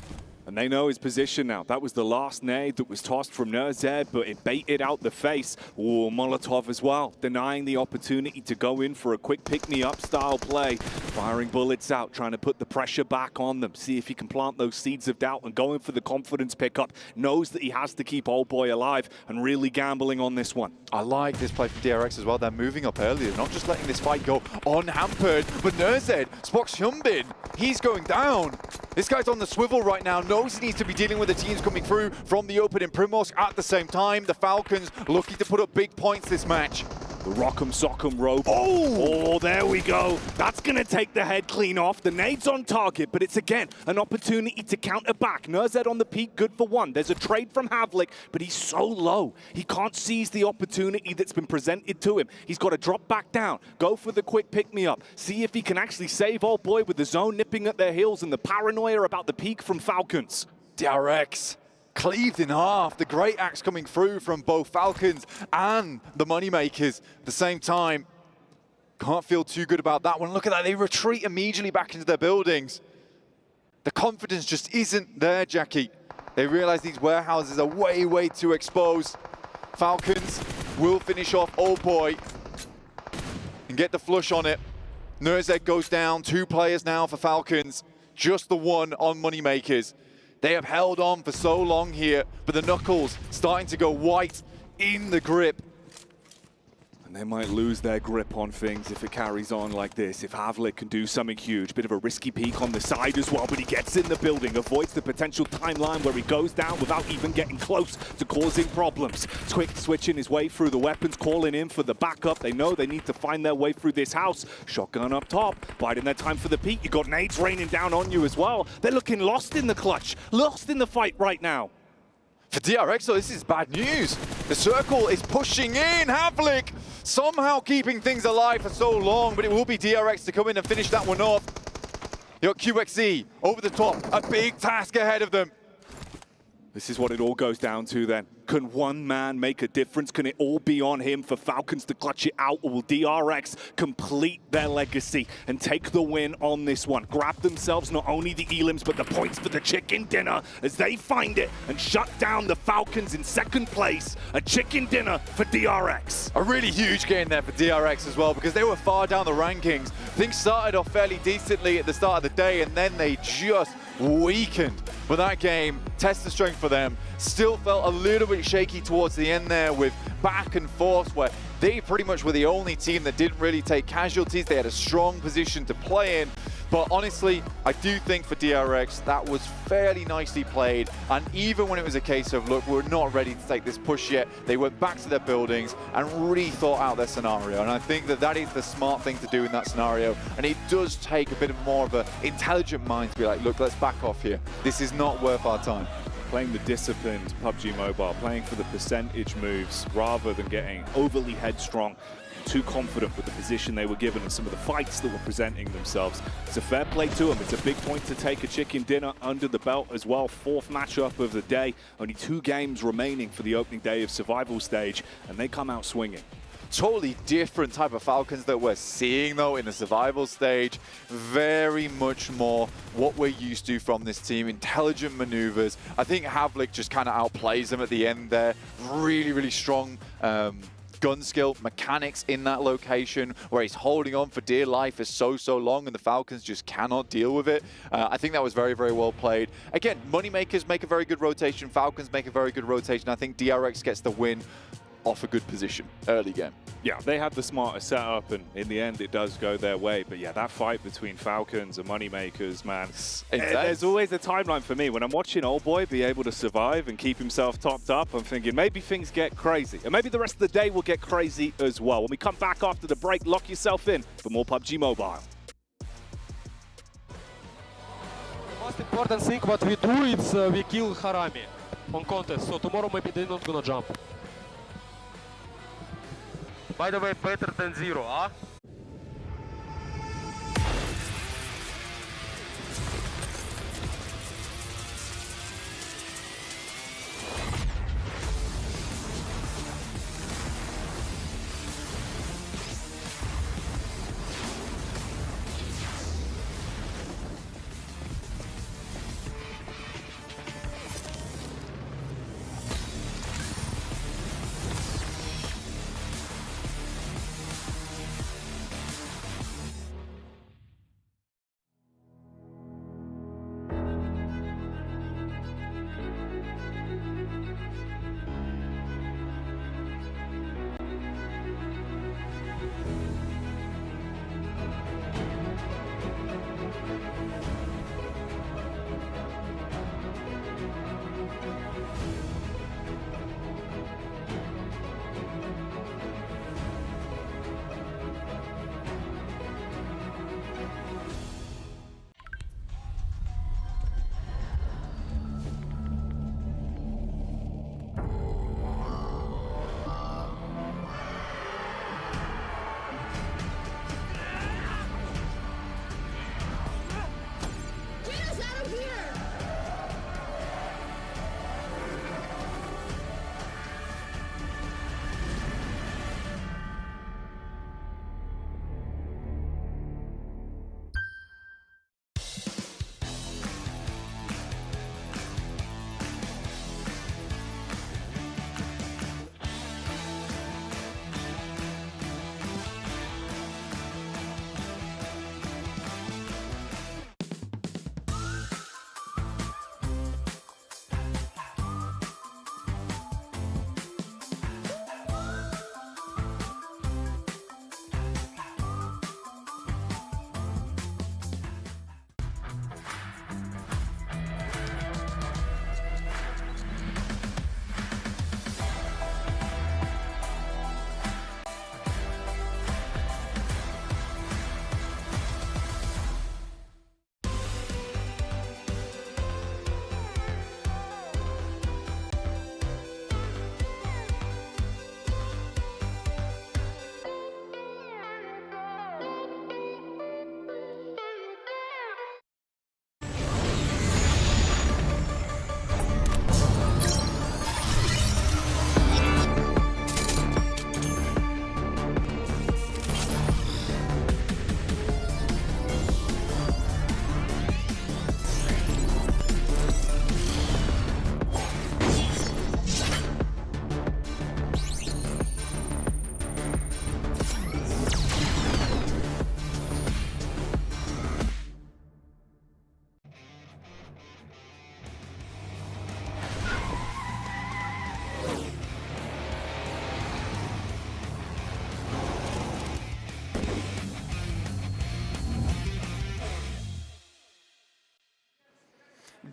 And they know his position now. That was the last nade that was tossed from NERZ, but it baited out the face. Ooh, Molotov as well, denying the opportunity to go in for a quick pick-me-up style play. Firing bullets out, trying to put the pressure back on them. See if he can plant those seeds of doubt and going for the confidence pickup. Knows that he has to keep Old Boy alive and really gambling on this one. I like this play from DRX as well. They're moving up early. They're not just letting this fight go unhampered. But NERZ, Spox Hyunbin, he's going down. This guy's on the swivel right now, knows he needs to be dealing with the teams coming through from the open in Primorsk. At the same time, the Falcons looking to put up big points this match. The Rock'em Sock'em rope. Oh, there we go. That's going to take the head clean off. The nade's on target, but it's again an opportunity to counter back. Nurzed on the peak, good for one. There's a trade from Havlik, but he's so low. He can't seize the opportunity that's been presented to him. He's got to drop back down, go for the quick pick-me-up, see if he can actually save old boy with the zone nipping at their heels and the paranoia about the peak from Falcons. DRX cleaved in half. The great axe coming through from both Falcons and the Moneymakers at the same time. Can't feel too good about that one. Look at that, they retreat immediately back into their buildings. The confidence just isn't there, Jackie. They realize these warehouses are way, way too exposed. Falcons will finish off Old Boy and get the flush on it. Nurzed goes down, 2 players now for Falcons. Just the one on Moneymakers. They have held on for so long here, but the knuckles starting to go white in the grip. And they might lose their grip on things if it carries on like this. If Havlik can do something huge, bit of a risky peek on the side as well, but he gets in the building, avoids the potential timeline where he goes down without even getting close to causing problems. Quick switching his way through the weapons, calling in for the backup. They know they need to find their way through this house. Shotgun up top, biding their time for the peak. You got nades raining down on you as well. They're looking lost in the clutch, lost in the fight right now. For DRX, so this is bad news. The circle is pushing in. Havlik somehow keeping things alive for so long, but it will be DRX to come in and finish that one off. You got QXE over the top, a big task ahead of them. This is what it all goes down to then. Can one man make a difference? Can it all be on him for Falcons to clutch it out? Or will DRX complete their legacy and take the win on this one? Grab themselves not only the elims, but the points for the chicken dinner as they find it and shut down the Falcons in second place. A chicken dinner for DRX. A really huge game there for DRX as well, because they were far down the rankings. Things started off fairly decently at the start of the day, and then they just weakened. But that game, test the strength for them, still felt a little bit shaky towards the end there with back and forth where they pretty much were the only team that didn't really take casualties. They had a strong position to play in. But honestly, I do think for DRX, that was fairly nicely played. And even when it was a case of, look, we're not ready to take this push yet, they went back to their buildings and rethought out their scenario. And I think that that is the smart thing to do in that scenario. And it does take a bit more of an intelligent mind to be like, look, let's back off here. This is not worth our time. Playing the disciplined PUBG Mobile, playing for the percentage moves rather than getting overly headstrong, too confident with the position they were given and some of the fights that were presenting themselves. It's a fair play to them. It's a big point to take a chicken dinner under the belt as well. 4th matchup of the day. Only 2 games remaining for the opening day of survival stage, and they come out swinging. Totally different type of Falcons that we're seeing though in the survival stage. Very much more what we're used to from this team. Intelligent maneuvers. I think Havlik just kind of outplays them at the end there. Really, really strong gun skill, mechanics in that location where he's holding on for dear life for so long and the Falcons just cannot deal with it. I think that was very, very well played. Again, Moneymakers make a very good rotation. Falcons make a very good rotation. I think DRX gets the win off a good position early game. Yeah, they had the smarter setup, and in the end it does go their way. But yeah, that fight between Falcons and Moneymakers, man, there's always a timeline for me. When I'm watching Old Boy be able to survive and keep himself topped up, I'm thinking maybe things get crazy. And maybe the rest of the day will get crazy as well. When we come back after the break, lock yourself in for more PUBG Mobile. The most important thing what we do is we kill Harami on contest. So tomorrow maybe they're not gonna jump. By the way, better than 0, huh?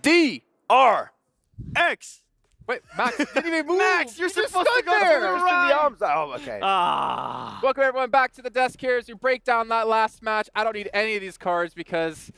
DRX. Wait, Max didn't even move. Max, you're just supposed to stood go there. to the arms. Oh, okay. Welcome everyone back to the desk here as we break down that last match. I don't need any of these cards because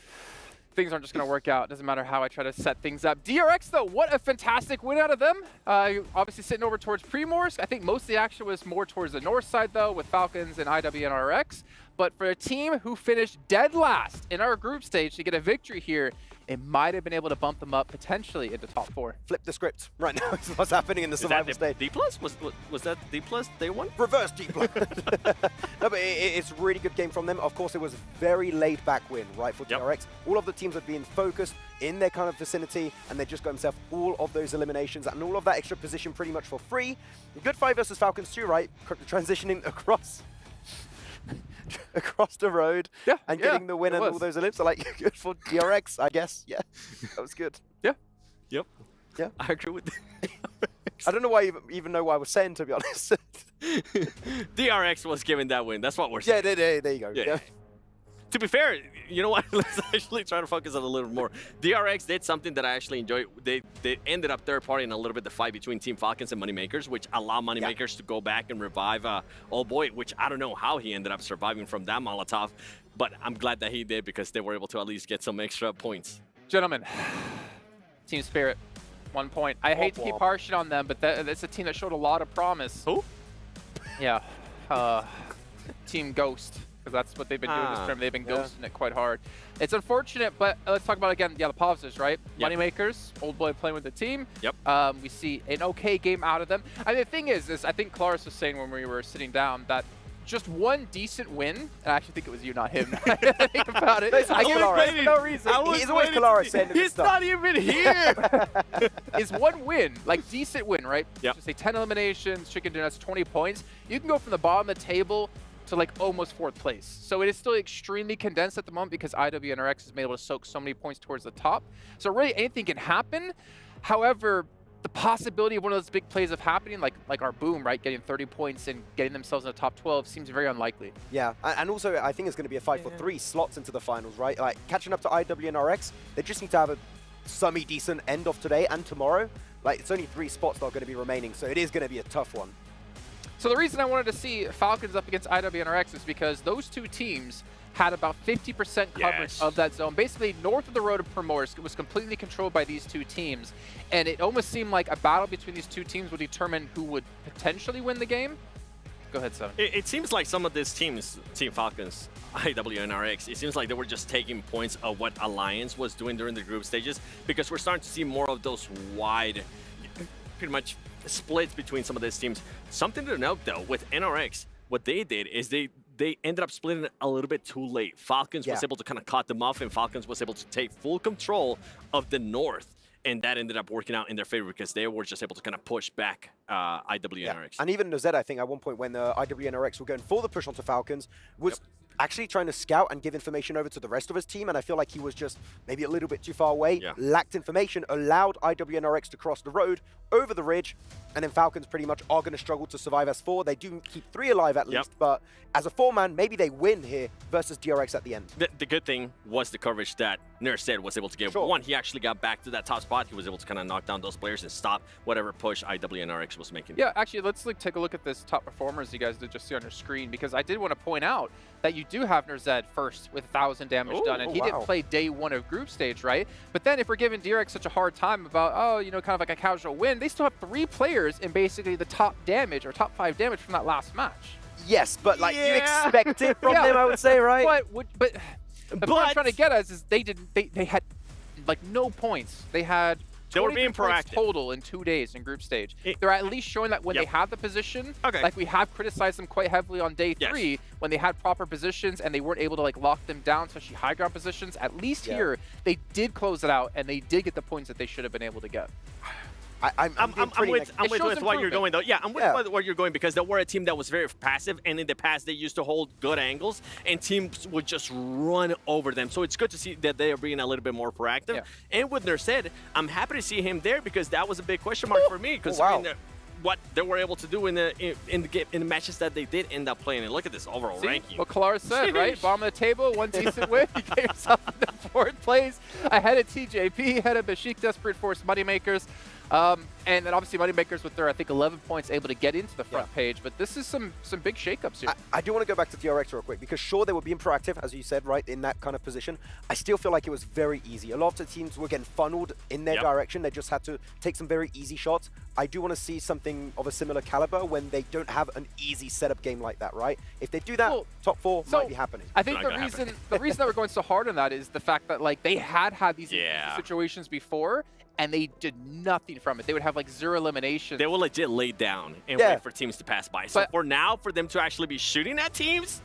things aren't just going to work out. Doesn't matter how I try to set things up. DRX, though, what a fantastic win out of them. Obviously sitting over towards Primorsk. I think most of the action was more towards the north side, though, with Falcons and IWNRX. But for a team who finished dead last in our group stage to get a victory here, it might have been able to bump them up potentially into top 4. Flip the script right now. Is what's happening in the survival stage. D+? Was that D+ day 1? Reverse D+. No, but it's a really good game from them. Of course, it was a very laid-back win, right, for DRX. All of the teams are being focused in their kind of vicinity, and they just got themselves all of those eliminations and all of that extra position pretty much for free. Good fight versus Falcons too, right? Transitioning across the road and getting the win and all those elips are like good for DRX, I guess. Yeah, that was good. Yeah. Yep. Yeah. I agree with I don't know why even know what I was saying, to be honest. DRX was given that win. That's what we're saying. Yeah, there you go. Yeah. To be fair, you know what? Let's actually try to focus on a little more. DRX did something that I actually enjoyed. They ended up third party in a little bit the fight between Team Falcons and Moneymakers, which allowed Moneymakers to go back and revive Old Boy, which I don't know how he ended up surviving from that Molotov, but I'm glad that he did because they were able to at least get some extra points. Gentlemen, Team Spirit, 1 point. I hate to keep harshing on them, but that's a team that showed a lot of promise. Who? Yeah. Team Ghost. Because that's what they've been doing this term. They've been ghosting it quite hard. It's unfortunate, but let's talk about, again, the positives, right? Yep. Moneymakers, Old Boy playing with the team. Yep. We see an okay game out of them. I mean, the thing is I think Claris was saying when we were sitting down that just one decent win, and I actually think it was you, not him. I think about it. I give it for no reason. He's always Claris saying He's not even here. Is one win, like decent win, right? Yep. Just say 10 eliminations, chicken dinners, 20 points. You can go from the bottom of the table to like almost 4th place. So it is still extremely condensed at the moment because IWNRX has been able to soak so many points towards the top. So really anything can happen. However, the possibility of one of those big plays of happening, like our Boom, right, getting 30 points and getting themselves in the top 12 seems very unlikely. Yeah, and also I think it's going to be a fight for 3 slots into the finals, right? Like catching up to IWNRX, they just need to have a semi-decent end of today and tomorrow. Like it's only 3 spots that are going to be remaining, so it is going to be a tough one. So the reason I wanted to see Falcons up against IWNRX is because those two teams had about 50% coverage of that zone. Basically, north of the road of Primorsk, it was completely controlled by these two teams. And it almost seemed like a battle between these two teams would determine who would potentially win the game. Go ahead, Seven. It seems like some of these teams, Team Falcons, IWNRX, it seems like they were just taking points of what Alliance was doing during the group stages, because we're starting to see more of those wide, pretty much splits between some of these teams. Something to note, though, with NRX, what they did is they ended up splitting a little bit too late. Falcons was able to kind of cut them off, and Falcons was able to take full control of the north. And that ended up working out in their favor because they were just able to kind of push back IWNRX. Yeah. And even Nozed, I think, at one point when IWNRX were going for the push onto Falcons, was actually trying to scout and give information over to the rest of his team. And I feel like he was just maybe a little bit too far away, lacked information, allowed IWNRX to cross the road over the ridge. And then Falcons pretty much are going to struggle to survive as 4. They do keep 3 alive at least, but as a 4-man, maybe they win here versus DRX at the end. The good thing was the coverage that Nurse was able to get. One, he actually got back to that top spot. He was able to kind of knock down those players and stop whatever push IWNRX was making. Yeah, actually, let's take a look at this top performers you guys did just see on your screen, because I did want to point out that you do have Nurse first with 1,000 damage done, and he didn't play day 1 of group stage, right? But then if we're giving DRX such a hard time about, oh, you know, kind of like a casual win, they still have 3 players in basically the top damage or top 5 damage from that last match. Yes, but like you expect it from them, I would say, right? But what I'm trying to get at is they had like no points. They had They were being proactive total in 2 days in group stage. They're at least showing that when they have the position, like we have criticized them quite heavily on day 3, when they had proper positions and they weren't able to like lock them down, especially high ground positions. At least here, they did close it out and they did get the points that they should have been able to get. I'm with what you're going, though. Yeah, I'm with what you're going, because they were a team that was very passive, and in the past they used to hold good angles, and teams would just run over them. So it's good to see that they are being a little bit more proactive. And with Nurse, I'm happy to see him there, because that was a big question mark for me, because what they were able to do in the matches that they did end up playing. And look at this overall ranking. What Kalara said, right? Bottom of the table, one decent win. You get yourself in the 4th place. ahead of TJP, ahead of Besiktas, Brute Force, Moneymakers. And then obviously Moneymakers with their, I think, 11 points able to get into the front page. But this is some big shakeups here. I do want to go back to TRX real quick, because sure, they were being proactive, as you said, right, in that kind of position. I still feel like it was very easy. A lot of the teams were getting funneled in their direction. They just had to take some very easy shots. I do want to see something of a similar caliber when they don't have an easy setup game like that, right? If they do that, top 4 might be happening. I think the reason that we're going so hard on that is the fact that like they had these easy situations before, and they did nothing from it. They would have like 0 eliminations. They will legit lay down and wait for teams to pass by. So for now, for them to actually be shooting at teams,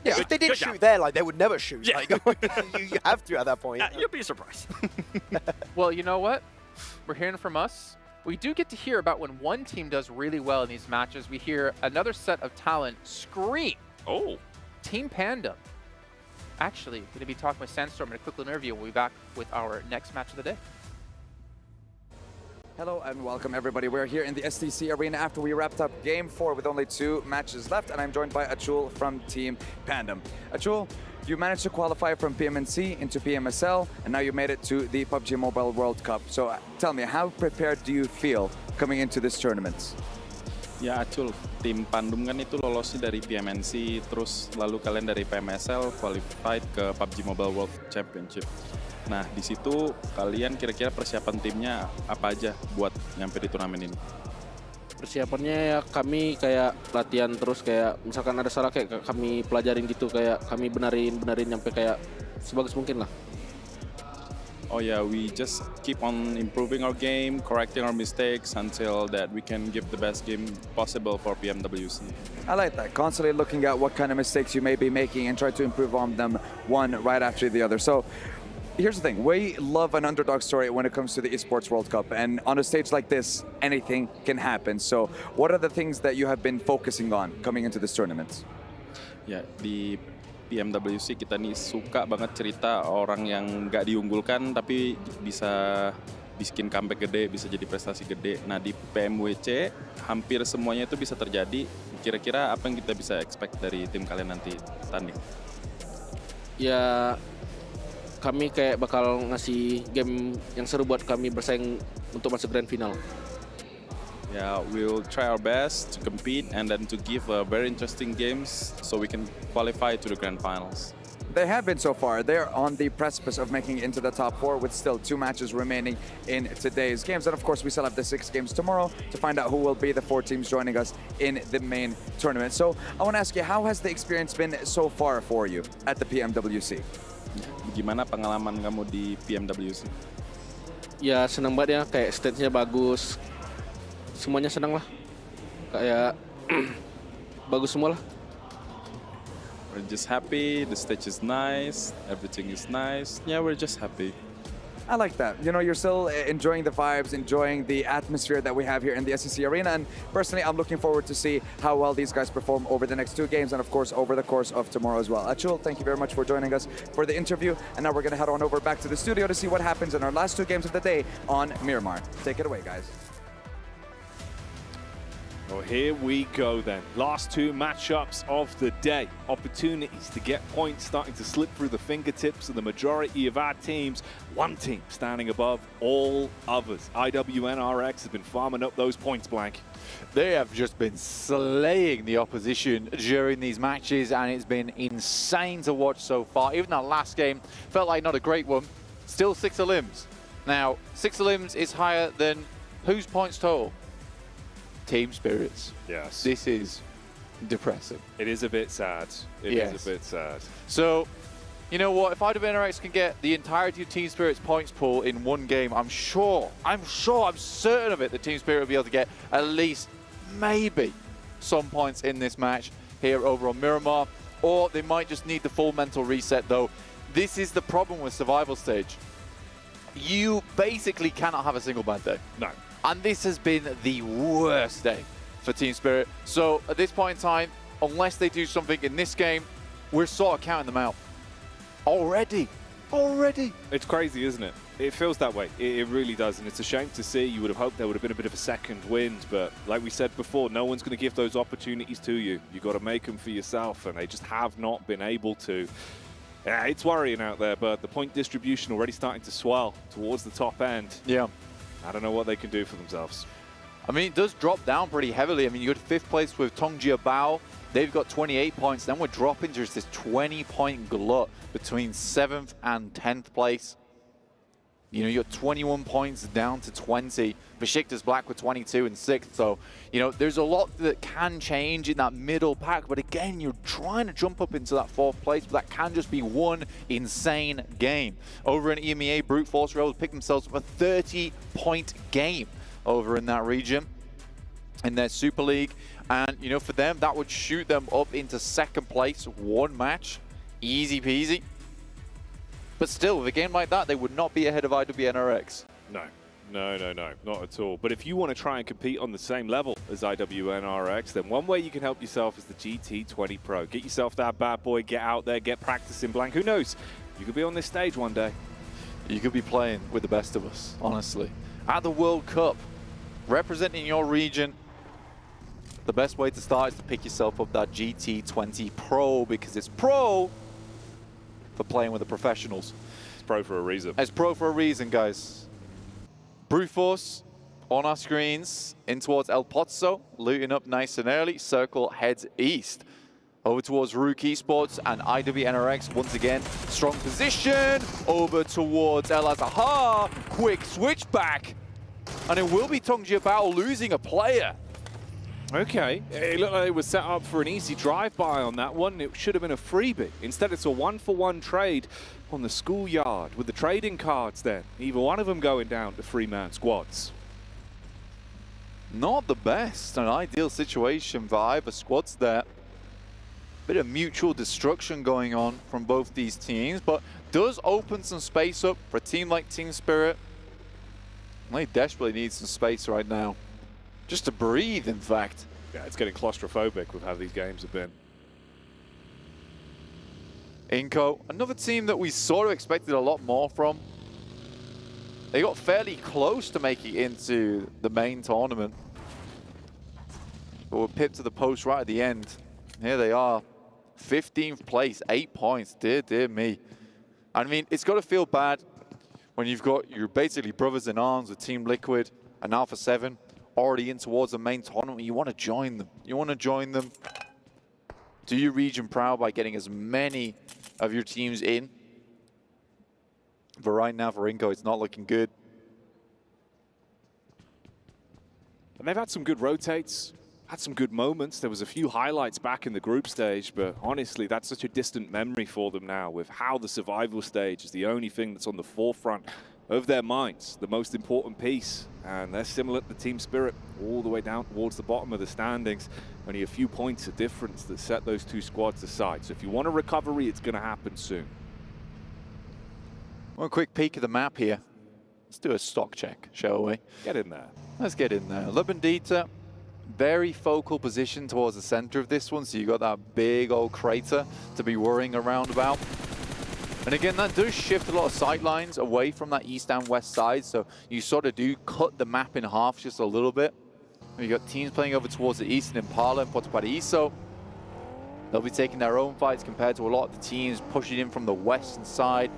if they didn't shoot there, like they would never shoot. Like, you have to at that point. You'll be surprised. Well, you know what? We're hearing from us. We do get to hear about when one team does really well in these matches. We hear another set of talent scream. Oh. Team Panda. Actually, going to be talking with Sandstorm in a quick little interview. We'll be back with our next match of the day. Hello and welcome everybody. We're here in the STC arena after we wrapped up Game 4 with only 2 matches left, and I'm joined by Achul from Team Pandem. Achul, you managed to qualify from PMNC into PMSL, and now you made it to the PUBG Mobile World Cup. So tell me, how prepared do you feel coming into this tournament? Ya Acul, tim Pandum kan itu lolosnya dari PMNC, terus lalu kalian dari PMSL qualified ke PUBG Mobile World Championship. Nah, di situ kalian kira-kira persiapan timnya apa aja buat nyampe di turnamen ini? Persiapannya ya kami kayak latihan terus, kayak misalkan ada salah kayak kami pelajarin gitu, kayak kami benerin nyampe kayak sebagus mungkin lah. Oh yeah, we just keep on improving our game, correcting our mistakes until that we can give the best game possible for PMWC. I like that, constantly looking at what kind of mistakes you may be making and try to improve on them one right after the other. So here's the thing, we love an underdog story when it comes to the ESPORTS World Cup, and on a stage like this, anything can happen. So what are the things that you have been focusing on coming into this tournament? Ya, di PMWC kita nih suka banget cerita orang yang nggak diunggulkan tapi bisa bikin comeback gede, bisa jadi prestasi gede. Nah di PMWC hampir semuanya itu bisa terjadi. Kira-kira apa yang kita bisa expect dari tim kalian nanti tanding? Ya kami kayak bakal ngasih game yang seru buat kami bersaing untuk masuk grand final. Yeah, we'll try our best to compete and then to give very interesting games so we can qualify to the grand finals. They have been so far. They're on the precipice of making it into the top 4 with still 2 matches remaining in today's games. And of course, we still have the 6 games tomorrow to find out who will be the 4 teams joining us in the main tournament. So I want to ask you, how has the experience been so far for you at the PMWC? Gimana pengalaman kamu di PMWC? Ya senang banget ya, kayak stage-nya bagus. Semuanya senang lah, kayak bagus semua lah. We're just happy, the stage is nice, everything is nice. Yeah, we're just happy. I like that. You know, you're still enjoying the vibes, enjoying the atmosphere that we have here in the SEC arena. And personally, I'm looking forward to see how well these guys perform over the next 2 games and, of course, over the course of tomorrow as well. Achul, thank you very much for joining us for the interview. And now we're going to head on over back to the studio to see what happens in our last 2 games of the day on Miramar. Take it away, guys. Well, here we go then. Last 2 matchups of the day. Opportunities to get points starting to slip through the fingertips of the majority of our teams. One team standing above all others. IWNRX has been farming up those points, Blank. They have just been slaying the opposition during these matches, and it's been insane to watch so far. Even that last game felt like not a great one. Still 6 elims. Now, 6 elims is higher than whose points total? Team Spirits. Yes. This is depressing. It is a bit sad. It is a bit sad. So, you know what? If IWNRX can get the entirety of Team Spirit's points pool in 1 game, I'm certain of it that Team Spirit will be able to get at least maybe some points in this match here over on Miramar. Or they might just need the full mental reset, though. This is the problem with Survival Stage. You basically cannot have a single bad day. No. And this has been the worst day for Team Spirit. So at this point in time, unless they do something in this game, we're sort of counting them out. Already. It's crazy, isn't it? It feels that way. It really does. And it's a shame to see. You would have hoped there would have been a bit of a second wind. But like we said before, no one's going to give those opportunities to you. You've got to make them for yourself. And they just have not been able to. Yeah, it's worrying out there, but the point distribution already starting to swell towards the top end. Yeah. I don't know what they can do for themselves. I mean, it does drop down pretty heavily. I mean, you got 5th place with Tongjia Bao. They've got 28 points. Then we're dropping to just this 20-point glut between 7th and 10th place. You know, you're 21 points down to 20. Besiktas Black with 22 and 6th. So, you know, there's a lot that can change in that middle pack. But again, you're trying to jump up into that 4th place. But that can just be one insane game. Over in EMEA, Brute Force were able to pick themselves up a 30-point game over in that region in their Super League. And, you know, for them, that would shoot them up into 2nd place. 1 match. Easy peasy. But still, with a game like that, they would not be ahead of IWNRX. No, not at all. But if you want to try and compete on the same level as IWNRX, then one way you can help yourself is the GT20 Pro. Get yourself that bad boy, get out there, get practicing blank. Who knows? You could be on this stage one day. You could be playing with the best of us, honestly. At the World Cup, representing your region, the best way to start is to pick yourself up that GT20 Pro, because it's pro for playing with the professionals. It's pro for a reason. It's pro for a reason, guys. Brute Force on our screens, in towards El Pozzo, looting up nice and early. Circle heads east. Over towards Rook Esports and IWNRX, once again, strong position. Over towards El Azahar, quick switch back. And it will be Tongjia Bao losing a player. Okay, it looked like it was set up for an easy drive-by on that one. It should have been a freebie. Instead, it's a 1-for-1 trade on the schoolyard with the trading cards then. Either one of them going down to 3-man squads. Not the best, an ideal situation for either squads there. Bit of mutual destruction going on from both these teams, but does open some space up for a team like Team Spirit. They desperately need some space right now. Just to breathe, in fact. Yeah, it's getting claustrophobic with how these games have been. Inco, another team that we sort of expected a lot more from. They got fairly close to making it into the main tournament, but were pipped to the post right at the end. Here they are, 15th place, 8 points. Dear me. I mean, it's got to feel bad when you've got your basically brothers in arms with Team Liquid and Alpha 7 already in towards the main tournament. You want to join them. You want to join them. Do your region proud by getting as many of your teams in. But right now for Inco, it's not looking good. And they've had some good rotates, had some good moments. There was a few highlights back in the group stage, but honestly, that's such a distant memory for them now with how the survival stage is the only thing that's on the forefront of their minds, the most important piece. And they're similar to Team Spirit, all the way down towards the bottom of the standings. Only a few points of difference that set those two squads aside. So if you want a recovery, it's going to happen soon. One quick peek at the map here. Let's do a stock check, shall we? Get in there. Let's get in there. La Bandita, very focal position towards the center of this one, so you got that big old crater to be worrying around about. And again, that does shift a lot of sightlines away from that east and west side, so you sort of do cut the map in half just a little bit. You got teams playing over towards the east in Impala and Puerto Paraíso. They'll be taking their own fights compared to a lot of the teams pushing in from the western side.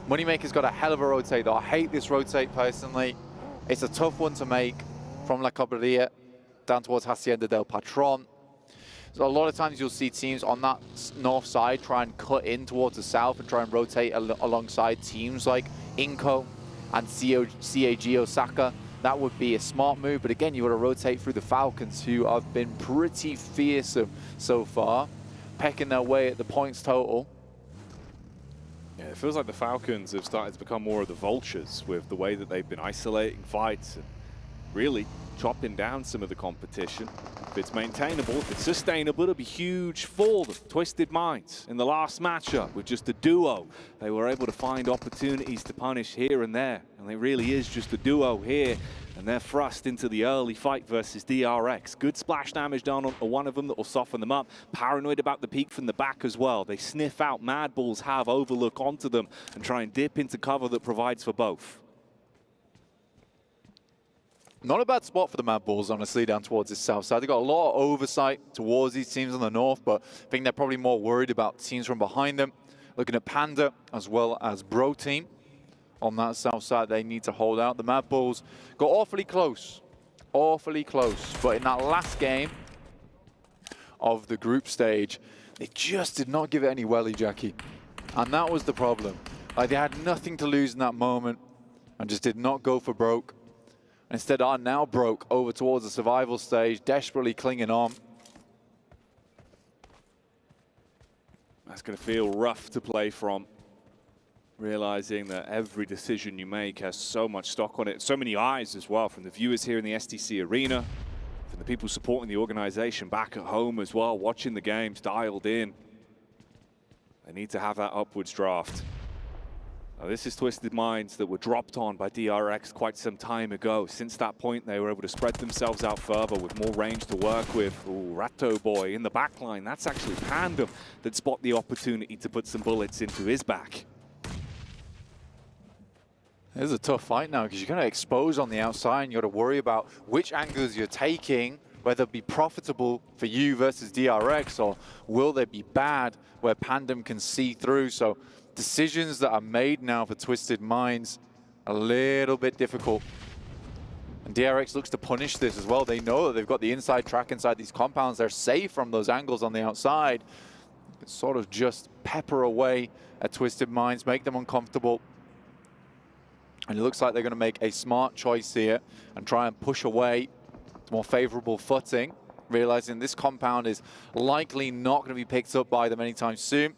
Moneymaker's got a hell of a rotate though. I hate this rotate personally. It's a tough one to make from La Cabrera down towards Hacienda del Patron. So a lot of times you'll see teams on that north side try and cut in towards the south and try and rotate alongside teams like Inco and CAG Osaka. That would be a smart move, but again, you got to rotate through the Falcons, who have been pretty fearsome so far, pecking their way at the points total. Yeah, it feels like the Falcons have started to become more of the vultures with the way that they've been isolating fights and really chopping down some of the competition. If it's maintainable, if it's sustainable, it'll be huge for the Twisted Minds. In the last matchup with just a duo, they were able to find opportunities to punish here and there. And it really is just a duo here. And they're thrust into the early fight versus DRX. Good splash damage done onto one of them that will soften them up. Paranoid about the peek from the back as well. They sniff out Mad Bulls, have overlook onto them, and try and dip into cover that provides for both. Not a bad spot for the Mad Bulls, honestly, down towards the south side. They've got a lot of oversight towards these teams on the north, but I think they're probably more worried about teams from behind them. Looking at Panda as well as Bro Team on that south side, they need to hold out. The Mad Bulls got awfully close, but in that last game of the group stage, they just did not give it any welly, Jackie. And that was the problem. Like, they had nothing to lose in that moment and just did not go for broke. Instead are now broke over towards the survival stage, desperately clinging on. That's going to feel rough to play from. Realizing that every decision you make has so much stock on it. So many eyes as well from the viewers here in the STC arena, from the people supporting the organization back at home as well, watching the games dialed in. They need to have that upwards draft. Now, this is Twisted Minds that were dropped on by DRX quite some time ago. Since that point, they were able to spread themselves out further with more range to work with. Ooh, Ratto Boy in the back line. That's actually Pandem that spot the opportunity to put some bullets into his back. This is a tough fight now because you're going to expose on the outside and you've got to worry about which angles you're taking, whether it be profitable for you versus DRX, or will they be bad where Pandem can see through. So decisions that are made now for Twisted Minds a little bit difficult. And DRX looks to punish this as well. They know that they've got the inside track inside these compounds. They're safe from those angles on the outside. It's sort of just pepper away at Twisted Minds, make them uncomfortable. And it looks like they're going to make a smart choice here and try and push away to more favorable footing, realizing this compound is likely not going to be picked up by them anytime soon.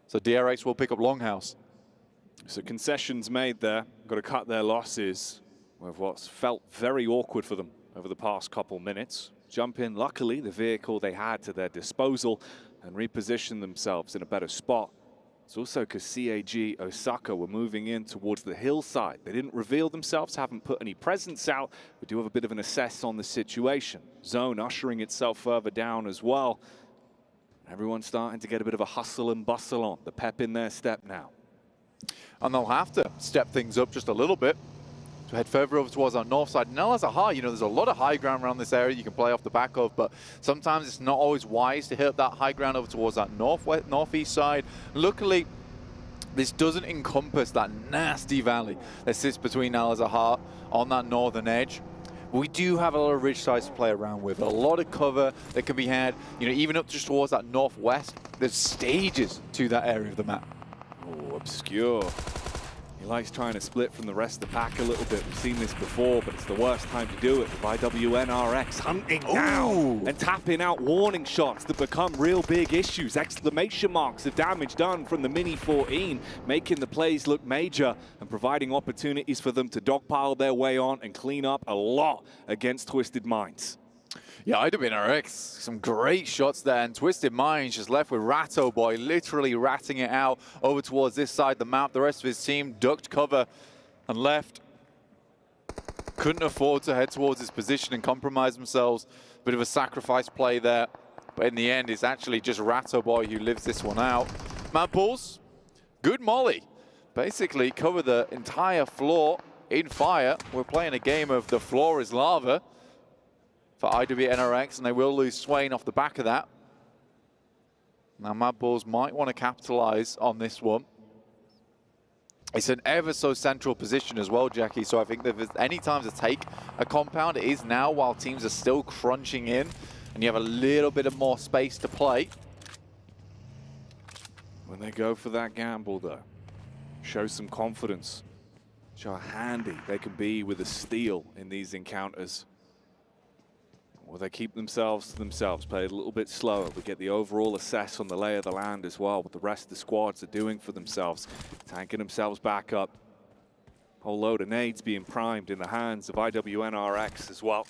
So DRX will pick up Longhouse. So concessions made there. Got to cut their losses with what's felt very awkward for them over the past couple minutes. Jump in, luckily, the vehicle they had to their disposal and reposition themselves in a better spot. It's also because CAG Osaka were moving in towards the hillside. They didn't reveal themselves, haven't put any presence out. We do have a bit of an assess on the situation. Zone ushering itself further down as well. Everyone's starting to get a bit of a hustle and bustle on. The pep in their step now. And they'll have to step things up just a little bit to head further over towards our north side. Now as a high, you know, there's a lot of high ground around this area you can play off the back of, but sometimes it's not always wise to hit up that high ground over towards that northeast side. Luckily, this doesn't encompass that nasty valley that sits between Al Azhar on that northern edge. We do have a lot of ridge sides to play around with, a lot of cover that can be had, you know, even up just towards that northwest. There's stages to that area of the map. Oh, obscure. He likes trying to split from the rest of the pack a little bit. We've seen this before, but it's the worst time to do it. With IWNRX hunting down and tapping out warning shots that become real big issues. Exclamation marks of damage done from the Mini 14, making the plays look major and providing opportunities for them to dogpile their way on and clean up a lot against Twisted Minds. Yeah, IWNRX, some great shots there, and Twisted Minds just left with Ratto Boy literally ratting it out over towards this side of the map. The rest of his team ducked cover and left. Couldn't afford to head towards his position and compromise themselves. Bit of a sacrifice play there, but in the end, it's actually just Ratto Boy who lives this one out. Mad Bulls, good molly. Basically cover the entire floor in fire. We're playing a game of the floor is lava for IWNRX, and they will lose Swain off the back of that. Now Mad Bulls might want to capitalize on this one. It's an ever so central position as well, Jackie, so I think that if there's any time to take a compound, it is now while teams are still crunching in and you have a little bit of more space to play. When they go for that gamble though, show some confidence. Show how handy they can be with a steal in these encounters. Or they keep themselves to themselves, play a little bit slower. We get the overall assess on the lay of the land as well, what the rest of the squads are doing for themselves, tanking themselves back up. Whole load of nades being primed in the hands of IWNRX as well,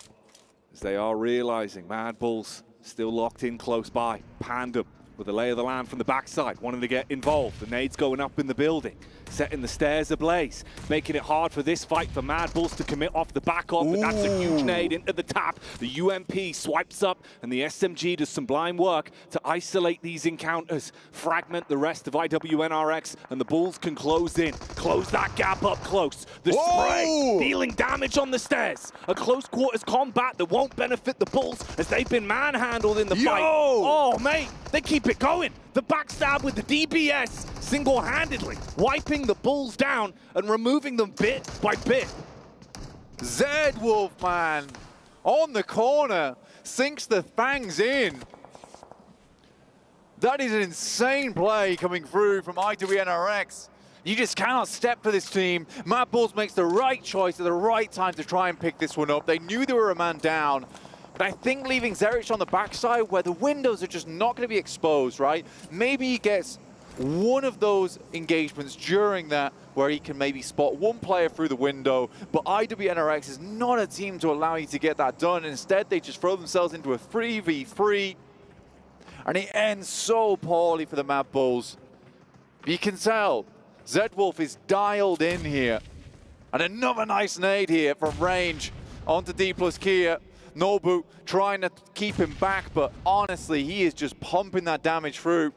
as they are realizing Mad Bulls still locked in close by. Pandem with the lay of the land from the backside, wanting to get involved. The nades going up in the building, setting the stairs ablaze, making it hard for this fight for Mad Bulls to commit off the back of, but that's a huge nade into the tap. The UMP swipes up, and the SMG does some blind work to isolate these encounters, fragment the rest of IWNRX, and the Bulls can close in, close that gap up close. The spray dealing damage on the stairs. A close quarters combat that won't benefit the Bulls as they've been manhandled in the fight. Oh, mate, they keep it going. The backstab with the DBS single-handedly wiping the Bulls down and removing them bit by bit. Zedwolf, man, on the corner, sinks the fangs in. That is an insane play coming through from IWNRX. You just cannot step for this team. Mad Bulls makes the right choice at the right time to try and pick this one up. They knew they were a man down. But I think leaving Zerich on the backside where the windows are just not going to be exposed, right? Maybe he gets one of those engagements during that where he can maybe spot one player through the window, but IWNRX is not a team to allow you to get that done. Instead, they just throw themselves into a 3v3, and it ends so poorly for the Mad Bulls. You can tell Zedwolf is dialed in here. And another nice nade here from range onto D plus Kia. Nobu trying to keep him back, but honestly, he is just pumping that damage through.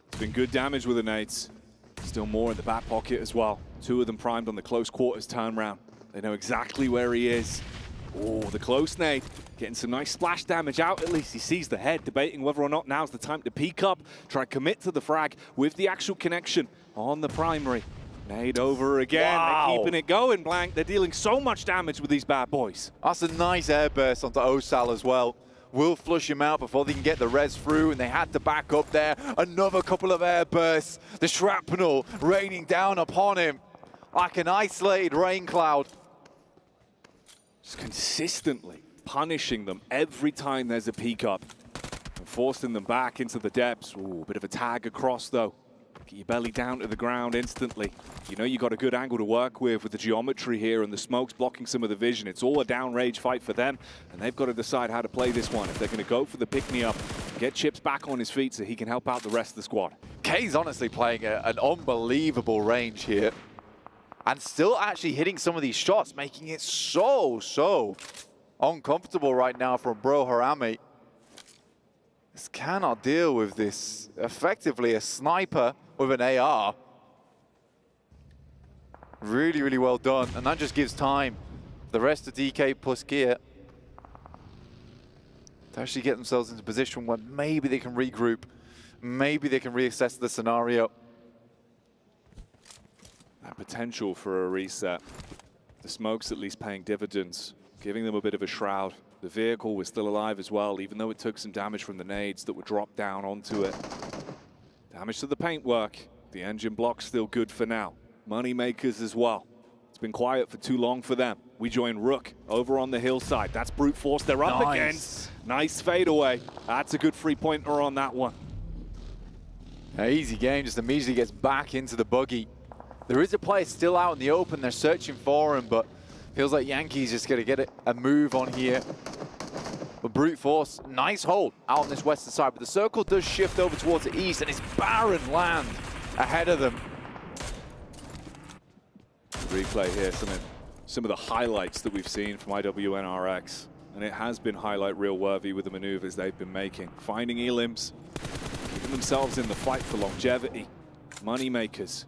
It's been good damage with the nades. Still more in the back pocket as well. Two of them primed on the close quarters turnaround. They know exactly where he is. Oh, the close nade. Getting some nice splash damage out at least. He sees the head, debating whether or not now's the time to peek up. Try to commit to the frag with the actual connection on the primary. Nade over again. Wow. They're keeping it going, Blank. They're dealing so much damage with these bad boys. That's a nice air burst onto Osal as well. Will flush him out before they can get the res through, and they had to back up there. Another couple of air bursts. The shrapnel raining down upon him like an isolated rain cloud. Just consistently punishing them every time there's a peek up and forcing them back into the depths. Ooh, bit of a tag across though. Get your belly down to the ground instantly. You know you got a good angle to work with the geometry here, and the smoke's blocking some of the vision. It's all a downrange fight for them, and they've got to decide how to play this one. If they're going to go for the pick-me-up, get Chips back on his feet so he can help out the rest of the squad. Kay's honestly playing an unbelievable range here, and still actually hitting some of these shots, making it so uncomfortable right now from Bro Harami. Just cannot deal with this. Effectively a sniper with an AR. Really well done, and that just gives time for the rest of DK plus Gear to actually get themselves into a position where maybe they can regroup, maybe they can reassess the scenario. That potential for a reset. The smoke's at least paying dividends, giving them a bit of a shroud. The vehicle was still alive as well, even though it took some damage from the nades that were dropped down onto it. Damage to the paintwork. The engine block's still good for now. Moneymakers as well. It's been quiet for too long for them. We join Rook over on the hillside. That's brute force they're up against. Nice fadeaway. That's a good three-pointer on that one. Easy game, just immediately gets back into the buggy. There is a player still out in the open. They're searching for him, but feels like Yankees just going to get a move on here. But brute force, nice hold out on this western side, but the circle does shift over towards the east, and it's barren land ahead of them. Replay here, some of the highlights that we've seen from IWNRX, and it has been highlight reel worthy with the maneuvers they've been making. Finding elims, keeping themselves in the fight for longevity. Moneymakers,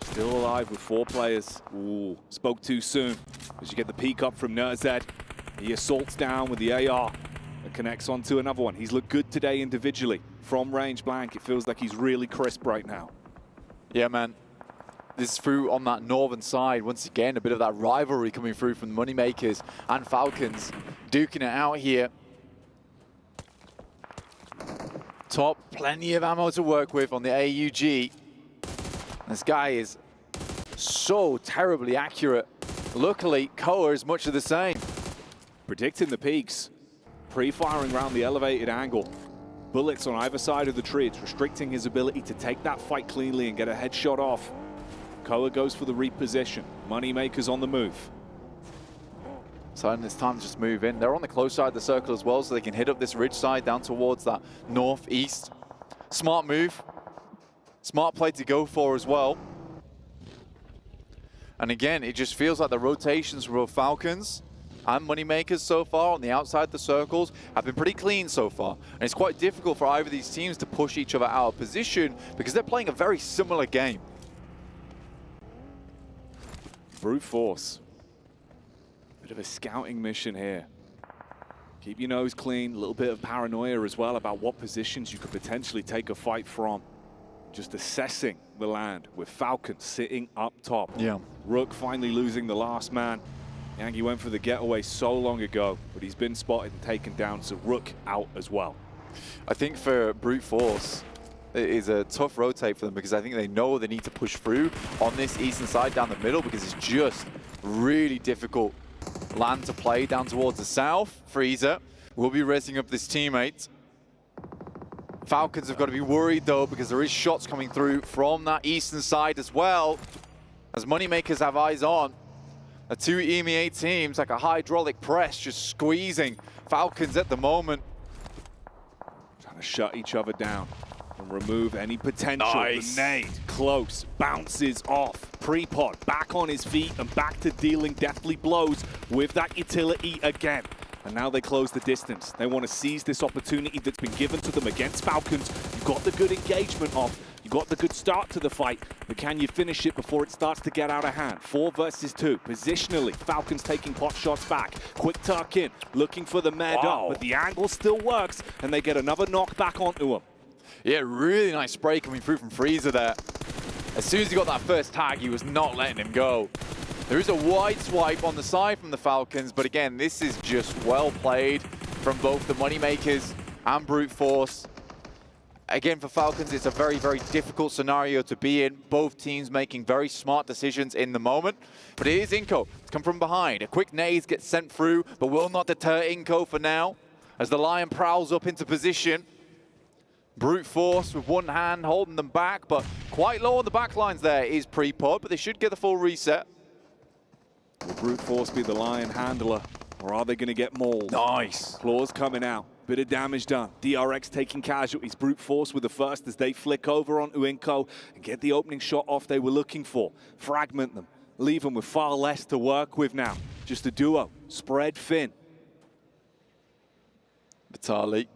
still alive with 4 players. Ooh, spoke too soon, as you get the peek up from Nerzed. He assaults down with the AR and connects onto another one. He's looked good today individually. From range blank, it feels like he's really crisp right now. Yeah, man. This is through on that northern side. Once again, a bit of that rivalry coming through from the Moneymakers and Falcons. Duking it out here. Top, plenty of ammo to work with on the AUG. This guy is so terribly accurate. Luckily, Koa is much of the same. Predicting the peaks, pre-firing around the elevated angle. Bullets on either side of the tree. It's restricting his ability to take that fight cleanly and get a headshot off. Koa goes for the reposition. Moneymakers on the move. So it's time to just move in. They're on the close side of the circle as well, so they can hit up this ridge side down towards that northeast. Smart move. Smart play to go for as well. And again, it just feels like the rotations for both Falcons and Moneymakers so far on the outside the circles have been pretty clean so far. And it's quite difficult for either of these teams to push each other out of position because they're playing a very similar game. Brute force. Bit of a scouting mission here. Keep your nose clean, a little bit of paranoia as well about what positions you could potentially take a fight from. Just assessing the land with Falcon sitting up top. Yeah. Rook finally losing the last man. Yangi went for the getaway so long ago, but he's been spotted and taken down, so Rook out as well. I think for Brute Force, it is a tough rotate for them because I think they know they need to push through on this eastern side down the middle because it's just really difficult land to play down towards the south. Freezer will be raising up this teammate. Falcons have got to be worried though because there is shots coming through from that eastern side as well. As Moneymakers have eyes on the two EMEA teams like a hydraulic press just squeezing Falcons at the moment. Trying to shut each other down and remove any potential. Nice. Grenade, close, bounces off. Pre-pod back on his feet and back to dealing deathly blows with that utility again. And now they close the distance. They want to seize this opportunity that's been given to them against Falcons. You've got the good engagement off. You got the good start to the fight, but can you finish it before it starts to get out of hand? 4 versus 2. Positionally, Falcons taking pot shots back. Quick tuck in, looking for the med up, but the angle still works, and they get another knock back onto him. Yeah, really nice spray coming through from Freezer there. As soon as he got that first tag, he was not letting him go. There is a wide swipe on the side from the Falcons, but again, this is just well played from both the Moneymakers and Brute Force. Again, for Falcons, it's a very, very difficult scenario to be in. Both teams making very smart decisions in the moment. But it is Inko to come from behind. A quick nade gets sent through, but will not deter Inko for now. As the Lion prowls up into position. Brute Force with one hand holding them back, but quite low on the back lines there is pre-pod, but they should get the full reset. Will Brute Force be the Lion handler, or are they going to get mauled? Nice. Claws coming out. Bit of damage done. DRX taking casualties. Brute Force with the first as they flick over onto Inko and get the opening shot off they were looking for. Fragment them. Leave them with far less to work with now. Just a duo. Spread thin. Vitali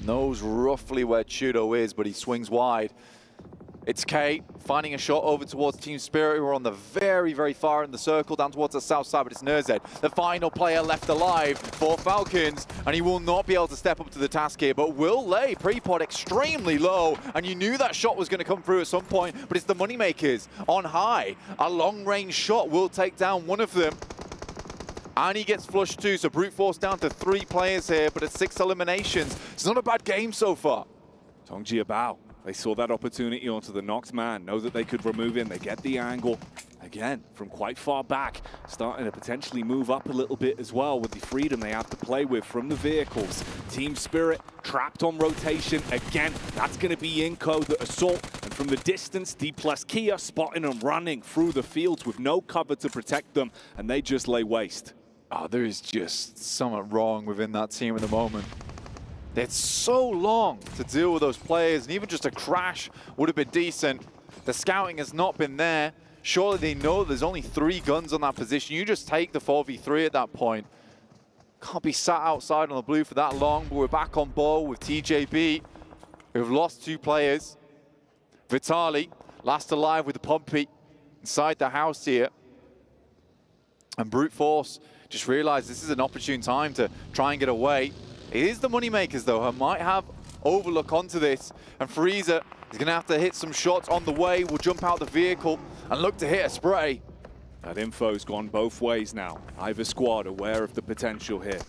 knows roughly where Chudo is, but he swings wide. It's K finding a shot over towards Team Spirit, who are on the very, very far in the circle, down towards the south side, but it's Nerzed, the final player left alive for Falcons, and he will not be able to step up to the task here, but will lay pre-pod extremely low, and you knew that shot was going to come through at some point, but it's the Moneymakers on high. A long-range shot will take down one of them, and he gets flushed too, so Brute Force down to 3 players here, but at 6 eliminations. It's not a bad game so far. Tongji Bao. They saw that opportunity onto the knocked man, know that they could remove him, they get the angle. Again, from quite far back, starting to potentially move up a little bit as well with the freedom they have to play with from the vehicles. Team Spirit trapped on rotation. Again, that's going to be Inko, the assault. And from the distance, D plus Kia spotting them running through the fields with no cover to protect them, and they just lay waste. Oh, there is just something wrong within that team at the moment. It's so long to deal with those players, and even just a crash would have been decent. The scouting has not been there. Surely they know there's only 3 guns on that position. You just take the 4v3 at that point. Can't be sat outside on the blue for that long, but we're back on ball with TJB, who have lost 2 players. Vitali, last alive with the Pompey inside the house here. And Brute Force just realized this is an opportune time to try and get away. It is the Moneymakers, though, who might have overlook onto this. And Freezer is going to have to hit some shots on the way. Will jump out the vehicle and look to hit a spray. That info's gone both ways now. Either squad aware of the potential here.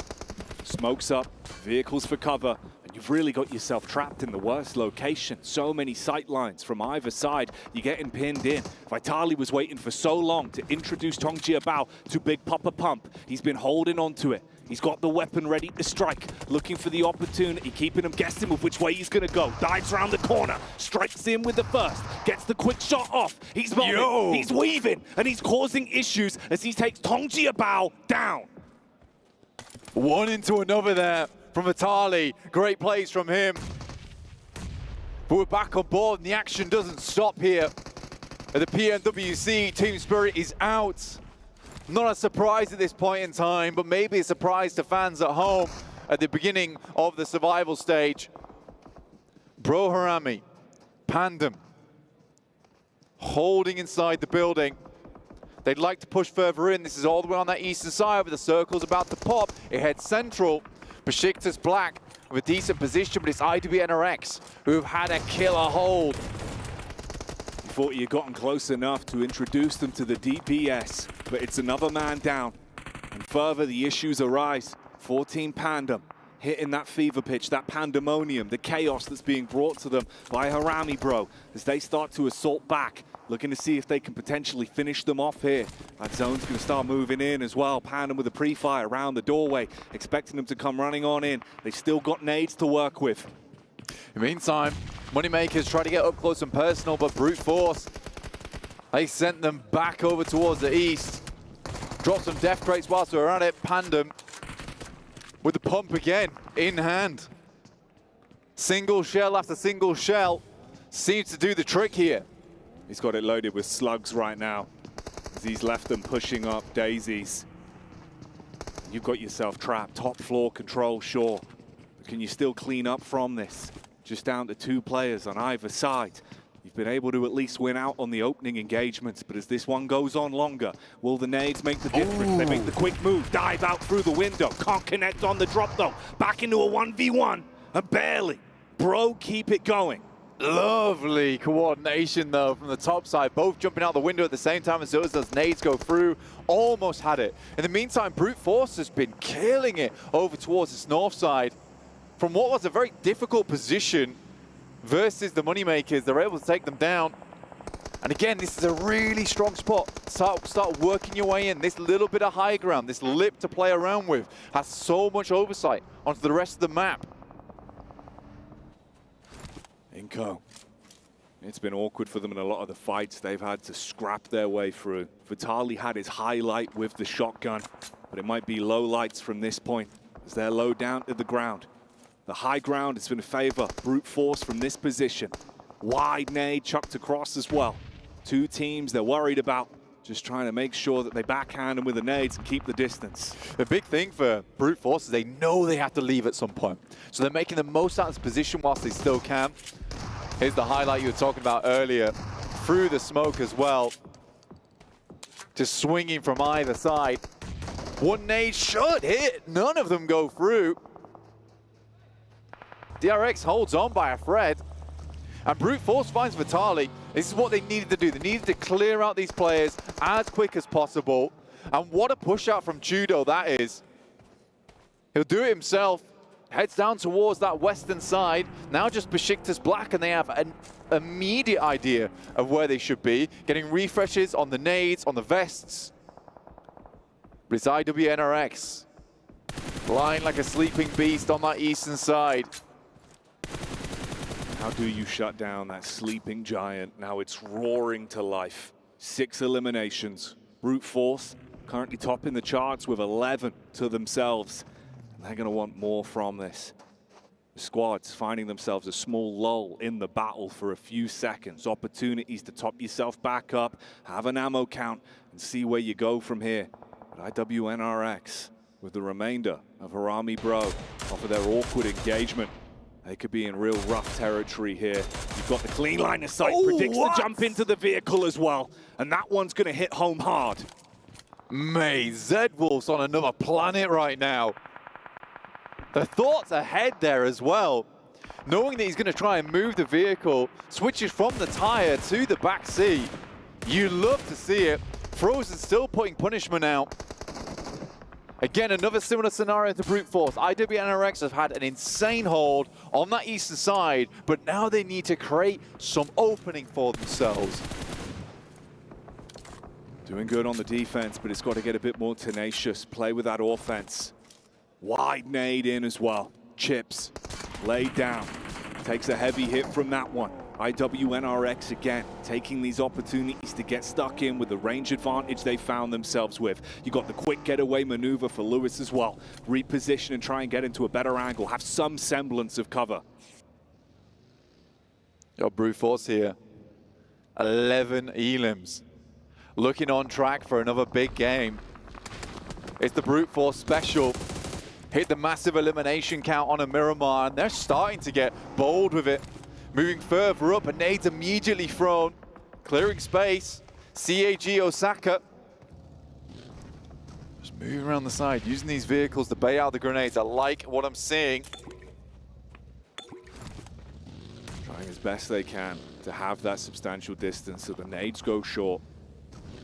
Smokes up, vehicles for cover, and you've really got yourself trapped in the worst location. So many sight lines from either side. You're getting pinned in. Vitali was waiting for so long to introduce Tongji Bao to Big Papa Pump. He's been holding on to it. He's got the weapon ready to strike, looking for the opportunity, keeping him guessing with which way he's going to go. Dives around the corner, strikes in with the first, gets the quick shot off. He's bombing, he's weaving, and he's causing issues as he takes Tongji Bao down. One into another there from Vitali. Great plays from him. But we're back on board and the action doesn't stop here. At the PMWC, Team Spirit is out. Not a surprise at this point in time, but maybe a surprise to fans at home at the beginning of the survival stage. Bro Harami, Pandem, holding inside the building. They'd like to push further in. This is all the way on that eastern side, but the circle's about to pop. It heads central. Besiktas Black with a decent position, but it's IWNRX who've had a killer hold. You thought you gotten close enough to introduce them to the DPS, but it's another man down. And further, the issues arise. 14 Pandem hitting that fever pitch, that pandemonium, the chaos that's being brought to them by Harami Bro as they start to assault back, looking to see if they can potentially finish them off here. That zone's going to start moving in as well. Pandem with a pre-fire around the doorway, expecting them to come running on in. They've still got nades to work with. In the meantime, Moneymakers try to get up close and personal, but brute force, they sent them back over towards the east. Drop some death crates whilst we're at it. Pandem with the pump again in hand. Single shell after single shell seems to do the trick here. He's got it loaded with slugs right now as he's left them pushing up daisies. You've got yourself trapped. Top floor control, sure. But can you still clean up from this? Just down to 2 players on either side. You've been able to at least win out on the opening engagements, but as this one goes on longer, will the nades make the difference? They make the quick move, dive out through the window, can't connect on the drop though. Back into a 1v1, and barely. Bro, keep it going. Lovely coordination though from the top side, both jumping out the window at the same time as those nades go through. Almost had it. In the meantime, brute force has been killing it over towards this north side. From what was a very difficult position versus the Moneymakers, they're able to take them down. And again, this is a really strong spot. Start working your way in. This little bit of high ground, this lip to play around with, has so much oversight onto the rest of the map. Inco. It's been awkward for them in a lot of the fights they've had to scrap their way through. Vitali had his highlight with the shotgun, but it might be low lights from this point as they're low down to the ground. The high ground has been in favor. Brute force from this position. Wide nade chucked across as well. 2 teams they're worried about, just trying to make sure that they backhand them with the nades and keep the distance. The big thing for brute force is they know they have to leave at some point. So they're making the most out of this position whilst they still can. Here's the highlight you were talking about earlier. Through the smoke as well. Just swinging from either side. One nade should hit. None of them go through. DRX holds on by a thread. And brute force finds Vitali. This is what they needed to do. They needed to clear out these players as quick as possible. And what a push out from Judo that is. He'll do it himself. Heads down towards that western side. Now just Besiktas Black, and they have an immediate idea of where they should be. Getting refreshes on the nades, on the vests. But it's IWNRX. Flying like a sleeping beast on that eastern side. How do you shut down that sleeping giant? Now it's roaring to life. 6 eliminations. Brute force currently topping the charts with 11 to themselves. And they're going to want more from this. The squad's finding themselves a small lull in the battle for a few seconds. Opportunities to top yourself back up, have an ammo count, and see where you go from here. But IWNRX, with the remainder of Harami Bro, off of their awkward engagement, they could be in real rough territory here. You've got the clean line of sight, predicts the jump into the vehicle as well. And that one's going to hit home hard. Mate, Zedwolf's on another planet right now. The thoughts ahead there as well. Knowing that he's going to try and move the vehicle, switches from the tire to the back seat. You love to see it. Frozen still putting punishment out. Again, another similar scenario to brute force. IWNRX have had an insane hold on that eastern side, but now they need to create some opening for themselves. Doing good on the defense, but it's got to get a bit more tenacious. Play with that offense. Wide nade in as well. Chips laid down. Takes a heavy hit from that one. IWNRX again, taking these opportunities to get stuck in with the range advantage they found themselves with. You got the quick getaway maneuver for Lewis as well. Reposition and try and get into a better angle. Have some semblance of cover. Got Brute Force here. 11 elims. Looking on track for another big game. It's the Brute Force special. Hit the massive elimination count on a Miramar, and they're starting to get bold with it. Moving further up, a nade's immediately thrown. Clearing space. CAG Osaka. Just moving around the side, using these vehicles to bait out the grenades. I like what I'm seeing. Trying as best they can to have that substantial distance so the nades go short.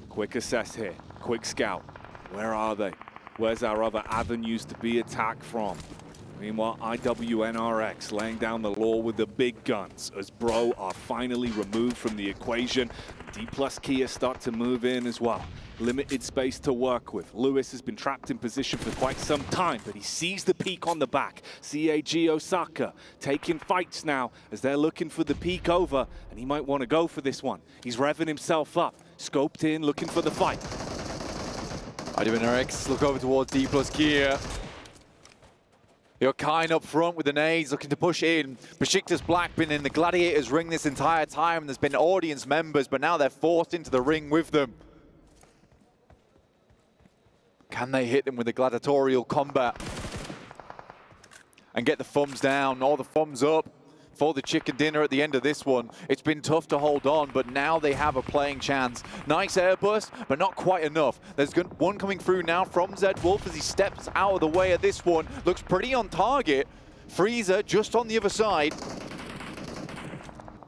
Quick assess here, quick scout. Where are they? Where's our other avenues to be attacked from? Meanwhile, IWNRX laying down the law with the big guns as Bro are finally removed from the equation. D plus Kia start to move in as well. Limited space to work with. Lewis has been trapped in position for quite some time, but he sees the peak on the back. CAG Osaka taking fights now as they're looking for the peak over, and he might want to go for this one. He's revving himself up, scoped in, looking for the fight. IWNRX look over towards D plus Kia. You're kind up front with the nades, looking to push in. Besiktas Black been in the Gladiators ring this entire time. There's been audience members, but now they're forced into the ring with them. Can they hit them with the gladiatorial combat? And get the thumbs down, or the thumbs up for the chicken dinner at the end of this one. It's been tough to hold on, but now they have a playing chance. Nice airburst, but not quite enough. There's one coming through now from Zed Wolf as he steps out of the way of this one. Looks pretty on target. Freezer just on the other side.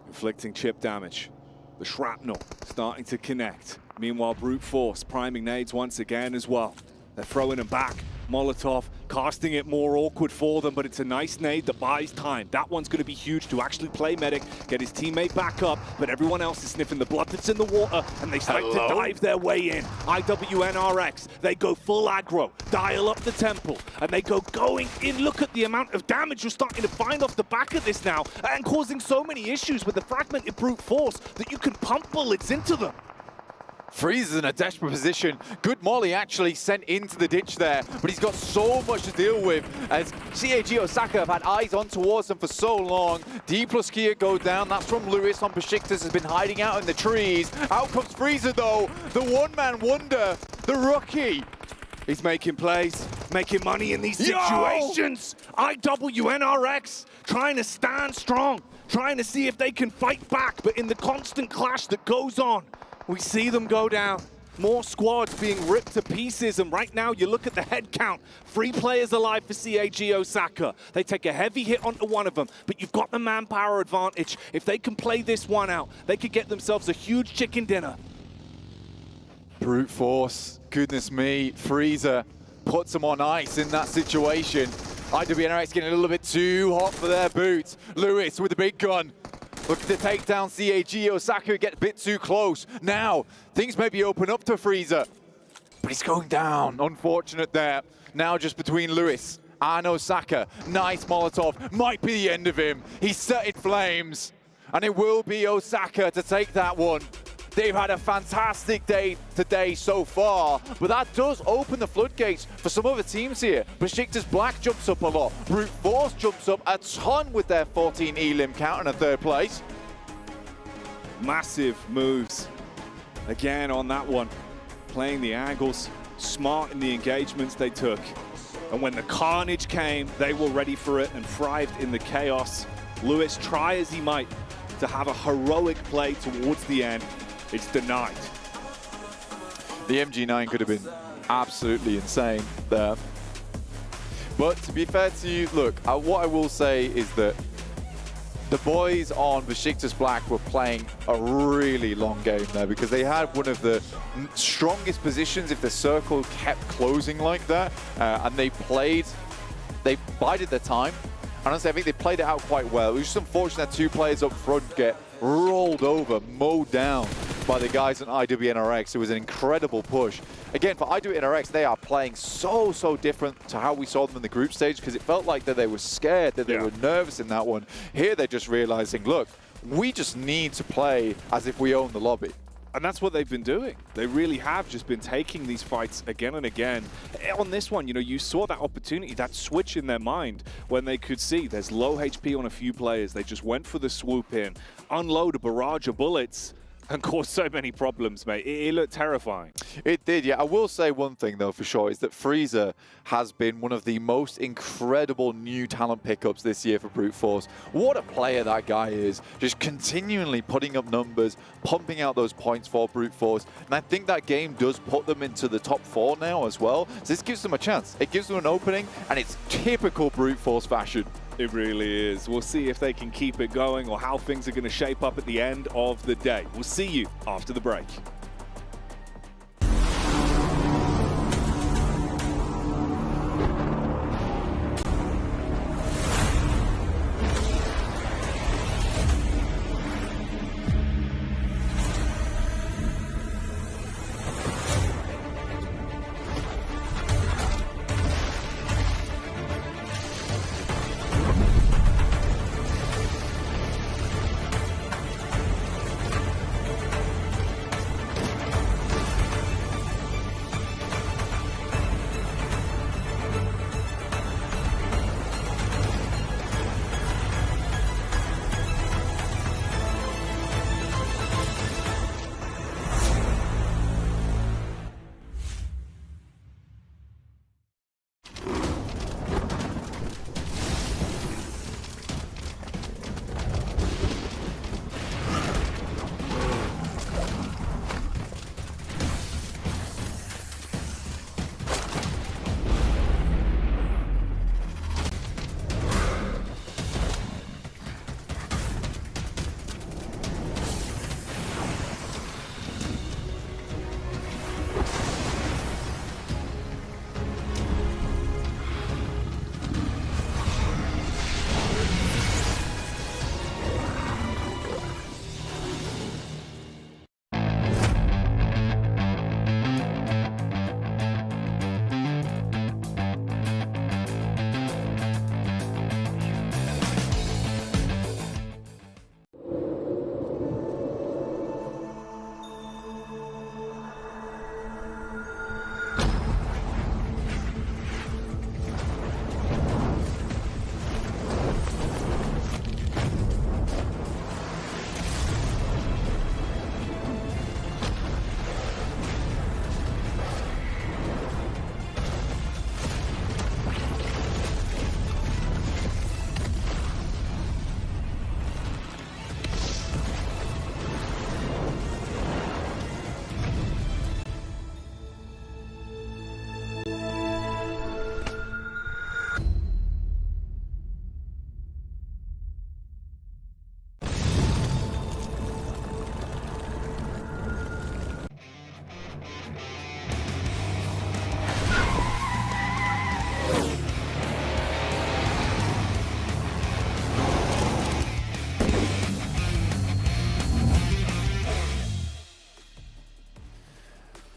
Inflicting chip damage. The shrapnel starting to connect. Meanwhile, Brute Force priming nades once again as well. They're throwing them back. Molotov casting it more awkward for them, but it's a nice nade that buys time. That one's going to be huge to actually play medic, get his teammate back up, but everyone else is sniffing the blood that's in the water, and they start to dive their way in. IWNRX, they go full aggro, dial up the temple, and they go going in. Look at the amount of damage you're starting to find off the back of this now, and causing so many issues with the fragmented Brute Force that you can pump bullets into them. Freeze is in a desperate position. Good molly actually sent into the ditch there, but he's got so much to deal with as CAG Osaka have had eyes on towards him for so long. D plus Kia go down. That's from Lewis on Besiktas, has been hiding out in the trees. Out comes Freezer though, the one-man wonder, the rookie. He's making plays, making money in these situations. IWNRX trying to stand strong, trying to see if they can fight back, but in the constant clash that goes on, we see them go down. More squads being ripped to pieces, and right now you look at the head count. 3 players alive for CAG Osaka. They take a heavy hit onto one of them, but you've got the manpower advantage. If they can play this one out, they could get themselves a huge chicken dinner. Brute Force, goodness me, Freezer puts them on ice in that situation. IWNRX getting a little bit too hot for their boots. Lewis with the big gun. Looking to take down CAG Osaka, get a bit too close. Now, things maybe open up to Freezer, but he's going down. Unfortunate there. Now just between Lewis and Osaka. Nice Molotov, might be the end of him. He's set in flames, and it will be Osaka to take that one. They've had a fantastic day today so far, but that does open the floodgates for some other teams here. Besiktas Black jumps up a lot. Brute Force jumps up a ton with their 14 elim count in a 3rd place. Massive moves again on that one. Playing the angles, smart in the engagements they took. And when the carnage came, they were ready for it and thrived in the chaos. Lewis, try as he might to have a heroic play towards the end. It's denied. The MG9 could have been absolutely insane there. But to be fair to you, look, what I will say is that the boys on Besiktas Black were playing a really long game there because they had one of the strongest positions if the circle kept closing like that. And they bided their time. Honestly, I think they played it out quite well. It was just unfortunate that 2 players up front get rolled over, mowed down by the guys on IWNRX. It was an incredible push. Again, for IWNRX, they are playing so different to how we saw them in the group stage because it felt like that they were scared, that they were nervous in that one. Here, they're just realizing, look, we just need to play as if we own the lobby. And that's what they've been doing. They really have just been taking these fights again and again. On this one, you know, you saw that opportunity, that switch in their mind when they could see there's low HP on a few players. They just went for the swoop in. unload a barrage of bullets and cause so many problems, mate. It looked terrifying. It did, yeah. I will say one thing, though, for sure, is that Freezer has been one of the most incredible new talent pickups this year for Brute Force. What a player that guy is. Just continually putting up numbers, pumping out those points for Brute Force. And I think that game does put them into the top 4 now as well. So this gives them a chance. It gives them an opening, and it's typical Brute Force fashion. It really is. We'll see if they can keep it going or how things are going to shape up at the end of the day. We'll see you after the break.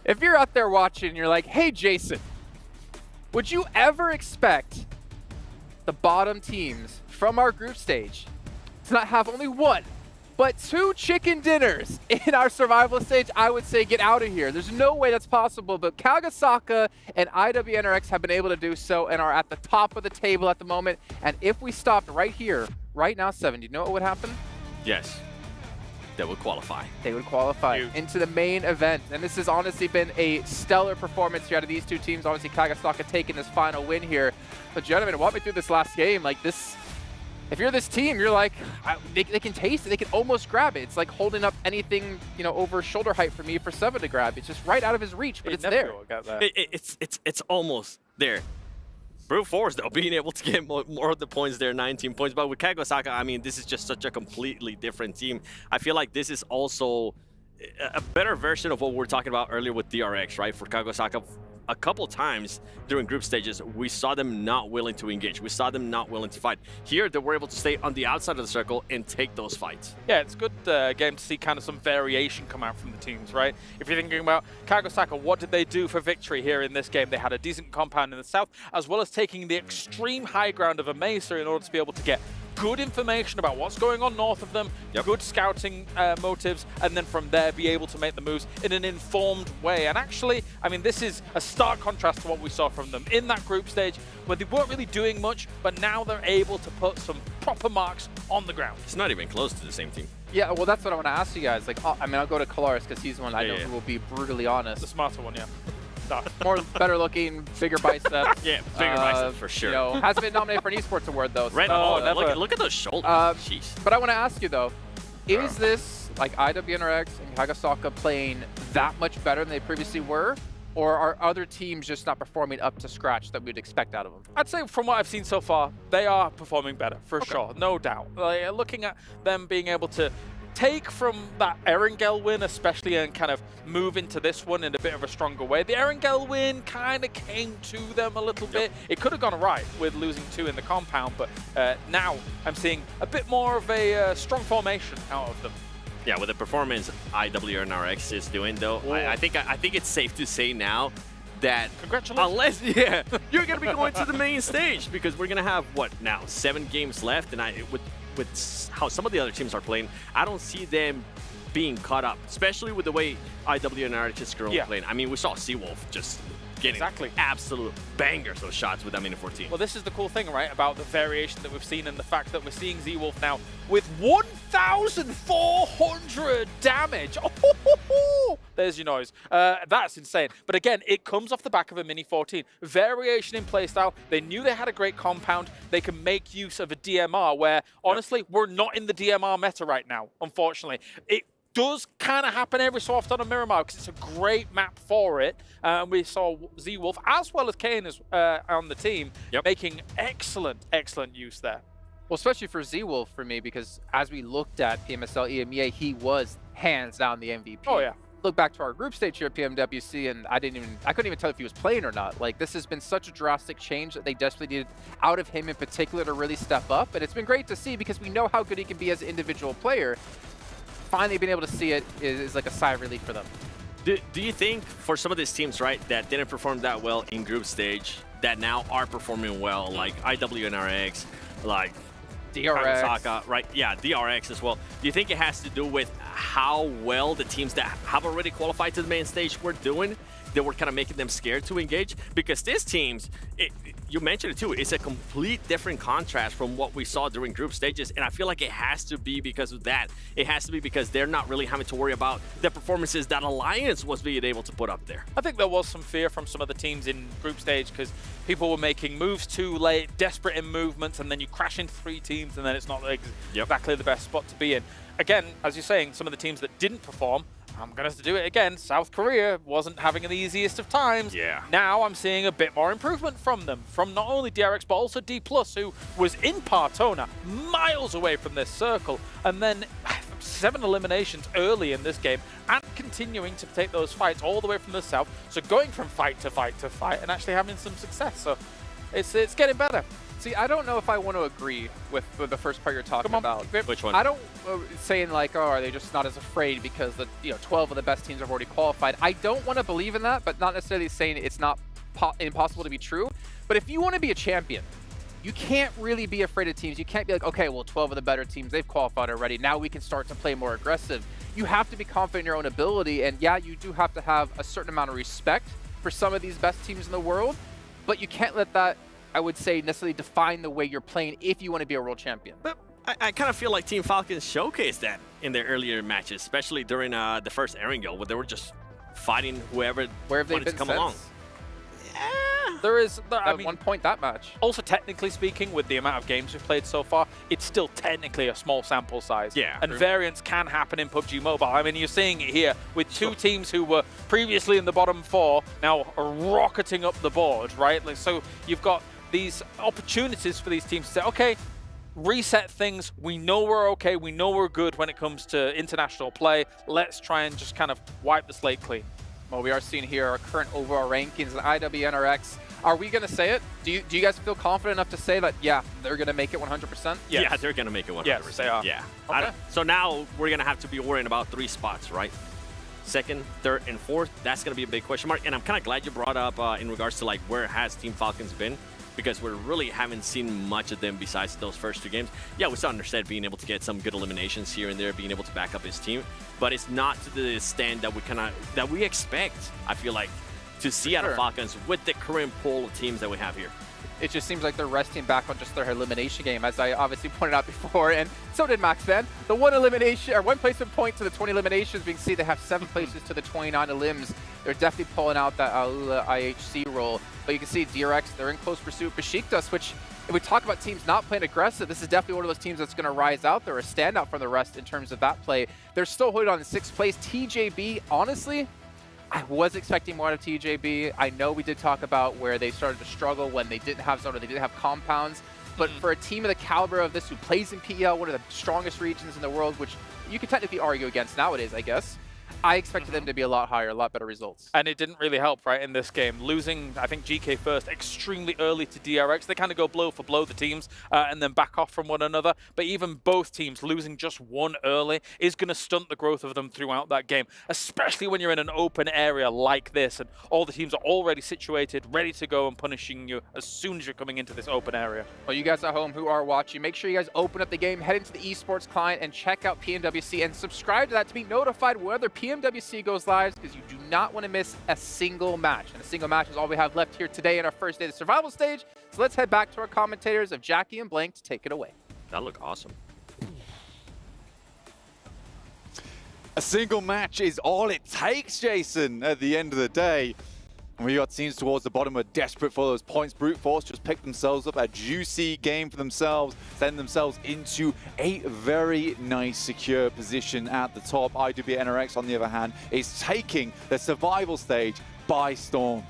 If you're out there watching and you're like, hey, Jason, would you ever expect the bottom teams from our group stage to not have only one, but 2 chicken dinners in our survival stage? I would say get out of here. There's no way that's possible, but Kagasaka and IWNRX have been able to do so and are at the top of the table at the moment. And if we stopped right here, right now, 7, do you know what would happen? Yes. They would qualify. They would qualify into the main event. And this has honestly been a stellar performance here out of these 2 teams. Obviously, Kagasaka taking this final win here. But gentlemen, walk me through this last game. Like this, if you're this team, you're like, they can taste it. They can almost grab it. It's like holding up anything, you know, over shoulder height for me for 7 to grab. It's just right out of his reach, but it's there. It's almost there. Brute Force, though, being able to get more of the points there, 19 points. But with Kagasaka, I mean, this is just such a completely different team. I feel like this is also a better version of what we were talking about earlier with DRX, right? For Kagasaka, a couple times during group stages, we saw them not willing to engage. We saw them not willing to fight. Here, they were able to stay on the outside of the circle and take those fights. Yeah, it's good game to see kind of some variation come out from the teams, right? If you're thinking about Kagasaka, what did they do for victory here in this game? They had a decent compound in the south, as well as taking the extreme high ground of EMEA in order to be able to get good information about what's going on north of them, good scouting motives, and then from there be able to make the moves in an informed way. And actually, I mean, this is a stark contrast to what we saw from them in that group stage, where they weren't really doing much, but now they're able to put some proper marks on the ground. It's not even close to the same team. Yeah, well, that's what I want to ask you guys. Like, I mean, I'll go to Kalaris because he's the one I know who will be brutally honest. The smarter one, yeah. More better looking, bigger biceps. Yeah, bigger biceps for sure. You know, hasn't been nominated for an esports award though. Never. Look at those shoulders. Jeez. But I want to ask you though, is this like IWNRX and Kagasaka playing that much better than they previously were? Or are other teams just not performing up to scratch that we'd expect out of them? I'd say from what I've seen so far, they are performing better, for sure, no doubt. Like, looking at them being able to take from that Erangel win especially and kind of move into this one in a bit of a stronger way. The Erangel win kind of came to them a little bit. It could have gone right with losing 2 in the compound, but now I'm seeing a bit more of a strong formation out of them. Yeah, with the performance IWNRX is doing though, I think it's safe to say now that congratulations, unless you're gonna be going to the main stage, because we're gonna have what now 7 games left, and with how some of the other teams are playing, I don't see them being caught up, especially with the way IWNRX is currently playing. I mean, we saw Seawolf just getting absolute bangers of shots with that Mini 14. Well, this is the cool thing, right, about the variation that we've seen and the fact that we're seeing Seawolf now with 1,400 damage. Oh, there's your noise. That's insane. But again, it comes off the back of a Mini 14. Variation in playstyle. They knew they had a great compound. They can make use of a DMR where, honestly, we're not in the DMR meta right now, unfortunately. It does kind of happen every so often on Miramar because it's a great map for it. We saw Z-Wolf as well as Kane on the team making excellent use there. Well, especially for Z-Wolf for me, because as we looked at PMSL EMEA, he was hands down the MVP. Oh yeah. Look back to our group stage here at PMWC, and I couldn't even tell if he was playing or not. Like, this has been such a drastic change that they desperately needed out of him in particular to really step up, and it's been great to see because we know how good he can be as an individual player. Finally being able to see it is like a sigh of relief for them. Do you think for some of these teams, right, that didn't perform that well in group stage, that now are performing well, like IWNRX, like DRX, Kagasaka, right? Yeah, DRX as well. Do you think it has to do with how well the teams that have already qualified to the main stage were doing? That were kind of making them scared to engage? Because these teams, you mentioned it too, it's a complete different contrast from what we saw during group stages, and I feel like it has to be because of that. It has to be because they're not really having to worry about the performances that Alliance was being able to put up there. I think there was some fear from some of the teams in group stage because people were making moves too late, desperate in movements, and then you crash into 3 teams and then it's not exactly the best spot to be in. Again, as you're saying, some of the teams that didn't perform, I'm going to have to do it again. South Korea wasn't having the easiest of times. Yeah. Now I'm seeing a bit more improvement from them. From not only DRX, but also D+, who was in Partona, miles away from this circle. And then 7 eliminations early in this game and continuing to take those fights all the way from the south. So going from fight to fight to fight and actually having some success. So it's getting better. See, I don't know if I want to agree with the first part you're talking about. Which one? I don't saying like, oh, are they just not as afraid because the 12 of the best teams have already qualified. I don't want to believe in that, but not necessarily saying it's not impossible to be true. But if you want to be a champion, you can't really be afraid of teams. You can't be like, okay, well, 12 of the better teams, they've qualified already. Now we can start to play more aggressive. You have to be confident in your own ability, and yeah, you do have to have a certain amount of respect for some of these best teams in the world, but you can't let that, I would say, necessarily define the way you're playing if you want to be a world champion. But I kind of feel like Team Falcons showcased that in their earlier matches, especially during the first Erangel, where they were just fighting whoever wanted to come along. There is, I mean, 1 point that match. Also, technically speaking, with the amount of games we've played so far, it's still technically a small sample size. Yeah. And variance can happen in PUBG Mobile. I mean, you're seeing it here with 2 teams who were previously in the bottom 4, now are rocketing up the board, right? Like, so you've got these opportunities for these teams to say, okay, reset things. We know we're okay. We know we're good when it comes to international play. Let's try and just kind of wipe the slate clean. Well, we are seeing here our current overall rankings in IWNRX. Are we going to say it? Do you guys feel confident enough to say that, yeah, they're going to make it 100%? Yes. Yeah, they're going to make it 100%. Yes, they are. Yeah. Okay. So now we're going to have to be worrying about 3 spots, right? 2nd, 3rd, and 4th. That's going to be a big question mark. And I'm kind of glad you brought up in regards to like where has Team Falcons been, because we really haven't seen much of them besides those first 2 games. Yeah, we saw Understead being able to get some good eliminations here and there, being able to back up his team, but it's not to the extent that we expect, I feel like, to see out of Falcons with the current pool of teams that we have here. it just seems like they're resting back on just their elimination game, as I obviously pointed out before, and so did Max Van. The one elimination, or one placement point to the 20 eliminations, we can see they have 7 places to the 29 elims. They're definitely pulling out that Aula IHC role, but you can see DRX, they're in close pursuit of Besiktas, which, if we talk about teams not playing aggressive, this is definitely one of those teams that's going to rise out there, a standout from the rest in terms of that play. They're still holding on in 6th place. TJB, honestly, I was expecting more out of TJB. I know we did talk about where they started to struggle when they didn't have zone or they didn't have compounds, but for a team of the caliber of this who plays in PEL, one of the strongest regions in the world, which you could technically argue against nowadays, I guess, I expected them to be a lot higher, a lot better results. And it didn't really help, right, in this game. Losing, I think, GK first extremely early to DRX. They kind of go blow for blow, the teams, and then back off from one another. But even both teams losing just one early is going to stunt the growth of them throughout that game, especially when you're in an open area like this and all the teams are already situated, ready to go and punishing you as soon as you're coming into this open area. Well, you guys at home who are watching, make sure you guys open up the game, head into the esports client, and check out PMWC and subscribe to that to be notified whether PMWC goes live, because you do not want to miss a single match. And a single match is all we have left here today in our first day of the survival stage. So let's head back to our commentators of Jackie and Blank to take it away. That looked awesome. A single match is all it takes, Jason, at the end of the day. And we got teams towards the bottom who are desperate for those points. Brute Force just picked themselves up a juicy game for themselves, send themselves into a very nice, secure position at the top. IWB NRX, on the other hand, is taking the survival stage by storm.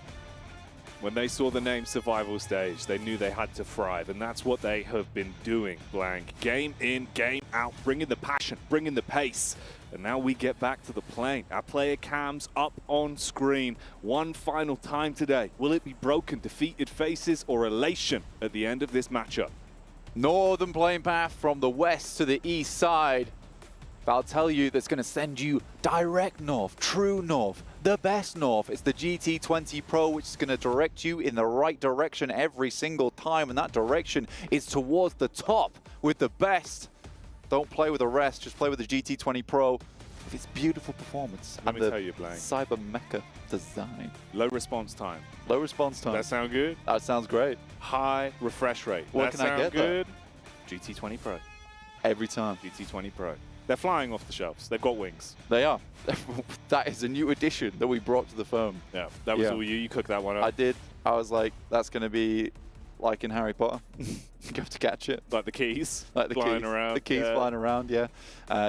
When they saw the name Survival Stage, they knew they had to thrive, and that's what they have been doing, Blank. Game in, game out, bringing the passion, bringing the pace. And now we get back to the plane. Our player cams up on screen. One final time today. Will it be broken, defeated faces, or elation at the end of this matchup? Northern playing path from the west to the east side. But I'll tell you, that's going to send you direct north, true north, the best north. It's the GT20 Pro, which is going to direct you in the right direction every single time. And that direction is towards the top with the best. Don't play with the rest, just play with the GT20 Pro. With its beautiful performance. Let me tell you, Blank. Cyber Mecha design. Low response time. Low response time. That sound good? That sounds great. High refresh rate. What that can I get good? GT20 Pro. Every time. GT20 Pro. They're flying off the shelves. They've got wings. They are. That is a new addition that we brought to the phone. Yeah, that was all you. You cooked that one up. I did. I was like, that's going to be like in Harry Potter. You have to catch it. Like the keys like the flying keys. around. The keys flying around, yeah.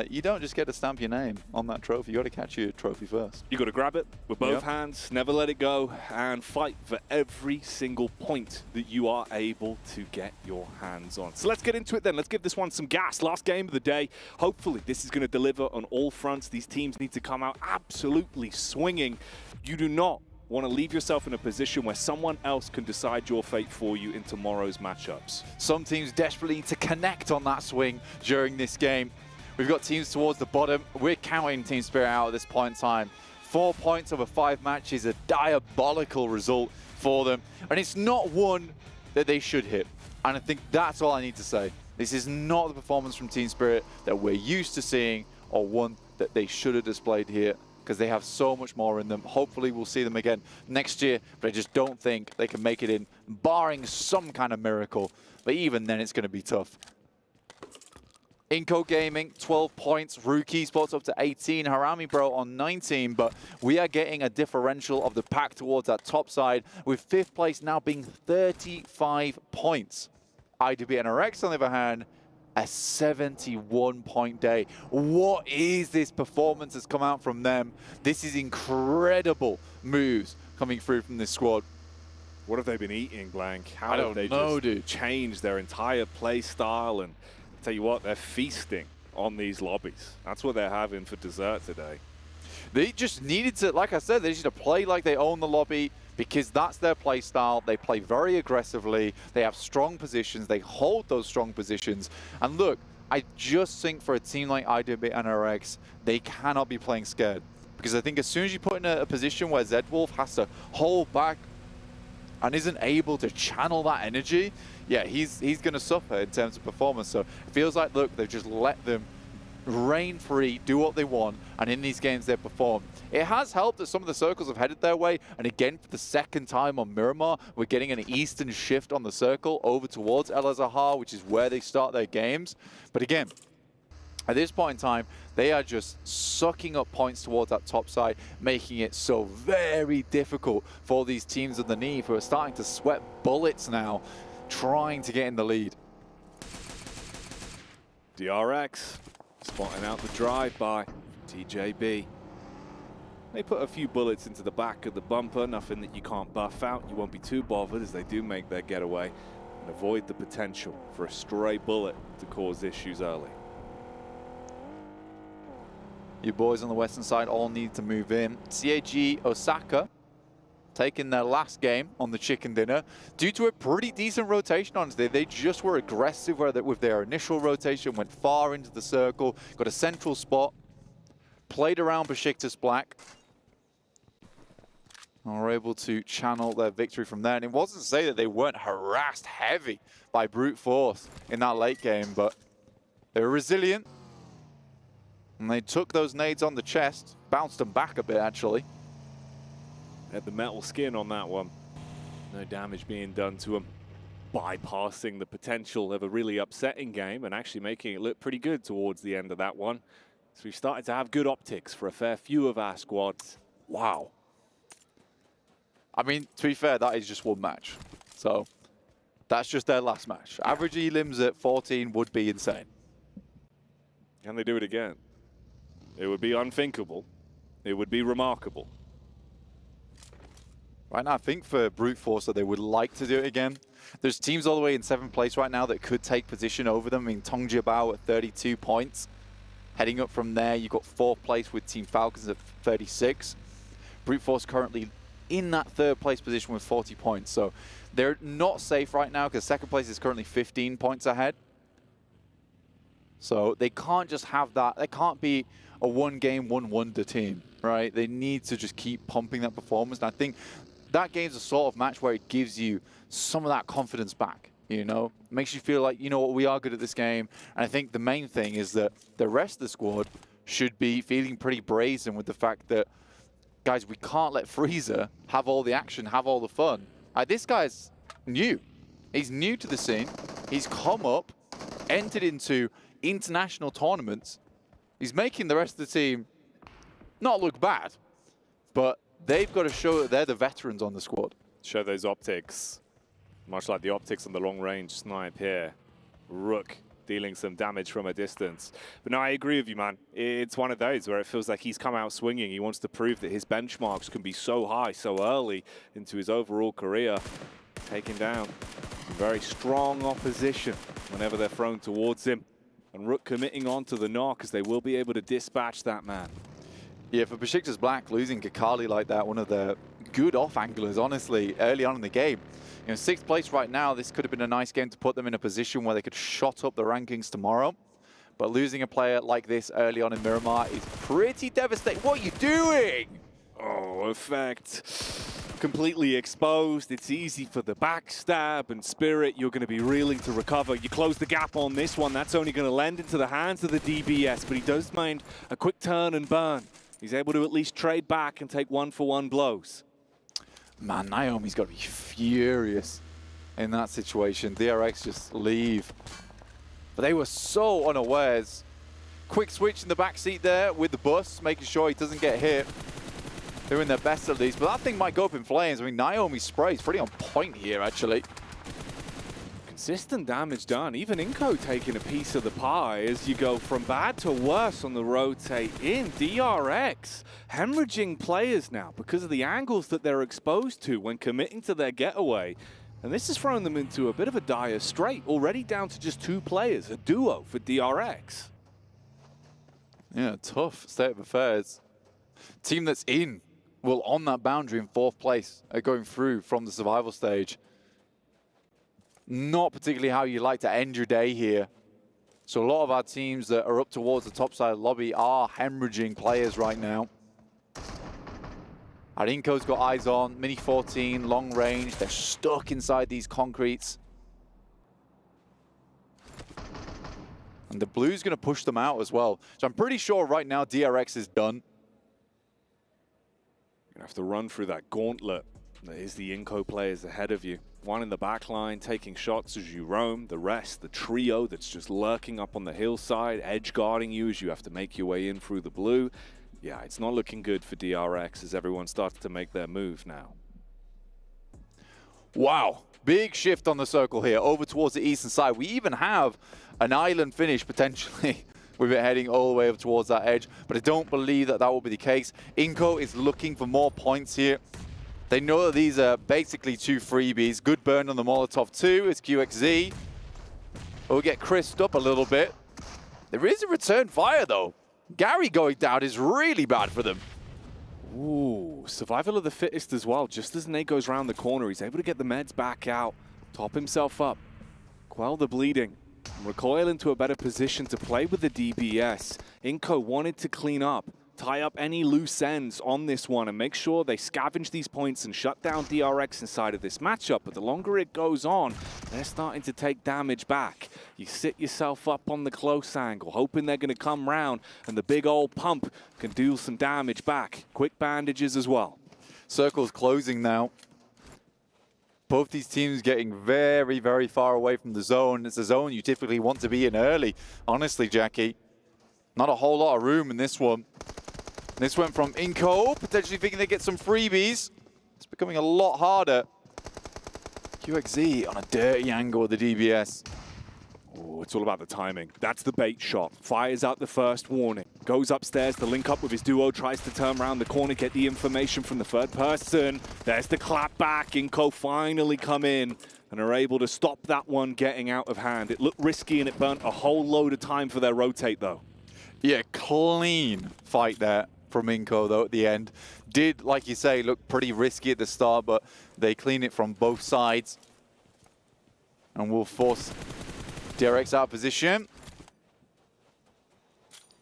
You don't just get to stamp your name on that trophy. You got to catch your trophy first. You got to grab it with both hands, never let it go, and fight for every single point that you are able to get your hands on. So let's get into it then. Let's give this one some gas. Last game of the day. Hopefully this is going to deliver on all fronts. These teams need to come out absolutely swinging. You do not want to leave yourself in a position where someone else can decide your fate for you in tomorrow's matchups. Some teams desperately need to connect on that swing during this game. We've got teams towards the bottom. We're counting Team Spirit out at this point in time. 4 points over 5 matches, a diabolical result for them. And it's not one that they should hit. And I think that's all I need to say. This is not the performance from Team Spirit that we're used to seeing, or one that they should have displayed here, because they have so much more in them. Hopefully we'll see them again next year, but I just don't think they can make it in, barring some kind of miracle. But even then, it's going to be tough. Inco Gaming, 12 points. Rookie spots up to 18. Harami Bro on 19, but we are getting a differential of the pack towards that top side, with 5th place now being 35 points. IWB NRX, on the other hand, a 71-point day. What is this performance that's come out from them? This is incredible moves coming through from this squad. What have they been eating, Blank? How I don't have they know, just dude. changed their entire play style? And I'll tell you what, they're feasting on these lobbies. That's what they're having for dessert today. They just needed to, like I said, they just need to play like they own the lobby, because that's their play style. They play very aggressively. They have strong positions. They hold those strong positions. And look, I just think for a team like IWB NRX, they cannot be playing scared. Because I think as soon as you put in a position where Zedwolf has to hold back and isn't able to channel that energy, yeah, he's going to suffer in terms of performance. So it feels like, look, they've just let them reign-free, do what they want, and in these games they perform. It has helped that some of the circles have headed their way, and again, for the second time on Miramar, we're getting an eastern shift on the circle over towards El Azahar, which is where they start their games. But again, at this point in time, they are just sucking up points towards that top side, making it so very difficult for these teams underneath who are starting to sweat bullets now, trying to get in the lead. DRX spotting out the drive-by, TJB. They put a few bullets into the back of the bumper, nothing that you can't buff out. You won't be too bothered as they do make their getaway and avoid the potential for a stray bullet to cause issues early. You boys on the western side all need to move in. CAG Osaka taking their last game on the chicken dinner due to a pretty decent rotation, honestly. They just were aggressive with their initial rotation, went far into the circle, got a central spot, played around Besiktas Black, and were able to channel their victory from there. And it wasn't to say that they weren't harassed heavy by brute force in that late game, but they were resilient. And they took those nades on the chest, bounced them back a bit, actually. Had the metal skin on that one. No damage being done to them. Bypassing the potential of a really upsetting game and actually making it look pretty good towards the end of that one. So we've started to have good optics for a fair few of our squads. Wow. I mean, to be fair, that is just one match. So that's just their last match. Average elims at 14 would be insane. Can they do it again? It would be unthinkable. It would be remarkable. Right now, I think for brute force that they would like to do it again. There's teams all the way in 7th place right now that could take position over them. I mean, Tongjiabao at 32 points. Heading up from there, you've got 4th place with Team Falcons at 36. Brute force currently in that 3rd place position with 40 points. So they're not safe right now because 2nd place is currently 15 points ahead. So they can't just have that. They can't be a one-game, one-wonder team, right? They need to just keep pumping that performance. And I think that game's a sort of match where it gives you some of that confidence back, you know? Makes you feel like, you know what, we are good at this game. And I think the main thing is that the rest of the squad should be feeling pretty brazen with the fact that, guys, we can't let Freezer have all the action, have all the fun. This guy's new. He's new to the scene. He's come up, entered into international tournaments. He's making the rest of the team not look bad, but they've got to show that they're the veterans on the squad. Show those optics, much like the optics on the long-range snipe here. Rook dealing some damage from a distance. But no, I agree with you, man. It's one of those where it feels like he's come out swinging. He wants to prove that his benchmarks can be so high so early into his overall career. Taking down some very strong opposition whenever they're thrown towards him. And Rook committing on to the knock as they will be able to dispatch that man. Yeah, for Besiktas Black, losing Kakali like that, one of the good off-anglers, honestly, early on in the game. You know, 6th place right now, this could have been a nice game to put them in a position where they could shot up the rankings tomorrow. But losing a player like this early on in Miramar is pretty devastating. What are you doing? Oh, effect. Completely exposed. It's easy for the backstab and Spirit. You're going to be reeling to recover. You close the gap on this one. That's only going to lend into the hands of the DBS, but he does mind a quick turn and burn. He's able to at least trade back and take one-for-one blows. Man, Naomi's got to be furious in that situation. DRX just leave. But they were so unawares. Quick switch in the back seat there with the bus, making sure he doesn't get hit. Doing their best at least, but that thing might go up in flames. I mean, Naomi's spray is pretty on point here, actually. Consistent damage done. Even Inko taking a piece of the pie as you go from bad to worse on the rotate in. DRX hemorrhaging players now because of the angles that they're exposed to when committing to their getaway. And this has thrown them into a bit of a dire strait, already down to just 2 players, a duo for DRX. Yeah, tough state of affairs. Team that's in, well, on that boundary in 4th place, going through from the survival stage. Not particularly how you like to end your day here. So a lot of our teams that are up towards the top side of the lobby are hemorrhaging players right now. Arinko's got eyes on, Mini 14, long range. They're stuck inside these concretes. And the blue's going to push them out as well. So I'm pretty sure right now DRX is done. You're going to have to run through that gauntlet that is the Inco players ahead of you. One in the back line, taking shots as you roam. The rest, the trio that's just lurking up on the hillside, edge guarding you as you have to make your way in through the blue. Yeah, it's not looking good for DRX as everyone starts to make their move now. Wow, big shift on the circle here, over towards the eastern side. We even have an island finish potentially with it heading all the way up towards that edge, but I don't believe that that will be the case. Inco is looking for more points here. They know that these are basically 2 freebies. Good burn on the Molotov too as QXZ will get crisped up a little bit. There is a return fire though. Gary going down is really bad for them. Ooh, survival of the fittest as well. Just as Nate goes around the corner, he's able to get the meds back out, top himself up, quell the bleeding, and recoil into a better position to play with the DBS. Inco wanted to clean up, tie up any loose ends on this one and make sure they scavenge these points and shut down DRX inside of this matchup. But the longer it goes on, they're starting to take damage back. You sit yourself up on the close angle, hoping they're going to come round and the big old pump can do some damage back. Quick bandages as well. Circle's closing now. Both these teams getting very, very far away from the zone. It's a zone you typically want to be in early. Honestly, Jackie, not a whole lot of room in this one. This went from Inco, potentially thinking they get some freebies. It's becoming a lot harder. QXZ on a dirty angle with the DBS. Oh, it's all about the timing. That's the bait shot. Fires out the first warning. Goes upstairs to link up with his duo, tries to turn around the corner, get the information from the third person. There's the clap back. Inco finally come in and are able to stop that one getting out of hand. It looked risky and it burnt a whole load of time for their rotate though. Yeah, clean fight there from Inco though at the end. Did, like you say, look pretty risky at the start, but they clean it from both sides. And will force DRX out of position.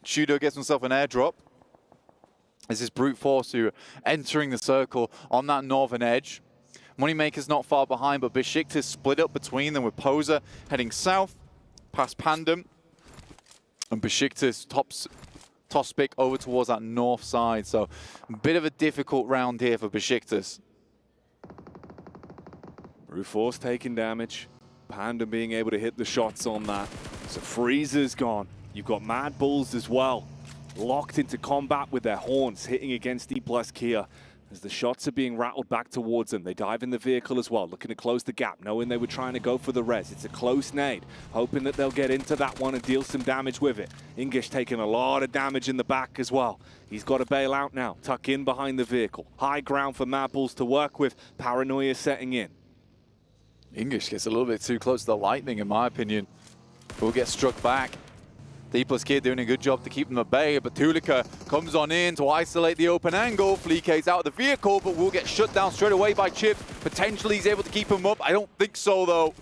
Shudo gets himself an airdrop. This is Brute Force who are entering the circle on that northern edge. Moneymaker's not far behind, but Besiktas split up between them with Poser heading south past Pandem. And Besiktas toss pick over towards that north side. So a bit of a difficult round here for Besiktas. Brute Force taking damage. Panda being able to hit the shots on that. So Freezer's gone. You've got Mad Bulls as well. Locked into combat with their horns, hitting against E plus Kia. As the shots are being rattled back towards them, they dive in the vehicle as well, looking to close the gap, knowing they were trying to go for the res. It's a close nade, hoping that they'll get into that one and deal some damage with it. English taking a lot of damage in the back as well. He's got to bail out now, tuck in behind the vehicle. High ground for Mad Bulls to work with, paranoia setting in. English gets a little bit too close to the lightning, in my opinion. Will get struck back. D plus Kid doing a good job to keep them at bay, but Tulika comes on in to isolate the open angle. Fleeka's out of the vehicle, but will get shut down straight away by Chip. Potentially he's able to keep him up. I don't think so, though.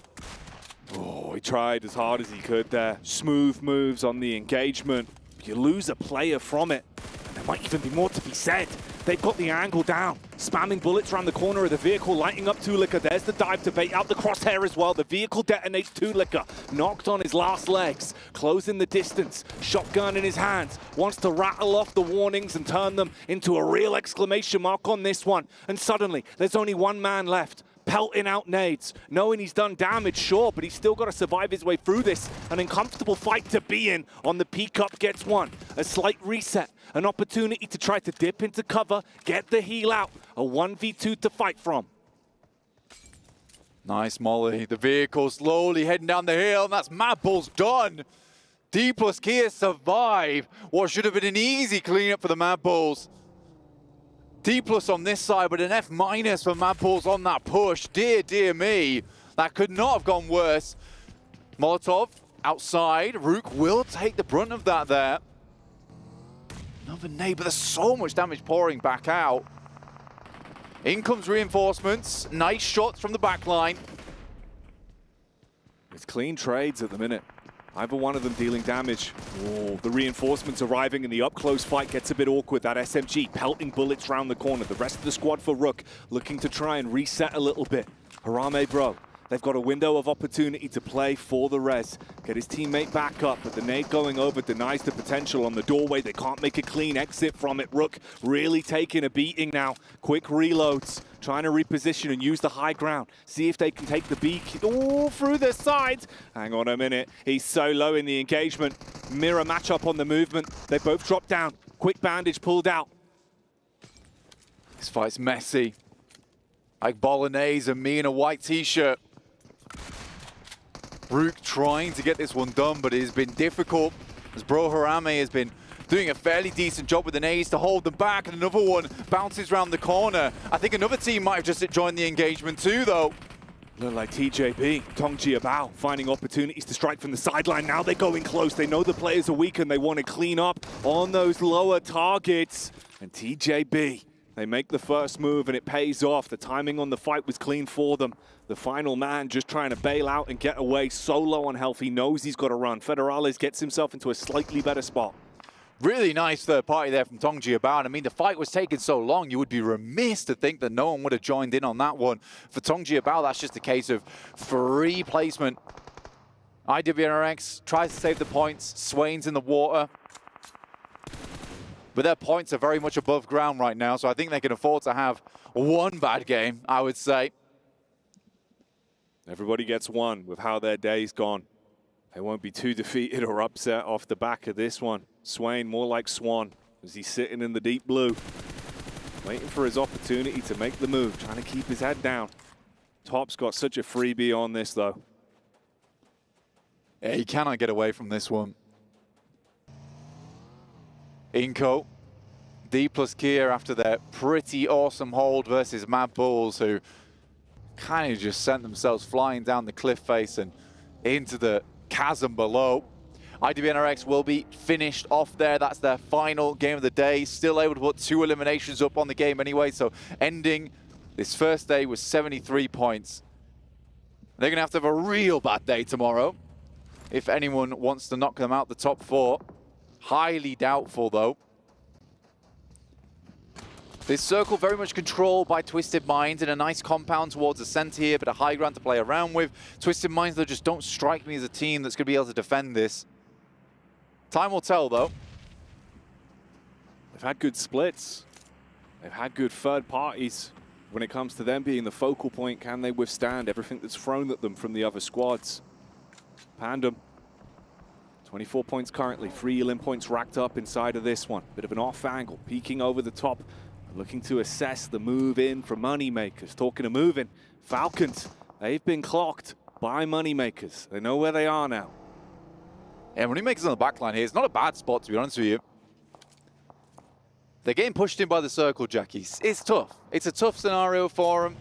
Oh, he tried as hard as he could there. Smooth moves on the engagement. You lose a player from it, and there might even be more to be said. They've got the angle down, spamming bullets around the corner of the vehicle, lighting up Tulika. There's the dive to bait out the crosshair as well. The vehicle detonates Tulika, knocked on his last legs, closing the distance, shotgun in his hands, wants to rattle off the warnings and turn them into a real exclamation mark on this one. And suddenly, there's only one man left, pelting out nades, knowing he's done damage, sure, but he's still got to survive his way through this. An uncomfortable fight to be in on the P-Cup gets one. A slight reset, an opportunity to try to dip into cover, get the heal out, a 1v2 to fight from. Nice molly. The vehicle slowly heading down the hill, and that's Mad Bulls done. D plus Kia survive what should have been an easy cleanup for the Mad Bulls. D plus on this side, but an F minus for Mad Bulls on that push. Dear, dear me. That could not have gone worse. Molotov outside. Rook will take the brunt of that there. Another nade, but there's so much damage pouring back out. In comes reinforcements. Nice shots from the back line. It's clean trades at the minute. Either one of them dealing damage. Oh, the reinforcements arriving and the up-close fight gets a bit awkward. That SMG pelting bullets round the corner. The rest of the squad for Rook looking to try and reset a little bit. Harame Bro They've got a window of opportunity to play for the res. Get his teammate back up, but the nade going over denies the potential on the doorway. They can't make a clean exit from it. Rook really taking a beating now. Quick reloads, trying to reposition and use the high ground. See if they can take the beak through the sides. Hang on a minute. He's so low in the engagement. Mirror matchup on the movement. They both drop down. Quick bandage pulled out. This fight's messy. Like bolognese and me in a white t-shirt. Rook trying to get this one done, but it has been difficult as Bro Harame has been doing a fairly decent job with the nades to hold them back, and another one bounces around the corner. I think another team might have just joined the engagement too, though. Look like TJB, Tong Jiabao, finding opportunities to strike from the sideline. Now they're going close. They know the players are weak and they want to clean up on those lower targets. And TJB, they make the first move and it pays off. The timing on the fight was clean for them. The final man just trying to bail out and get away. So low on health, he knows he's got to run. Federales gets himself into a slightly better spot. Really nice third party there from Tong Jiabao. I mean, the fight was taking so long, you would be remiss to think that no one would have joined in on that one. For Tong Jiabao, that's just a case of free placement. IWNRX tries to save the points. Swain's in the water. But their points are very much above ground right now, so I think they can afford to have one bad game, I would say. Everybody gets one with how their day's gone. They won't be too defeated or upset off the back of this one. Swain more like Swan as he's sitting in the deep blue, waiting for his opportunity to make the move, trying to keep his head down. Top's got such a freebie on this, though. Yeah, he cannot get away from this one. Inco, D plus Kia after their pretty awesome hold versus Mad Bulls, who kind of just sent themselves flying down the cliff face and into the chasm below. IWNRX will be finished off there. That's their final game of the day. Still able to put 2 eliminations up on the game anyway, so ending this first day with 73 points. They're going to have a real bad day tomorrow if anyone wants to knock them out the top 4. Highly doubtful, though. This circle very much controlled by Twisted Minds in a nice compound towards the center here, but a high ground to play around with. Twisted Minds, though, just don't strike me as a team that's going to be able to defend this. Time will tell, though. They've had good splits. They've had good third parties. When it comes to them being the focal point, can they withstand everything that's thrown at them from the other squads? Pandem, 24 points currently, 3 elim points racked up inside of this one. Bit of an off angle, peeking over the top, looking to assess the move in from Moneymakers. Talking of moving, Falcons, they've been clocked by Moneymakers. They know where they are now. Yeah, Moneymakers on the back line here. It's not a bad spot, to be honest with you. They're getting pushed in by the circle, Jackie. It's tough. It's a tough scenario for them.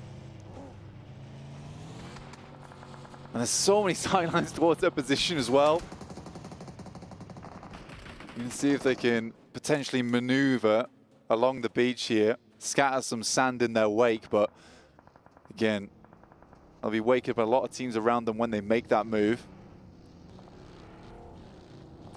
And there's so many sidelines towards their position as well. You can see if they can potentially maneuver along the beach here, scatter some sand in their wake, but again, they'll be waking up a lot of teams around them when they make that move.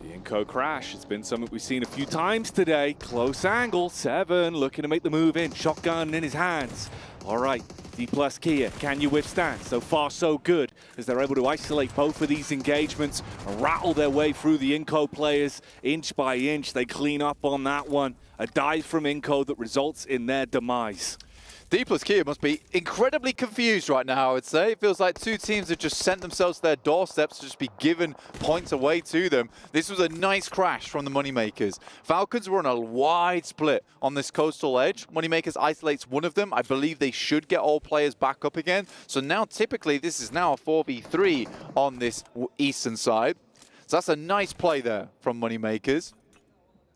The Inco crash, it's been something we've seen a few times today. Close angle, 7, looking to make the move in. Shotgun in his hands. All right, D plus Kia, can you withstand? So far, so good, as they're able to isolate both of these engagements and rattle their way through the Inco players inch by inch. They clean up on that one. A dive from Inco that results in their demise. D plus Kia must be incredibly confused right now, I would say. It feels like 2 teams have just sent themselves to their doorsteps to just be given points away to them. This was a nice crash from the Moneymakers. Falcons were on a wide split on this coastal edge. Moneymakers isolates one of them. I believe they should get all players back up again. So now typically this is now a 4v3 on this eastern side. So that's a nice play there from Moneymakers.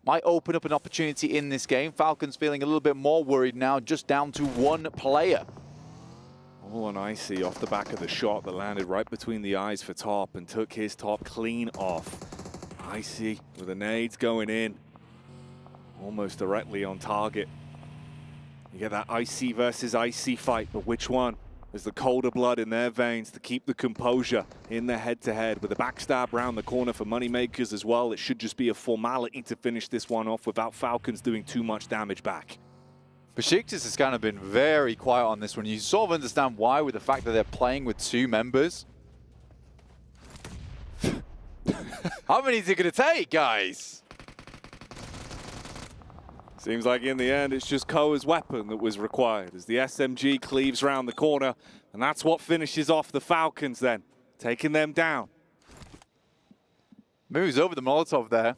Might open up an opportunity in this game. Falcons feeling a little bit more worried now, just down to 1 player. All on Icy off the back of the shot that landed right between the eyes for Top and took his top clean off. Icy with the nades going in, almost directly on target. You get that Icy versus Icy fight, but which one? There's the colder blood in their veins to keep the composure in the head-to-head. With a backstab round the corner for Moneymakers as well, it should just be a formality to finish this one off without Falcons doing too much damage back. Besiktas has kind of been very quiet on this one. You sort of understand why with the fact that they're playing with 2 members. How many is it going to take, guys? Seems like in the end, it's just Koa's weapon that was required as the SMG cleaves round the corner. And that's what finishes off the Falcons then, taking them down. Moves over the Molotov there.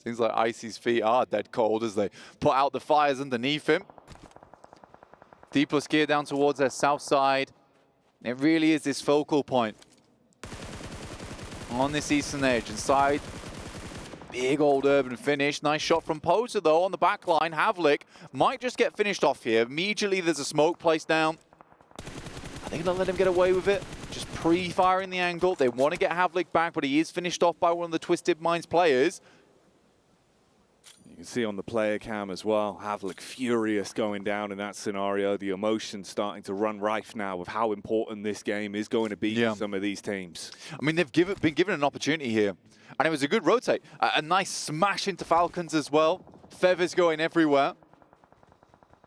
Seems like Icy's feet are dead cold as they put out the fires underneath him. D plus gear down towards their south side. It really is this focal point on this eastern edge. Inside, big old urban finish. Nice shot from Poser though on the back line. Havlik might just get finished off here. Immediately there's a smoke placed down. I think they'll let him get away with it. Just pre-firing the angle. They want to get Havlik back, but he is finished off by one of the Twisted Minds players. You can see on the player cam as well, Havlik furious going down in that scenario. The emotion starting to run rife now of how important this game is going to be for some of these teams. I mean, they've been given an opportunity here, and it was a good rotate. A nice smash into Falcons as well. Feathers going everywhere.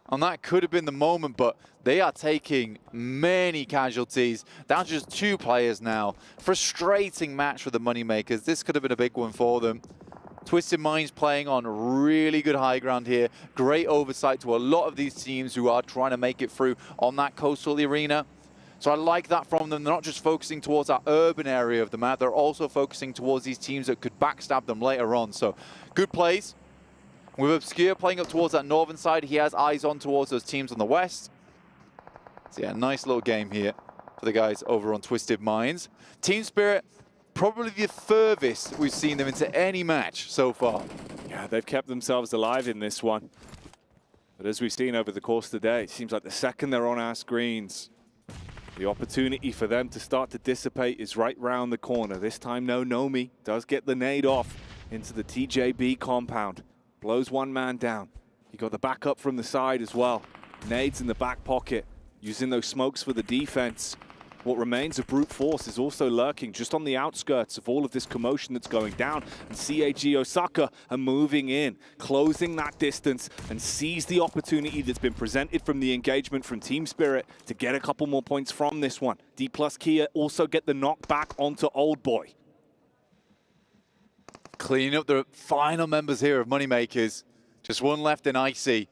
And that could have been the moment, but they are taking many casualties. Down to just 2 players now. Frustrating match for the Moneymakers. This could have been a big one for them. Twisted Minds playing on really good high ground here. Great oversight to a lot of these teams who are trying to make it through on that coastal arena. So I like that from them. They're not just focusing towards that urban area of the map. They're also focusing towards these teams that could backstab them later on. So good plays. With Obscure playing up towards that northern side, he has eyes on towards those teams on the west. So yeah, nice little game here for the guys over on Twisted Minds. Team Spirit, probably the furthest we've seen them into any match so far. Yeah, they've kept themselves alive in this one. But as we've seen over the course of the day, it seems like the second they're on our screens, the opportunity for them to start to dissipate is right round the corner. This time, no Nomi does get the nade off into the TJB compound. Blows one man down. You got the backup from the side as well. Nades in the back pocket, using those smokes for the defense. What remains of brute force is also lurking just on the outskirts of all of this commotion that's going down. And CAG Osaka are moving in, closing that distance and seize the opportunity that's been presented from the engagement from Team Spirit to get a couple more points from this one. D plus Kia also get the knock back onto Old Boy. Cleaning up the final members here of Moneymakers. Just one left in Icy.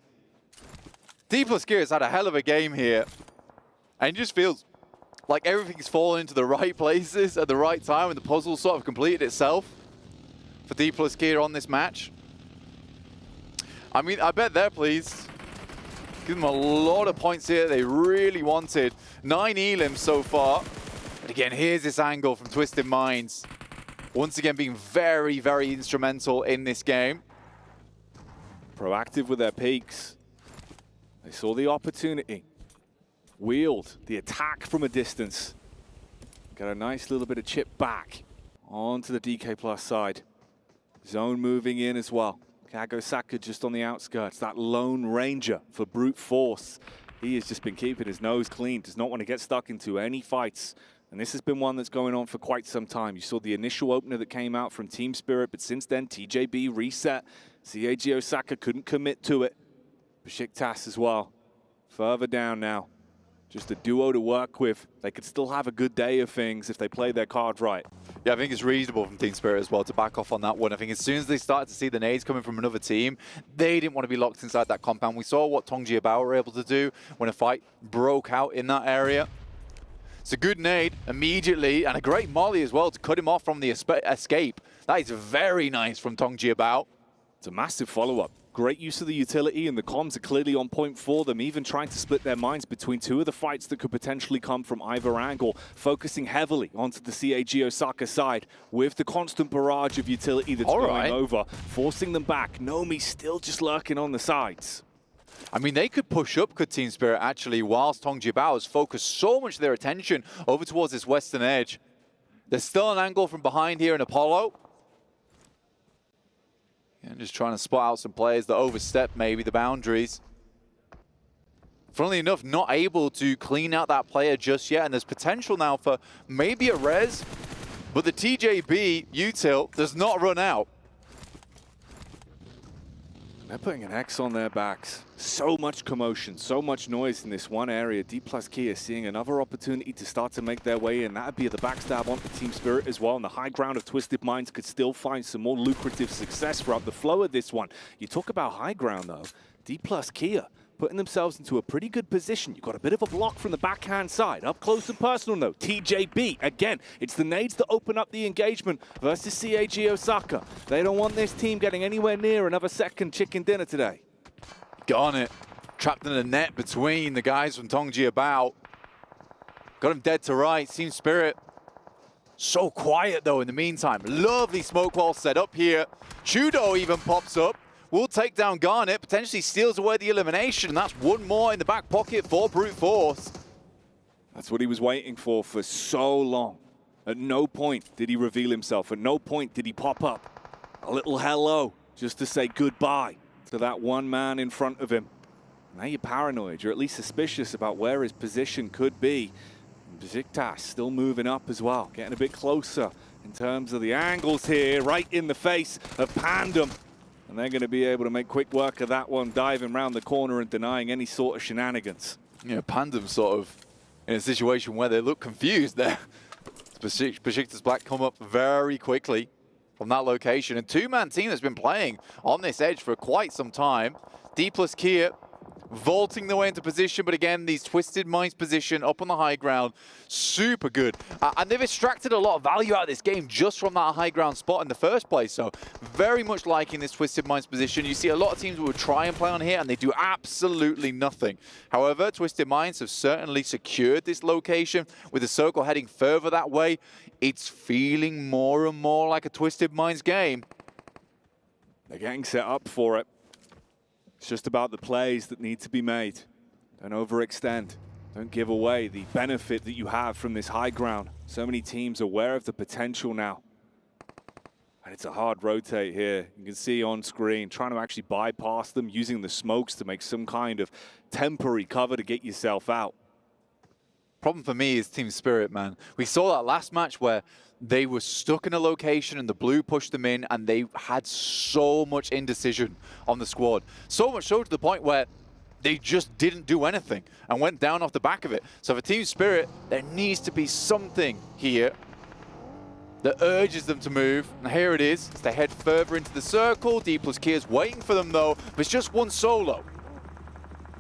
D plus Gear has had a hell of a game here. And it just feels like everything's fallen into the right places at the right time and the puzzle sort of completed itself for D plus Gear on this match. I mean, I bet they're pleased. Give them a lot of points here they really wanted. 9 elims so far. But again, here's this angle from Twisted Minds. Once again, being very, very instrumental in this game. Proactive with their peaks. They saw the opportunity. Wheeled the attack from a distance. Got a nice little bit of chip back onto the DK Plus side. Zone moving in as well. Kago Saka just on the outskirts. That lone ranger for brute force. He has just been keeping his nose clean. Does not want to get stuck into any fights. And this has been one that's going on for quite some time. You saw the initial opener that came out from Team Spirit, but since then, TJB reset. CAG Osaka couldn't commit to it. Besiktas as well. Further down now. Just a duo to work with. They could still have a good day of things if they play their cards right. Yeah, I think it's reasonable from Team Spirit as well to back off on that one. I think as soon as they started to see the nades coming from another team, they didn't want to be locked inside that compound. We saw what Tongji Abao were able to do when a fight broke out in that area. It's a good nade immediately, and a great molly as well to cut him off from the escape. That is very nice from Tongji Abao. It's a massive follow-up. Great use of the utility, and the comms are clearly on point for them, even trying to split their minds between 2 of the fights that could potentially come from either angle, focusing heavily onto the CAG Osaka side with the constant barrage of utility that's going over, forcing them back. Nomi still just lurking on the sides. I mean, they could push up, could Team Spirit, actually, whilst Tongji Abao has focused so much of their attention over towards this western edge. There's still an angle from behind here in Apollo. And just trying to spot out some players that overstep maybe the boundaries. Funnily enough, not able to clean out that player just yet, and there's potential now for maybe a res, but the TJB util does not run out. They're putting an X on their backs. So much commotion, so much noise in this one area. D plus Kia seeing another opportunity to start to make their way in. That would be the backstab onto Team Spirit as well. And the high ground of Twisted Minds could still find some more lucrative success throughout the flow of this one. You talk about high ground though. D plus Kia putting themselves into a pretty good position. You've got a bit of a block from the backhand side. Up close and personal though. TJB, again, it's the nades that open up the engagement versus CAG Osaka. They don't want this team getting anywhere near another second chicken dinner today. Garnet trapped in a net between the guys from Tongji about. Got him dead to right. Team Spirit so quiet though in the meantime. Lovely smoke wall set up here. Chudo even pops up. Will take down Garnet, potentially steals away the elimination, and that's one more in the back pocket for Brute Force. That's what he was waiting for so long. At no point did he reveal himself. At no point did he pop up. A little hello, just to say goodbye to that one man in front of him. Now you're paranoid. You're at least suspicious about where his position could be. Besiktas still moving up as well, getting a bit closer in terms of the angles here, right in the face of Pandem. And they're going to be able to make quick work of that one, diving around the corner and denying any sort of shenanigans. Yeah, Pandem sort of in a situation where they look confused there. Besiktas Black come up very quickly from that location. And two-man team that's been playing on this edge for quite some time. D plus Kia vaulting their way into position, but again, these Twisted Minds position up on the high ground, super good. And they've extracted a lot of value out of this game just from that high ground spot in the first place. So very much liking this Twisted Minds position. You see a lot of teams who would try and play on here and they do absolutely nothing. However, Twisted Minds have certainly secured this location with the circle heading further that way. It's feeling more and more like a Twisted Minds game. They're getting set up for it. It's just about the plays that need to be made. Don't overextend. Don't give away the benefit that you have from this high ground. So many teams aware of the potential now. And it's a hard rotate here. You can see on screen, trying to actually bypass them, using the smokes to make some kind of temporary cover to get yourself out. Problem for me is Team Spirit, man. We saw that last match where they were stuck in a location and the blue pushed them in and they had so much indecision on the squad. So much so to the point where they just didn't do anything and went down off the back of it. So for Team Spirit, there needs to be something here that urges them to move. And here it is, as they head further into the circle. D plus Kia's waiting for them though, but it's just one solo.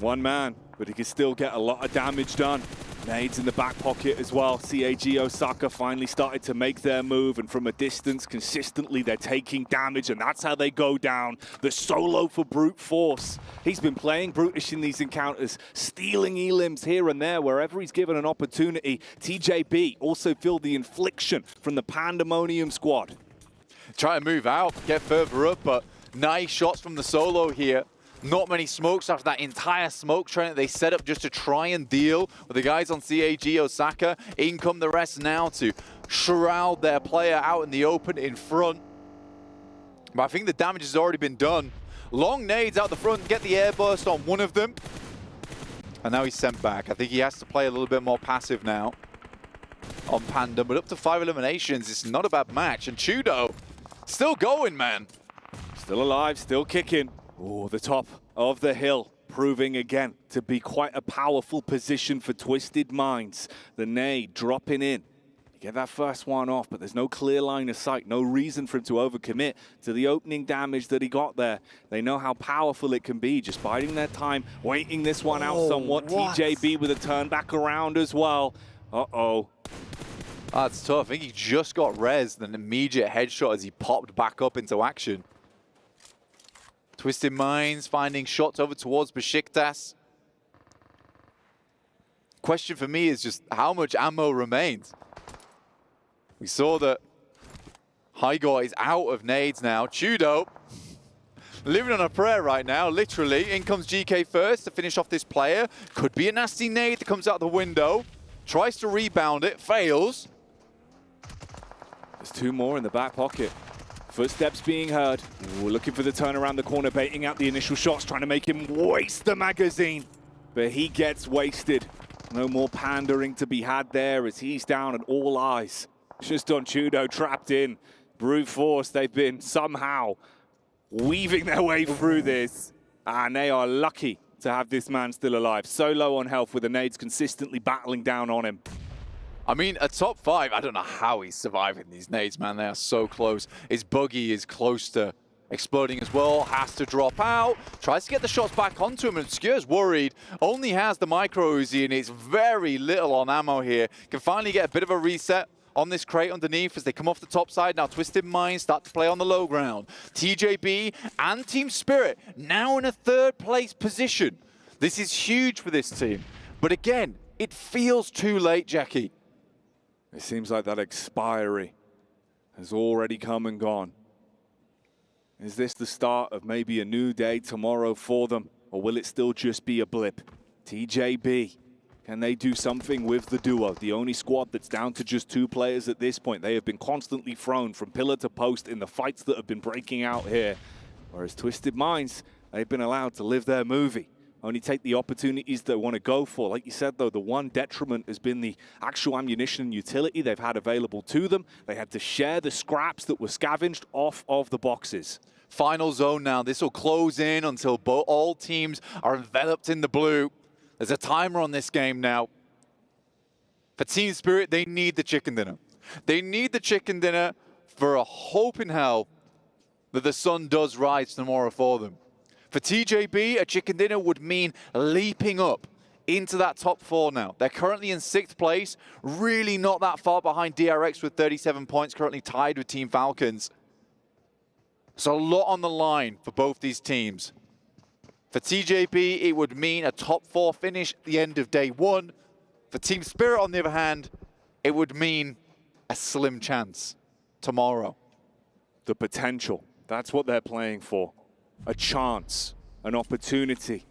One man, but he can still get a lot of damage done. Nades in the back pocket as well. CAG Osaka finally started to make their move, and from a distance, consistently, they're taking damage, and that's how they go down. The solo for Brute Force. He's been playing brutish in these encounters, stealing elims here and there wherever he's given an opportunity. TJB also feel the infliction from the Pandemonium squad. Try to move out, get further up, but nice shots from the solo here. Not many smokes after that entire smoke train that they set up just to try and deal with the guys on CAG Osaka. In come the rest now to shroud their player out in the open in front. But I think the damage has already been done. Long nades out the front, get the airburst on one of them. And now he's sent back. I think he has to play a little bit more passive now on Panda. But up to 5 eliminations, it's not a bad match. And Chudo, still going, man. Still alive, still kicking. Oh, the top of the hill, proving again to be quite a powerful position for Twisted Minds. The nade dropping in. You get that first one off, but there's no clear line of sight, no reason for him to overcommit to the opening damage that he got there. They know how powerful it can be, just biding their time, waiting this one out somewhat. What? TJB with a turn back around as well. Uh-oh. That's tough. I think he just got rezzed, an immediate headshot as he popped back up into action. Twisted Minds finding shots over towards Besiktas. Question for me is just how much ammo remains. We saw that Hygor is out of nades now. Chudo living on a prayer right now, literally. In comes GK first to finish off this player. Could be a nasty nade that comes out the window. Tries to rebound it, fails. There's two more in the back pocket. Footsteps being heard. Ooh, looking for the turn around the corner, baiting out the initial shots, trying to make him waste the magazine. But he gets wasted. No more pandering to be had there as he's down at all eyes. Just on Chudo, trapped in. Brute Force, they've been somehow weaving their way through this. And they are lucky to have this man still alive. So low on health with the nades consistently battling down on him. I mean, a top 5, I don't know how he's surviving these nades, man. They are so close. His buggy is close to exploding as well. Has to drop out. Tries to get the shots back onto him, and Obscure's worried. Only has the micro Uzi, and it's very little on ammo here. Can finally get a bit of a reset on this crate underneath as they come off the top side. Now Twisted Minds start to play on the low ground. TJB and Team Spirit now in a 3rd place position. This is huge for this team. But again, it feels too late, Jackie. It seems like that expiry has already come and gone. Is this the start of maybe a new day tomorrow for them, or will it still just be a blip? TJB, can they do something with the duo? The only squad that's down to just 2 players at this point. They have been constantly thrown from pillar to post in the fights that have been breaking out here. Whereas Twisted Minds, they've been allowed to live their movie. Only take the opportunities they want to go for. Like you said, though, the one detriment has been the actual ammunition and utility they've had available to them. They had to share the scraps that were scavenged off of the boxes. Final zone now. This will close in until all teams are enveloped in the blue. There's a timer on this game now. For Team Spirit, they need the chicken dinner. They need the chicken dinner for a hope in hell that the sun does rise tomorrow for them. For TJB, a chicken dinner would mean leaping up into that top 4 now. They're currently in 6th place, really not that far behind DRX with 37 points, currently tied with Team Falcons. So a lot on the line for both these teams. For TJB, it would mean a top 4 finish at the end of day 1. For Team Spirit, on the other hand, it would mean a slim chance tomorrow. The potential, that's what they're playing for. A chance, an opportunity.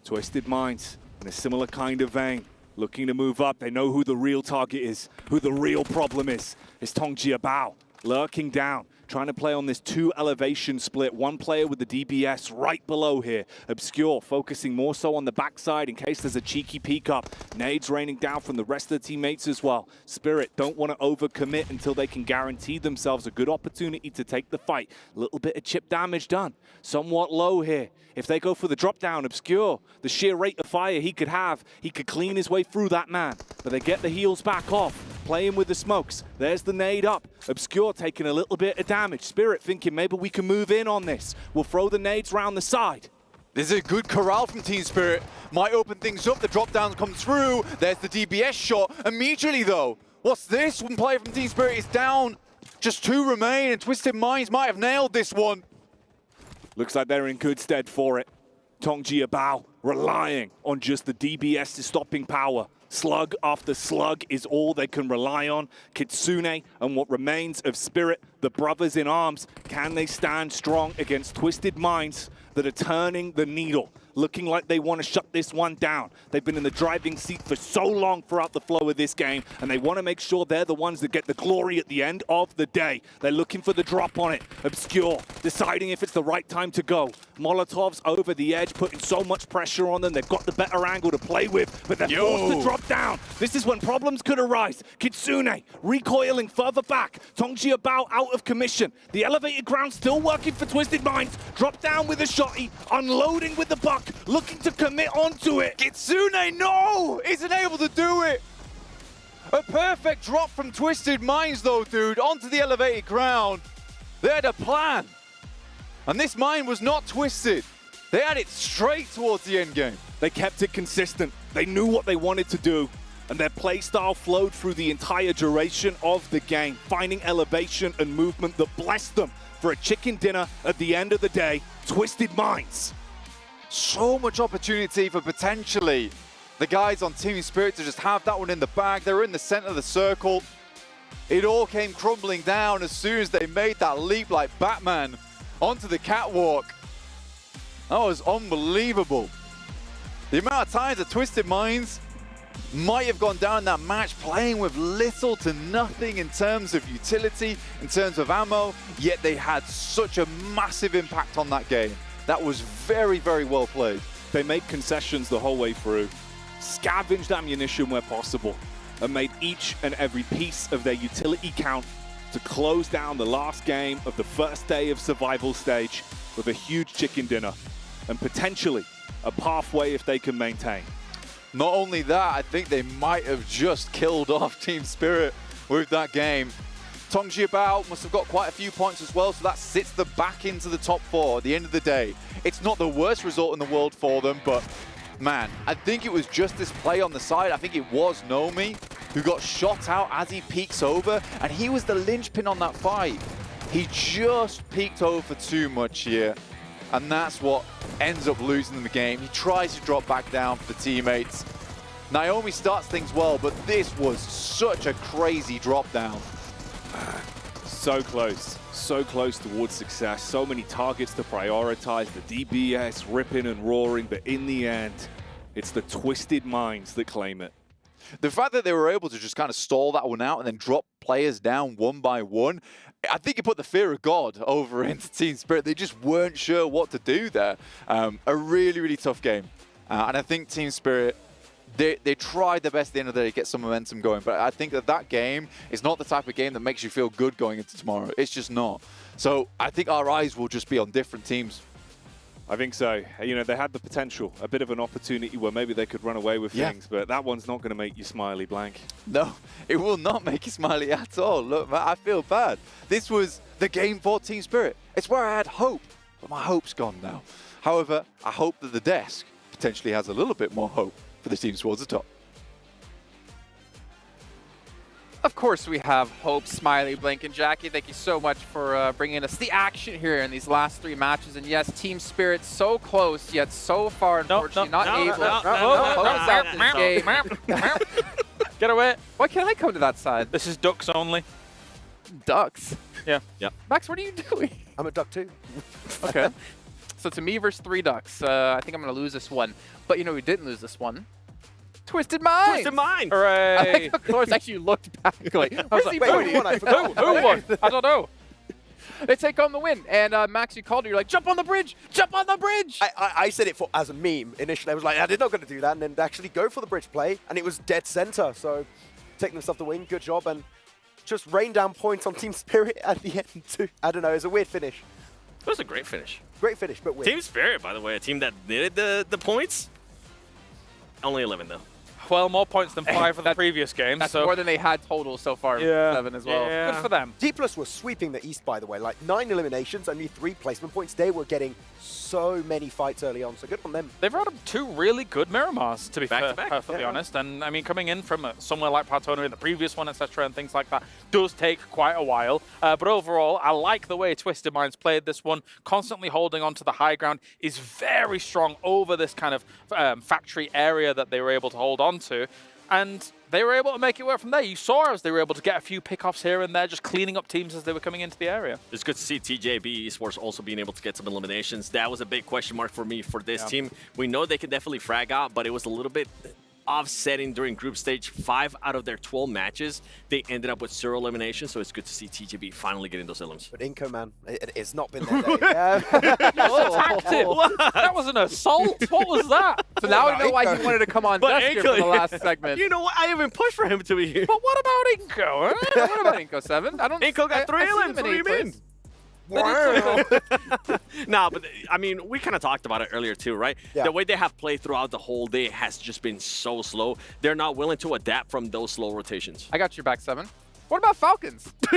Twisted Minds, in a similar kind of vein, looking to move up. They know who the real target is, who the real problem is. It's Tongjia Bao, lurking down, trying to play on this 2 elevation split. 1 player with the DBS right below here. Obscure focusing more so on the backside in case there's a cheeky peek up. Nades raining down from the rest of the teammates as well. Spirit don't want to overcommit until they can guarantee themselves a good opportunity to take the fight. A little bit of chip damage done. Somewhat low here. If they go for the drop down, Obscure, the sheer rate of fire he could have, he could clean his way through that man. But they get the heals back off, playing with the smokes. There's the nade up. Obscure taking a little bit of damage. Spirit thinking maybe we can move in on this. We'll throw the nades round the side. This is a good corral from Team Spirit. Might open things up. The drop down comes through. There's the DBS shot. Immediately though, what's this? One player from Team Spirit is down. Just 2 remain, and Twisted Minds might have nailed this one. Looks like they're in good stead for it. Tongjia Bao relying on just the DBS's stopping power. Slug after slug is all they can rely on. Kitsune and what remains of Spirit, the brothers in arms, can they stand strong against Twisted Minds that are turning the needle? Looking like they want to shut this one down. They've been in the driving seat for so long throughout the flow of this game, and they want to make sure they're the ones that get the glory at the end of the day. They're looking for the drop on it. Obscure, deciding if it's the right time to go. Molotov's over the edge, putting so much pressure on them. They've got the better angle to play with, but they're forced to drop down. This is when problems could arise. Kitsune recoiling further back. Tongjia Bao out of commission. The elevated ground still working for Twisted Minds. Drop down with a shotty, unloading with the buck. Looking to commit onto it. Kitsune, no! Isn't able to do it. A perfect drop from Twisted Minds, though, dude, onto the elevated ground. They had a plan. And this mine was not twisted. They had it straight towards the end game. They kept it consistent. They knew what they wanted to do. And their play style flowed through the entire duration of the game, finding elevation and movement that blessed them for a chicken dinner at the end of the day. Twisted Minds. So much opportunity for potentially the guys on Team Spirit to just have that one in the bag. They were in the center of the circle. It all came crumbling down as soon as they made that leap like Batman onto the catwalk. That was unbelievable. The amount of times that Twisted Minds might have gone down that match playing with little to nothing in terms of utility, in terms of ammo, yet they had such a massive impact on that game. That was very, very well played. They made concessions the whole way through, scavenged ammunition where possible, and made each and every piece of their utility count to close down the last game of the first day of survival stage. with a huge chicken dinner and potentially a pathway if they can maintain. Not only that, I think they might have just killed off Team Spirit with that game. Tongji Bao must have got quite a few points as well, so that sits them back into the top 4 at the end of the day. It's not the worst result in the world for them, but man, I think it was just this play on the side. I think it was Nomi who got shot out as he peeks over, and he was the linchpin on that fight. He just peeked over too much here, and that's what ends up losing them the game. He tries to drop back down for the teammates. Naomi starts things well, but this was such a crazy drop down. So close towards success. So many targets to prioritize, the DBS ripping and roaring, but in the end, it's the Twisted Minds that claim it. The fact that they were able to just kind of stall that one out and then drop players down one by one, I think it put the fear of God over into Team Spirit. They just weren't sure what to do there. A really, really tough game. And I think Team Spirit, they tried their best at the end of the day to get some momentum going, but I think that game is not the type of game that makes you feel good going into tomorrow. It's just not. So I think our eyes will just be on different teams. I think so. You know, they had the potential, a bit of an opportunity where maybe they could run away with things, but that one's not going to make you smiley blank. No, it will not make you smiley at all. Look, man, I feel bad. This was the game for Team Spirit. It's where I had hope, but my hope's gone now. However, I hope that the desk potentially has a little bit more hope for the teams towards the top. Of course we have hope, Smiley, Blink, and Jackie. Thank you so much for bringing us the action here in these last 3 matches. And yes, Team Spirit so close, yet so far, unfortunately, not able to close out this game. Get away. Why can't I come to that side? This is ducks only. Ducks? Yeah. Yep. Max, what are you doing? I'm a duck too. Okay. So it's me versus 3 ducks. I think I'm going to lose this one. But you know who didn't lose this one? Twisted Minds! Twisted Minds! I Hooray! think Close actually looked back like, Who won? I don't know. They take home the win. And Max, you called it. You're like, jump on the bridge! Jump on the bridge! I said it as a meme initially. I was like, they're not going to do that. And then they actually go for the bridge play. And it was dead center. So taking themselves to win. Good job. And just rain down points on Team Spirit at the end too. I don't know. It was a weird finish. It was a great finish. Great finish, but weird. Team Spirit, by the way, a team that needed the points. Only 11, though. Well, more points than 5 for the previous game. That's so more than they had total so far. Yeah. 7 as well. Yeah. Good for them. D+ was sweeping the East, by the way. Like 9 eliminations, only 3 placement points. They were getting so many fights early on, so good on them. They've run 2 really good Miramars, to be perfectly Yeah. honest. And I mean, coming in from somewhere like Partona in the previous one, etc., and things like that, does take quite a while. But overall, I like the way Twisted Minds played this one. Constantly holding on to the high ground is very strong over this kind of factory area that they were able to hold on to. And they were able to make it work from there. You saw as they were able to get a few pickoffs here and there, just cleaning up teams as they were coming into the area. It's good to see TJB Esports also being able to get some eliminations. That was a big question mark for me for this team. We know they could definitely frag out, but it was a little bit offsetting during group stage. 5 out of their 12 matches, they ended up with 0 eliminations, so it's good to see TJB finally getting those elims. But Inco, man, it's not been their day. Attacked him. That was an assault. What was that? So now we know why he wanted to come on desk here for the last segment. You know what? I even pushed for him to be here. But what about Inco? What about Inco 7? I don't. Inco got 3 elims. What do you mean? Wow. Nah, but I mean, we kind of talked about it earlier too, right? Yeah. The way they have played throughout the whole day has just been so slow. They're not willing to adapt from those slow rotations. I got your back 7. What about Falcons? What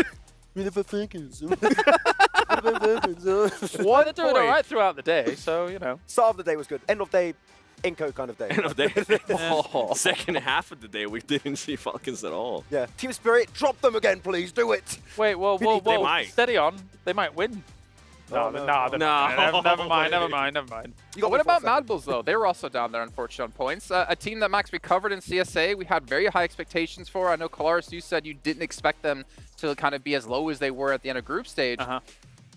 Well, they're doing all right throughout the day, so, you know. Start of the day was good. End of day, Inco kind of day. End of day. Second half of the day, we didn't see Falcons at all. Yeah. Team Spirit, drop them again, please. Do it. Wait, whoa. They might. Steady on. They might win. No. Never mind. What about Mad Bulls, though? They were also down there, unfortunately, on points. A team that, Max, we covered in CSA. We had very high expectations for. I know, Kalaris, you said you didn't expect them to kind of be as low as they were at the end of group stage.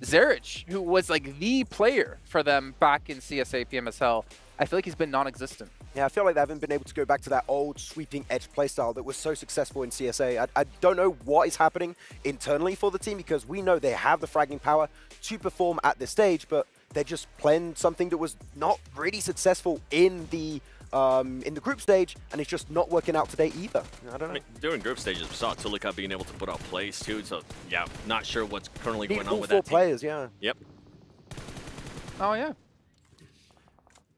Zerich, who was like the player for them back in CSA PMSL, I feel like he's been non-existent. Yeah, I feel like they haven't been able to go back to that old sweeping edge playstyle that was so successful in CSA. I don't know what is happening internally for the team, because we know they have the fragging power to perform at this stage, but they're just playing something that was not really successful in the group stage, and it's just not working out today either. I don't know. During group stages, we saw Tulika being able to put out plays too, so yeah, not sure what's currently Need going on all with 4 that team. players, yeah. Yep. Oh yeah.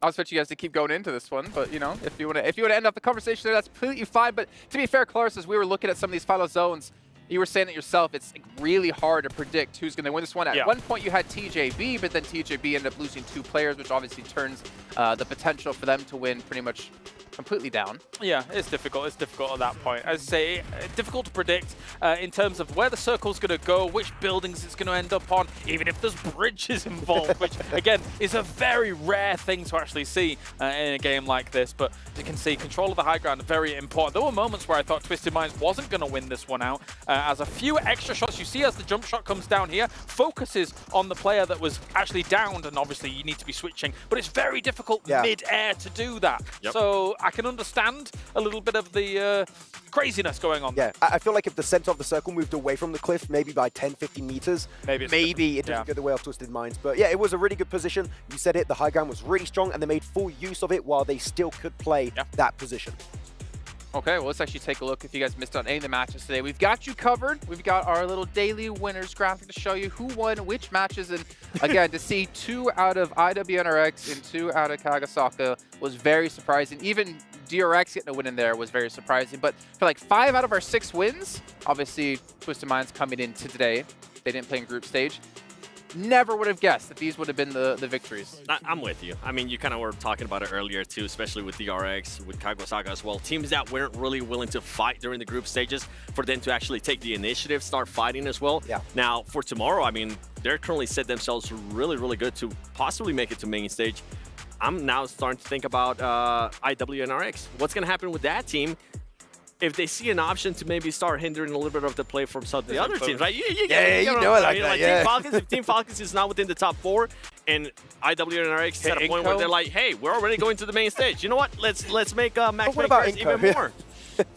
I was expecting you guys to keep going into this one, but you know, if you want to end up the conversation there, that's completely fine. But to be fair, Clarus, as we were looking at some of these final zones, you were saying it yourself, it's like really hard to predict who's going to win this one. At one point you had TJB, but then TJB ended up losing 2 players, which obviously turns the potential for them to win pretty much completely down. Yeah, it's difficult. It's difficult at that point. As I say, difficult to predict in terms of where the circle's going to go, which buildings it's going to end up on, even if there's bridges involved, which, again, is a very rare thing to actually see in a game like this. But as you can see, control of the high ground, very important. There were moments where I thought Twisted Minds wasn't going to win this one out, as a few extra shots. You see as the jump shot comes down here, focuses on the player that was actually downed, and obviously you need to be switching, but it's very difficult mid-air to do that. So I can understand a little bit of the craziness going on. Yeah, I feel like if the center of the circle moved away from the cliff, maybe by 10, 15 meters, maybe it doesn't go the way of Twisted Minds. But yeah, it was a really good position. You said it, the high ground was really strong, and they made full use of it while they still could play that position. Okay, well, let's actually take a look if you guys missed on any of the matches today. We've got you covered. We've got our little daily winners graphic to show you who won which matches. And again, to see 2 out of IWNRX and 2 out of Kagasaka was very surprising. Even DRX getting a win in there was very surprising. But for like 5 out of our 6 wins, obviously Twisted Minds coming into today. They didn't play in group stage. Never would have guessed that these would have been the victories. I'm with you. I mean, you kind of were talking about it earlier too, especially with DRX, with Kagosaga as well. Teams that weren't really willing to fight during the group stages, for them to actually take the initiative, start fighting as well. Now, for tomorrow, I mean, they're currently set themselves really, really good to possibly make it to main stage. I'm now starting to think about IWNRX. What's going to happen with that team if they see an option to maybe start hindering a little bit of the play from some of the other teams, right? You know it like that, Team Falcons, if Team Falcons is not within the top 4, and IWNRX is at a point where they're like, hey, we're already going to the main stage. You know what? Let's make matchmakers even more.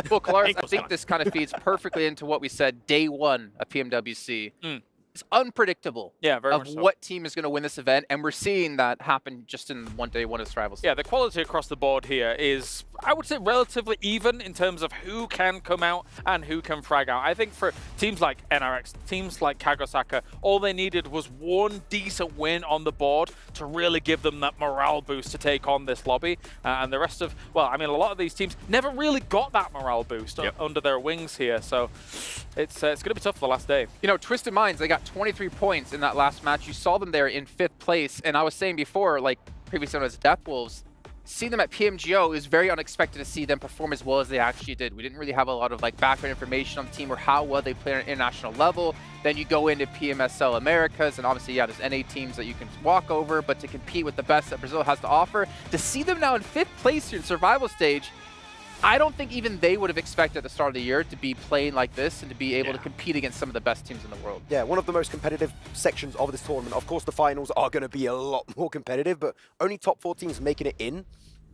Well, Clark, I think this kind of feeds perfectly into what we said day 1 of PMWC. It's unpredictable of what team is going to win this event, and we're seeing that happen just in day 1 of Survival Stage. Yeah, the quality across the board here is, I would say, relatively even in terms of who can come out and who can frag out. I think for teams like NRX, teams like Kagasaka, all they needed was one decent win on the board to really give them that morale boost to take on this lobby. And the rest of, well, I mean, a lot of these teams never really got that morale boost under their wings here. So it's going to be tough for the last day. You know, Twisted Minds, they got 23 points in that last match. You saw them there in 5th place. And I was saying before, like previously known as Death Wolves, seeing them at PMGO is very unexpected to see them perform as well as they actually did. We didn't really have a lot of like background information on the team or how well they play on an international level. Then you go into PMSL Americas, and obviously, yeah, there's NA teams that you can walk over, but to compete with the best that Brazil has to offer, to see them now in 5th place here in Survival Stage, I don't think even they would have expected at the start of the year to be playing like this and to be able to compete against some of the best teams in the world. Yeah, one of the most competitive sections of this tournament. Of course, the finals are going to be a lot more competitive, but only top 4 teams making it in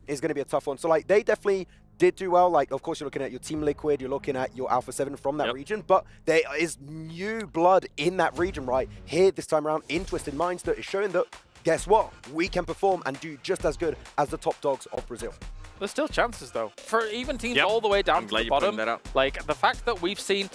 is going to be a tough one. So, like, they definitely did do well. Like, of course, you're looking at your Team Liquid, you're looking at your Alpha 7 from that region, but there is new blood in that region right here this time around in Twisted Minds that is showing that, guess what? We can perform and do just as good as the top dogs of Brazil. There's still chances, though, for even teams all the way down to the bottom. Like, the fact that we've seen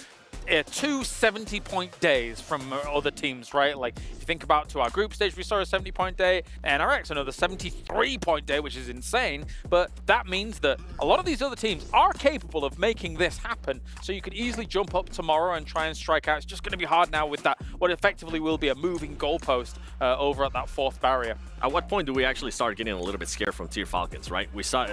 2 70-point days from other teams, right? Like, if you think about to our group stage, we saw a 70-point day, NRX another 73-point day, which is insane. But that means that a lot of these other teams are capable of making this happen. So you could easily jump up tomorrow and try and strike out. It's just going to be hard now with that, what effectively will be a moving goalpost over at that 4th barrier. At what point do we actually start getting a little bit scared from Tier Falcons, right? We saw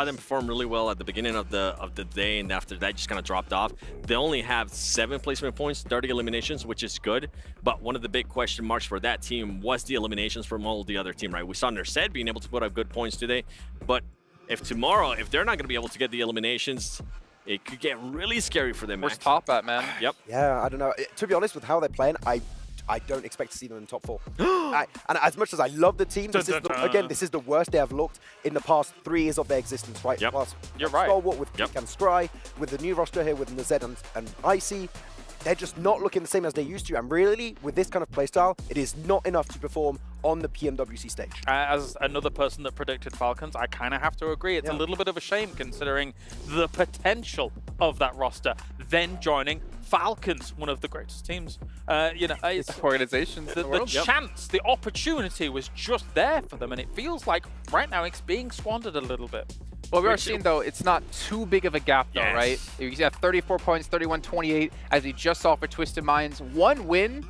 them perform really well at the beginning of the day, and after that just kind of dropped off. They only have 7 placement points, 30 eliminations, which is good. But one of the big question marks for that team was the eliminations from all the other team, right? We saw Nerset being able to put up good points today, but if tomorrow, if they're not going to be able to get the eliminations, it could get really scary for them. Where's top at, man? Yep. Yeah, I don't know. To be honest, with how they're playing, I don't expect to see them in the top 4. And as much as I love the team, this is the worst they have looked in the past 3 years of their existence, right? You're right. Stalwart with Peak and Scry, with the new roster here with Nazed and Icy. they're just not looking the same as they used to. And really, with this kind of playstyle, it is not enough to perform on the PMWC stage. As another person that predicted Falcons, I kind of have to agree. It's a little bit of a shame considering the potential of that roster. Then joining Falcons, one of the greatest teams. You know, it's organizations in the world. chance, the opportunity was just there for them, and it feels like right now it's being squandered a little bit. Well, we are seeing, though, it's not too big of a gap, though, right? You have 34 points, 31-28, as we just saw for Twisted Minds. One win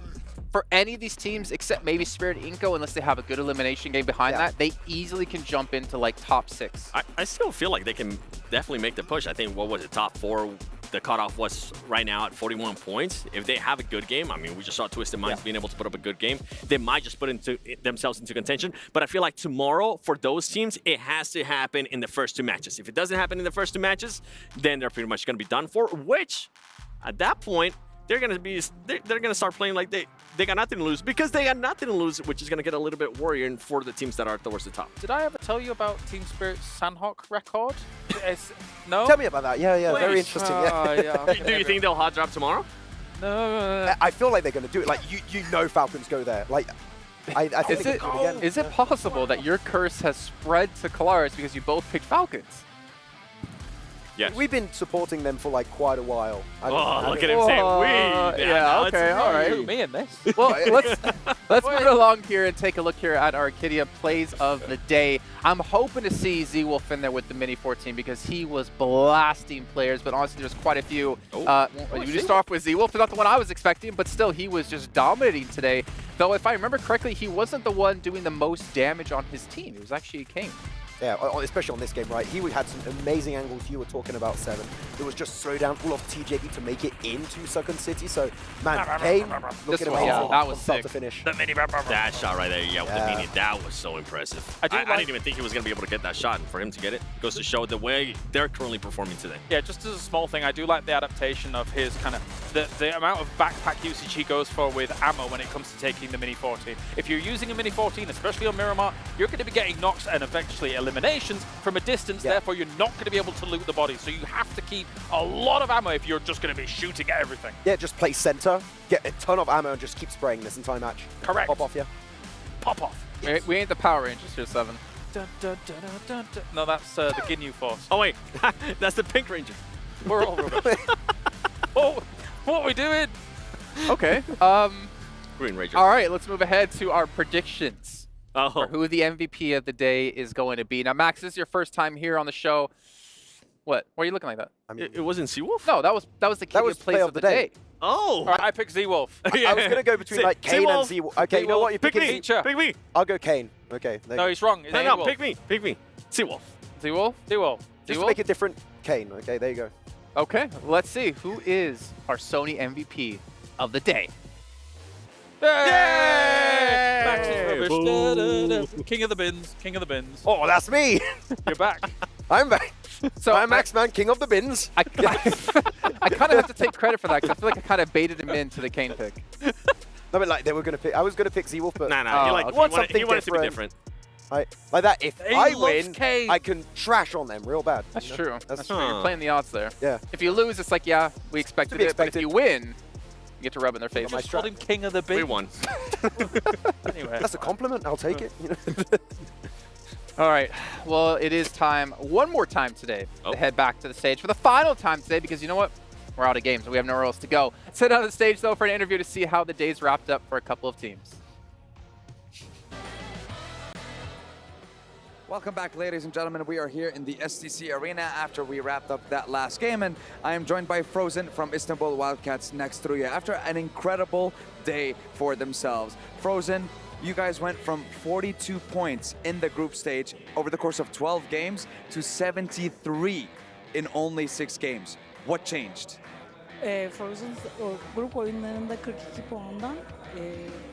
for any of these teams, except maybe Spirit Inco, unless they have a good elimination game behind that, they easily can jump into, like, top 6. I still feel like they can definitely make the push. I think, what was it, top 4? The cutoff was right now at 41 points. If they have a good game, I mean, we just saw Twisted Minds being able to put up a good game. They might just put themselves into contention. But I feel like tomorrow, for those teams, it has to happen in the first 2 matches. If it doesn't happen in the first 2 matches, then they're pretty much going to be done for, which, at that point, they're gonna start playing like they got nothing to lose, because they got nothing to lose, which is gonna get a little bit worrying for the teams that are towards the top. Did I ever tell you about Team Spirit's Sandhawk record? No? Tell me about that. Yeah, very Please. interesting. Do you think they'll hot drop tomorrow? No. I feel like they're going to do it. Like, you know Falcons go there. Like, I think Is it possible that your curse has spread to Kalaris because you both picked Falcons? Yes. We've been supporting them for like quite a while. Look at him say we. Yeah, okay, all right. Me and this. Well, let's move along here and take a look here at Arcadia plays of the day. I'm hoping to see Z-Wolf in there with the Mini 14 because he was blasting players, but honestly, there's quite a few. You just start off with Z-Wolf, not the one I was expecting, but still, he was just dominating today. Though, if I remember correctly, he wasn't the one doing the most damage on his team. It was actually Kane. Yeah, especially on this game, right? He had some amazing angles. You were talking about 7. It was just slow down all of TJB to make it into Second City. So, man, Kane, looking amazing that was from start sick. to finish. The mini that shot right there, with the mini, that was so impressive. I didn't even think he was going to be able to get that shot, and for him to get it goes to show the way they're currently performing today. Yeah, just as a small thing, I do like the adaptation of his kind of the amount of backpack usage he goes for with ammo when it comes to taking the Mini 14. If you're using a Mini 14, especially on Miramar, you're going to be getting knocks and eventually eliminations from a distance, therefore you're not going to be able to loot the body. So you have to keep a lot of ammo if you're just going to be shooting at everything. Yeah, just play center, get a ton of ammo, and just keep spraying this entire match. Correct. Pop off, yeah. Pop off. We ain't the Power Rangers here, 7. Dun, dun, dun, dun, dun, dun. No, that's the Ginyu Force. Oh, wait. That's the Pink Ranger. We're all rubbish. Oh, what are we doing? Okay. Green Ranger. All right, let's move ahead to our predictions. For who the MVP of the day is going to be. Now, Max, this is your first time here on the show. What? Why are you looking like that? I mean, it wasn't Seawolf? No, that was the king of plays of the day. Oh. All right, I picked Z-Wolf. I was going to go between like Kane and Z-Wolf. Okay, you know what? You pick me. Pick me. I'll go Kane. Okay. No, he's wrong. It's No, Z-Wolf. pick me. Pick me. Seawolf. Z-Wolf? Z-Wolf. Just to make it different, Kane. Okay, there you go. Okay, let's see. Who is our Sony MVP of the day? Yay! Max is rubbish. King of the bins. King of the bins. Oh, that's me. You're back. I'm back. So I'm Max Man, king of the bins. I kind of have to take credit for that because I feel like I kind of baited him into the Kane pick. No, but like they were gonna pick. I was gonna pick Z-Wolf, but He wanted to be different. Like that. If He I loves win, Kane. I can trash on them real bad. That's you know? true. That's true. You're playing the odds there. Yeah. If you lose, it's like, yeah, we expected it. But if you win, you get to rub it in their face. Just called him king of the bins. We won. Anyway. That's a compliment. I'll take it. You know? All right. Well, it is time, one more time today, to head back to the stage for the final time today because you know what? We're out of games and we have nowhere else to go. Let's head out of the stage, though, for an interview to see how the day's wrapped up for a couple of teams. Welcome back, ladies and gentlemen. We are here in the STC Arena after we wrapped up that last game, and I am joined by Frozen from Istanbul Wildcats next to you after an incredible day for themselves. Frozen, you guys went from 42 points in the group stage over the course of 12 games to 73 in only 6 games. What changed? Frozen grup oyunlarında 42 puandan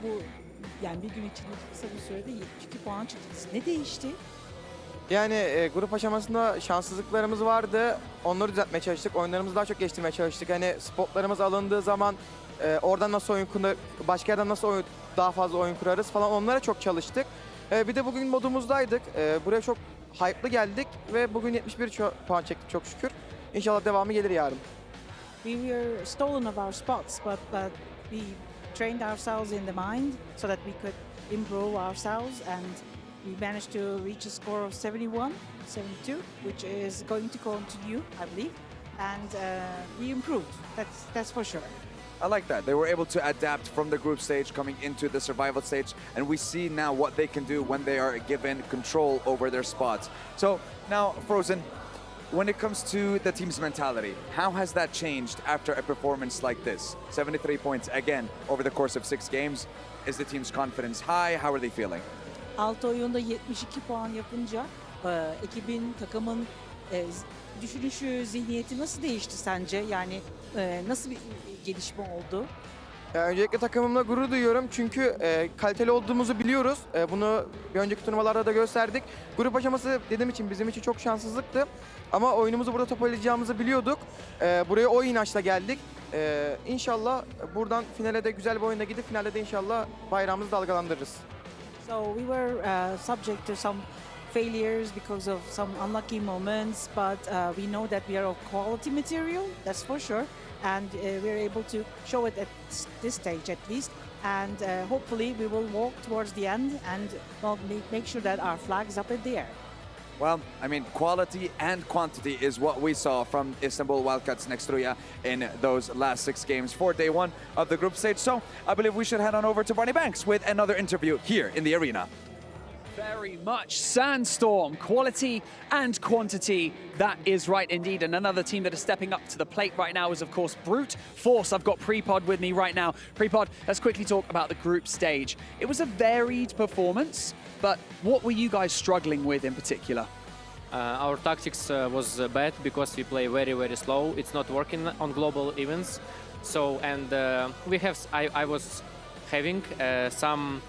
bu yani bir gün içinde kısa bir sürede 72 puan çıktınız. Ne değişti? Yani grup aşamasında şanssızlıklarımız vardı. Onları düzeltmeye çalıştık. Oyunlarımızı daha çok geliştirmeye çalıştık. Hani spotlarımız alındığı zaman oradan nasıl oyun başka yerden nasıl daha fazla oyun kurarız falan onlara çok çalıştık. Bir de bugün modumuzdaydık. Buraya çok hype'lı geldik ve bugün 71 puan çektik çok şükür. İnşallah devamı gelir yarın. we were stolen of our spots, but we trained ourselves in the mind so that we could improve ourselves, and we managed to reach a score of 71, 72, which is going to continue, I believe, and we improved. That's for sure. I like that. They were able to adapt from the group stage coming into the survival stage, and we see now what they can do when they are given control over their spots. So now, Frozen, when it comes to the team's mentality, how has that changed after a performance like this? 73 points again over the course of 6 games. Is the team's confidence high? How are they feeling? 6 oyunda 72 puan yapınca ekibin, takımın düşünüşü, zihniyeti nasıl değişti sence? Yani nasıl bir gelişme oldu? Öncelikle takımımla gurur duyuyorum çünkü kaliteli olduğumuzu biliyoruz. Bunu bir önceki turnuvalarda da gösterdik. Grup aşaması dediğim için bizim için çok şanssızlıktı. Ama oyunumuzu burada toparlayacağımızı biliyorduk. Buraya o inançla geldik. İnşallah buradan finale de güzel bir oyunda gidip finalde de inşallah bayrağımızı dalgalandırırız. So we were subject to some failures because of some unlucky moments, but we know that we are of quality material, that's for sure. And we're able to show it at this stage at least, and hopefully we will walk towards the end and make sure that our flag is up in the air. Well, I mean, quality and quantity is what we saw from Istanbul Wildcats Nextruya in those last 6 games for day 1 of the group stage. So I believe we should head on over to Barney Banks with another interview here in the arena. Very much. Sandstorm, quality and quantity. That is right indeed. And another team that is stepping up to the plate right now is, of course, Brute Force. I've got Prepod with me right now. Prepod, let's quickly talk about the group stage. It was a varied performance, but what were you guys struggling with in particular? Our tactics was bad because we play very, very slow. It's not working on global events. So, and I was having some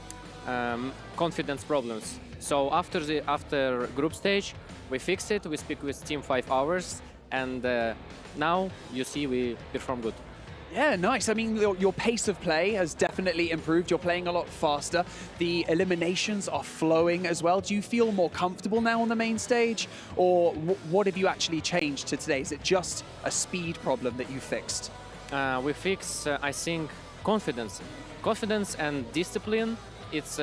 confidence problems. So after group stage, we fixed it. We speak with team 5 hours, and now you see we perform good. Yeah, nice. I mean, your pace of play has definitely improved. You're playing a lot faster. The eliminations are flowing as well. Do you feel more comfortable now on the main stage, or what have you actually changed to today? Is it just a speed problem that you fixed? We fix, I think, confidence. Confidence and discipline. It's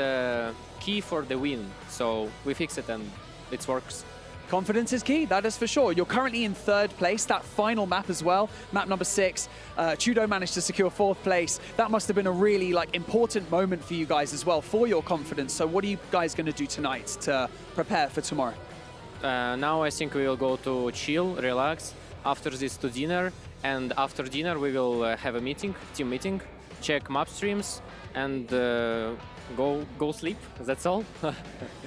key for the win. So we fix it and it works. Confidence is key, that is for sure. You're currently in 3rd place, that final map as well, map number 6. Chudo managed to secure 4th place. That must have been a really important moment for you guys as well, for your confidence. So what are you guys going to do tonight to prepare for tomorrow? Now I think we will go to chill, relax, after this to dinner, and after dinner we will have a meeting, team meeting, check map streams, and go sleep. That's all.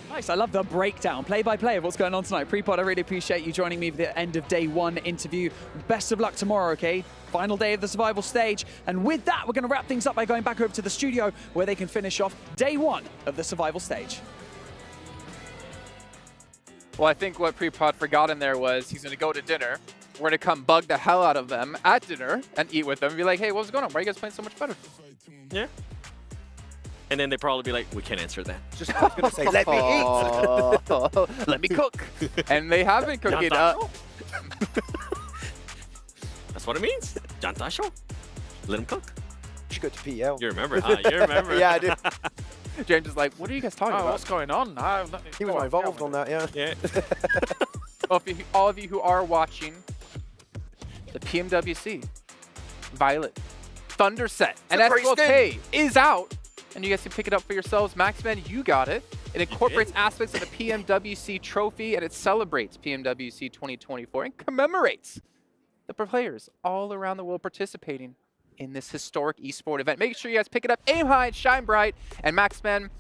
Nice, I love the breakdown, play-by-play of what's going on tonight. Prepod, I really appreciate you joining me for the end of day 1 interview. Best of luck tomorrow, okay? Final day of the survival stage. And with that, we're going to wrap things up by going back over to the studio where they can finish off day 1 of the survival stage. Well, I think what Prepod forgot in there was he's going to go to dinner. We're going to come bug the hell out of them at dinner and eat with them and be like, hey, what's going on? Why are you guys playing so much better? Yeah. And then they probably be like, we can't answer that. Just I was going to say, let me eat. Let me cook. And they have been cooking. That's what it means. Jantasho. Let him cook. You should go to PL. You remember, huh? You remember. Yeah, I do. James is like, what are you guys talking about? What's going on? He was involved on that, yeah. Yeah. Well, all of you who are watching the PMWC, Violet, Thunder set, and SLK is out. And you guys can pick it up for yourselves. Maxman, you got it. It incorporates aspects of the PMWC trophy, and it celebrates PMWC 2024 and commemorates the players all around the world participating in this historic esport event. Make sure you guys pick it up. Aim high and shine bright. And Maxman,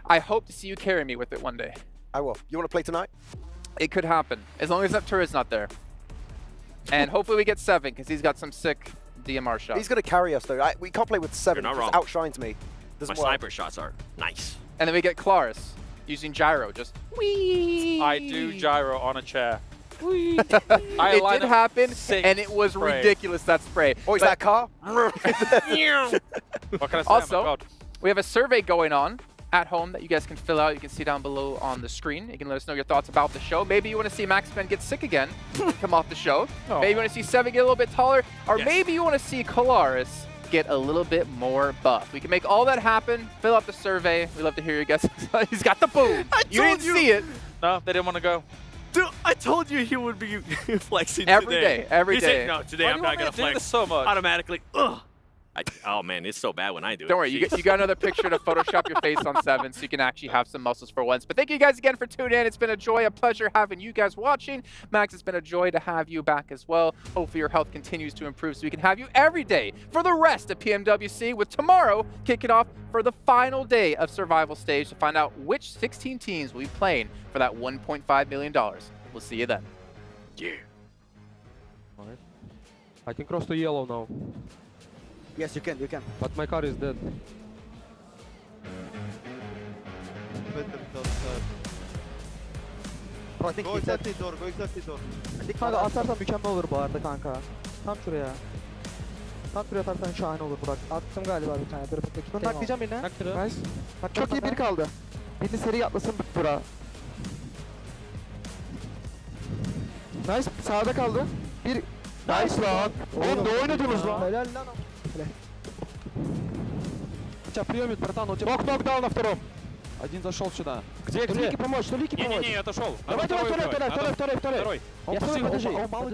I hope to see you carry me with it one day. I will. You want to play tonight? It could happen, as long as Neptura's not there. And hopefully we get 7, because he's got some sick DMR shots. He's going to carry us, though. We can't play with 7. You're not wrong. Outshines me. My sniper shots are nice. And then we get Claris using gyro, just whee. I do gyro on a chair. It did happen, and it was ridiculous, that spray. Oh, is that a car? What can I say? Also, Oh my God. we have a survey going on at home that you guys can fill out. You can see down below on the screen. You can let us know your thoughts about the show. Maybe you want to see Maxman get sick again and come off the show. Oh. Maybe you want to see Seven get a little bit taller. Or maybe you want to see Kalaris get a little bit more buff. We can make all that happen. Fill out the survey. We'd love to hear your guesses. He's got the boom. You didn't see it. No, they didn't want to go. Dude, I told you he would be flexing Every today. day, every He day. said, no, today Why I'm do you not want me going to to do flex. this so much? Automatically, ugh. Oh, man, it's so bad when I do it. Don't worry, you got another picture to Photoshop your face on 7 so you can actually have some muscles for once. But thank you guys again for tuning in. It's been a joy, a pleasure having you guys watching. Max, it's been a joy to have you back as well. Hopefully your health continues to improve so we can have you every day for the rest of PMWC, with tomorrow kicking off for the final day of Survival Stage to find out which 16 teams will be playing for that $1.5 million. We'll see you then. Yeah. Alright. I can cross to yellow now. Yes, you can, you can. But my car is dead. Bro, I think he's dead. door, go exactly door. I think Kanka atarsan mükemmel olur bu arada kanka. Tam şuraya. Tam şuraya atarsan şahane olur Burak. Attım galiba bir tane. Dur bekle. Bunu taklayacağım yine. Nice. Bak çok iyi bir kaldı. Birini seri atlasın Burak. Nice. Sağda kaldı. Bir nice lan. Oğlum ne oynadınız lan? Helal lan. Приемет, братан, у тебя... Нок даун на втором. Один зашел сюда. Где? Толики помочь, толики помочь. Не, отошел. Давай, второй. Я подожди. Он мало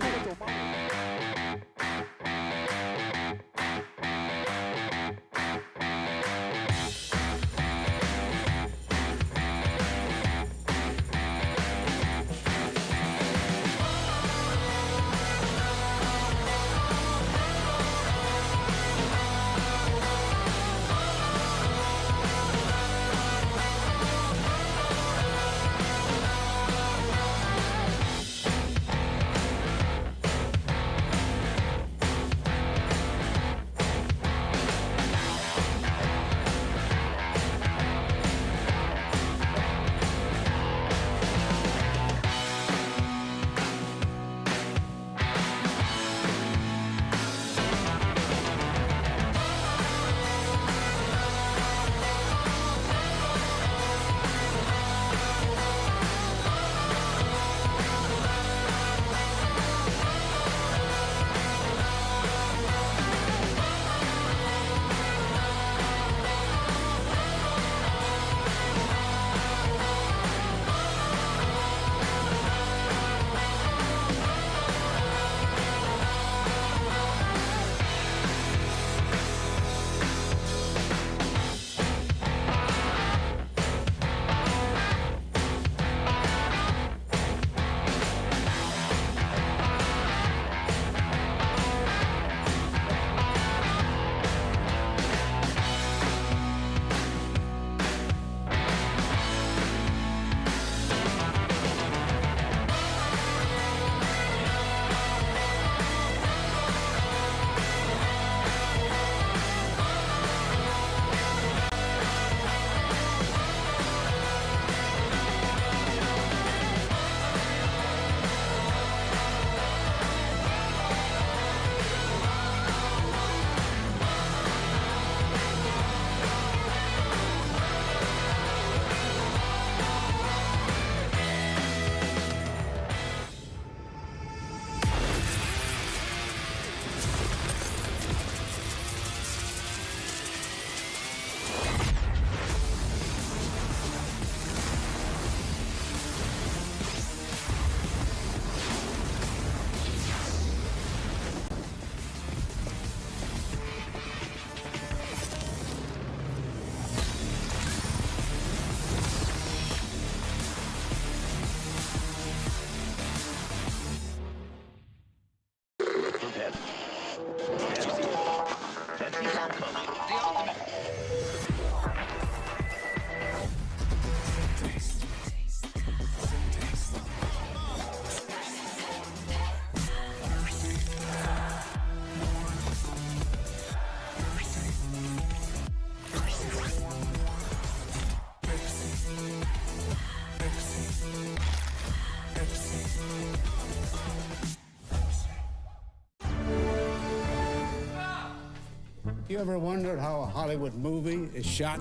You ever wondered how a Hollywood movie is shot?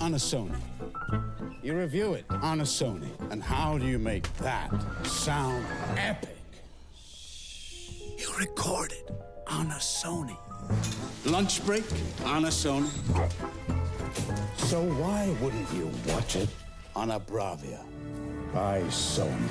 on a Sony. You review it on a Sony. And how do you make that sound epic? You record it on a Sony. Lunch break on a Sony. So why wouldn't you watch it on a Bravia by Sony?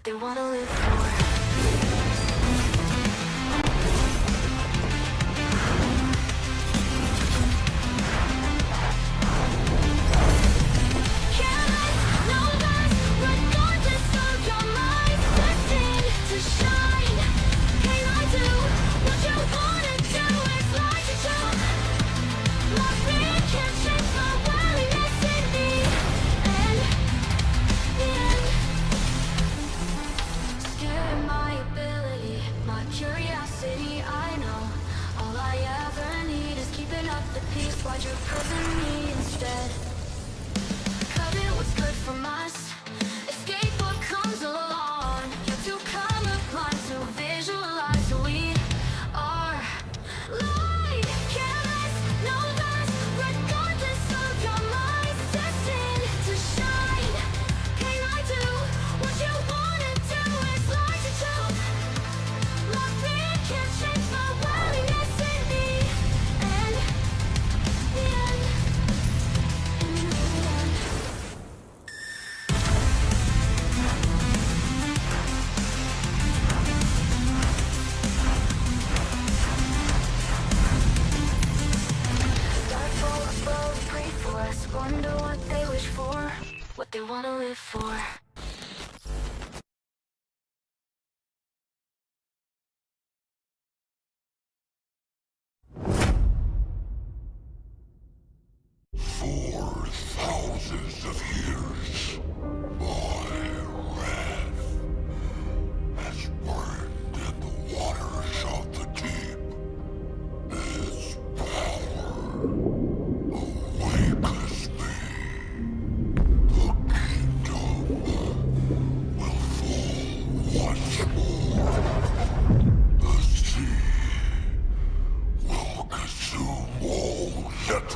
They wanna live for. Why'd you prison me instead? Covet what's good from us. Escape what comes along. You're too colorblind to visualize who we are. Light, careless, no less. Regardless of your mind, destined to shine. Can I do what you wanna do? It's like to choke. My fear can't change my willingness in me. Wonder what they wish for, what they wanna live for. For thousands of years, my wrath has burned in the waters of the deep. Its power awakens me. The kingdom will fall once more. The sea will consume all yet